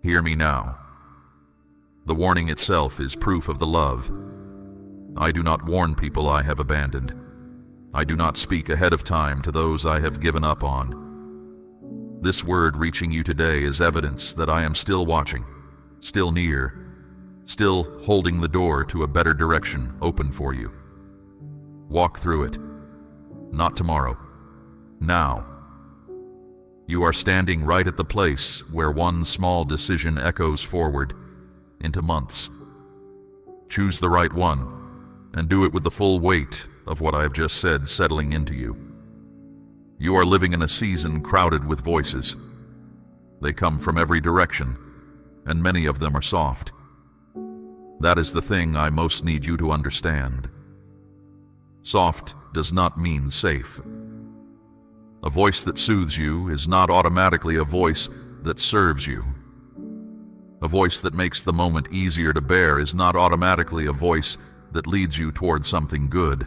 Hear me now. The warning itself is proof of the love. I do not warn people I have abandoned. I do not speak ahead of time to those I have given up on. This word reaching you today is evidence that I am still watching, still near, still holding the door to a better direction open for you. Walk through it. Not tomorrow. Now. You are standing right at the place where one small decision echoes forward into months. Choose the right one, and do it with the full weight of what I have just said settling into you. You are living in a season crowded with voices. They come from every direction, and many of them are soft. That is the thing I most need you to understand. Soft does not mean safe. A voice that soothes you is not automatically a voice that serves you. A voice that makes the moment easier to bear is not automatically a voice that leads you toward something good.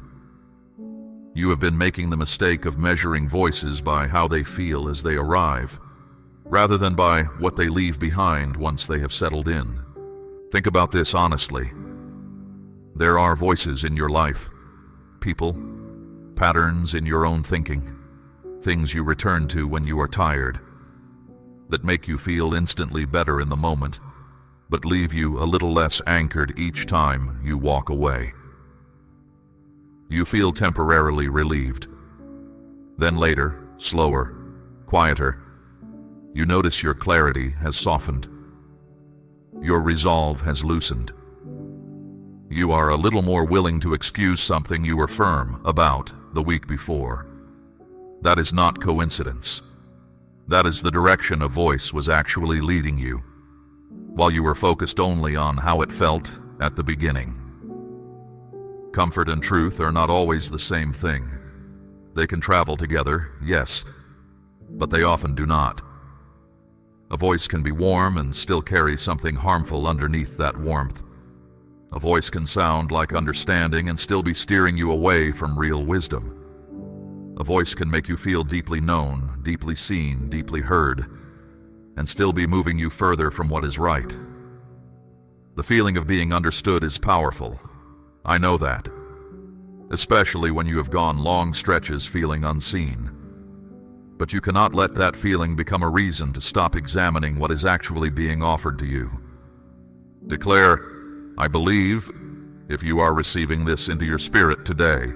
You have been making the mistake of measuring voices by how they feel as they arrive, rather than by what they leave behind once they have settled in. Think about this honestly. There are voices in your life, people, patterns in your own thinking, things you return to when you are tired, that make you feel instantly better in the moment, but leave you a little less anchored each time you walk away. You feel temporarily relieved. Then later, slower, quieter, you notice your clarity has softened. Your resolve has loosened. You are a little more willing to excuse something you were firm about the week before. That is not coincidence. That is the direction a voice was actually leading you, while you were focused only on how it felt at the beginning. Comfort and truth are not always the same thing. They can travel together, yes, but they often do not. A voice can be warm and still carry something harmful underneath that warmth. A voice can sound like understanding and still be steering you away from real wisdom. A voice can make you feel deeply known, deeply seen, deeply heard, and still be moving you further from what is right. The feeling of being understood is powerful. I know that, especially when you have gone long stretches feeling unseen. But you cannot let that feeling become a reason to stop examining what is actually being offered to you. Declare, "I believe," if you are receiving this into your spirit today.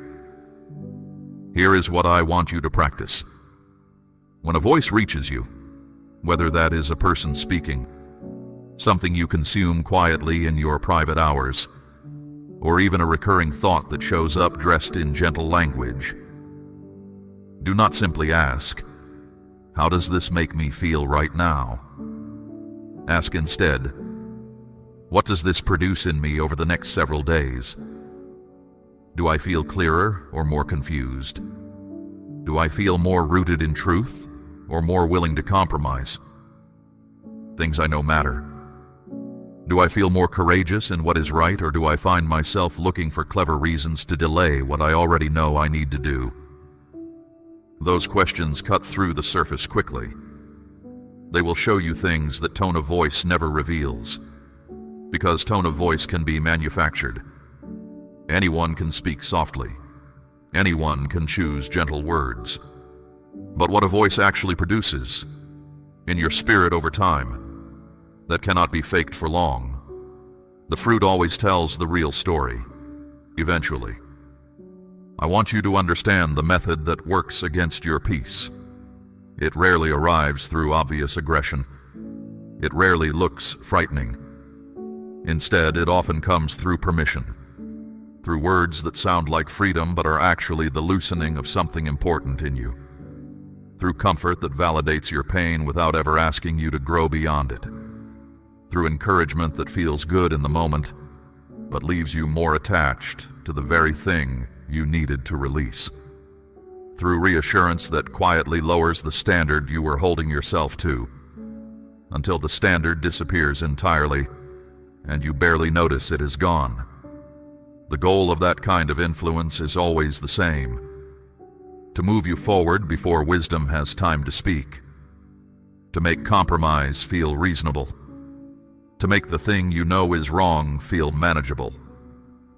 Here is what I want you to practice. When a voice reaches you, whether that is a person speaking, something you consume quietly in your private hours, or even a recurring thought that shows up dressed in gentle language, do not simply ask, "How does this make me feel right now?" Ask instead, "What does this produce in me over the next several days? Do I feel clearer or more confused? Do I feel more rooted in truth or more willing to compromise? Things I know matter. Do I feel more courageous in what is right, or do I find myself looking for clever reasons to delay what I already know I need to do?" Those questions cut through the surface quickly. They will show you things that tone of voice never reveals, because tone of voice can be manufactured. Anyone can speak softly. Anyone can choose gentle words. But what a voice actually produces, in your spirit over time, that cannot be faked for long. The fruit always tells the real story, eventually. I want you to understand the method that works against your peace. It rarely arrives through obvious aggression. It rarely looks frightening. Instead, it often comes through permission, through words that sound like freedom but are actually the loosening of something important in you, through comfort that validates your pain without ever asking you to grow beyond it, through encouragement that feels good in the moment but leaves you more attached to the very thing you needed to release, through reassurance that quietly lowers the standard you were holding yourself to, until the standard disappears entirely and you barely notice it is gone. The goal of that kind of influence is always the same: to move you forward before wisdom has time to speak, to make compromise feel reasonable, to make the thing you know is wrong feel manageable,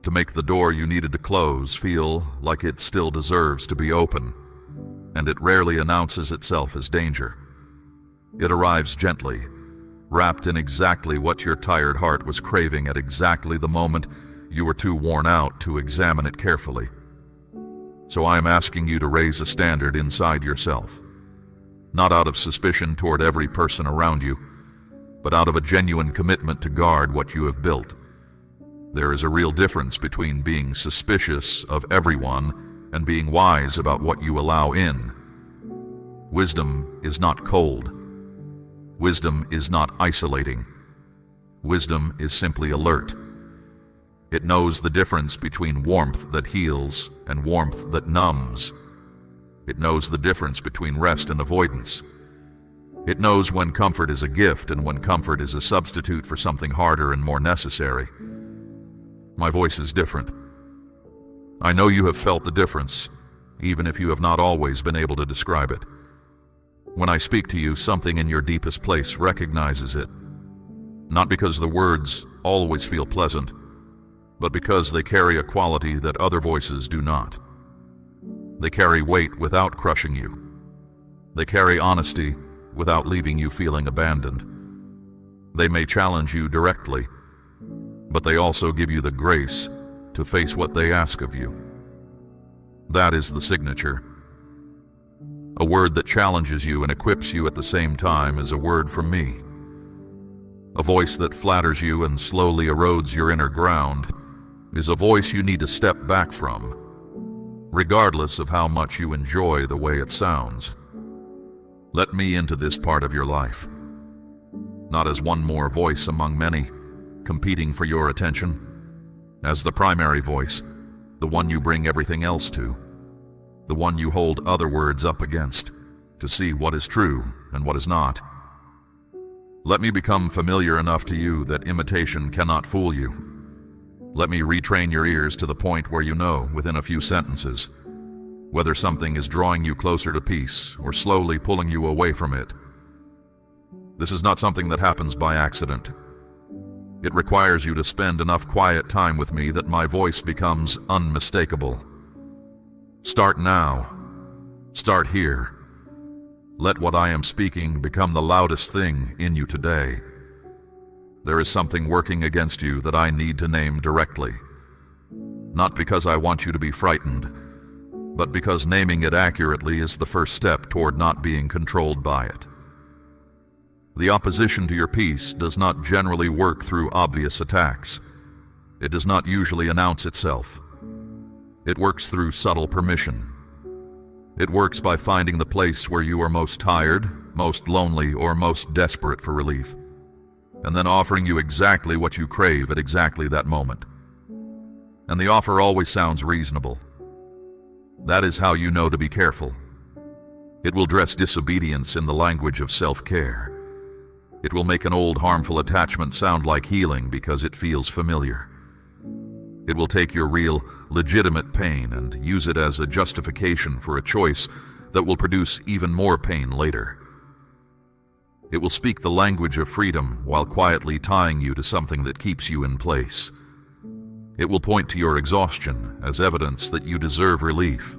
to make the door you needed to close feel like it still deserves to be open. And it rarely announces itself as danger. It arrives gently, wrapped in exactly what your tired heart was craving at exactly the moment you were too worn out to examine it carefully. So I am asking you to raise a standard inside yourself, not out of suspicion toward every person around you, but out of a genuine commitment to guard what you have built. There is a real difference between being suspicious of everyone and being wise about what you allow in. Wisdom is not cold. Wisdom is not isolating. Wisdom is simply alert. It knows the difference between warmth that heals and warmth that numbs. It knows the difference between rest and avoidance. It knows when comfort is a gift and when comfort is a substitute for something harder and more necessary. My voice is different. I know you have felt the difference, even if you have not always been able to describe it. When I speak to you, something in your deepest place recognizes it, not because the words always feel pleasant, but because they carry a quality that other voices do not. They carry weight without crushing you. They carry honesty without leaving you feeling abandoned. They may challenge you directly, but they also give you the grace to face what they ask of you. That is the signature. A word that challenges you and equips you at the same time is a word from me. A voice that flatters you and slowly erodes your inner ground is a voice you need to step back from, regardless of how much you enjoy the way it sounds. Let me into this part of your life, not as one more voice among many, competing for your attention, as the primary voice, the one you bring everything else to, the one you hold other words up against, to see what is true and what is not. Let me become familiar enough to you that imitation cannot fool you. Let me retrain your ears to the point where you know, within a few sentences, whether something is drawing you closer to peace or slowly pulling you away from it. This is not something that happens by accident. It requires you to spend enough quiet time with me that my voice becomes unmistakable. Start now. Start here. Let what I am speaking become the loudest thing in you today. There is something working against you that I need to name directly. Not because I want you to be frightened, but because naming it accurately is the first step toward not being controlled by it. The opposition to your peace does not generally work through obvious attacks. It does not usually announce itself. It works through subtle permission. It works by finding the place where you are most tired, most lonely, or most desperate for relief, and then offering you exactly what you crave at exactly that moment. And the offer always sounds reasonable. That is how you know to be careful. It will dress disobedience in the language of self-care. It will make an old harmful attachment sound like healing because it feels familiar. It will take your real, legitimate pain and use it as a justification for a choice that will produce even more pain later. It will speak the language of freedom while quietly tying you to something that keeps you in place. It will point to your exhaustion as evidence that you deserve relief,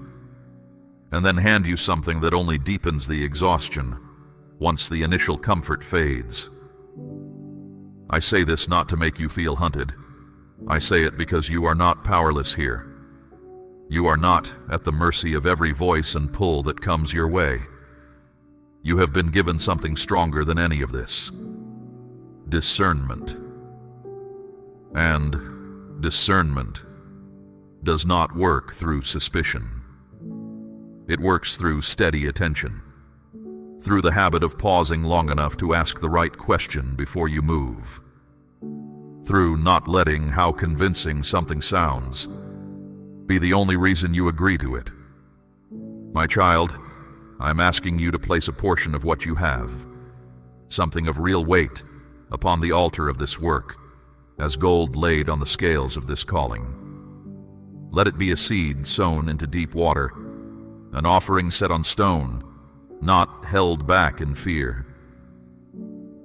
and then hand you something that only deepens the exhaustion once the initial comfort fades. I say this not to make you feel hunted. I say it because you are not powerless here. You are not at the mercy of every voice and pull that comes your way. You have been given something stronger than any of this: discernment. And discernment does not work through suspicion. It works through steady attention, through the habit of pausing long enough to ask the right question before you move, through not letting how convincing something sounds be the only reason you agree to it. My child, I'm asking you to place a portion of what you have, something of real weight, upon the altar of this work, as gold laid on the scales of this calling. Let it be a seed sown into deep water, an offering set on stone, not held back in fear.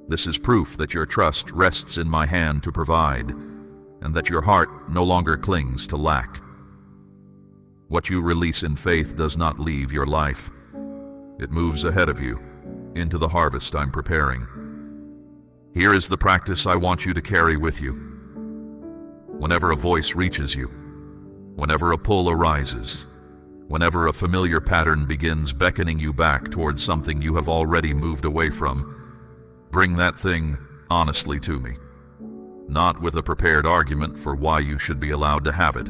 This is proof that your trust rests in my hand to provide, and that your heart no longer clings to lack. What you release in faith does not leave your life. It moves ahead of you, into the harvest I'm preparing. Here is the practice I want you to carry with you. Whenever a voice reaches you, whenever a pull arises, whenever a familiar pattern begins beckoning you back towards something you have already moved away from, bring that thing honestly to me, not with a prepared argument for why you should be allowed to have it,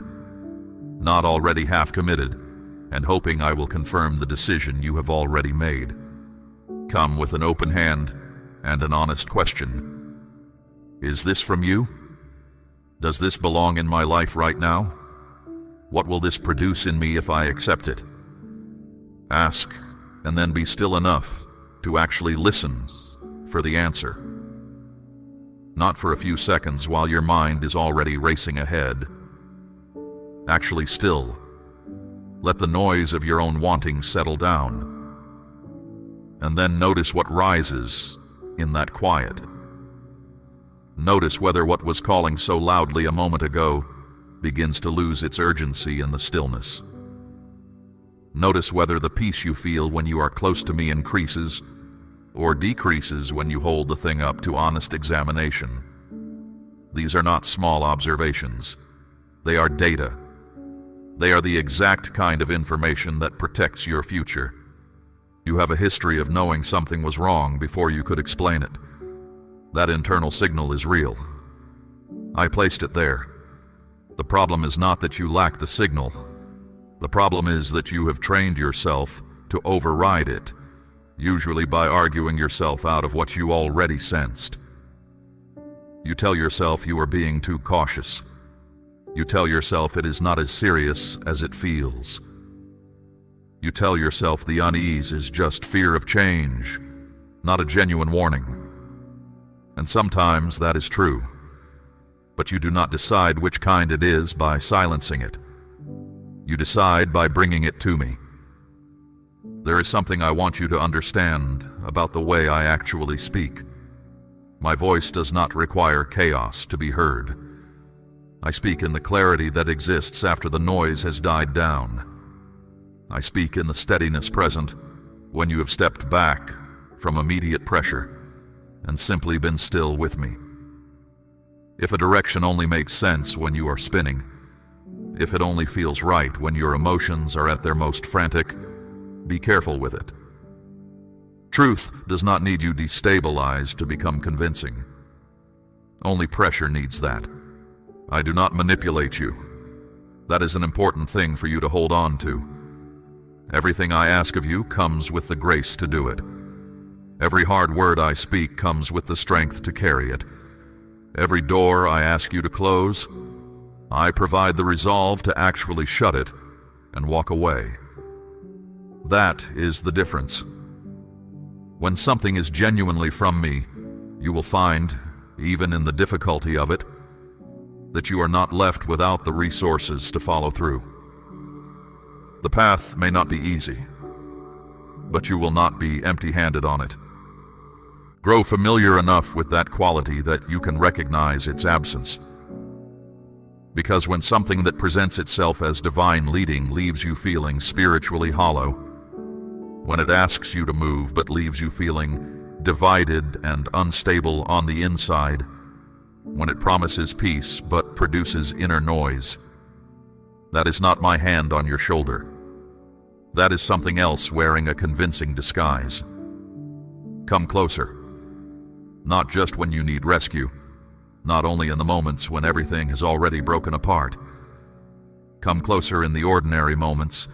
not already half committed and hoping I will confirm the decision you have already made. Come with an open hand and an honest question. Is this from you? Does this belong in my life right now? What will this produce in me if I accept it? Ask, and then be still enough to actually listen for the answer. Not for a few seconds while your mind is already racing ahead. Actually still. Let the noise of your own wanting settle down. And then notice what rises in that quiet. Notice whether what was calling so loudly a moment ago begins to lose its urgency in the stillness. Notice whether the peace you feel when you are close to me increases, or decreases when you hold the thing up to honest examination. These are not small observations. They are data. They are the exact kind of information that protects your future. You have a history of knowing something was wrong before you could explain it. That internal signal is real. I placed it there. The problem is not that you lack the signal. The problem is that you have trained yourself to override it, usually by arguing yourself out of what you already sensed. You tell yourself you are being too cautious. You tell yourself it is not as serious as it feels. You tell yourself the unease is just fear of change, not a genuine warning. And sometimes that is true, but you do not decide which kind it is by silencing it. You decide by bringing it to me. There is something I want you to understand about the way I actually speak. My voice does not require chaos to be heard. I speak in the clarity that exists after the noise has died down. I speak in the steadiness present when you have stepped back from immediate pressure and simply been still with me. If a direction only makes sense when you are spinning, if it only feels right when your emotions are at their most frantic, be careful with it. Truth does not need you destabilized to become convincing. Only pressure needs that. I do not manipulate you. That is an important thing for you to hold on to. Everything I ask of you comes with the grace to do it. Every hard word I speak comes with the strength to carry it. Every door I ask you to close, I provide the resolve to actually shut it and walk away. That is the difference. When something is genuinely from me, you will find, even in the difficulty of it, that you are not left without the resources to follow through. The path may not be easy, but you will not be empty-handed on it. Grow familiar enough with that quality that you can recognize its absence. Because when something that presents itself as divine leading leaves you feeling spiritually hollow, when it asks you to move but leaves you feeling divided and unstable on the inside, when it promises peace but produces inner noise, that is not my hand on your shoulder. That is something else wearing a convincing disguise. Come closer. Not just when you need rescue, not only in the moments when everything has already broken apart. Come closer in the ordinary moments,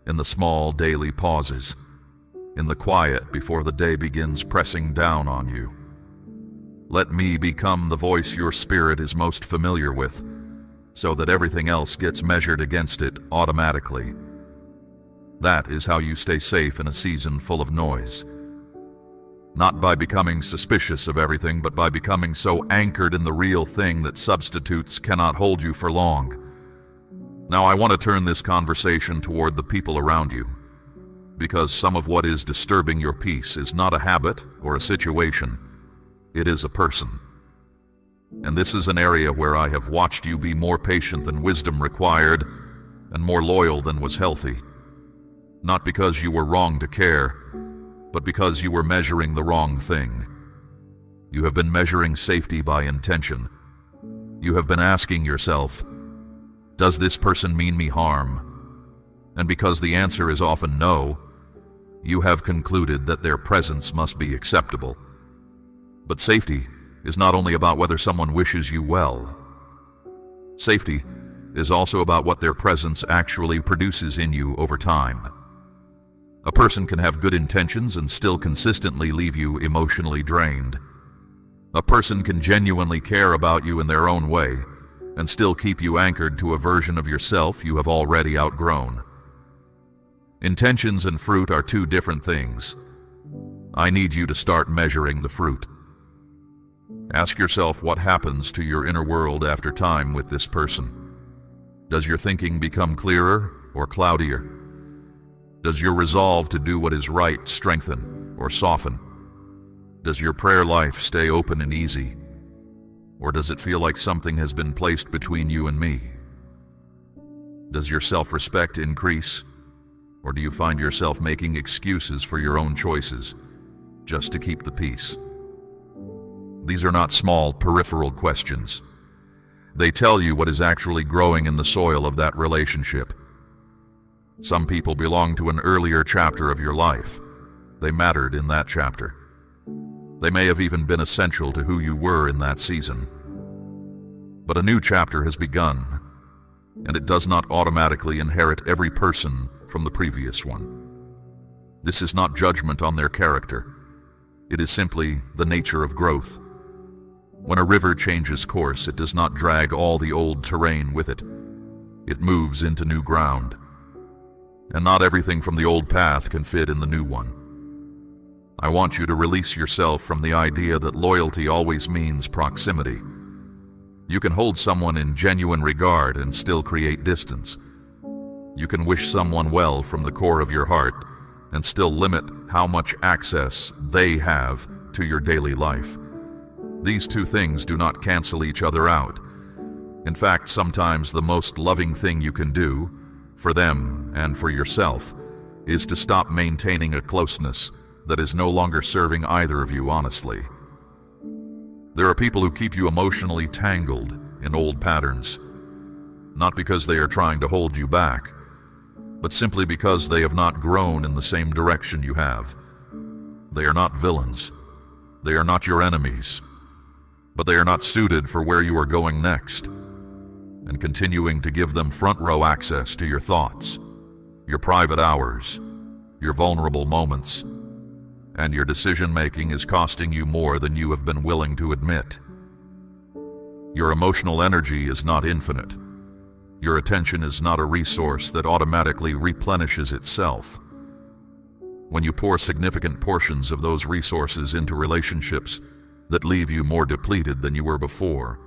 in the small daily pauses, in the quiet before the day begins pressing down on you. Let me become the voice your spirit is most familiar with, so that everything else gets measured against it automatically. That is how you stay safe in a season full of noise. Not by becoming suspicious of everything, but by becoming so anchored in the real thing that substitutes cannot hold you for long. Now I want to turn this conversation toward the people around you, because some of what is disturbing your peace is not a habit or a situation. It is a person. And this is an area where I have watched you be more patient than wisdom required and more loyal than was healthy. Not because you were wrong to care, but because you were measuring the wrong thing. You have been measuring safety by intention. You have been asking yourself, does this person mean me harm? And because the answer is often no, you have concluded that their presence must be acceptable. But safety is not only about whether someone wishes you well. Safety is also about what their presence actually produces in you over time. A person can have good intentions and still consistently leave you emotionally drained. A person can genuinely care about you in their own way and still keep you anchored to a version of yourself you have already outgrown. Intentions and fruit are two different things. I need you to start measuring the fruit. Ask yourself what happens to your inner world after time with this person. Does your thinking become clearer or cloudier? Does your resolve to do what is right strengthen or soften? Does your prayer life stay open and easy? Or does it feel like something has been placed between you and me? Does your self-respect increase? Or do you find yourself making excuses for your own choices, just to keep the peace. These are not small, peripheral questions. They tell you what is actually growing in the soil of that relationship. Some people belong to an earlier chapter of your life. They mattered in that chapter. They may have even been essential to who you were in that season. But a new chapter has begun, and it does not automatically inherit every person from the previous one. This is not judgment on their character. It is simply the nature of growth. When a river changes course, it does not drag all the old terrain with it. It moves into new ground. And not everything from the old path can fit in the new one. I want you to release yourself from the idea that loyalty always means proximity. You can hold someone in genuine regard and still create distance. You can wish someone well from the core of your heart and still limit how much access they have to your daily life. These two things do not cancel each other out. In fact, sometimes the most loving thing you can do, for them and for yourself, is to stop maintaining a closeness that is no longer serving either of you honestly. There are people who keep you emotionally tangled in old patterns, not because they are trying to hold you back, but simply because they have not grown in the same direction you have. They are not villains. They are not your enemies. But they are not suited for where you are going next, and continuing to give them front row access to your thoughts, your private hours, your vulnerable moments, and your decision-making is costing you more than you have been willing to admit. Your emotional energy is not infinite. Your attention is not a resource that automatically replenishes itself. When you pour significant portions of those resources into relationships that leave you more depleted than you were before,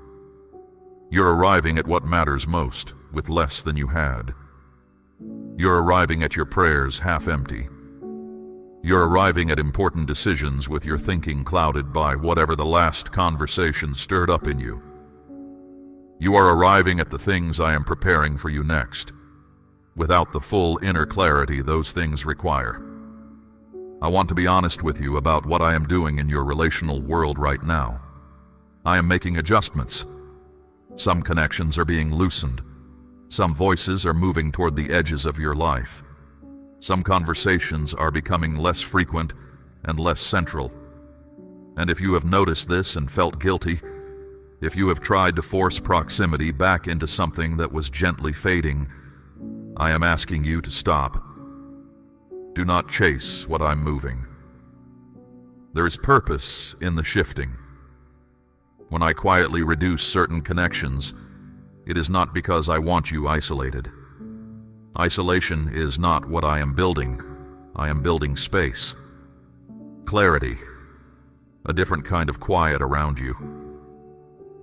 you're arriving at what matters most with less than you had. You're arriving at your prayers half empty. You're arriving at important decisions with your thinking clouded by whatever the last conversation stirred up in you. You are arriving at the things I am preparing for you next, without the full inner clarity those things require. I want to be honest with you about what I am doing in your relational world right now. I am making adjustments. Some connections are being loosened. Some voices are moving toward the edges of your life. Some conversations are becoming less frequent and less central. And if you have noticed this and felt guilty, if you have tried to force proximity back into something that was gently fading, I am asking you to stop. Do not chase what I'm moving. There is purpose in the shifting. When I quietly reduce certain connections, it is not because I want you isolated. Isolation is not what I am building. I am building space. Clarity. A different kind of quiet around you.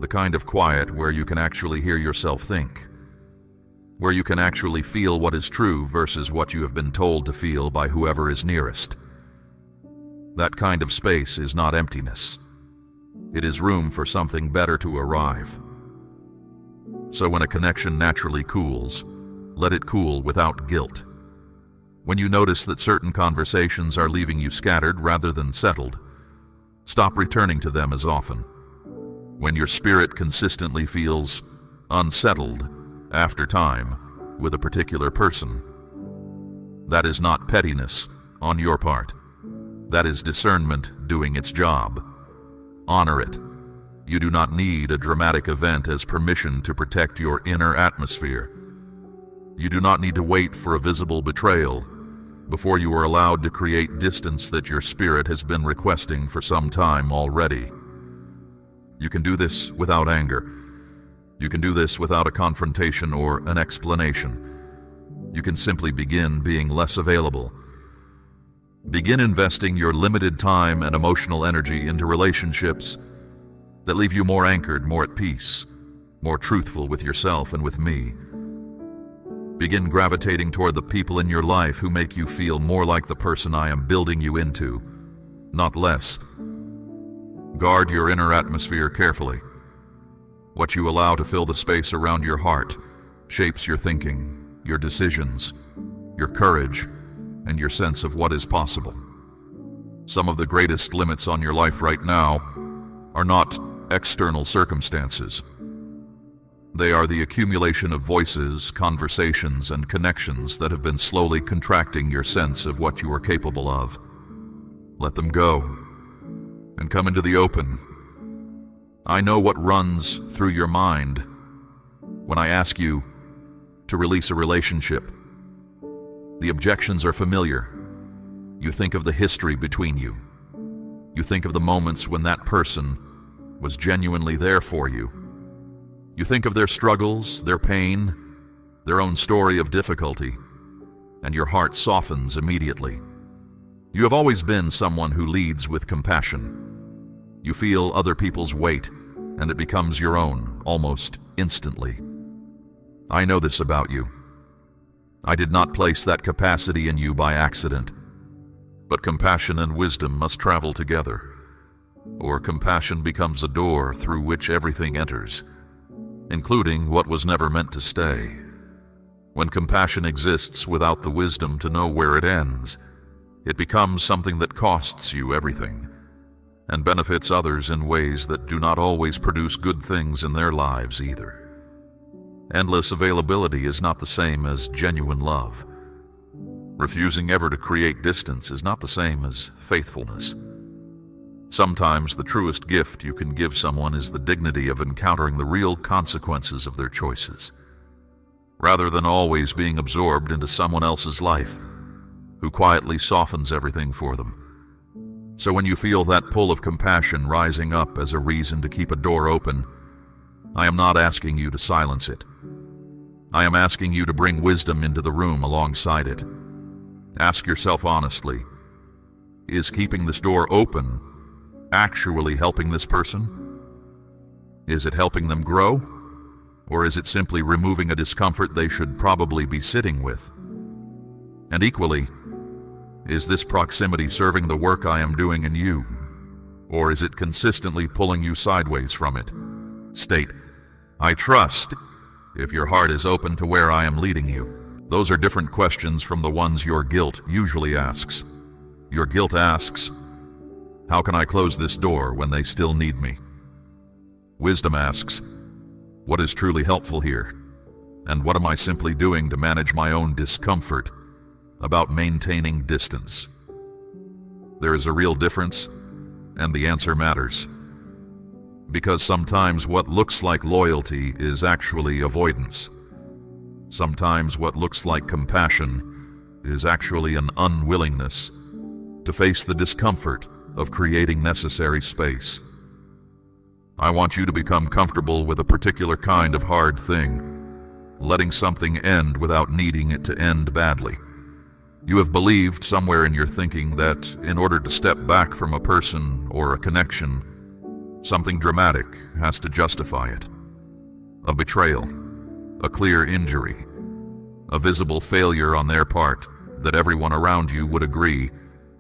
The kind of quiet where you can actually hear yourself think. Where you can actually feel what is true versus what you have been told to feel by whoever is nearest. That kind of space is not emptiness. It is room for something better to arrive. So when a connection naturally cools, let it cool without guilt. When you notice that certain conversations are leaving you scattered rather than settled, stop returning to them as often. When your spirit consistently feels unsettled after time with a particular person, that is not pettiness on your part. That is discernment doing its job. Honor it. You do not need a dramatic event as permission to protect your inner atmosphere. You do not need to wait for a visible betrayal before you are allowed to create distance that your spirit has been requesting for some time already. You can do this without anger. You can do this without a confrontation or an explanation. You can simply begin being less available. Begin investing your limited time and emotional energy into relationships that leave you more anchored, more at peace, more truthful with yourself and with me. Begin gravitating toward the people in your life who make you feel more like the person I am building you into, not less. Guard your inner atmosphere carefully. What you allow to fill the space around your heart shapes your thinking, your decisions, your courage, and your sense of what is possible. Some of the greatest limits on your life right now are not external circumstances. They are the accumulation of voices, conversations, and connections that have been slowly contracting your sense of what you are capable of. Let them go and come into the open. I know what runs through your mind when I ask you to release a relationship. The objections are familiar. You think of the history between you. You think of the moments when that person was genuinely there for you. You think of their struggles, their pain, their own story of difficulty, and your heart softens immediately. You have always been someone who leads with compassion. You feel other people's weight, and it becomes your own, almost instantly. I know this about you. I did not place that capacity in you by accident. But compassion and wisdom must travel together, or compassion becomes a door through which everything enters, including what was never meant to stay. When compassion exists without the wisdom to know where it ends, it becomes something that costs you everything, and benefits others in ways that do not always produce good things in their lives either. Endless availability is not the same as genuine love. Refusing ever to create distance is not the same as faithfulness. Sometimes the truest gift you can give someone is the dignity of encountering the real consequences of their choices, rather than always being absorbed into someone else's life, who quietly softens everything for them. So when you feel that pull of compassion rising up as a reason to keep a door open, I am not asking you to silence it. I am asking you to bring wisdom into the room alongside it. Ask yourself honestly, is keeping this door open actually helping this person? Is it helping them grow? Or is it simply removing a discomfort they should probably be sitting with? And equally, is this proximity serving the work I am doing in you? Or is it consistently pulling you sideways from it? State, I trust, if your heart is open to where I am leading you. Those are different questions from the ones your guilt usually asks. Your guilt asks, how can I close this door when they still need me? Wisdom asks, what is truly helpful here? And what am I simply doing to manage my own discomfort about maintaining distance? There is a real difference, and the answer matters. Because sometimes what looks like loyalty is actually avoidance. Sometimes what looks like compassion is actually an unwillingness to face the discomfort of creating necessary space. I want you to become comfortable with a particular kind of hard thing, letting something end without needing it to end badly. You have believed somewhere in your thinking that in order to step back from a person or a connection, something dramatic has to justify it. A betrayal, a clear injury, a visible failure on their part that everyone around you would agree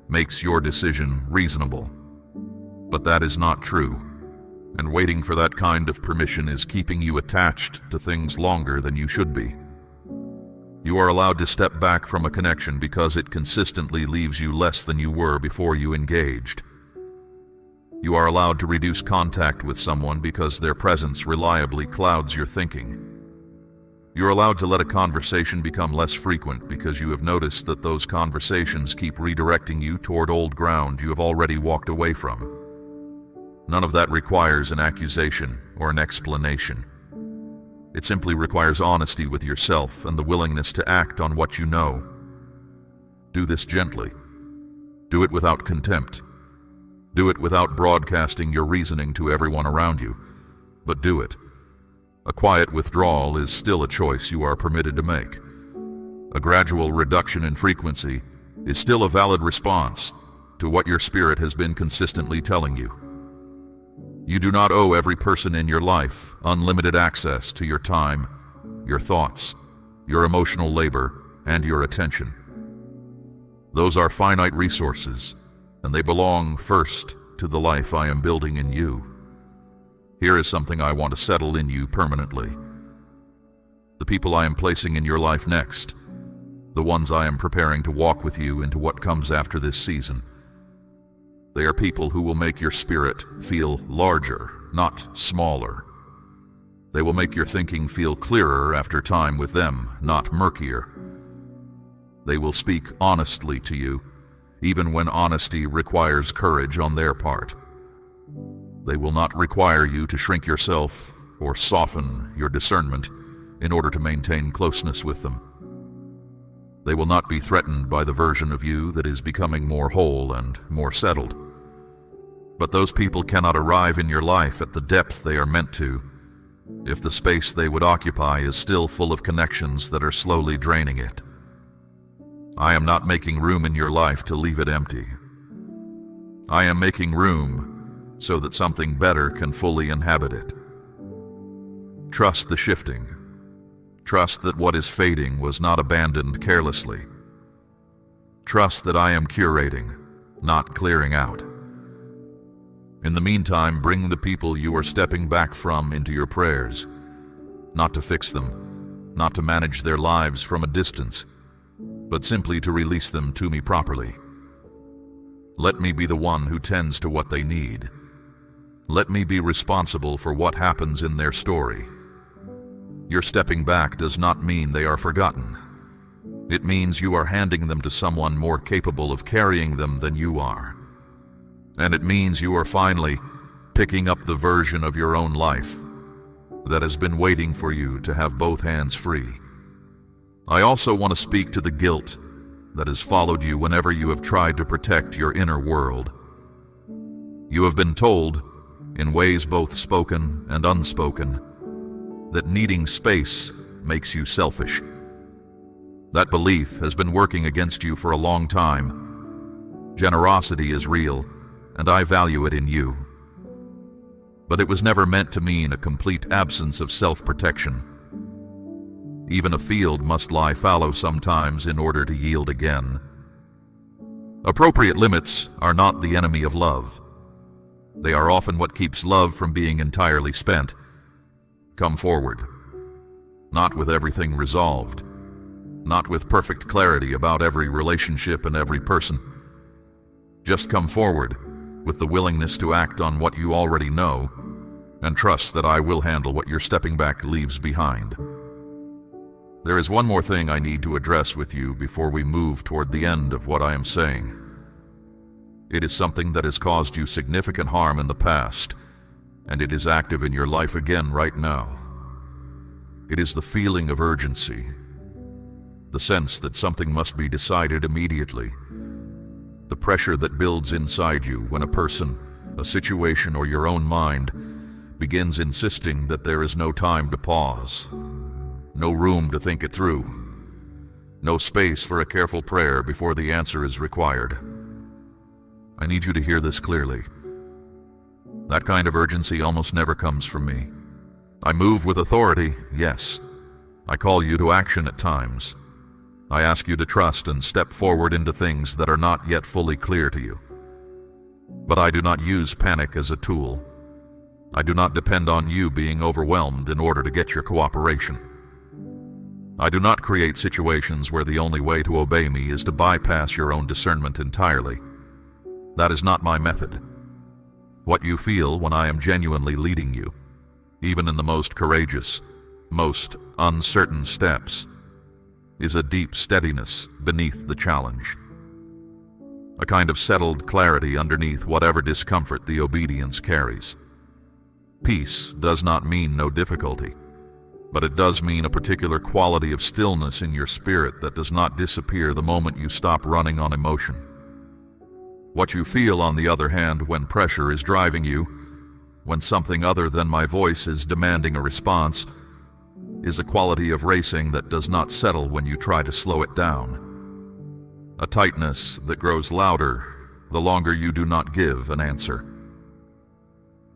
makes your decision reasonable. But that is not true, and waiting for that kind of permission is keeping you attached to things longer than you should be. You are allowed to step back from a connection because it consistently leaves you less than you were before you engaged. You are allowed to reduce contact with someone because their presence reliably clouds your thinking. You're allowed to let a conversation become less frequent because you have noticed that those conversations keep redirecting you toward old ground you have already walked away from. None of that requires an accusation or an explanation. It simply requires honesty with yourself and the willingness to act on what you know. Do this gently. Do it without contempt. Do it without broadcasting your reasoning to everyone around you, but do it. A quiet withdrawal is still a choice you are permitted to make. A gradual reduction in frequency is still a valid response to what your spirit has been consistently telling you. You do not owe every person in your life unlimited access to your time, your thoughts, your emotional labor, and your attention. Those are finite resources, and they belong first to the life I am building in you. Here is something I want to settle in you permanently. The people I am placing in your life next, the ones I am preparing to walk with you into what comes after this season, They are people who will make your spirit feel larger, not smaller. They will make your thinking feel clearer after time with them, not murkier. They will speak honestly to you, even when honesty requires courage on their part. They will not require you to shrink yourself or soften your discernment in order to maintain closeness with them. They will not be threatened by the version of you that is becoming more whole and more settled. But those people cannot arrive in your life at the depth they are meant to if the space they would occupy is still full of connections that are slowly draining it. I am not making room in your life to leave it empty. I am making room so that something better can fully inhabit it. Trust the shifting. Trust that what is fading was not abandoned carelessly. Trust that I am curating, not clearing out. In the meantime, bring the people you are stepping back from into your prayers, not to fix them, not to manage their lives from a distance, but simply to release them to me properly. Let me be the one who tends to what they need. Let me be responsible for what happens in their story. Your stepping back does not mean they are forgotten. It means you are handing them to someone more capable of carrying them than you are. And it means you are finally picking up the version of your own life that has been waiting for you to have both hands free. I also want to speak to the guilt that has followed you whenever you have tried to protect your inner world. You have been told, in ways both spoken and unspoken, that needing space makes you selfish. That belief has been working against you for a long time. Generosity is real, and I value it in you. But it was never meant to mean a complete absence of self-protection. Even a field must lie fallow sometimes in order to yield again. Appropriate limits are not the enemy of love. They are often what keeps love from being entirely spent. Come forward, not with everything resolved, not with perfect clarity about every relationship and every person. Just come forward with the willingness to act on what you already know and trust that I will handle what your stepping back leaves behind. There is one more thing I need to address with you before we move toward the end of what I am saying. It is something that has caused you significant harm in the past, and it is active in your life again right now. It is the feeling of urgency, the sense that something must be decided immediately, the pressure that builds inside you when a person, a situation, or your own mind begins insisting that there is no time to pause, no room to think it through, no space for a careful prayer before the answer is required. I need you to hear this clearly. That kind of urgency almost never comes from me. I move with authority, yes. I call you to action at times. I ask you to trust and step forward into things that are not yet fully clear to you. But I do not use panic as a tool. I do not depend on you being overwhelmed in order to get your cooperation. I do not create situations where the only way to obey me is to bypass your own discernment entirely. That is not my method. What you feel when I am genuinely leading you, even in the most courageous, most uncertain steps, is a deep steadiness beneath the challenge. A kind of settled clarity underneath whatever discomfort the obedience carries. Peace does not mean no difficulty, but it does mean a particular quality of stillness in your spirit that does not disappear the moment you stop running on emotion. What you feel, on the other hand, when pressure is driving you, when something other than my voice is demanding a response, is a quality of racing that does not settle when you try to slow it down. A tightness that grows louder the longer you do not give an answer.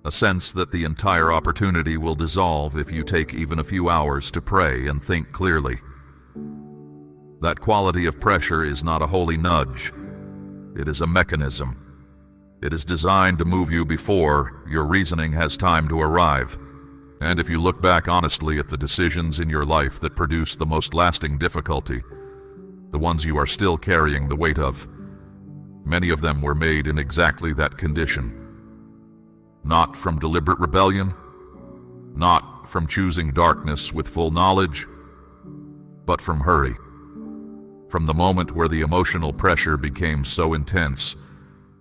A sense that the entire opportunity will dissolve if you take even a few hours to pray and think clearly. That quality of pressure is not a holy nudge. It is a mechanism. It is designed to move you before your reasoning has time to arrive. And if you look back honestly at the decisions in your life that produced the most lasting difficulty, the ones you are still carrying the weight of, Many of them were made in exactly that condition. Not from deliberate rebellion, not from choosing darkness with full knowledge, but from hurry. From the moment where the emotional pressure became so intense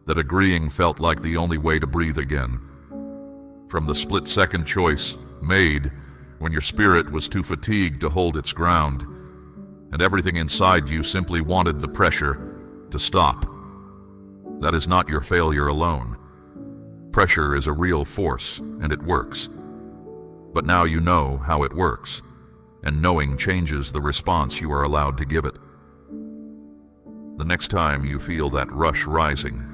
that agreeing felt like the only way to breathe again. From the split-second choice made when your spirit was too fatigued to hold its ground, and everything inside you simply wanted the pressure to stop. That is not your failure alone. Pressure is a real force, and it works. But now you know how it works, and knowing changes the response you are allowed to give it. The next time you feel that rush rising,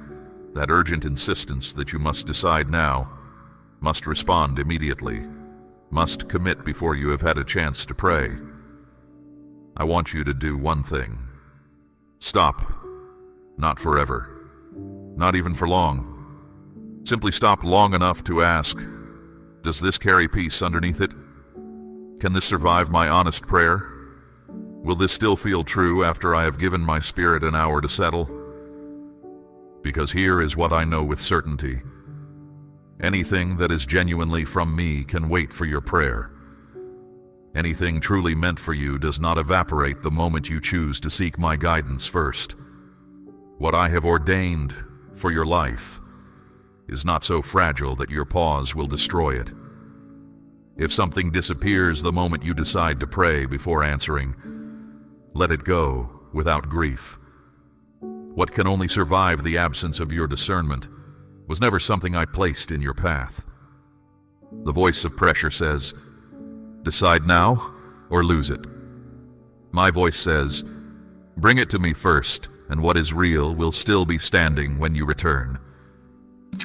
that urgent insistence that you must decide now, must respond immediately, must commit before you have had a chance to pray, I want you to do one thing. Stop. Not forever. Not even for long. Simply stop long enough to ask, does this carry peace underneath it? Can this survive my honest prayer? Will this still feel true after I have given my spirit an hour to settle? Because here is what I know with certainty. Anything that is genuinely from me can wait for your prayer. Anything truly meant for you does not evaporate the moment you choose to seek my guidance first. What I have ordained for your life is not so fragile that your pause will destroy it. If something disappears the moment you decide to pray before answering, let it go without grief. What can only survive the absence of your discernment was never something I placed in your path. The voice of pressure says, decide now or lose it. My voice says, bring it to me first, and what is real will still be standing when you return.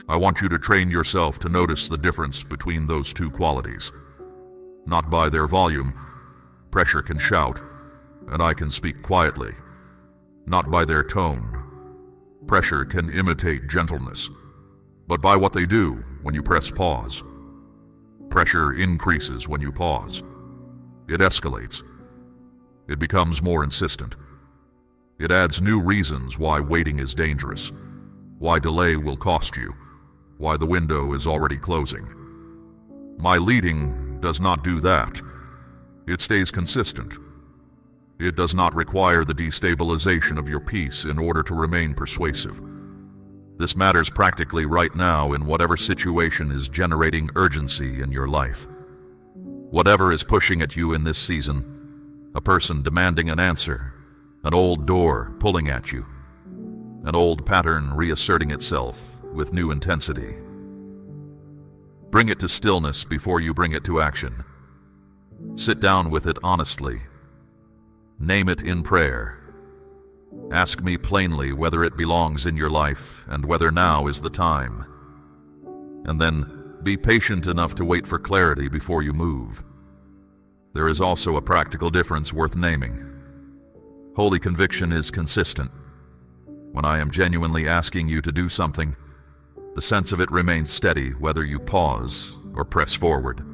I want you to train yourself to notice the difference between those two qualities. Not by their volume. Pressure can shout, and I can speak quietly. Not by their tone. Pressure can imitate gentleness, but by what they do when you press pause. Pressure increases when you pause. It escalates. It becomes more insistent. It adds new reasons why waiting is dangerous, why delay will cost you, why the window is already closing. My leading does not do that. It stays consistent. It does not require the destabilization of your peace in order to remain persuasive. This matters practically right now in whatever situation is generating urgency in your life. Whatever is pushing at you in this season, a person demanding an answer, an old door pulling at you, an old pattern reasserting itself with new intensity. Bring it to stillness before you bring it to action. Sit down with it honestly. Name it in prayer. Ask me plainly whether it belongs in your life and whether now is the time. And then be patient enough to wait for clarity before you move. There is also a practical difference worth naming. Holy conviction is consistent. When I am genuinely asking you to do something, the sense of it remains steady whether you pause or press forward.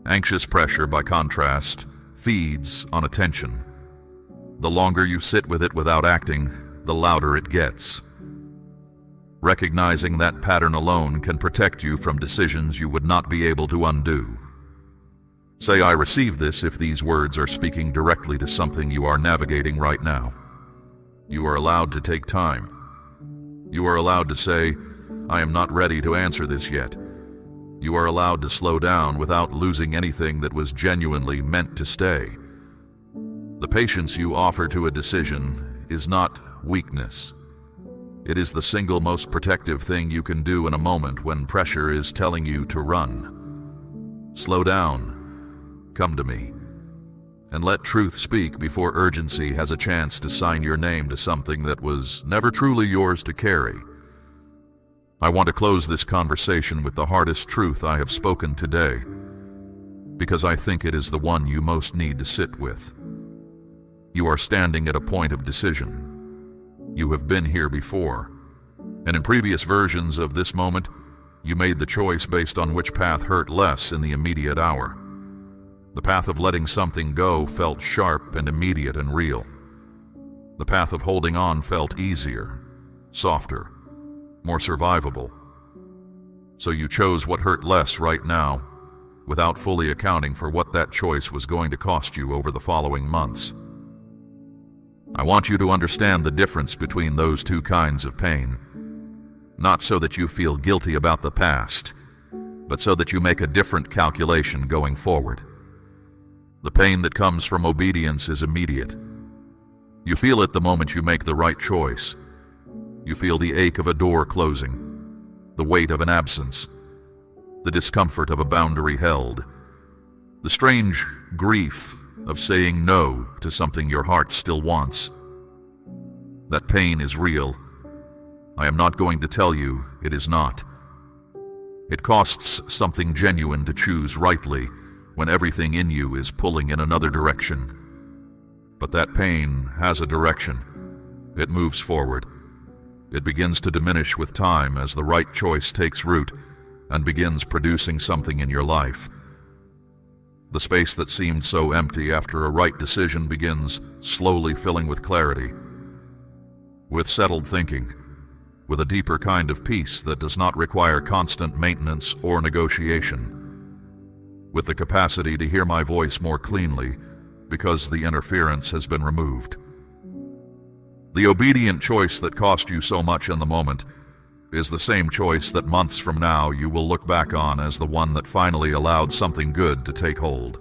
Anxious pressure, by contrast, feeds on attention. The longer you sit with it without acting, the louder it gets. Recognizing that pattern alone can protect you from decisions you would not be able to undo. Say, I receive this if these words are speaking directly to something you are navigating right now. You are allowed to take time. You are allowed to say, I am not ready to answer this yet. You are allowed to slow down without losing anything that was genuinely meant to stay. The patience you offer to a decision is not weakness. It is the single most protective thing you can do in a moment when pressure is telling you to run. Slow down. Come to me. And let truth speak before urgency has a chance to sign your name to something that was never truly yours to carry. I want to close this conversation with the hardest truth I have spoken today, because I think it is the one you most need to sit with. You are standing at a point of decision. You have been here before, and in previous versions of this moment, you made the choice based on which path hurt less in the immediate hour. The path of letting something go felt sharp and immediate and real. The path of holding on felt easier, softer, more survivable. So you chose what hurt less right now, without fully accounting for what that choice was going to cost you over the following months. I want you to understand the difference between those two kinds of pain, not so that you feel guilty about the past, but so that you make a different calculation going forward. The pain that comes from obedience is immediate. You feel it the moment you make the right choice. You feel the ache of a door closing, the weight of an absence, the discomfort of a boundary held, the strange grief of saying no to something your heart still wants. That pain is real. I am not going to tell you it is not. It costs something genuine to choose rightly when everything in you is pulling in another direction. But that pain has a direction. It moves forward. It begins to diminish with time as the right choice takes root and begins producing something in your life. The space that seemed so empty after a right decision begins slowly filling with clarity, with settled thinking, with a deeper kind of peace that does not require constant maintenance or negotiation, with the capacity to hear my voice more cleanly because the interference has been removed. The obedient choice that cost you so much in the moment is the same choice that months from now you will look back on as the one that finally allowed something good to take hold.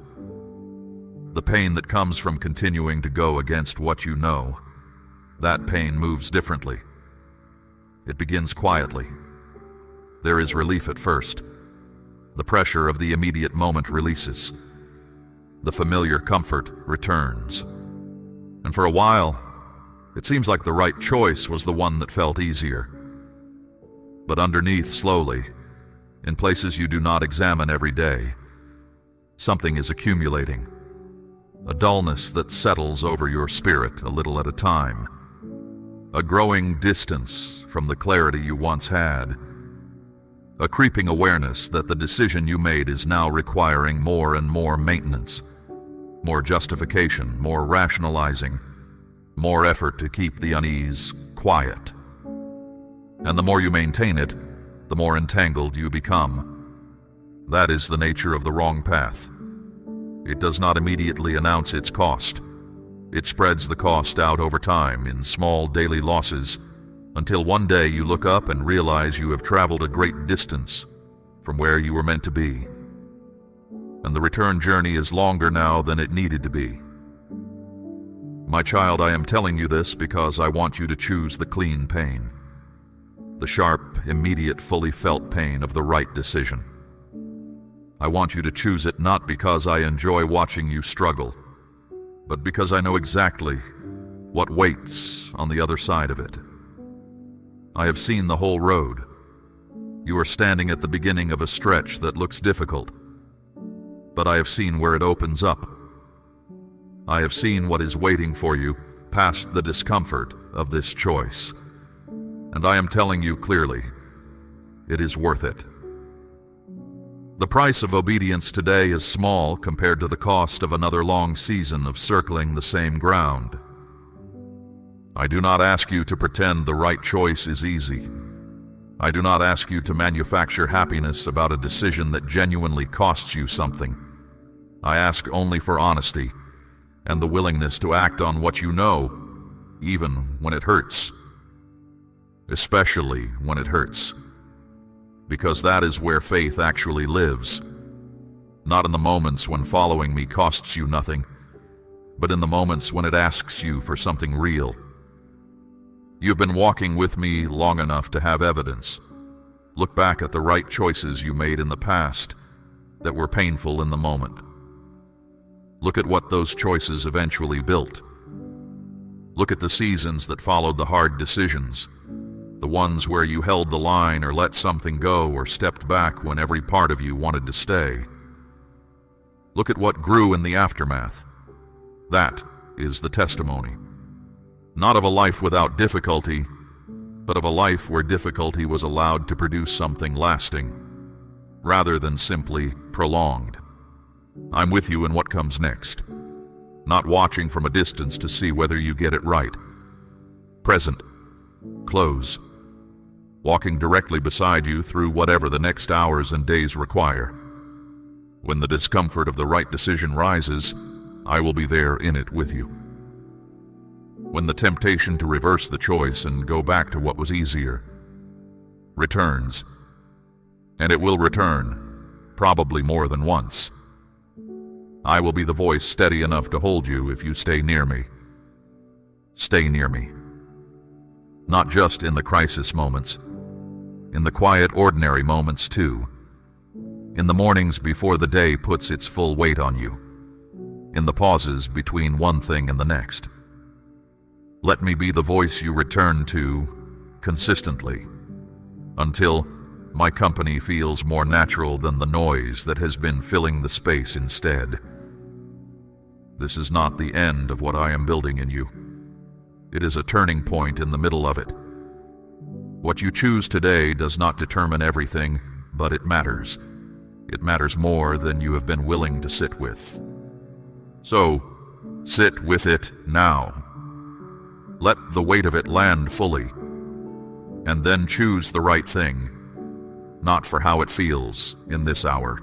The pain that comes from continuing to go against what you know, that pain moves differently. It begins quietly. There is relief at first. The pressure of the immediate moment releases. The familiar comfort returns. And for a while, it seems like the right choice was the one that felt easier. But underneath, slowly, in places you do not examine every day, something is accumulating. A dullness that settles over your spirit a little at a time. A growing distance from the clarity you once had. A creeping awareness that the decision you made is now requiring more and more maintenance, more justification, more rationalizing, more effort to keep the unease quiet. And the more you maintain it, the more entangled you become. That is the nature of the wrong path. It does not immediately announce its cost. It spreads the cost out over time in small daily losses, until one day you look up and realize you have traveled a great distance from where you were meant to be. And the return journey is longer now than it needed to be. My child, I am telling you this because I want you to choose the clean pain. The sharp, immediate, fully felt pain of the right decision. I want you to choose it not because I enjoy watching you struggle, but because I know exactly what waits on the other side of it. I have seen the whole road. You are standing at the beginning of a stretch that looks difficult, but I have seen where it opens up. I have seen what is waiting for you past the discomfort of this choice. And I am telling you clearly, it is worth it. The price of obedience today is small compared to the cost of another long season of circling the same ground. I do not ask you to pretend the right choice is easy. I do not ask you to manufacture happiness about a decision that genuinely costs you something. I ask only for honesty and the willingness to act on what you know, even when it hurts. Especially when it hurts. Because that is where faith actually lives. Not in the moments when following me costs you nothing, but in the moments when it asks you for something real. You've been walking with me long enough to have evidence. Look back at the right choices you made in the past that were painful in the moment. Look at what those choices eventually built. Look at the seasons that followed the hard decisions, the ones where you held the line or let something go or stepped back when every part of you wanted to stay. Look at what grew in the aftermath. That is the testimony. Not of a life without difficulty, but of a life where difficulty was allowed to produce something lasting, rather than simply prolonged. I'm with you in what comes next, not watching from a distance to see whether you get it right. Present, close, walking directly beside you through whatever the next hours and days require. When the discomfort of the right decision rises, I will be there in it with you. When the temptation to reverse the choice and go back to what was easier returns, and it will return, probably more than once, I will be the voice steady enough to hold you if you stay near me. Stay near me. Not just in the crisis moments, in the quiet, ordinary moments too. In the mornings before the day puts its full weight on you. In the pauses between one thing and the next. Let me be the voice you return to consistently, until my company feels more natural than the noise that has been filling the space instead. This is not the end of what I am building in you. It is a turning point in the middle of it. What you choose today does not determine everything, but it matters. It matters more than you have been willing to sit with. So, sit with it now. Let the weight of it land fully, and then choose the right thing, not for how it feels in this hour,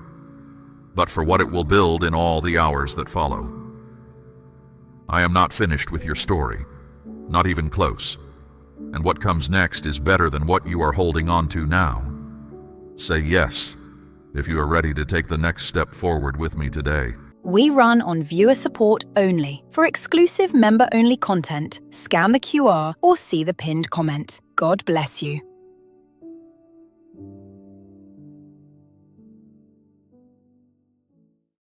but for what it will build in all the hours that follow. I am not finished with your story, not even close, and what comes next is better than what you are holding on to now. Say yes if you are ready to take the next step forward with me today. We run on viewer support only. For exclusive member-only content, scan the QR or see the pinned comment. God bless you.